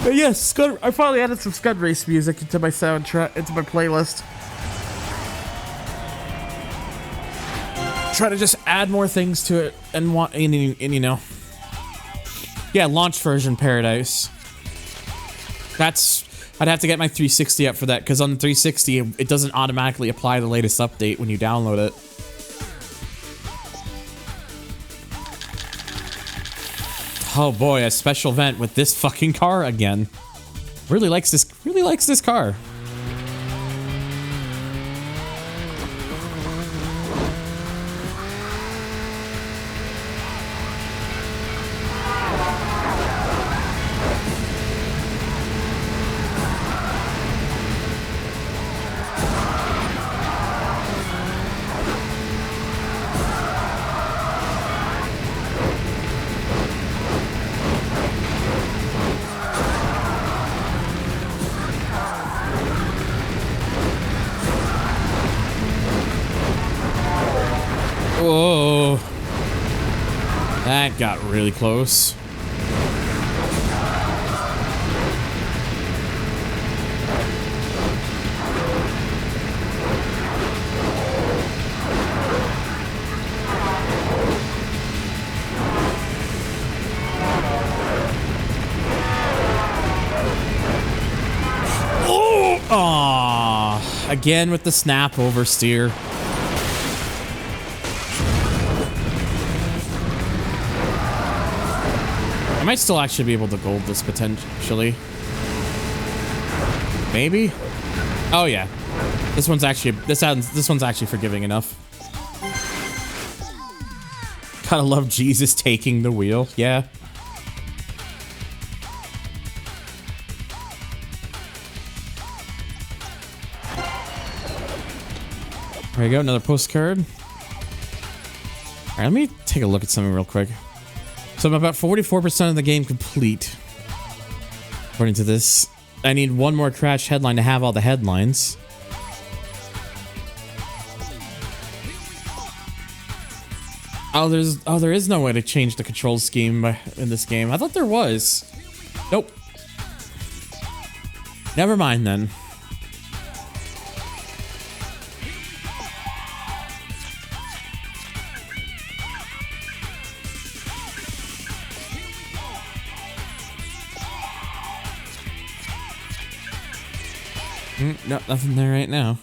But yes, Scud, I finally added some Scud Race music into my soundtrack, into my playlist. Try to just add more things to it and you know. Yeah, launch version Paradise. I'd have to get my 360 up for that, because on the 360, it doesn't automatically apply the latest update when you download it. Oh boy, a special event with this fucking car again. Really likes this car. Whoa. That got really close. Oh! Aw. Again with the snap oversteer. I might still actually be able to gold this potentially. Maybe? Oh yeah. This one's actually forgiving enough. Gotta love Jesus taking the wheel. Yeah. There you go, another postcard. Alright, let me take a look at something real quick. So I'm about 44% of the game complete. According to this. I need one more crash headline to have all the headlines. Oh, there is no way to change the control scheme in this game. I thought there was. Nope. Never mind then. No, nothing there right now.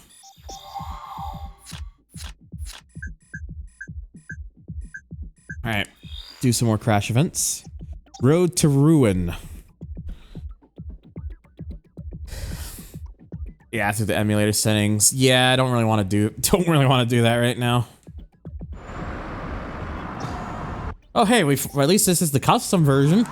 Alright. Do some more crash events. Road to Ruin. Yeah, through the emulator settings. Yeah, I don't really want to do that right now. Oh hey, well, at least this is the custom version.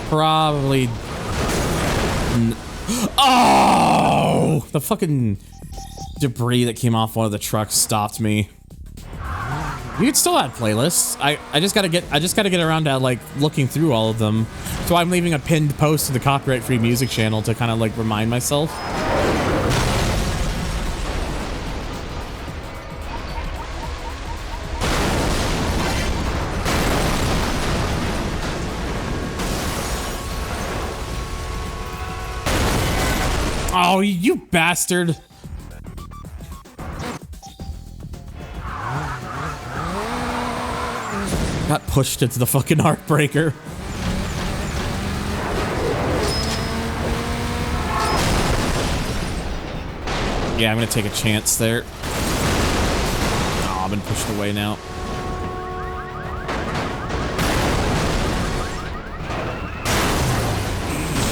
Probably. Oh! The fucking debris that came off one of the trucks stopped me. You can still add playlists. I just gotta get around to like looking through all of them. So I'm leaving a pinned post to the copyright-free music channel to kind of like remind myself. Oh, you bastard. Got pushed into the fucking heartbreaker. Yeah, I'm gonna take a chance there. Oh, I've been pushed away now.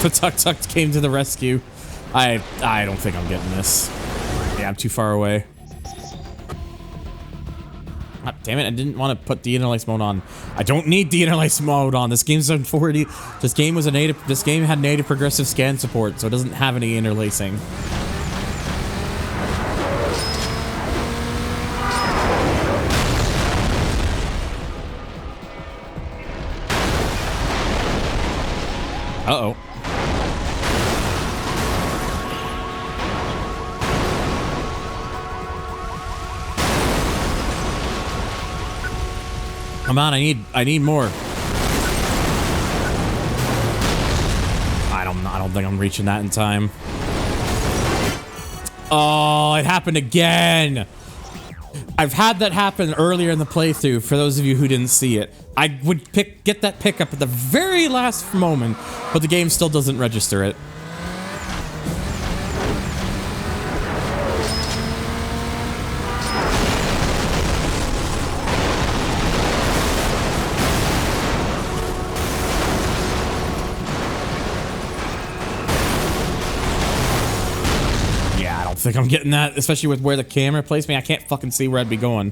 The tuk-tuk came to the rescue. I don't think I'm getting this. Yeah, I'm too far away. God damn it, I didn't want to put de-interlace mode on. I don't need de-interlace mode on. This game's on 40. This game had native progressive scan support, so it doesn't have any interlacing. Uh-oh. Come on, I need more. I don't think I'm reaching that in time. Oh, it happened again. I've had that happen earlier in the playthrough, for those of you who didn't see it. I would get that pickup at the very last moment, but the game still doesn't register it. I think I'm getting that, especially with where the camera placed me. I can't fucking see where I'd be going.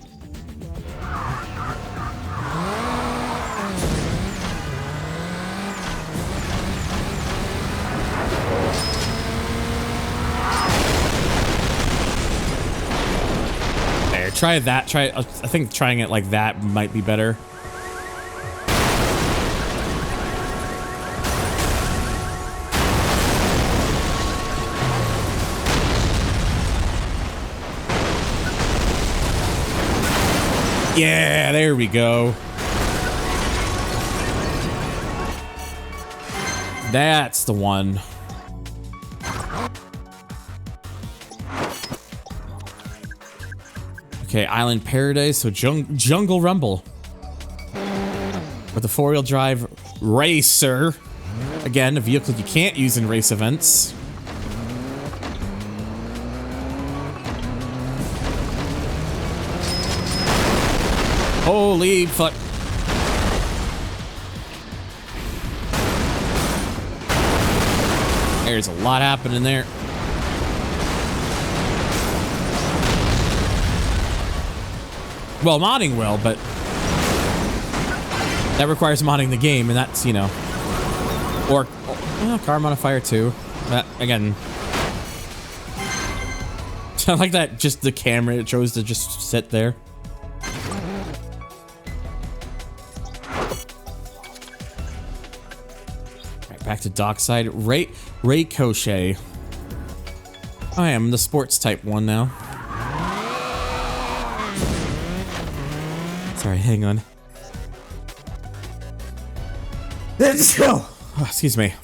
There, try that. I think trying it like that might be better. Yeah, there we go. That's the one. Okay, Island Paradise, so Jungle Rumble. With a 4-wheel drive racer. Again, a vehicle you can't use in race events. Holy fuck. There's a lot happening there. Well, modding will, but that requires modding the game, and that's, you know, or car modifier too. Again, I like that. Just the camera, it chose to just sit there. Back to dockside. Ray Cochet. I am the sports type one now. Sorry, hang on. Let's go. Oh, excuse me.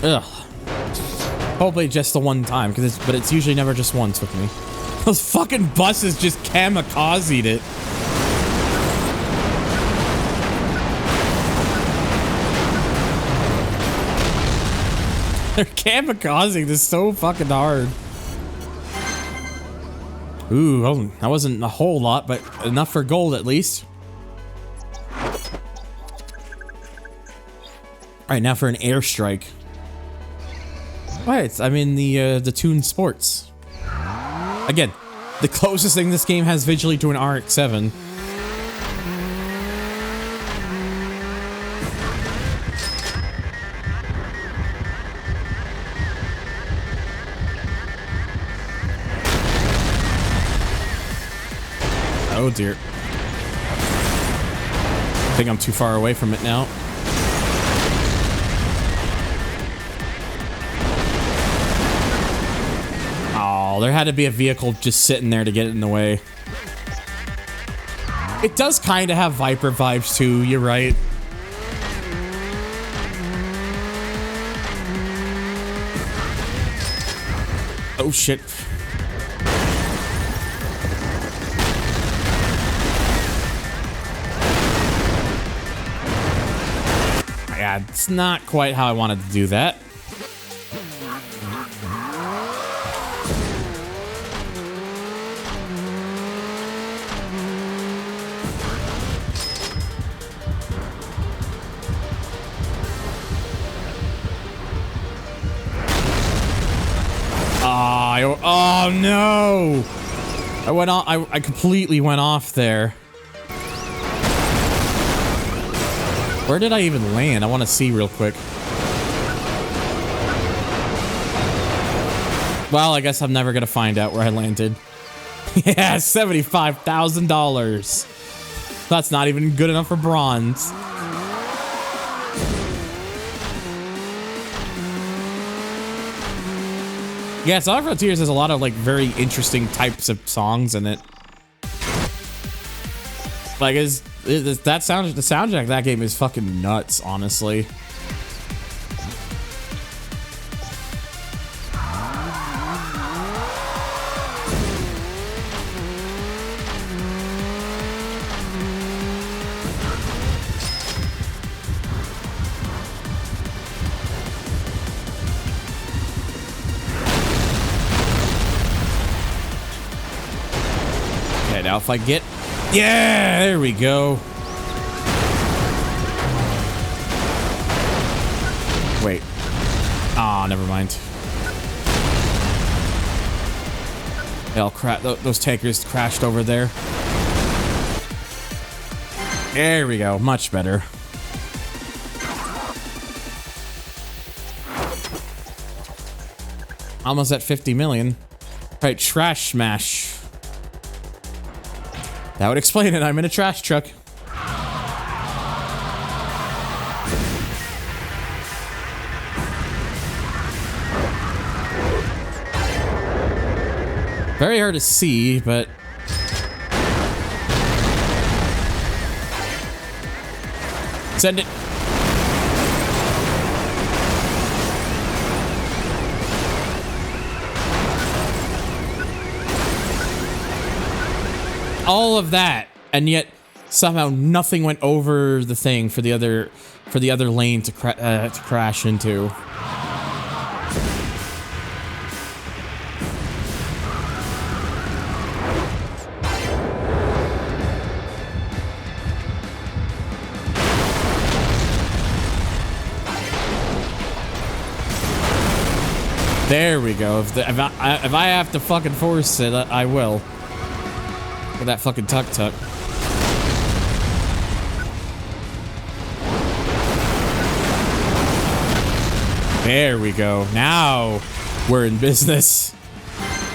Ugh. Hopefully just the one time, but it's usually never just once with me. Those fucking buses just kamikazed it. They're kamikazing this so fucking hard. Ooh, well, that wasn't a whole lot, but enough for gold at least. Alright, now for an airstrike. What? I'm in the Toon Sports. Again, the closest thing this game has visually to an RX-7. Oh dear. I think I'm too far away from it now. Oh, there had to be a vehicle just sitting there to get it in the way. It does kind of have Viper vibes too, you're right. Oh shit. Yeah, it's not quite how I wanted to do that. Oh no! I went off. I completely went off there. Where did I even land? I want to see real quick. Well, I guess I'm never gonna find out where I landed. Yeah, $75,000. That's not even good enough for bronze. Yeah, Sonic Frontiers has a lot of like very interesting types of songs in it. Like, the soundtrack of that game is fucking nuts, honestly. Okay, now if I get... Yeah, there we go. Wait. Ah, never mind. Oh crap, those tankers crashed over there. There we go, much better. Almost at 50 million. All right, trash smash. That would explain it. I'm in a trash truck. Very hard to see, but... Send it. All of that, and yet somehow nothing went over the thing for the other lane to crash into. There we go. If I have to fucking force it, I will. With that fucking tuk-tuk. There we go. Now we're in business.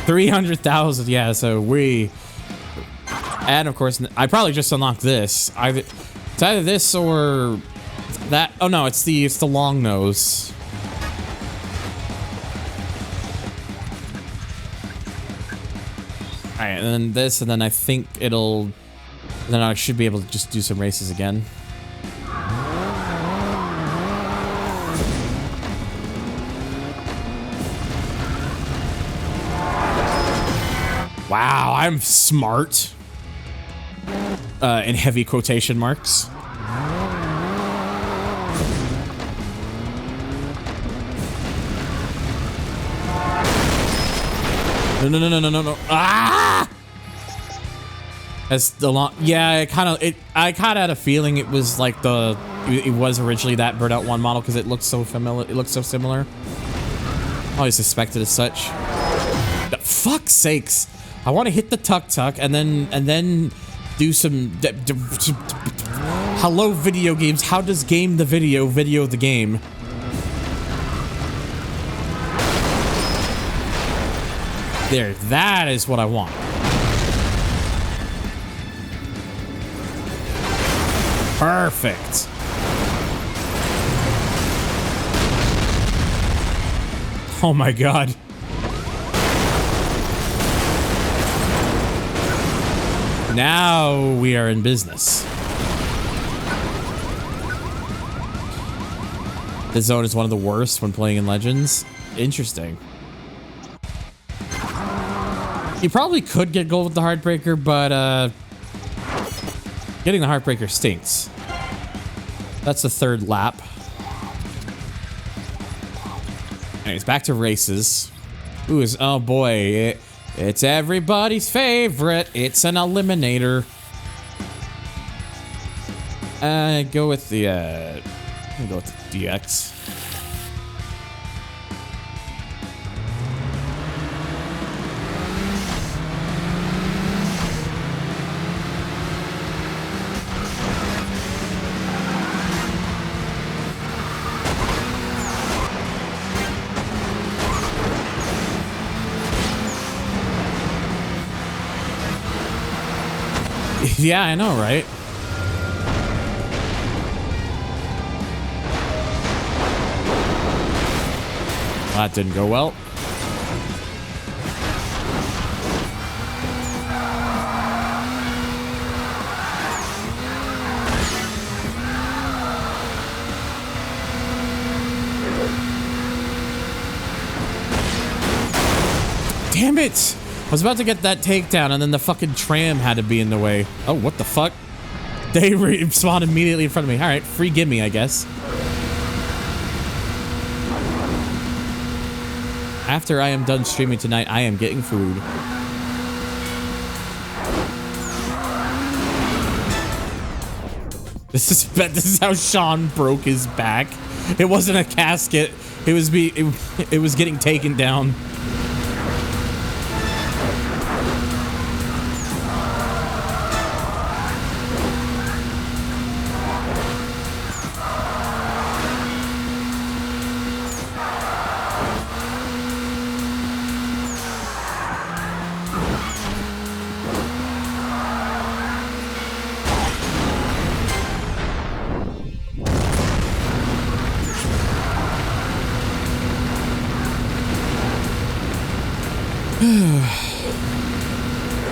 300,000. Yeah, so we... And of course, I probably just unlocked this. It's either this or that. Oh no, it's the long nose. Alright, and then this, and then I think it'll... Then I should be able to just do some races again. Wow, I'm smart. In heavy quotation marks. No. Ah! That's the long... Yeah, I kind of had a feeling it was like it was originally that Burnout 1 model because it looks so familiar. It looks so similar. I always suspected as such. But fuck's sakes. I want to hit the tuk-tuk and then do some... Hello, video games. How does game the video the game? There, that is what I want. Perfect. Oh my god. Now we are in business. This zone is one of the worst when playing in Legends. Interesting. You probably could get gold with the Heartbreaker, but getting the Heartbreaker stinks. That's the third lap. Anyways, back to races. Ooh, oh boy, it's everybody's favorite. It's an eliminator. Go with the I'm gonna go with the DX. Yeah, I know, right? That didn't go well. Damn it! I was about to get that takedown and then the fucking tram had to be in the way. Oh, what the fuck? They spawned immediately in front of me. Alright, free gimme, I guess. After I am done streaming tonight, I am getting food. This is how Sean broke his back. It wasn't a casket. It was getting taken down.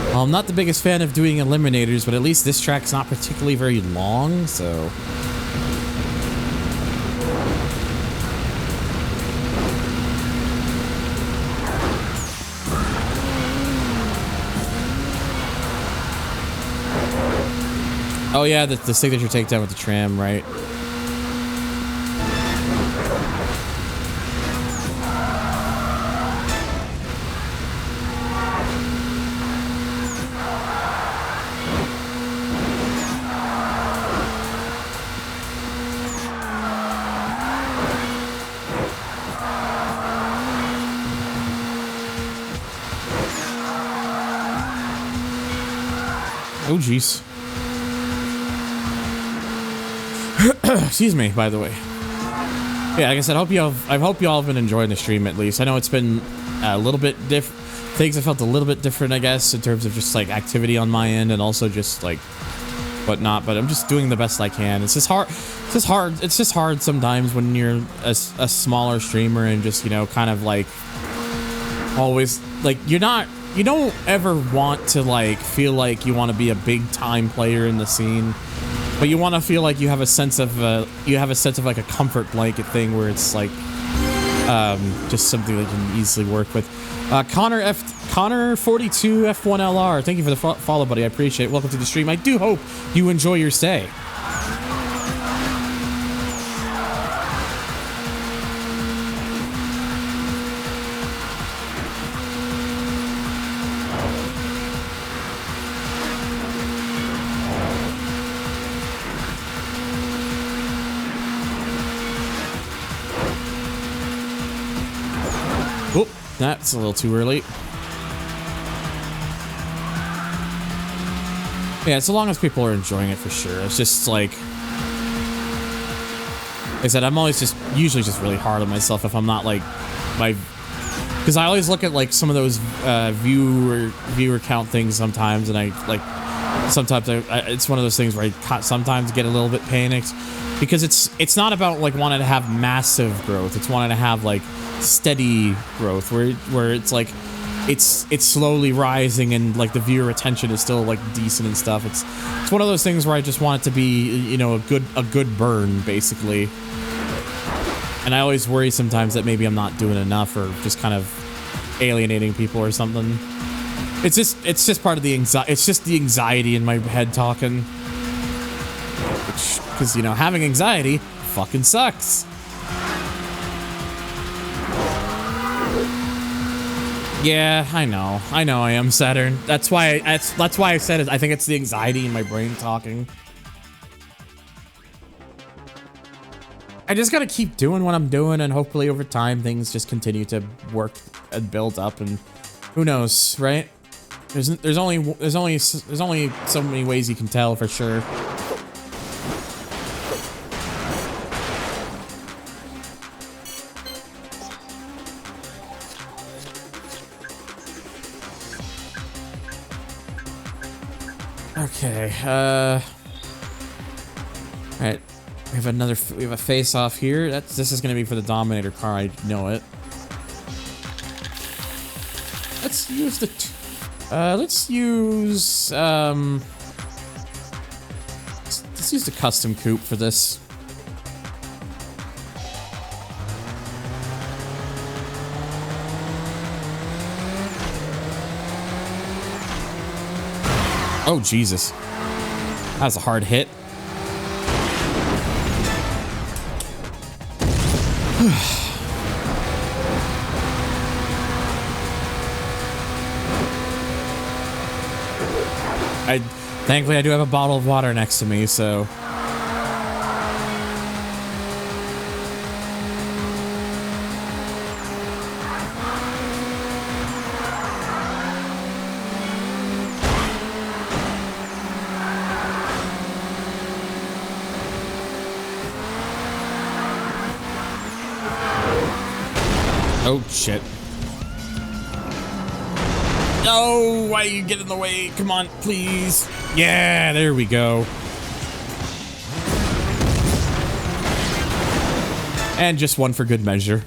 Well, I'm not the biggest fan of doing eliminators, but at least this track's not particularly very long, so... Oh yeah, the signature takedown with the tram, right? Oh, jeez. Excuse me, by the way. Yeah, like I said, I hope y'all have been enjoying the stream at least. I know it's been a little bit different. Things have felt a little bit different, I guess, in terms of just like activity on my end and also just like whatnot. But I'm just doing the best I can. It's just hard. It's just hard sometimes when you're a smaller streamer and just, you know, kind of like always like you don't ever want to like feel like you want to be a big time player in the scene, but you want to feel like you have a sense of like a comfort blanket thing where it's like just something that you can easily work with. Connor 42 F1LR, thank you for the follow, buddy. I appreciate it. Welcome to the stream. I do hope you enjoy your stay. Oh, that's a little too early. Yeah, so long as people are enjoying it, for sure. It's just like I said, I'm always usually just really hard on myself if I'm not like because I always look at like some of those viewer count things sometimes, and I like sometimes it's one of those things where I sometimes get a little bit panicked because it's not about like wanting to have massive growth. It's wanting to have like steady growth where it's like it's slowly rising and like the viewer retention is still like decent and stuff. It's one of those things where I just want it to be, you know, a good burn basically. And I always worry sometimes that maybe I'm not doing enough or just kind of alienating people or something. It's just part of the anxiety. It's just the anxiety in my head talking. Because, you know, having anxiety fucking sucks. Yeah, I know I am, Saturn. That's why I said it. I think it's the anxiety in my brain talking. I just gotta keep doing what I'm doing, and hopefully over time things just continue to work and build up, and who knows, right? There's only so many ways you can tell for sure. Okay, alright. We have a face off here. This is gonna be for the Dominator car, I know it. Let's use let's use the custom coupe for this. Oh, Jesus. That was a hard hit. Thankfully, I do have a bottle of water next to me, so... Oh, shit. No, why you get in the way? Come on, please. Yeah, there we go. And just one for good measure.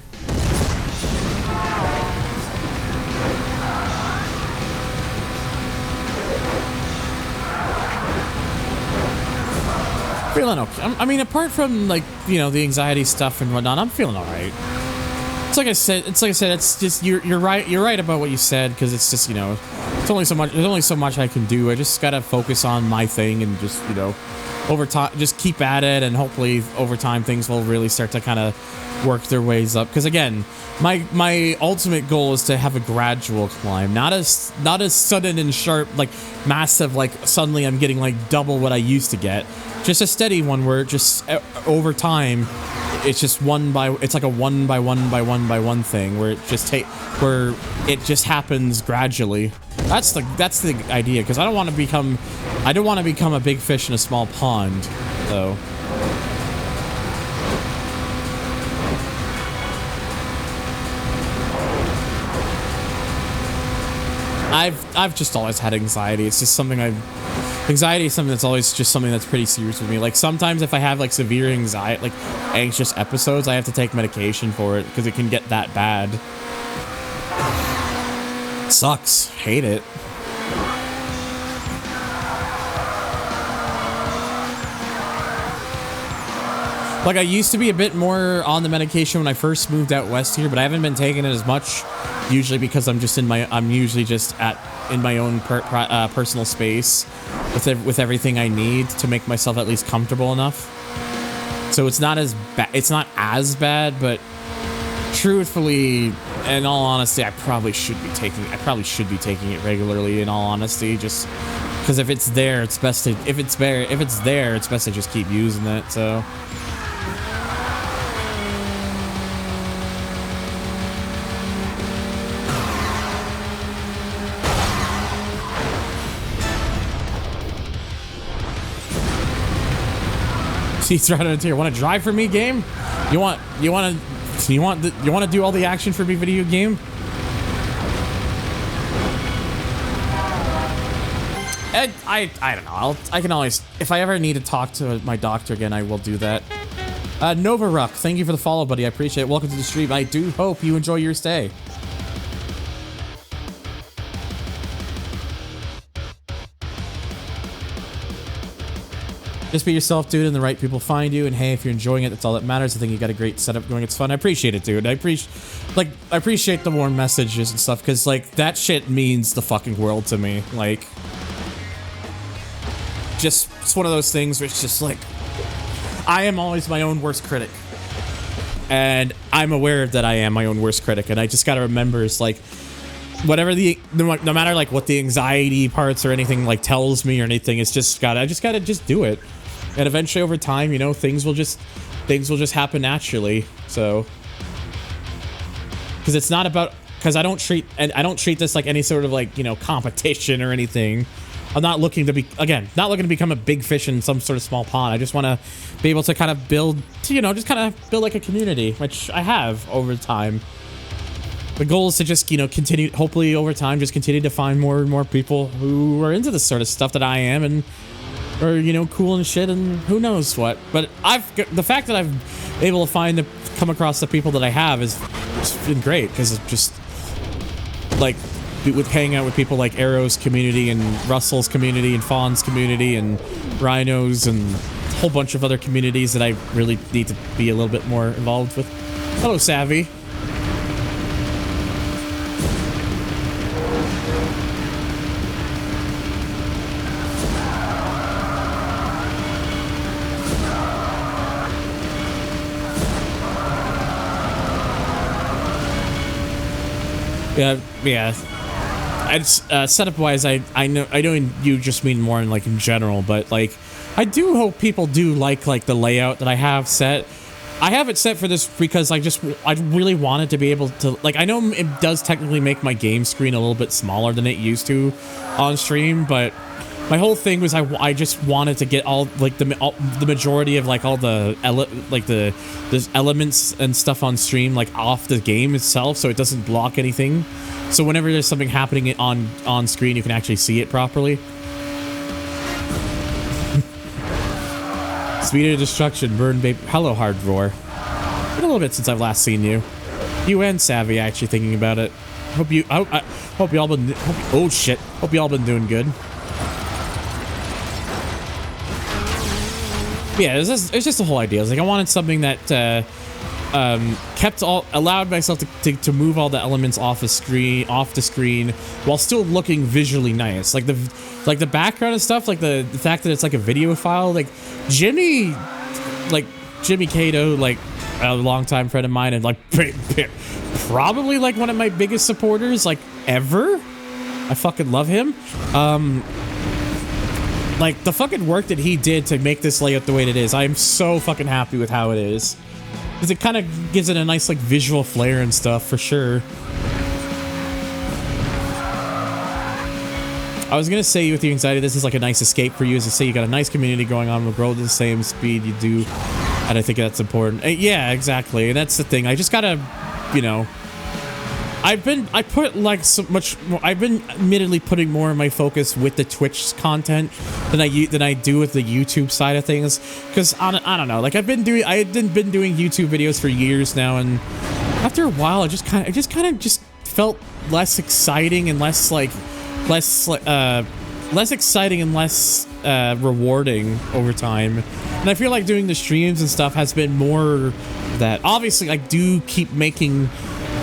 Feeling okay. I mean, apart from, like, you know, the anxiety stuff and whatnot, I'm feeling all right. It's like I said. It's just you're right. You're right about what you said, because it's just, you know, it's only so much. There's only so much I can do. I just gotta focus on my thing and just, you know, over time, just keep at it, and hopefully over time things will really start to kind of work their ways up. Because again, my ultimate goal is to have a gradual climb, not as sudden and sharp, like massive, like suddenly I'm getting like double what I used to get. Just a steady one where just over time. It's just it's like a one by one thing where it just happens gradually. That's the idea, because I don't want to become a big fish in a small pond, though. I've just always had anxiety. It's just something anxiety is something that's always just something that's pretty serious with me. Like sometimes if I have like severe anxiety, like anxious episodes, I have to take medication for it because it can get that bad. It sucks. Hate it. Like I used to be a bit more on the medication when I first moved out west here, but I haven't been taking it as much. Usually because I'm usually just in my own personal space with everything I need to make myself at least comfortable enough. So it's not as bad. It's not as bad, but truthfully, in all honesty, I probably should be taking it regularly. In all honesty, just because if it's there, it's best to it's best to just keep using it. So. He's right on here. Want to drive for me, game? You want to do all the action for me, video game? I don't know. I can always, if I ever need to talk to my doctor again, I will do that. Nova Ruck, thank you for the follow, buddy. I appreciate it. Welcome to the stream. I do hope you enjoy your stay. Just be yourself, dude, and the right people find you. And hey, if you're enjoying it, that's all that matters. I think you got a great setup going. It's fun. I appreciate it, dude. I appreciate the warm messages and stuff, because like that shit means the fucking world to me. Like, just it's one of those things where it's just like I am always my own worst critic, and I'm aware that I am my own worst critic, and I just gotta remember it's like whatever no matter like what the anxiety parts or anything like tells me or anything, it's just I just gotta do it. And eventually over time, you know, things will just happen naturally. So, because it's not about, because I don't treat this like any sort of like, you know, competition or anything. I'm not looking to become a big fish in some sort of small pond. I just want to be able to kind of build like a community, which I have over time. the goal is to just, you know, continue, hopefully over time, just continue to find more and more people who are into this sort of stuff that I am and are, you know, cool and shit and who knows what. But the fact that I've able to come across the people that I have is it's been great because it's just like with hanging out with people like Arrow's community and Russell's community and Fawn's community and Rhino's and a whole bunch of other communities that I really need to be a little bit more involved with. Hello, Savvy. Yeah. Setup wise, I know you just mean more in general, but like I do hope people do like the layout that I have set. I have it set for this because I really wanted to be able to, like, I know it does technically make my game screen a little bit smaller than it used to on stream, but my whole thing was I just wanted to get all the majority of all the elements and stuff on stream off the game itself, so it doesn't block anything. So whenever there's something happening on screen, you can actually see it properly. Speed of destruction, burn baby. Hello, hard roar. Been a little bit since I've last seen you. You and Savvy actually thinking about it. Hope y'all been. Oh shit. Hope y'all been doing good. Yeah, it's just the whole idea. It's I wanted something that allowed myself to move all the elements off the screen while still looking visually nice. Like the background and stuff, the fact that it's a video file. Jimmy Cato, a longtime friend of mine and probably one of my biggest supporters ever. I fucking love him. The fucking work that he did to make this layout the way it is, I'm so fucking happy with how it is. Because it kind of gives it a nice, visual flair and stuff, for sure. I was going to say, with the anxiety, this is a nice escape for you. As to say, you got a nice community going on, will grow at the same speed you do. And I think that's important. Yeah, exactly. And that's the thing. I just gotta, you know... I've been admittedly putting more of my focus with the Twitch content than I do with the YouTube side of things, because I don't know, I had been doing YouTube videos for years now, and after a while it just kind of felt less exciting and less exciting and less rewarding over time. And I feel like doing the streams and stuff has been more that. Obviously I do keep making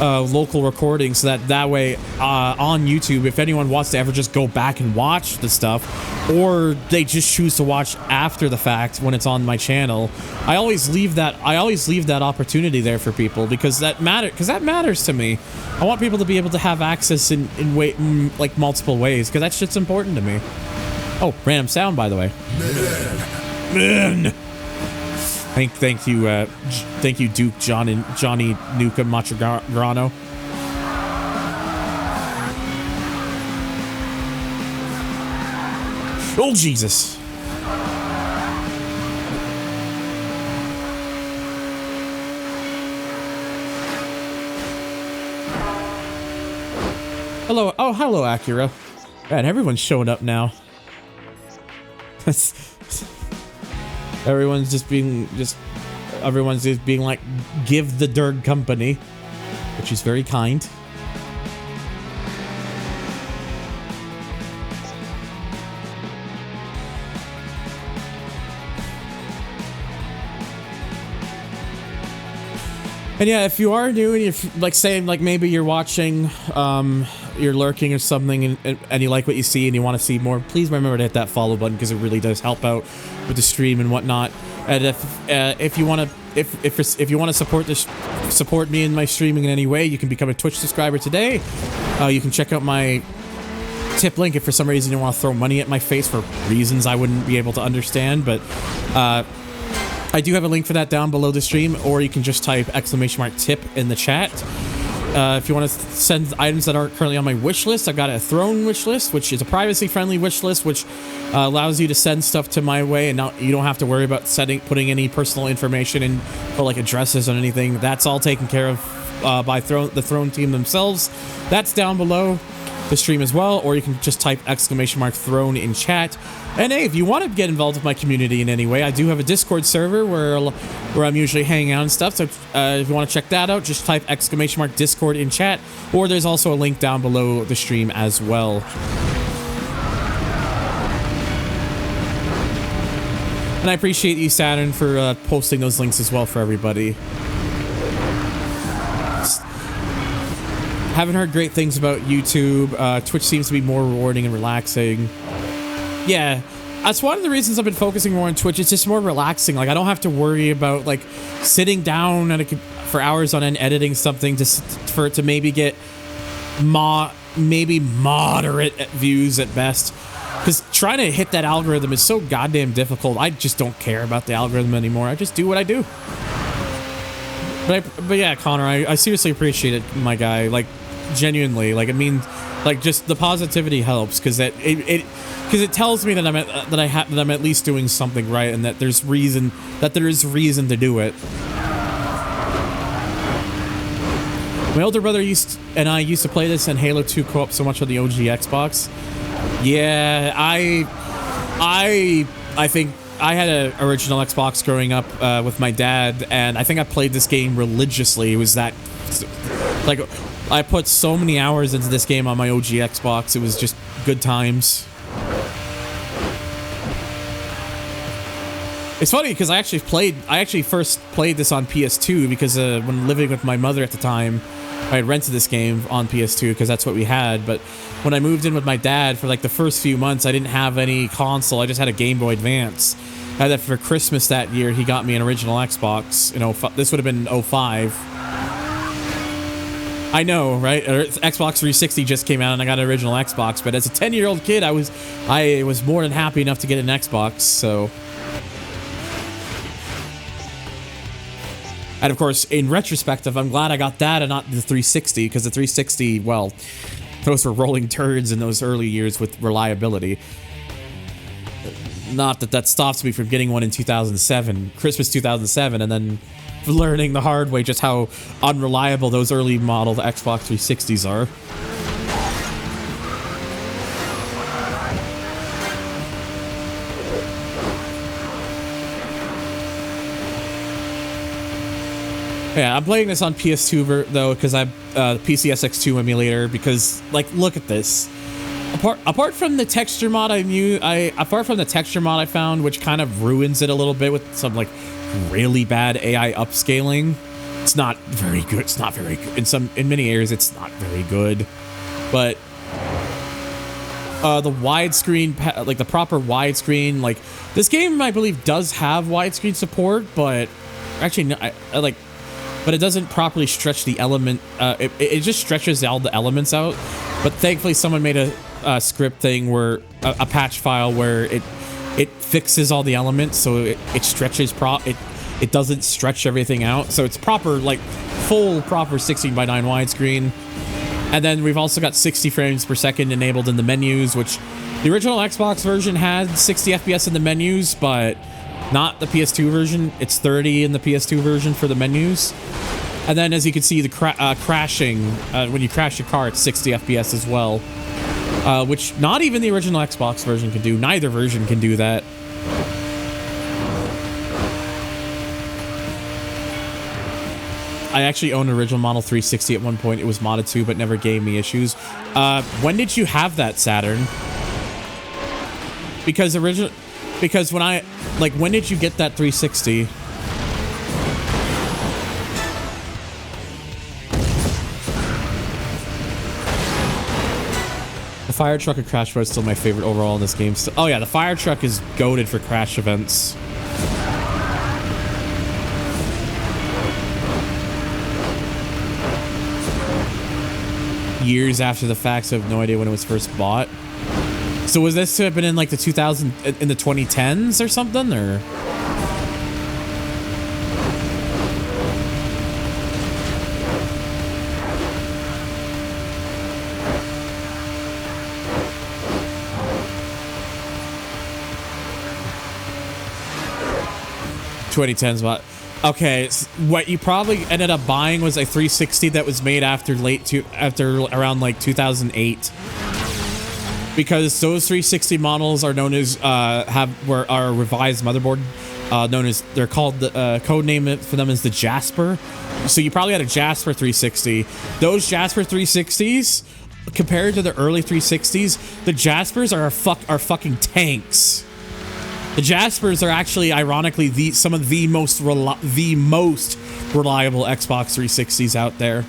local recordings so that way on YouTube, if anyone wants to ever just go back and watch the stuff, or they just choose to watch after the fact when it's on my channel, I always leave that opportunity there for people, because that matters to me. I want people to be able to have access in multiple ways, because that shit's important to me. Oh, random sound, by the way. Man. Thank you, Duke Johnny Nuka Matrograno. Oh Jesus! Hello, hello, Acura. Man, everyone's showing up now. Everyone's just being like, give the Derg company, which is very kind. And yeah, if you are new and you're saying maybe you're watching, you're lurking or something, and you like what you see and you want to see more, please remember to hit that follow button, because it really does help out with the stream and whatnot. And if you want to support me in my streaming in any way, you can become a Twitch subscriber today. You can check out my tip link if for some reason you want to throw money at my face for reasons I wouldn't be able to understand, but I do have a link for that down below the stream, or you can just type !tip in the chat. If you want to send items that aren't currently on my wish list, I've got a throne wish list, which is a privacy-friendly wish list, which allows you to send stuff to my way, and you don't have to worry about putting any personal information in for like addresses or anything. That's all taken care of by the throne team themselves. That's down below the stream as well, or you can just type !throne in chat. And hey, if you want to get involved with my community in any way, I do have a Discord server where I'm usually hanging out and stuff. So if you want to check that out, just type !Discord in chat, or there's also a link down below the stream as well. And I appreciate you, Saturn, for posting those links as well for everybody. Haven't heard great things about YouTube. Twitch seems to be more rewarding and relaxing. Yeah, that's one of the reasons I've been focusing more on Twitch. It's just more relaxing. Like, I don't have to worry about like sitting down for hours on end editing something for it to maybe get maybe moderate views at best. Because trying to hit that algorithm is so goddamn difficult. I just don't care about the algorithm anymore. I just do what I do. But yeah, Connor, I seriously appreciate it, my guy. Like, genuinely, like, I mean, like, just the positivity helps because it tells me that I'm at least doing something right, and that there is reason to do it. My older brother and I used to play this in Halo 2 co-op so much on the OG Xbox. Yeah, I think I had an original Xbox growing up with my dad, and I think I played this game religiously. It was that, like, I put so many hours into this game on my OG Xbox. It was just good times. It's funny because I actually first played this on PS2 because when living with my mother at the time, I had rented this game on PS2 because that's what we had. But when I moved in with my dad for like the first few months, I didn't have any console. I just had a Game Boy Advance. And then for Christmas that year, he got me an original Xbox. You know, this would have been 05. I know, right? Xbox 360 just came out and I got an original Xbox. But as a 10-year-old kid, I was more than happy enough to get an Xbox. So. And of course, in retrospective, I'm glad I got that and not the 360, because the 360, well, those were rolling turds in those early years with reliability. Not that that stops me from getting one in 2007, Christmas 2007, and then learning the hard way just how unreliable those early model Xbox 360s are. Yeah, I'm playing this on PS2 though, because I'm PCSX2 emulator. Because, like, look at this. Apart from the texture mod I found, which kind of ruins it a little bit with some like really bad AI upscaling. It's not very good. It's not very good. In many areas, it's not very good. But the widescreen, like the proper widescreen, like this game, I believe, does have widescreen support, but actually, but it doesn't properly stretch the element. It just stretches all the elements out. But thankfully, someone made a script thing where a patch file where it fixes all the elements, so it stretches it doesn't stretch everything out. So it's proper, like full proper 16:9 widescreen. And then we've also got 60 frames per second enabled in the menus, which the original Xbox version had 60 FPS in the menus, but not the PS2 version. It's 30 in the PS2 version for the menus. And then, as you can see, the crashing, when you crash your car, it's 60 FPS as well. Which not even the original Xbox version can do. Neither version can do that. I actually owned an original Model 360 at one point. It was modded too, but never gave me issues. When did you have that, Saturn? Because when did you get that 360? The fire truck and crash mode is still my favorite overall in this game. Oh yeah, the fire truck is goated for crash events. Years after the fact, so I have no idea when it was first bought. So was this to have been in like the 2010s or something, or? 2010s mod. Okay, what you probably ended up buying was a 360 that was made after around like 2008. Because those 360 models are known as are revised motherboard, known as they're called the code name for them is the Jasper. So you probably had a Jasper 360. Those Jasper 360s compared to the early 360s, the Jaspers are fucking tanks. The Jaspers are actually, ironically, some of the most reliable Xbox 360s out there.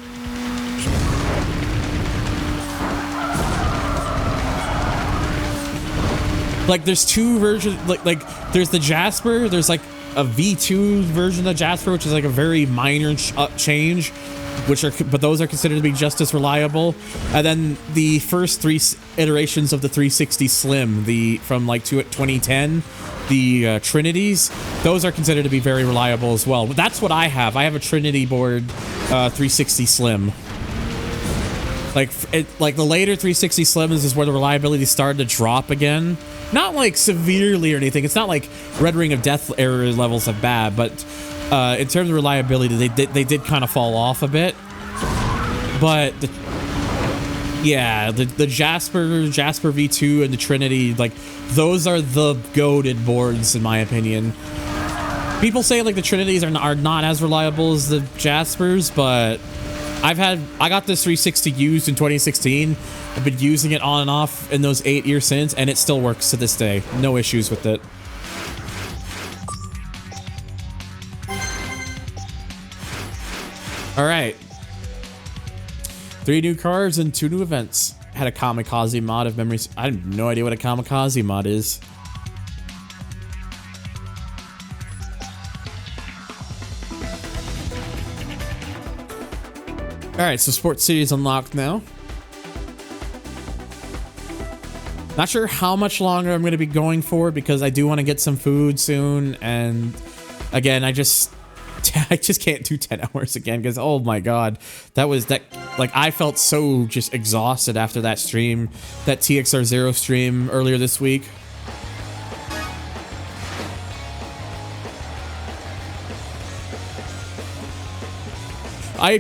Like, there's two versions. Like there's the Jasper. There's like a V2 version of Jasper, which is like a very minor change, but those are considered to be just as reliable. And then the first three iterations of the 360 Slim, from like 2010. The Trinities, those are considered to be very reliable as well. But that's what I have. I have a Trinity board 360 Slim. Like the later 360 Slims is where the reliability started to drop again. Not like severely or anything. It's not like Red Ring of Death error levels of bad, but in terms of reliability, they did kind of fall off a bit. But yeah, the Jasper V2 and the Trinity, like, those are the goated boards in my opinion. People say like the Trinities are not as reliable as the Jaspers, but I got this 360 used in 2016. I've been using it on and off in those 8 years since, and it still works to this day. No issues with it. All right. 3 new cars and 2 new events. Had a kamikaze mod of memories. I have no idea what a kamikaze mod is. All right, so Sports City is unlocked now. Not sure how much longer I'm going to be going for because I do want to get some food soon. And again, I just can't do 10 hours again because, oh my God, like, I felt so just exhausted after that stream, that TXR0 stream earlier this week.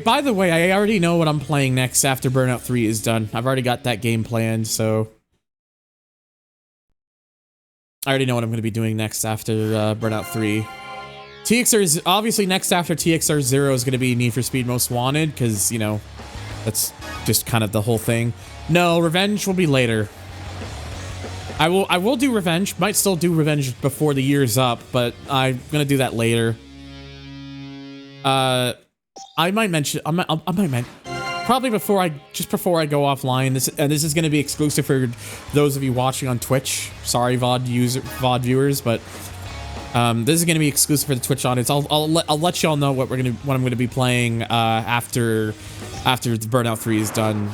By the way, I already know what I'm playing next after Burnout 3 is done. I've already got that game planned, so I already know what I'm going to be doing next after Burnout 3. TXR is obviously next after TXR0 is going to be Need for Speed Most Wanted, because, you know, that's just kind of the whole thing. No, Revenge will be later. I will do Revenge. Might still do Revenge before the year's up, but I'm going to do that later. I might mention, probably before I go offline. This is going to be exclusive for those of you watching on Twitch. Sorry, VOD viewers, but this is going to be exclusive for the Twitch audience. I'll let y'all know what I'm going to be playing after the Burnout 3 is done,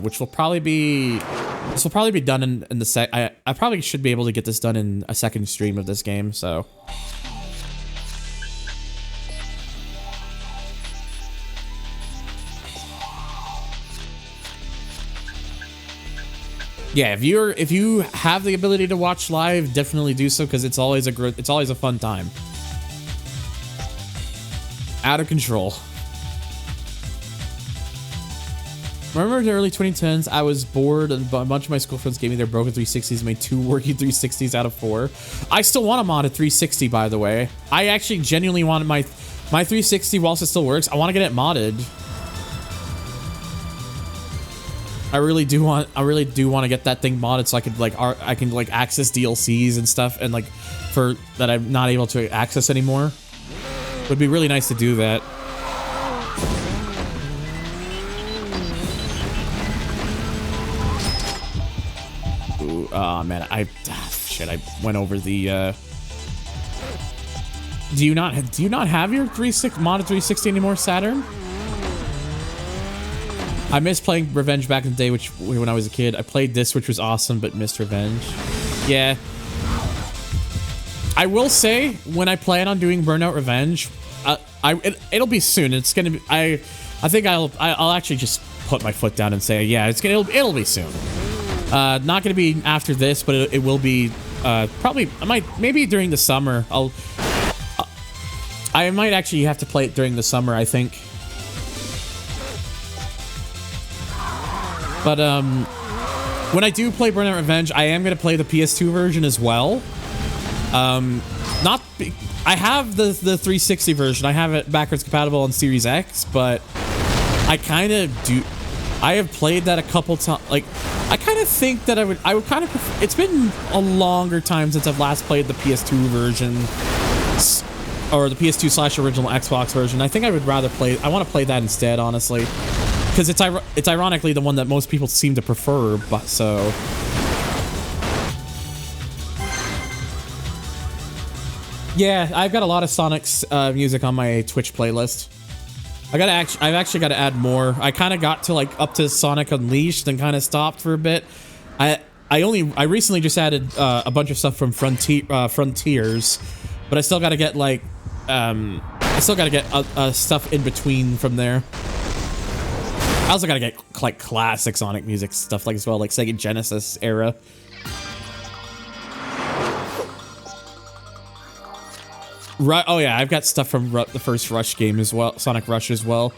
which will probably be done in the I probably should be able to get this done in a second stream of this game. So. Yeah, if you have the ability to watch live, definitely do so because it's always a fun time. Out of control. Remember in the early 2010s, I was bored and a bunch of my school friends gave me their broken 360s and made 2 working 360s out of 4. I still want a modded 360, by the way. I actually genuinely want my 360, whilst it still works, I want to get it modded. I really do want to get that thing modded so I can access DLCs and stuff and that I'm not able to access anymore. It would be really nice to do that. Ooh, oh man, I went over the do you not have your modded 360 anymore, Saturn? I miss playing Revenge back in the day, when I was a kid. I played this, which was awesome, but missed Revenge. Yeah. I will say, when I plan on doing Burnout Revenge, it'll be soon. It's gonna be. I think I'll actually just put my foot down and say, yeah, it'll be soon. Not gonna be after this, but it will be. Probably maybe during the summer. I might actually have to play it during the summer, I think. But when I do play Burnout Revenge, I am gonna play the PS2 version as well. I have the 360 version. I have it backwards compatible on Series X, but I kind of do. I have played that a couple times. Like, I kind of think that I would kind of prefer. It's been a longer time since I've last played the PS2 version, or the PS2 / original Xbox version. I think I would rather play. I want to play that instead, honestly, because it's ironically the one that most people seem to prefer. But so. Yeah, I've got a lot of Sonic's music on my Twitch playlist. I've actually got to add more. I kind of got to like up to Sonic Unleashed and kind of stopped for a bit. I recently just added a bunch of stuff from Frontiers, but I still got to get like stuff in between from there. I also got to get like classic Sonic music stuff like as well, like Sega Genesis era. Right. Oh yeah, I've got stuff from the first Rush game as well, Sonic Rush as well.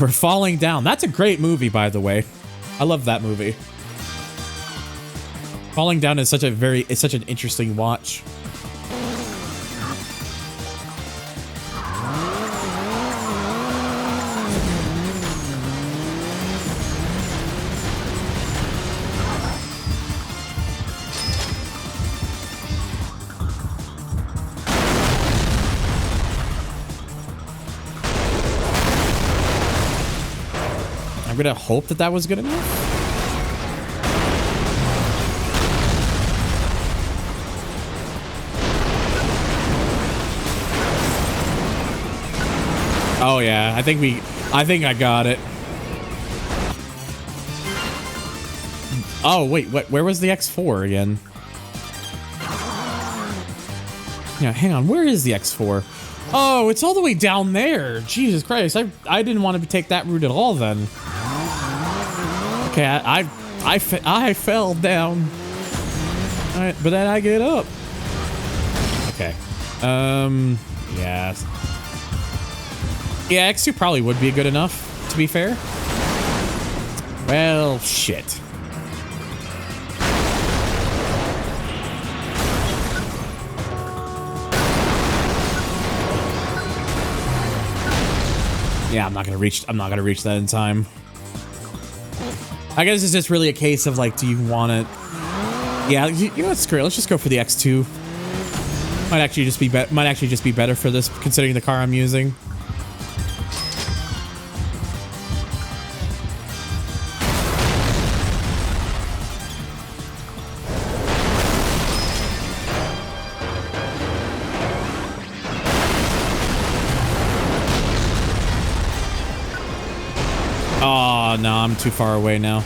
We're Falling Down. That's a great movie, by the way. I love that movie. Falling Down is such an interesting watch. I'm gonna hope that that was good enough. Oh yeah, I think I got it. Oh wait, where was the X4 again? Yeah, hang on, where is the X4? Oh, it's all the way down there. Jesus Christ, I didn't want to take that route at all then. Okay, I fell down. All right, but then I get up. Okay. Yeah. Yeah, X2 probably would be good enough, to be fair. Well, shit. Yeah, I'm not gonna reach that in time. I guess it's just really a case of like, do you want it? Yeah, you know what? Screw it. Let's just go for the X2. Might actually just be better for this, considering the car I'm using. Oh, no, I'm too far away now.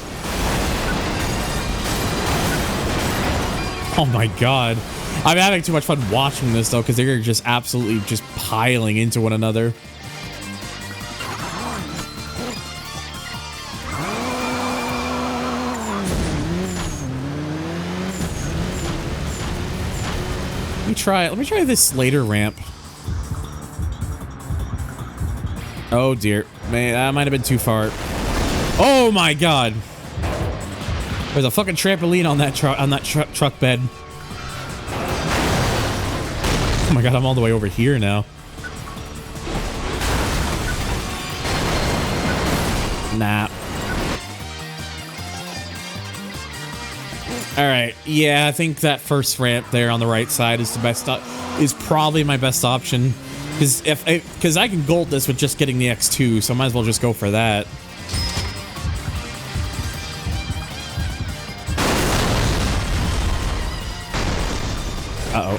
Oh my god. I'm having too much fun watching this, though, because they're just absolutely just piling into one another. Let me try this later ramp. Oh dear. Man, that might have been too far. Oh my god. There's a fucking trampoline on that truck bed. Oh my god, I'm all the way over here now. Nah. All right. Yeah, I think that first ramp there on the right side is the best. Is probably my best option, because I can gold this with just getting the X2, so I might as well just go for that. Uh-oh.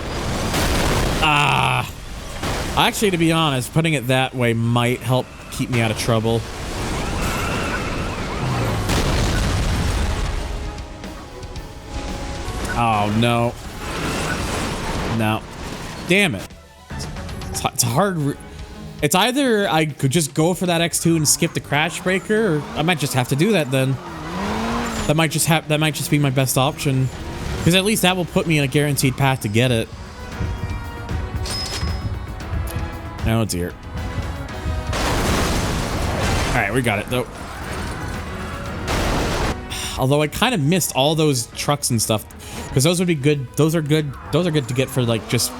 Ah. Actually, to be honest, putting it that way might help keep me out of trouble. Oh, no. No. Damn it. It's hard. It's either I could just go for that X2 and skip the crash breaker, or I might just have to do that then. That might just be my best option. Because at least that will put me in a guaranteed path to get it. Oh dear. Alright, we got it though. Although I kind of missed all those trucks and stuff. Because those would be good. Those are good. Those are good to get for like just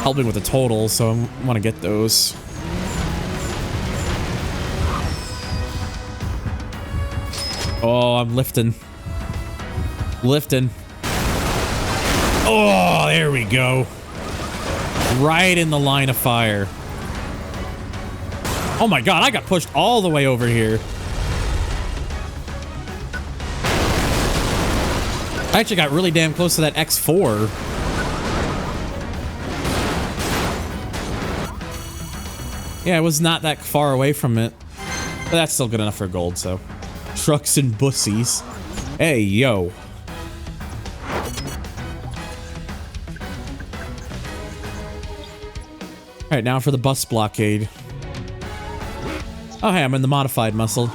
helping with the total. So I want to get those. Oh, I'm lifting. Lifting. Oh, there we go. Right in the line of fire. Oh my god, I got pushed all the way over here. I actually got really damn close to that X4. Yeah, I was not that far away from it. But that's still good enough for gold, so. Trucks and bussies. Hey, yo. Alright, now for the bus blockade. Oh, hey, I'm in the modified muscle.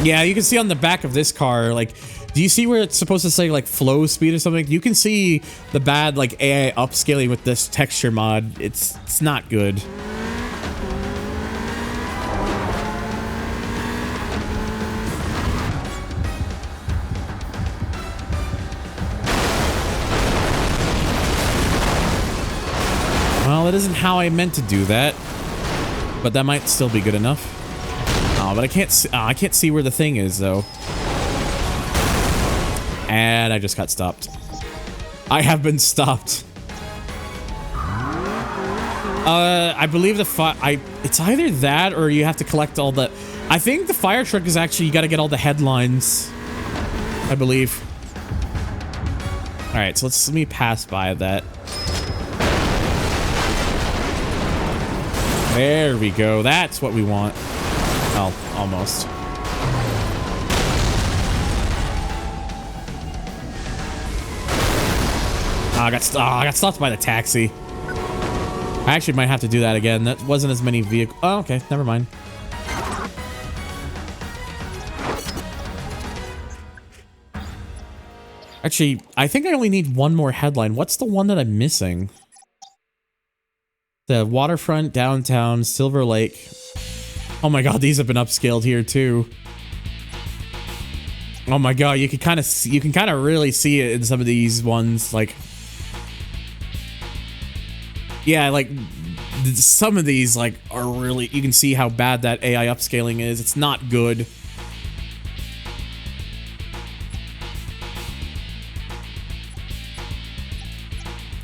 Yeah, you can see on the back of this car, like, do you see where it's supposed to say, like, flow speed or something? You can see the bad, like, AI upscaling with this texture mod. It's not good. Well, that isn't how I meant to do that. But that might still be good enough. Oh, but I can't see where the thing is, though. And I just got stopped. I have been stopped. I believe it's either that or you have to collect all the... I think the fire truck is actually, you gotta get all the headlines. I believe. Alright, so let me pass by that. There we go. That's what we want. Well, almost. Oh, I got stopped by the taxi. I actually might have to do that again. That wasn't as many vehicles. Oh, okay. Never mind. Actually, I think I only need one more headline. What's the one that I'm missing? The waterfront, downtown, Silver Lake. Oh my god, these have been upscaled here too. Oh my god, you can kind of really see it in some of these ones, like, yeah, like some of these like are really, you can see how bad that AI upscaling is. It's not good.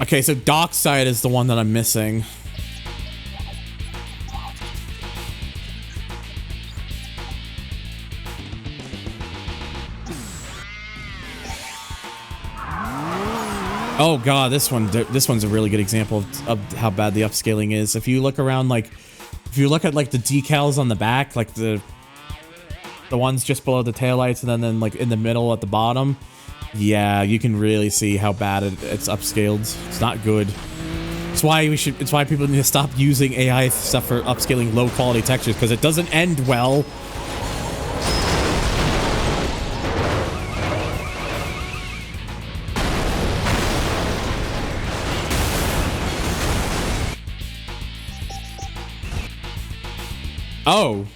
Okay, so Dockside is the one that I'm missing. Oh god, this one's a really good example of how bad the upscaling is. If you look around, like, if you look at like the decals on the back, like the ones just below the taillights, and then like in the middle at the bottom, yeah, you can really see how bad it's upscaled. It's not good. It's why people need to stop using AI stuff for upscaling low quality textures, because it doesn't end well. Oh,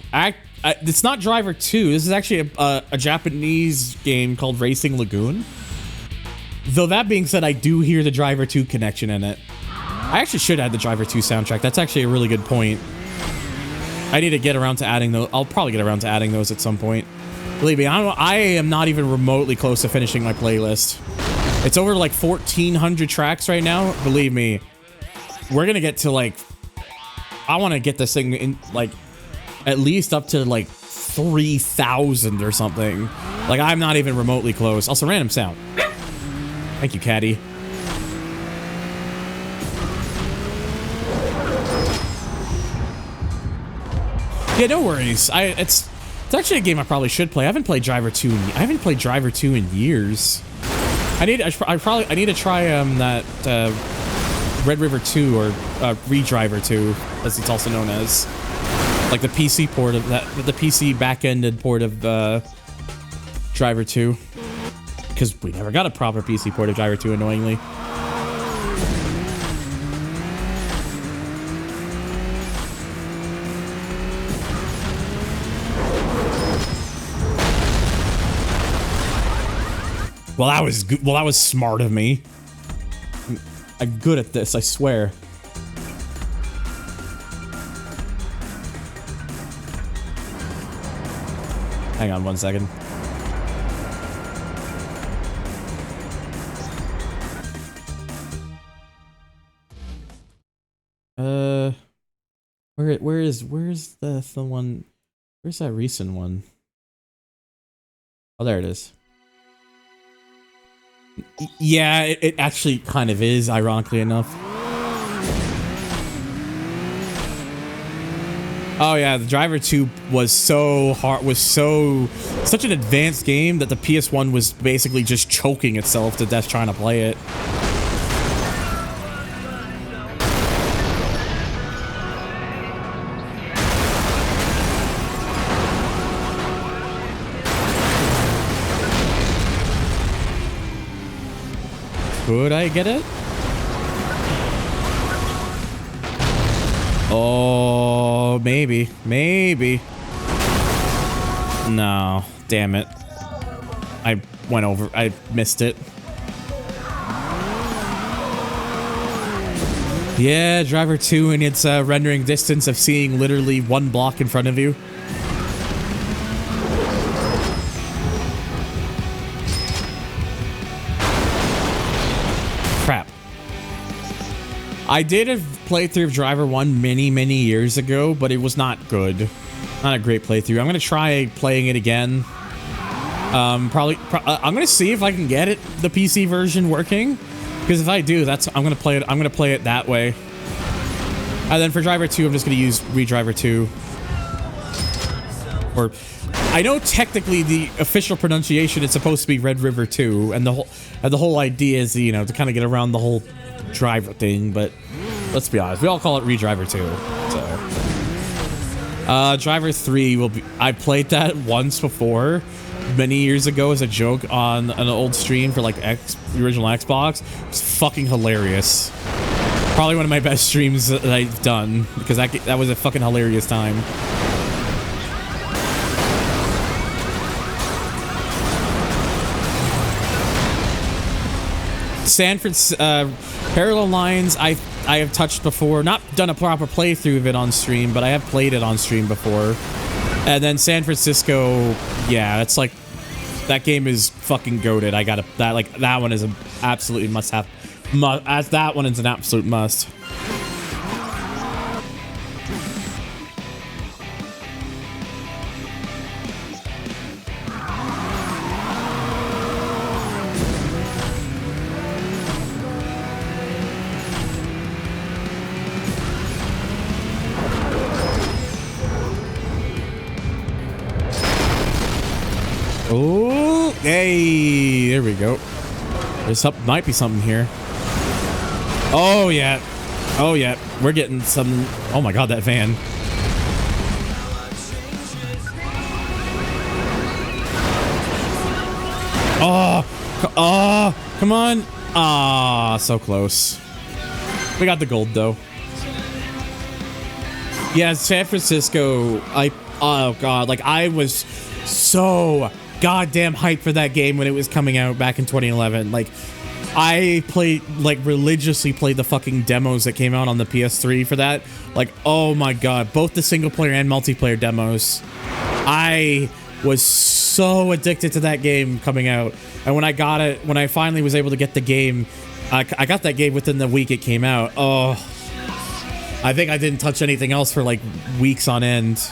it's not Driver 2. This is actually a Japanese game called Racing Lagoon. Though that being said, I do hear the Driver 2 connection in it. I actually should add the Driver 2 soundtrack. That's actually a really good point. I need to get around to adding those. I'll probably get around to adding those at some point. Believe me, I am not even remotely close to finishing my playlist. It's over like 1,400 tracks right now. Believe me, we're gonna get to like, I want to get this thing in like at least up to like 3,000 or something. Like, I'm not even remotely close. Also, random sound. Thank you, Caddy. Yeah, no worries. It's actually a game I probably should play. I haven't played Driver 2 in years. I need to try that Red River 2 or Redriver 2, as it's also known as. Like the PC port of that, the PC back-ended port of Driver 2. because we never got a proper PC port of Driver 2, annoyingly. Well, that was good. Well, that was smart of me. I'm good at this, I swear. Hang on 1 second. Where's the one? Where's that recent one? Oh, there it is. Yeah, it actually kind of is, ironically enough. Oh yeah, the Driver 2 was so hard, such an advanced game that the PS1 was basically just choking itself to death trying to play it. Could I get it? Oh, maybe. No, damn it. I missed it. Yeah, Driver 2 and its rendering distance of seeing literally one block in front of you. Crap. I did a playthrough of Driver 1 many years ago, but it was not good. Not a great playthrough. I'm gonna try playing it again. I'm gonna see if I can get the PC version working, because if I do, I'm gonna play it that way. And then for Driver 2, I'm just gonna use ReDriver 2. Or I know technically the official pronunciation is supposed to be Red River 2, and the whole idea is, you know, to kind of get around the whole driver thing, but let's be honest, we all call it ReDriver 2. So Driver 3 will be, I played that once before many years ago as a joke on an old stream for like the original Xbox. It's fucking hilarious. Probably one of my best streams that I've done, because that was a fucking hilarious time. Sanford's Parallel Lines, I have touched before. Not done a proper playthrough of it on stream, but I have played it on stream before. And then San Francisco, yeah, it's like, that game is fucking goated. That one is an absolutely must-have. That one is an absolute must. Oh, hey, there we go. Might be something here. Oh yeah, we're getting some. Oh my god, that van. Oh, come on. Ah, so close. We got the gold though. Yeah, San Francisco. Oh god, like I was so goddamn hyped for that game when it was coming out back in 2011. Like, I religiously played the fucking demos that came out on the PS3 for that. Like, oh my god, both the single player and multiplayer demos. I was so addicted to that game coming out. And when I finally was able to get the game, I got that game within the week it came out. Oh, I think I didn't touch anything else for like weeks on end.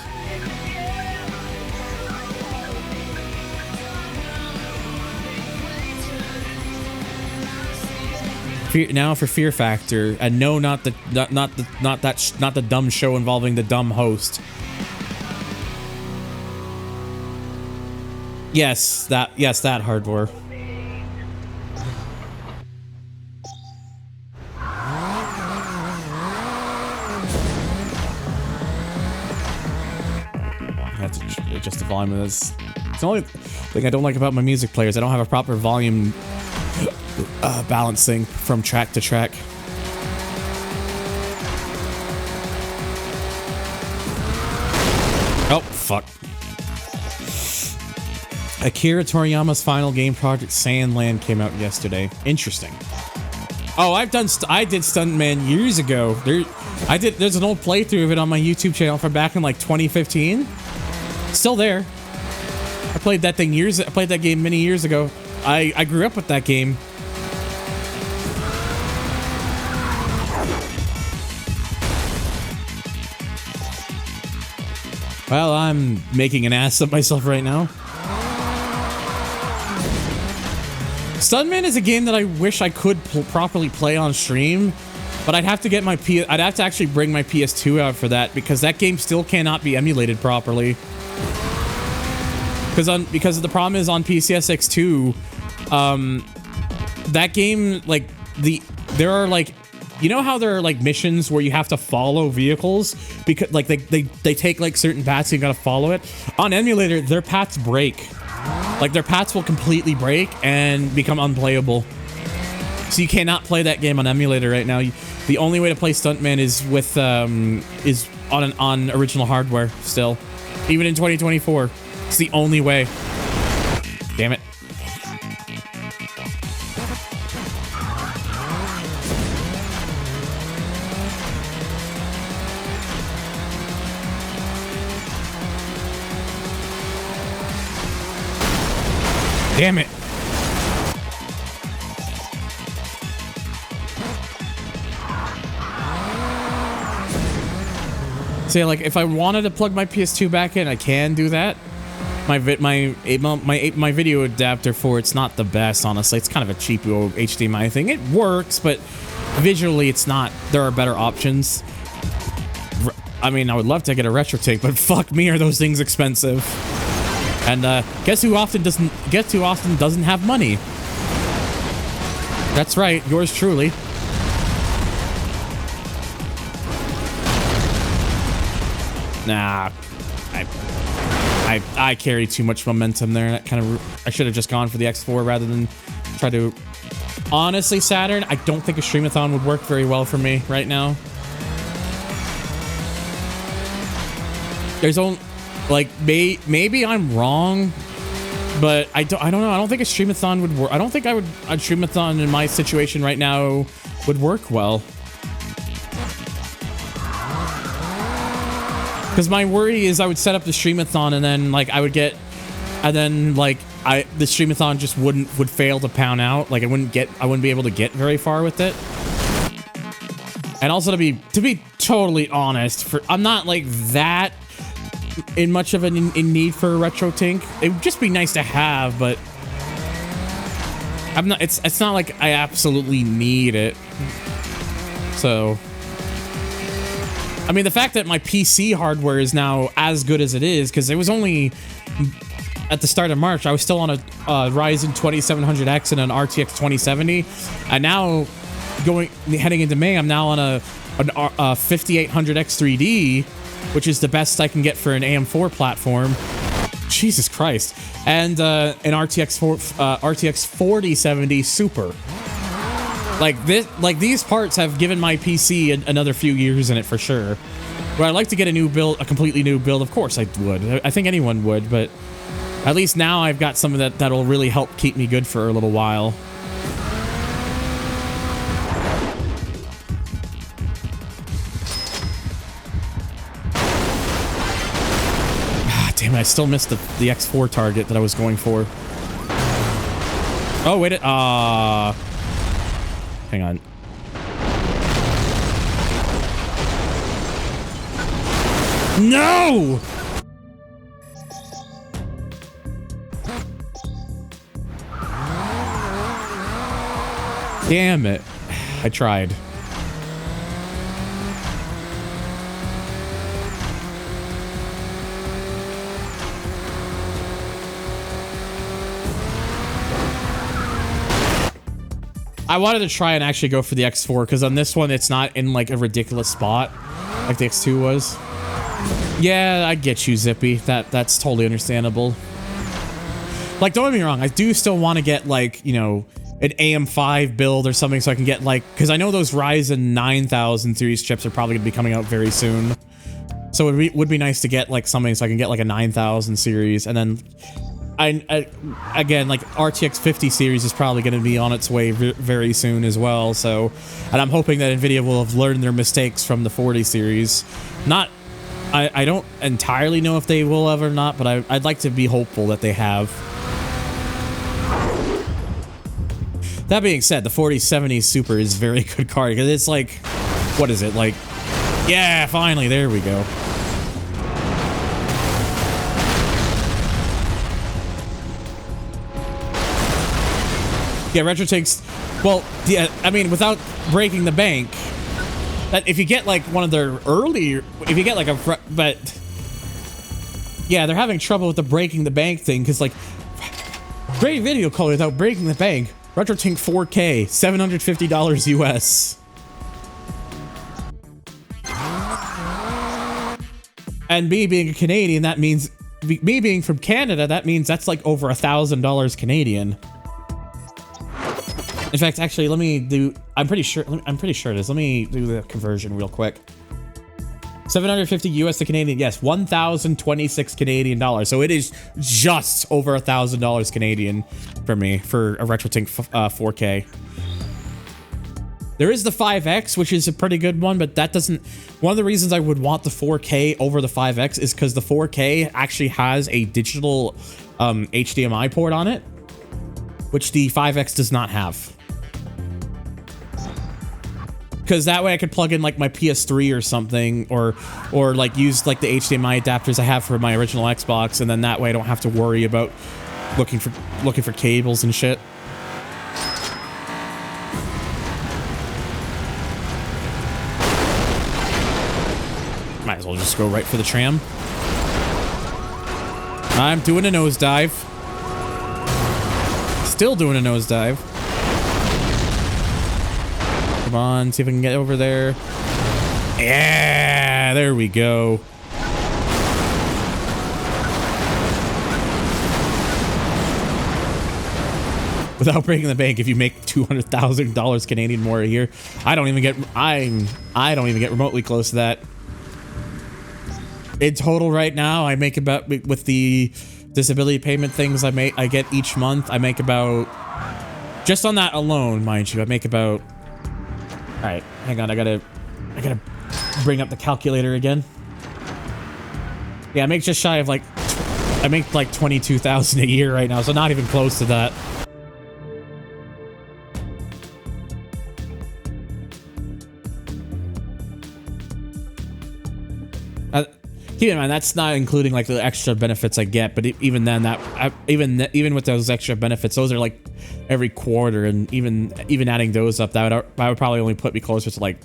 Now for Fear Factor, and no, not the dumb show involving the dumb host. Yes, that hardware. I have to adjust the volume is. It's the only thing I don't like about my music players. I don't have a proper volume balancing from track to track. Oh, fuck. Akira Toriyama's final game project, Sandland, came out yesterday. Interesting. Oh, I did Stuntman years ago. There's an old playthrough of it on my YouTube channel from back in like 2015. Still there. I played that game many years ago. I grew up with that game. Well, I'm making an ass of myself right now. Stuntman is a game that I wish I could properly play on stream, but I'd have to get I'd have to actually bring my PS2 out for that, because that game still cannot be emulated properly. Because the problem is on PCSX2, that game, like, there are like, you know how there are like missions where you have to follow vehicles because like they take like certain paths, you gotta follow it. On emulator, their paths break. Like their paths will completely break and become unplayable. So you cannot play that game on emulator right now. The only way to play Stuntman is with on original hardware still, even in 2024. It's the only way. Damn it. Damn it. See, like, if I wanted to plug my PS2 back in, I can do that. My video adapter for it's not the best, honestly. It's kind of a cheap HDMI thing. It works, but visually it's not. There are better options. I mean, I would love to get a RetroTink, but fuck me, are those things expensive. And guess who often doesn't have money? That's right, yours truly. Nah, I carry too much momentum there. That kind of, I should have just gone for the X4 rather than try to. Honestly, Saturn, I don't think a streamathon would work very well for me right now. There's only, like, maybe I'm wrong, but I don't know. I don't think a streamathon would work. I don't think a streamathon in my situation right now would work well. Because my worry is I would set up the streamathon and then like I would get, and then like the streamathon just would fail to pound out. Like I wouldn't be able to get very far with it. And also to be totally honest, I'm not like that in much of in need for a RetroTink. It would just be nice to have, but I'm not. It's not like I absolutely need it. So. I mean, the fact that my PC hardware is now as good as it is, because it was only at the start of March, I was still on a Ryzen 2700X and an RTX 2070, and now heading into May, I'm now on a 5800X3D, which is the best I can get for an AM4 platform. Jesus Christ, and an RTX 4070 Super. Like these parts have given my PC another few years in it for sure. Would I like to get a new build, a completely new build? Of course I would. I think anyone would, but at least now I've got some of that'll really help keep me good for a little while. Ah, damn it! I still missed the X4 target that I was going for. Oh wait, hang on. No! Damn it. I tried. I wanted to try and actually go for the X4 because on this one it's not in like a ridiculous spot like the X2 was. Yeah, I get you, Zippy. That's totally understandable. Like, don't get me wrong, I do still want to get, like, you know, an AM5 build or something so I can get, like, because I know those Ryzen 9000 series chips are probably going to be coming out very soon. So it would be nice to get, like, something so I can get, like, a 9000 series. And then, again, like, RTX 50 series is probably going to be on its way very soon as well. So, and I'm hoping that NVIDIA will have learned their mistakes from the 40 series. I don't entirely know if they will have or not, but I'd like to be hopeful that they have. That being said, the 4070 Super is a very good card because it's like, what is it like? Yeah, finally, there we go. Yeah, retro takes. Well, yeah, I mean, without breaking the bank, that if you get like one of their earlier, if you get like but yeah, they're having trouble with the breaking the bank thing because like great video quality without breaking the bank. RetroTink 4K, $750 US. And me being a Canadian, that means me being from Canada, that means that's like over $1,000 Canadian. In fact, actually, let me do. I'm pretty sure it is. Let me do the conversion real quick. 750 US to Canadian. Yes, 1,026 Canadian dollars. So it is just over $1,000 Canadian for me for a RetroTink 4K. There is the 5X, which is a pretty good one, but that doesn't. One of the reasons I would want the 4K over the 5X is because the 4K actually has a digital HDMI port on it, which the 5X does not have. Because that way I could plug in like my PS3 or something, or like use like the HDMI adapters I have for my original Xbox, and then that way I don't have to worry about looking for cables and shit. Might as well just go right for the tram. I'm doing a nosedive. Still doing a nosedive. Come on, see if I can get over there. Yeah, there we go. Without breaking the bank, if you make $200,000 Canadian more a year, I don't even get remotely close to that. In total right now, I make about, with the disability payment things I get each month, I make about, just on that alone, mind you, I make about, all right, hang on, I gotta bring up the calculator again. Yeah, I make just shy of like, I make like 22,000 a year right now, so not even close to that. Keep in mind, that's not including like the extra benefits I get, but even then, even with those extra benefits, those are like every quarter, and even adding those up, that would probably only put me closer to like,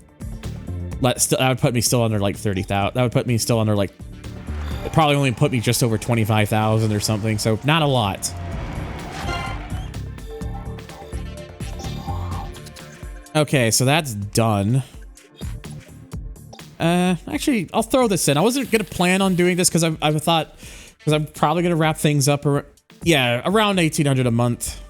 that would put me still under like 30,000. That would put me still under like, probably only put me just over 25,000 or something. So not a lot. Okay, so that's done. Actually, I'll throw this in. I wasn't gonna plan on doing this because I'm probably gonna wrap things up. Yeah, around 1,800 a month.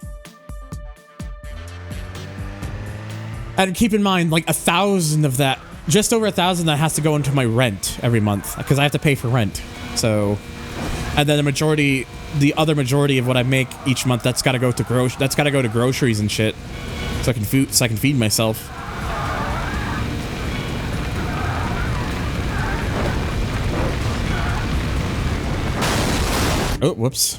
And keep in mind, like 1,000 of that, just over 1,000, that has to go into my rent every month because I have to pay for rent. So, and then the other majority of what I make each month, that's got to go to groceries and shit, so I can feed myself. Oh, whoops.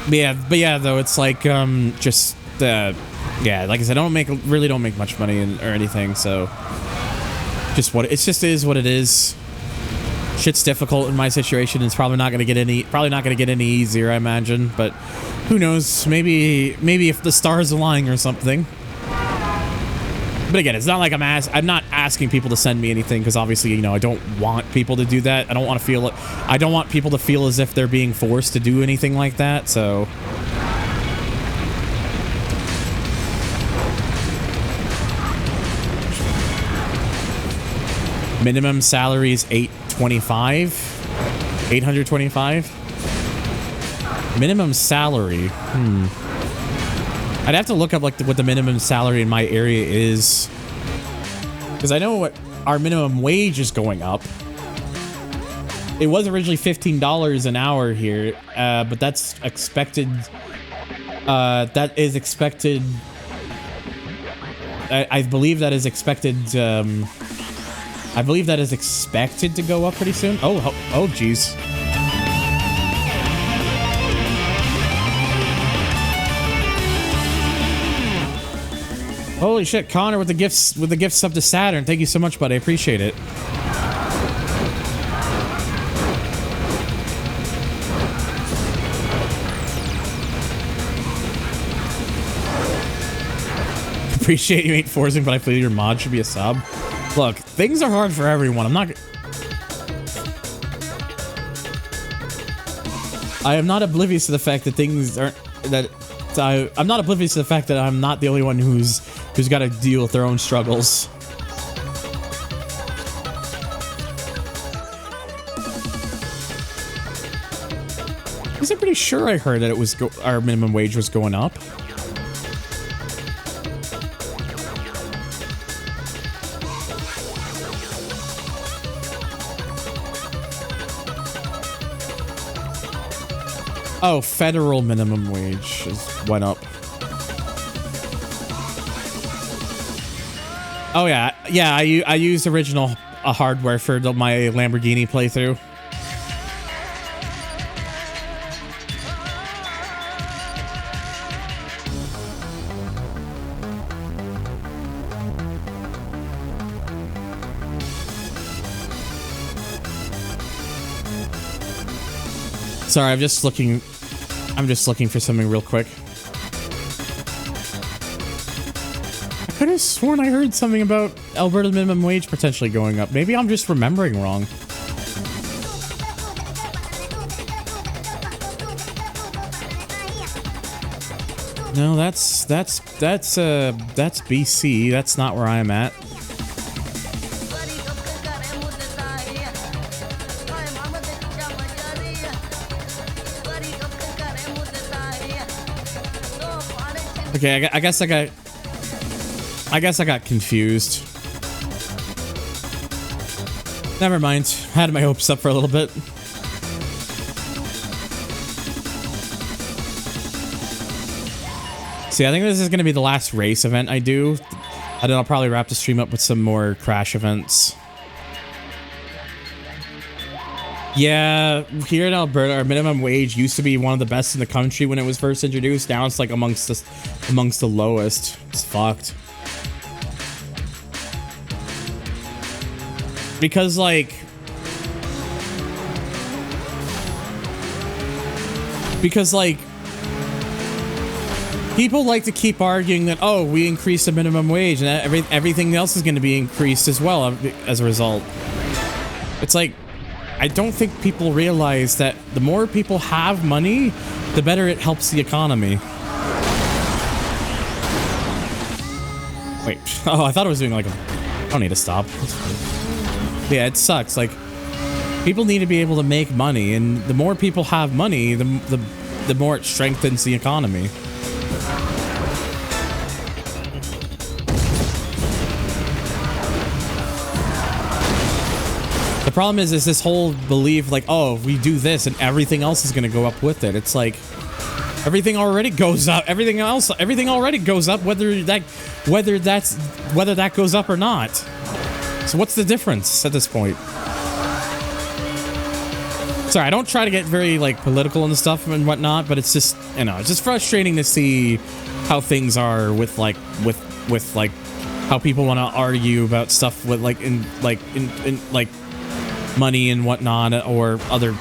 But yeah, though, it's like, just, yeah, like I said, really don't make much money or anything, so it just is what it is. Shit's difficult in my situation. It's probably not gonna get any easier, I imagine, but who knows? Maybe if the stars align or something. But again, it's not like I'm not asking people to send me anything, because obviously, you know, I don't want people to do that. I don't want people to feel as if they're being forced to do anything like that, so. Minimum salary is $825. Minimum salary. I'd have to look up like what the minimum salary in my area is, because I know what our minimum wage is going up. It was originally $15 an hour here, but that's expected. That is expected. I believe that is expected. I believe that is expected to go up pretty soon. Oh, geez. Holy shit, Connor with the gifts up to Saturn. Thank you so much, buddy. I appreciate it. Appreciate you ain't forcing, but I feel your mod should be a sub. Look, things are hard for everyone. I am not oblivious to the fact that things aren't I'm not oblivious to the fact that I'm not the only one who's got to deal with their own struggles. I'm pretty sure I heard that it was our minimum wage was going up. Oh, federal minimum wage went up. Oh yeah, I used original hardware for my Lamborghini playthrough. Sorry, I'm just looking for something real quick. I could have sworn I heard something about Alberta's minimum wage potentially going up. Maybe I'm just remembering wrong. No, that's BC. That's not where I'm at. Okay, I guess I got confused. Never mind. Had my hopes up for a little bit. See, I think this is going to be the last race event I do. And then I'll probably wrap the stream up with some more crash events. Yeah, here in Alberta, our minimum wage used to be one of the best in the country when it was first introduced. Now it's like amongst the lowest. It's fucked. Because people like to keep arguing that, oh, we increased the minimum wage and everything else is going to be increased as well as a result. It's like, I don't think people realize that the more people have money, the better it helps the economy. Wait. Oh, I thought it was doing like a... I don't need to stop. Yeah, it sucks. Like, people need to be able to make money, and the more people have money, the more it strengthens the economy. The problem is this whole belief, like, oh, if we do this and everything else is going to go up with it. It's like everything already goes up. Everything already goes up, whether that goes up or not. So what's the difference at this point? Sorry, I don't try to get very like political and stuff and whatnot, but it's just, you know, it's just frustrating to see how things are with how people want to argue about stuff with in money and whatnot, or other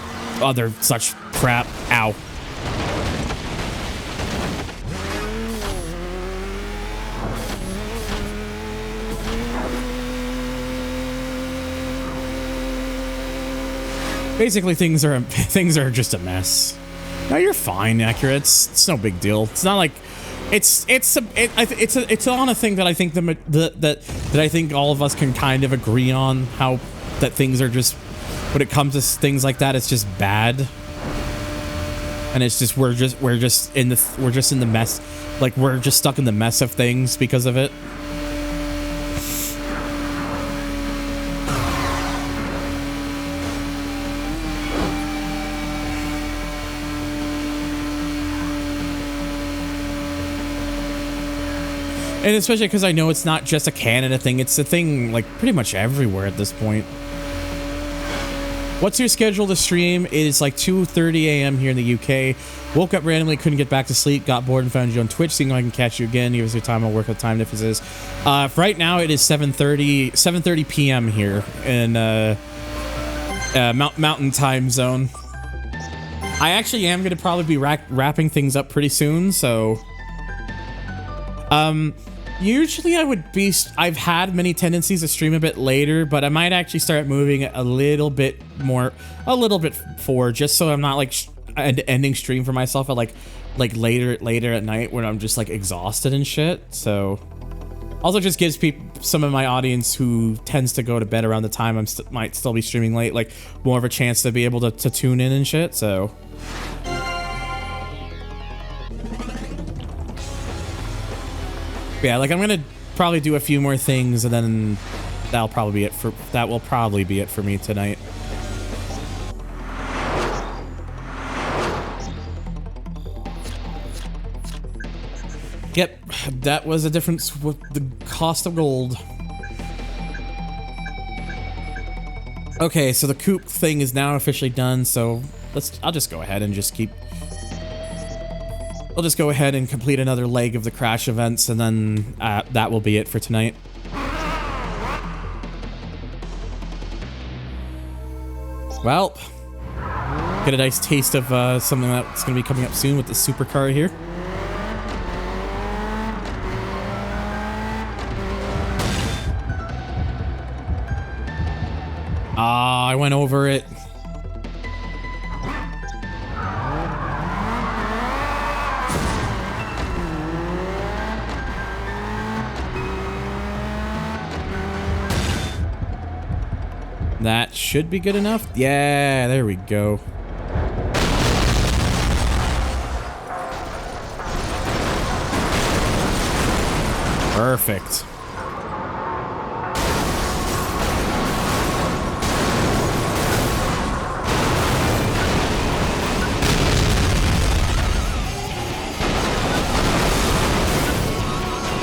such crap. Ow. Basically, things are just a mess. No, you're fine, Accurate. It's no big deal. It's not like it's on a thing that I think that I think all of us can kind of agree on, how that things are just, when it comes to things like that, it's just bad. And it's just we're just in the mess, like we're just stuck in the mess of things because of it. And especially because I know it's not just a Canada thing, it's a thing like pretty much everywhere at this point. What's your schedule to stream? It is like 2:30 a.m. here in the UK. Woke up randomly, couldn't get back to sleep, got bored and found you on Twitch, seeing if I can catch you again. Give us your time, I'll work with time differences. Right now it is 7:30 p.m. here in Mountain Time Zone. I actually am going to probably be wrapping things up pretty soon, so... Usually I've had many tendencies to stream a bit later, but I might actually start moving a little bit forward, just so I'm not like ending stream for myself at like later at night when I'm just like exhausted and shit. So also just gives some of my audience who tends to go to bed around the time might still be streaming late, like more of a chance to be able to tune in and shit. So yeah, like I'm gonna probably do a few more things, and then that will probably be it for me tonight. Yep, that was a difference with the cost of gold. Okay, so the coop thing is now officially done, so I'll just go ahead and I'll just go ahead and complete another leg of the crash events, and then that will be it for tonight. Well, get a nice taste of something that's going to be coming up soon with the supercar here. I went over it. That should be good enough. Yeah, there we go. Perfect.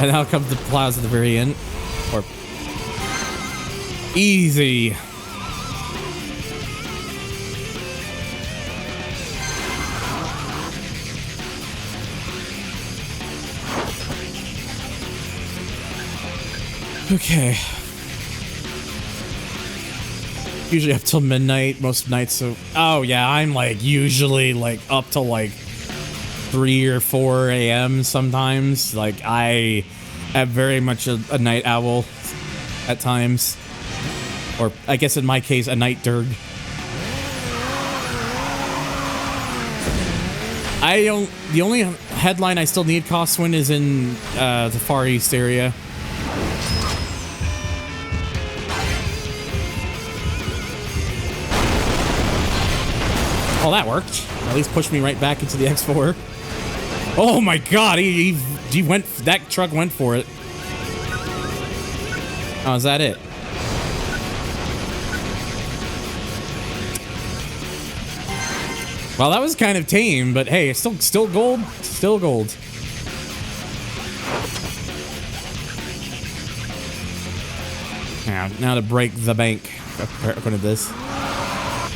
And now comes the plows at the very end. Or easy. Okay. Usually up till midnight, most nights. So, oh yeah, I'm like usually like up till like 3 or 4 a.m. sometimes. Like I am very much a night owl at times, or I guess in my case, a night derg. The only headline I still need cost win is in the Far East area. Oh, that worked. At least pushed me right back into the X4. Oh my god, he went, that truck went for it. Oh, is that it? Well, that was kind of tame, but hey, it's still gold. Still gold. Now to break the bank. According to this.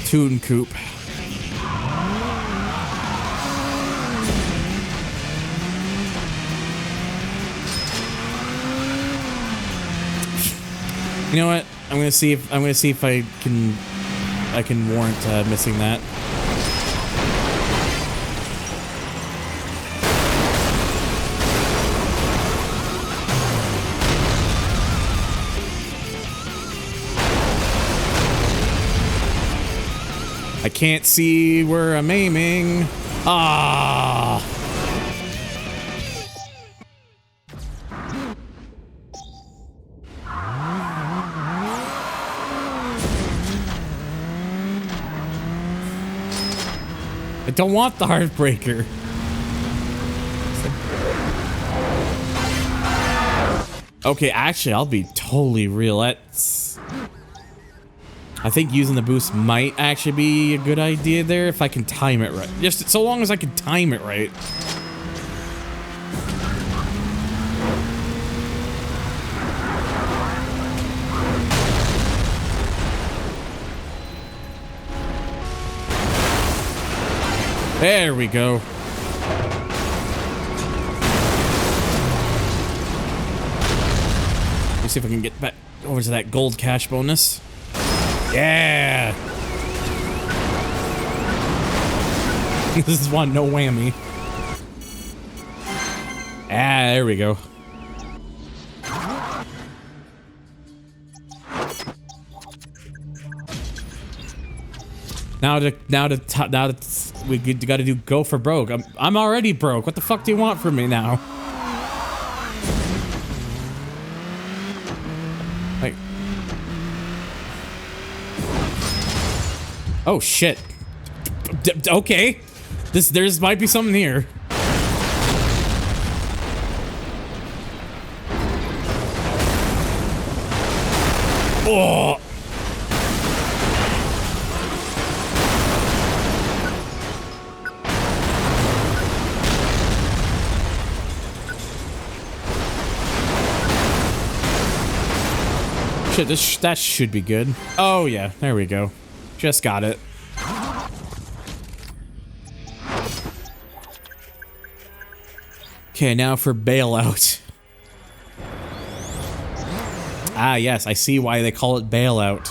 Tune coupe. You know what? I'm gonna see if I can warrant missing that. I can't see where I'm aiming. Ah. I don't want the Heartbreaker. Okay, actually, I'll be totally real. I think using the boost might actually be a good idea there if I can time it right. Just so long as I can time it right. There we go. Let's see if I can get back over to that gold cash bonus. Yeah! This is one, no whammy. Ah, there we go. Now we gotta do go for broke. I'm already broke. What the fuck do you want from me now? Like, oh shit. Okay, there's might be something here. Oh. Shit, that should be good. Oh yeah, there we go. Just got it. Okay, now for bailout. Ah yes, I see why they call it bailout.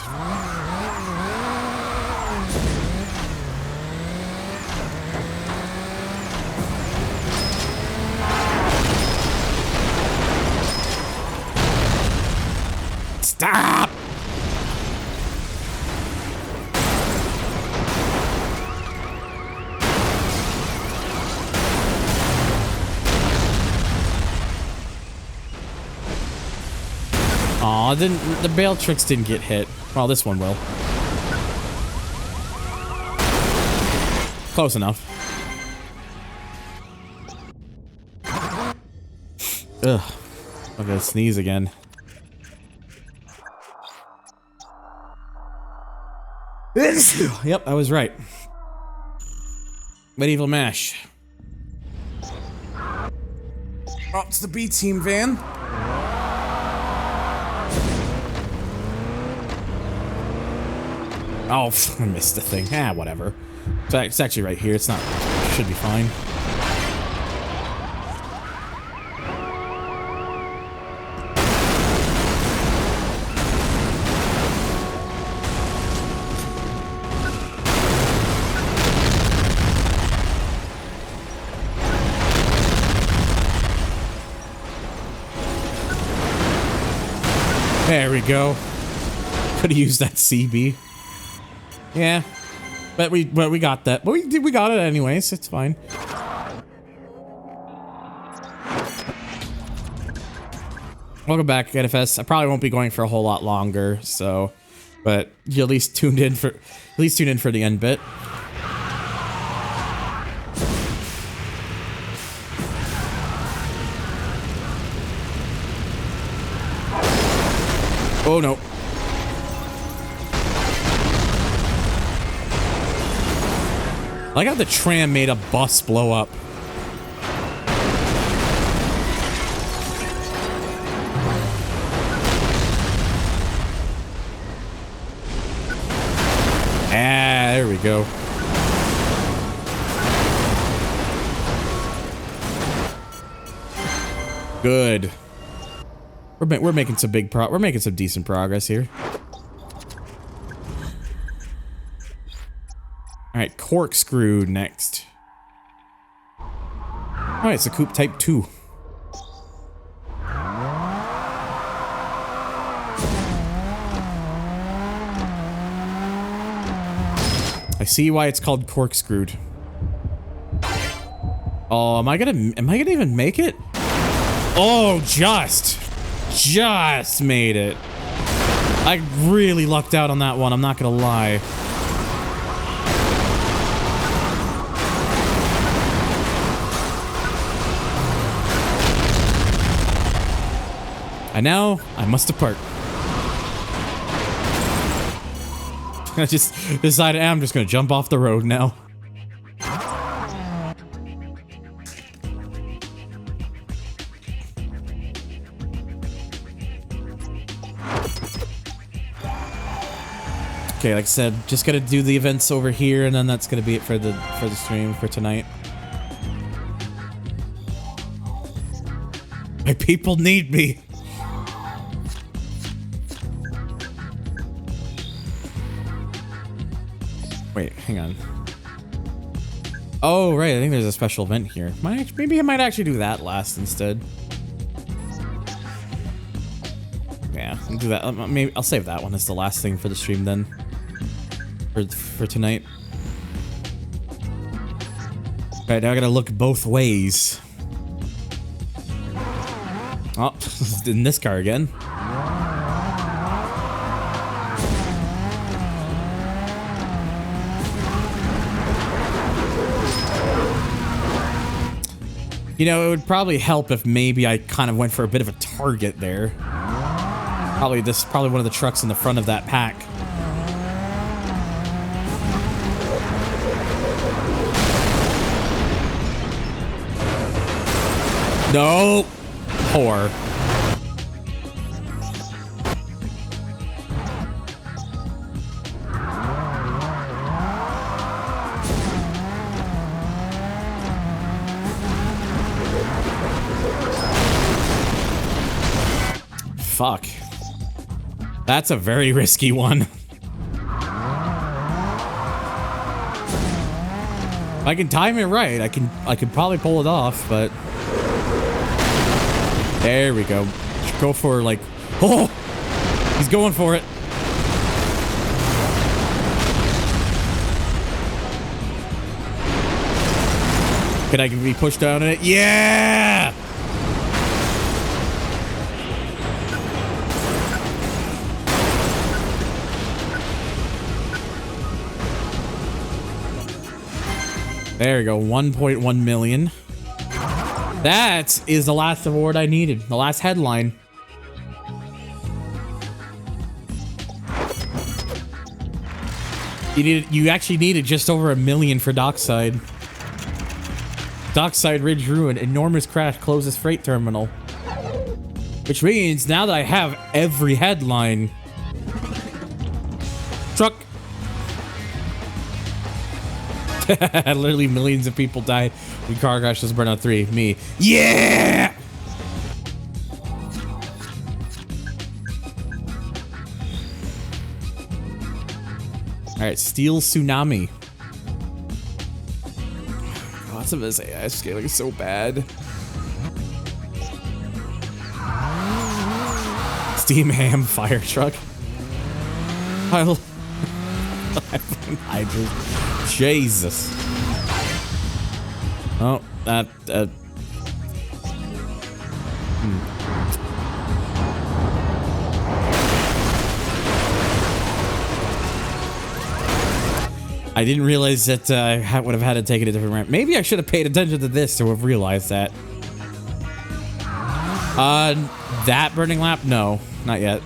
Stop! Aw, the bail tricks didn't get hit. Well, this one will. Close enough. Ugh. I'm gonna sneeze again. Yep, I was right. Medieval mash. Oh, it's the B team van. Oh, I missed the thing. Ah, whatever. It's actually right here. It's not. Should be fine. There we go. Could have used that CB. Yeah, but we got that. But we got it anyways. It's fine. Welcome back, NFS. I probably won't be going for a whole lot longer, so, but you at least tuned in for the end bit. Oh no. I like how the tram made a bus blow up. Ah, there we go. Good. We're making some we're making some decent progress here. All right, corkscrew next. All right, it's a coupe type 2. I see why it's called corkscrewed. Oh, am I gonna even make it? Oh, just made it. I really lucked out on that one, I'm not gonna lie. And now I must depart. I just decided I'm just gonna jump off the road now. Okay, like I said, just gotta do the events over here, and then that's gonna be it for the stream for tonight. My people need me. Wait, hang on. Oh, right, I think there's a special event here. Maybe I might actually do that last instead. Yeah, I'll do that. Maybe I'll save that one as the last thing for the stream then. For tonight. Alright, now I gotta look both ways. Oh, in this car again. You know, it would probably help if maybe I kind of went for a bit of a target there. Probably one of the trucks in the front of that pack. No! Poor. Fuck. That's a very risky one. If I can time it right, I can probably pull it off, but there we go. Go for like, oh, he's going for it. Can I be pushed down in it? Yeah! There we go, 1.1 million. That is the last award I needed. The last headline. You actually needed just over 1 million for Dockside. Dockside Ridge Ruin. Enormous crash closes freight terminal. Which means now that I have every headline. Truck. Literally millions of people died in car crashes. Burnout 3. Me. Yeah! Alright, Steel Tsunami. Lots of this AI scaling is so bad. Steam Ham Fire Truck. Jesus. Oh, that. I didn't realize that I would have had to take it a different ramp. Maybe I should have paid attention to this to have realized that. That burning lap? No, not yet.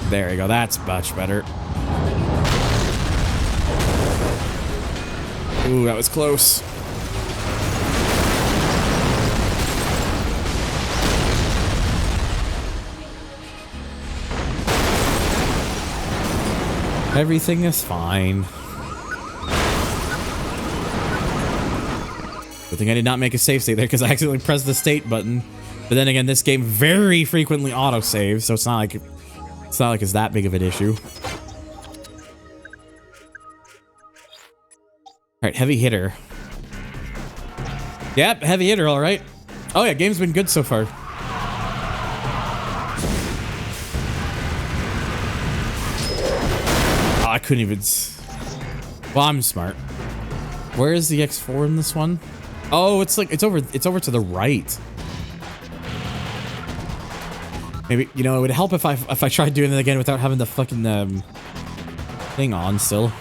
There you go. That's much better. Ooh, that was close. Everything is fine. Good thing I did not make a save state there because I accidentally pressed the state button. But then again, this game very frequently autosaves, so it's not like it's that big of an issue. Alright, heavy hitter. Yep, heavy hitter, alright. Oh yeah, game's been good so far. Oh, I couldn't even... Well, I'm smart. Where is the X4 in this one? Oh, it's like, it's over to the right. Maybe, you know, it would help if I tried doing it again without having the fucking thing on still.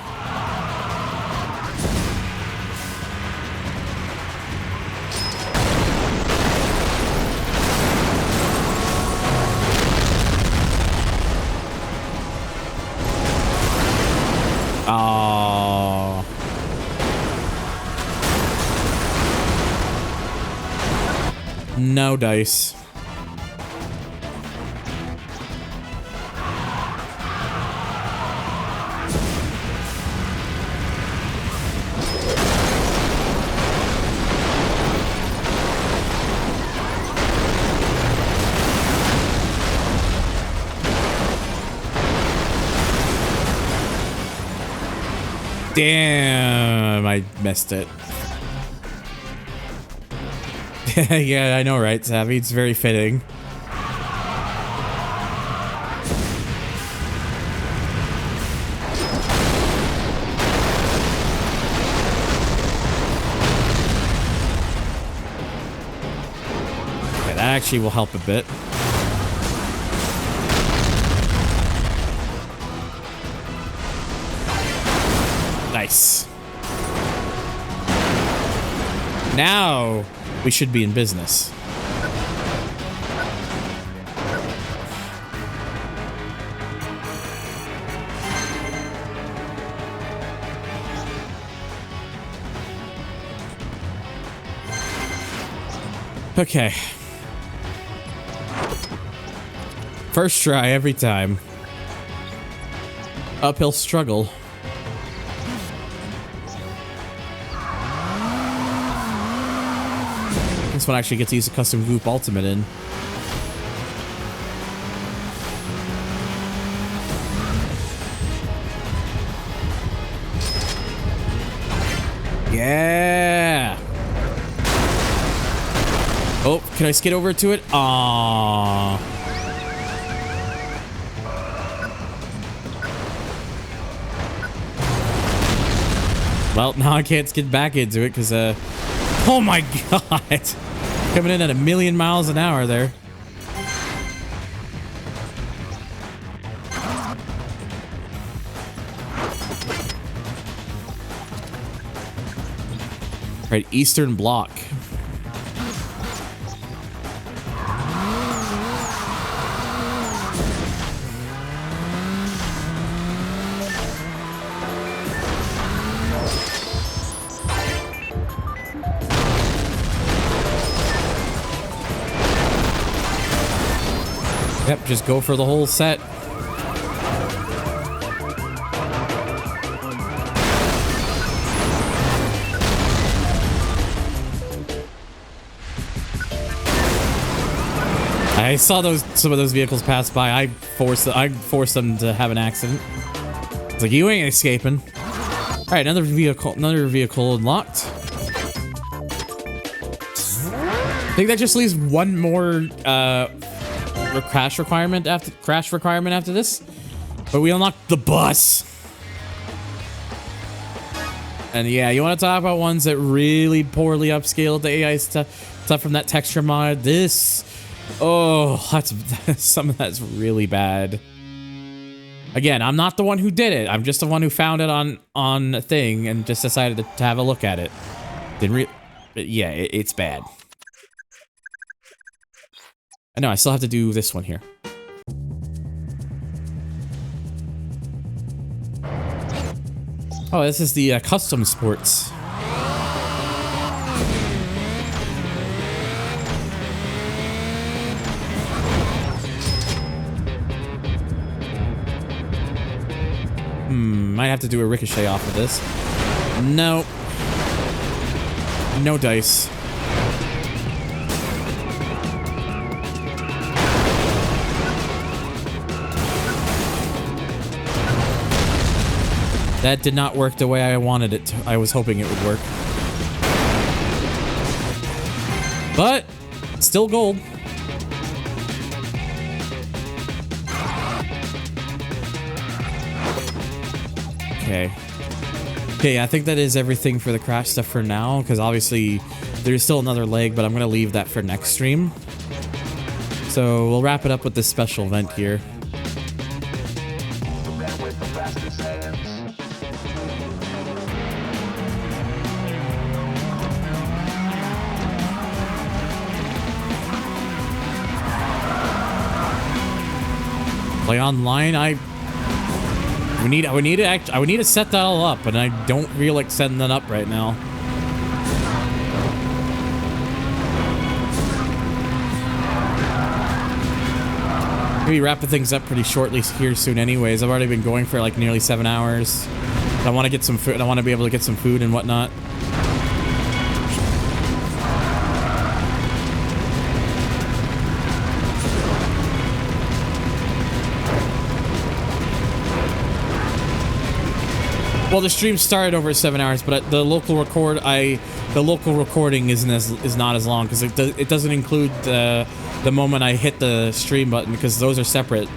No dice. Damn, I missed it. Yeah, I know, right, Savvy? It's very fitting. Okay, that actually will help a bit. Nice. Now we should be in business. Okay. First try every time. Uphill struggle. This one actually gets to use a custom group ultimate in. Yeah. Oh, can I skid over to it? Aww. Well, now I can't skid back into it because, oh my god. Coming in at 1,000,000 miles an hour there. Right, Eastern Bloc. Yep, just go for the whole set. I saw some of those vehicles pass by. I forced them to have an accident. It's like, you ain't escaping. All right, another vehicle unlocked. I think that just leaves one more crash requirement after this, but we unlocked the bus. And yeah, you want to talk about ones that really poorly upscaled the AI stuff from that texture mod. Some of that's really bad. Again, I'm not the one who did it. I'm just the one who found it on a thing and just decided to have a look at it. Yeah, it's bad. I know, I still have to do this one here. Oh, this is the custom sports. Might have to do a ricochet off of this. No. No dice. That did not work the way I wanted it to. I was hoping it would work. But, still gold. Okay. Okay, I think that is everything for the crash stuff for now, because obviously there's still another leg, but I'm going to leave that for next stream. So we'll wrap it up with this special event here. Play online. We need to set that all up, and I don't feel like setting that up right now. Maybe wrapping things up pretty shortly here soon anyways. I've already been going for like nearly 7 hours. I want to get some food. I want to be able to get some food and whatnot. Well, the stream started over 7 hours, but the local recording is not as long because it doesn't include the moment I hit the stream button because those are separate.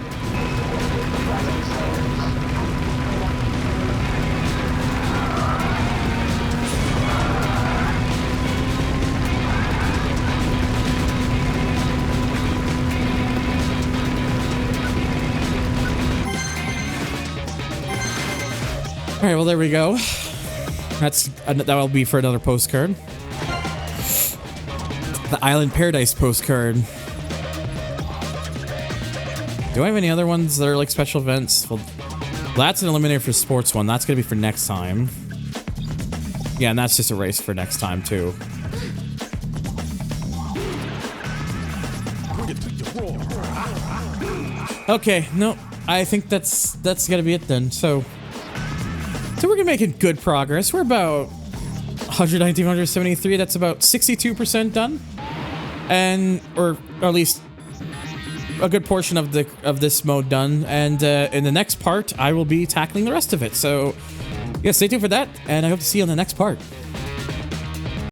All right, well, there we go. That will be for another postcard. The Island Paradise postcard. Do I have any other ones that are like special events? Well, that's an Eliminator for Sports one. That's going to be for next time. Yeah, and that's just a race for next time, too. Okay, no, I think that's got to be it then. So we're making good progress. We're about 119, 173. That's about 62% done, or at least a good portion of this mode done. And in the next part, I will be tackling the rest of it. So yeah, stay tuned for that, and I hope to see you on the next part.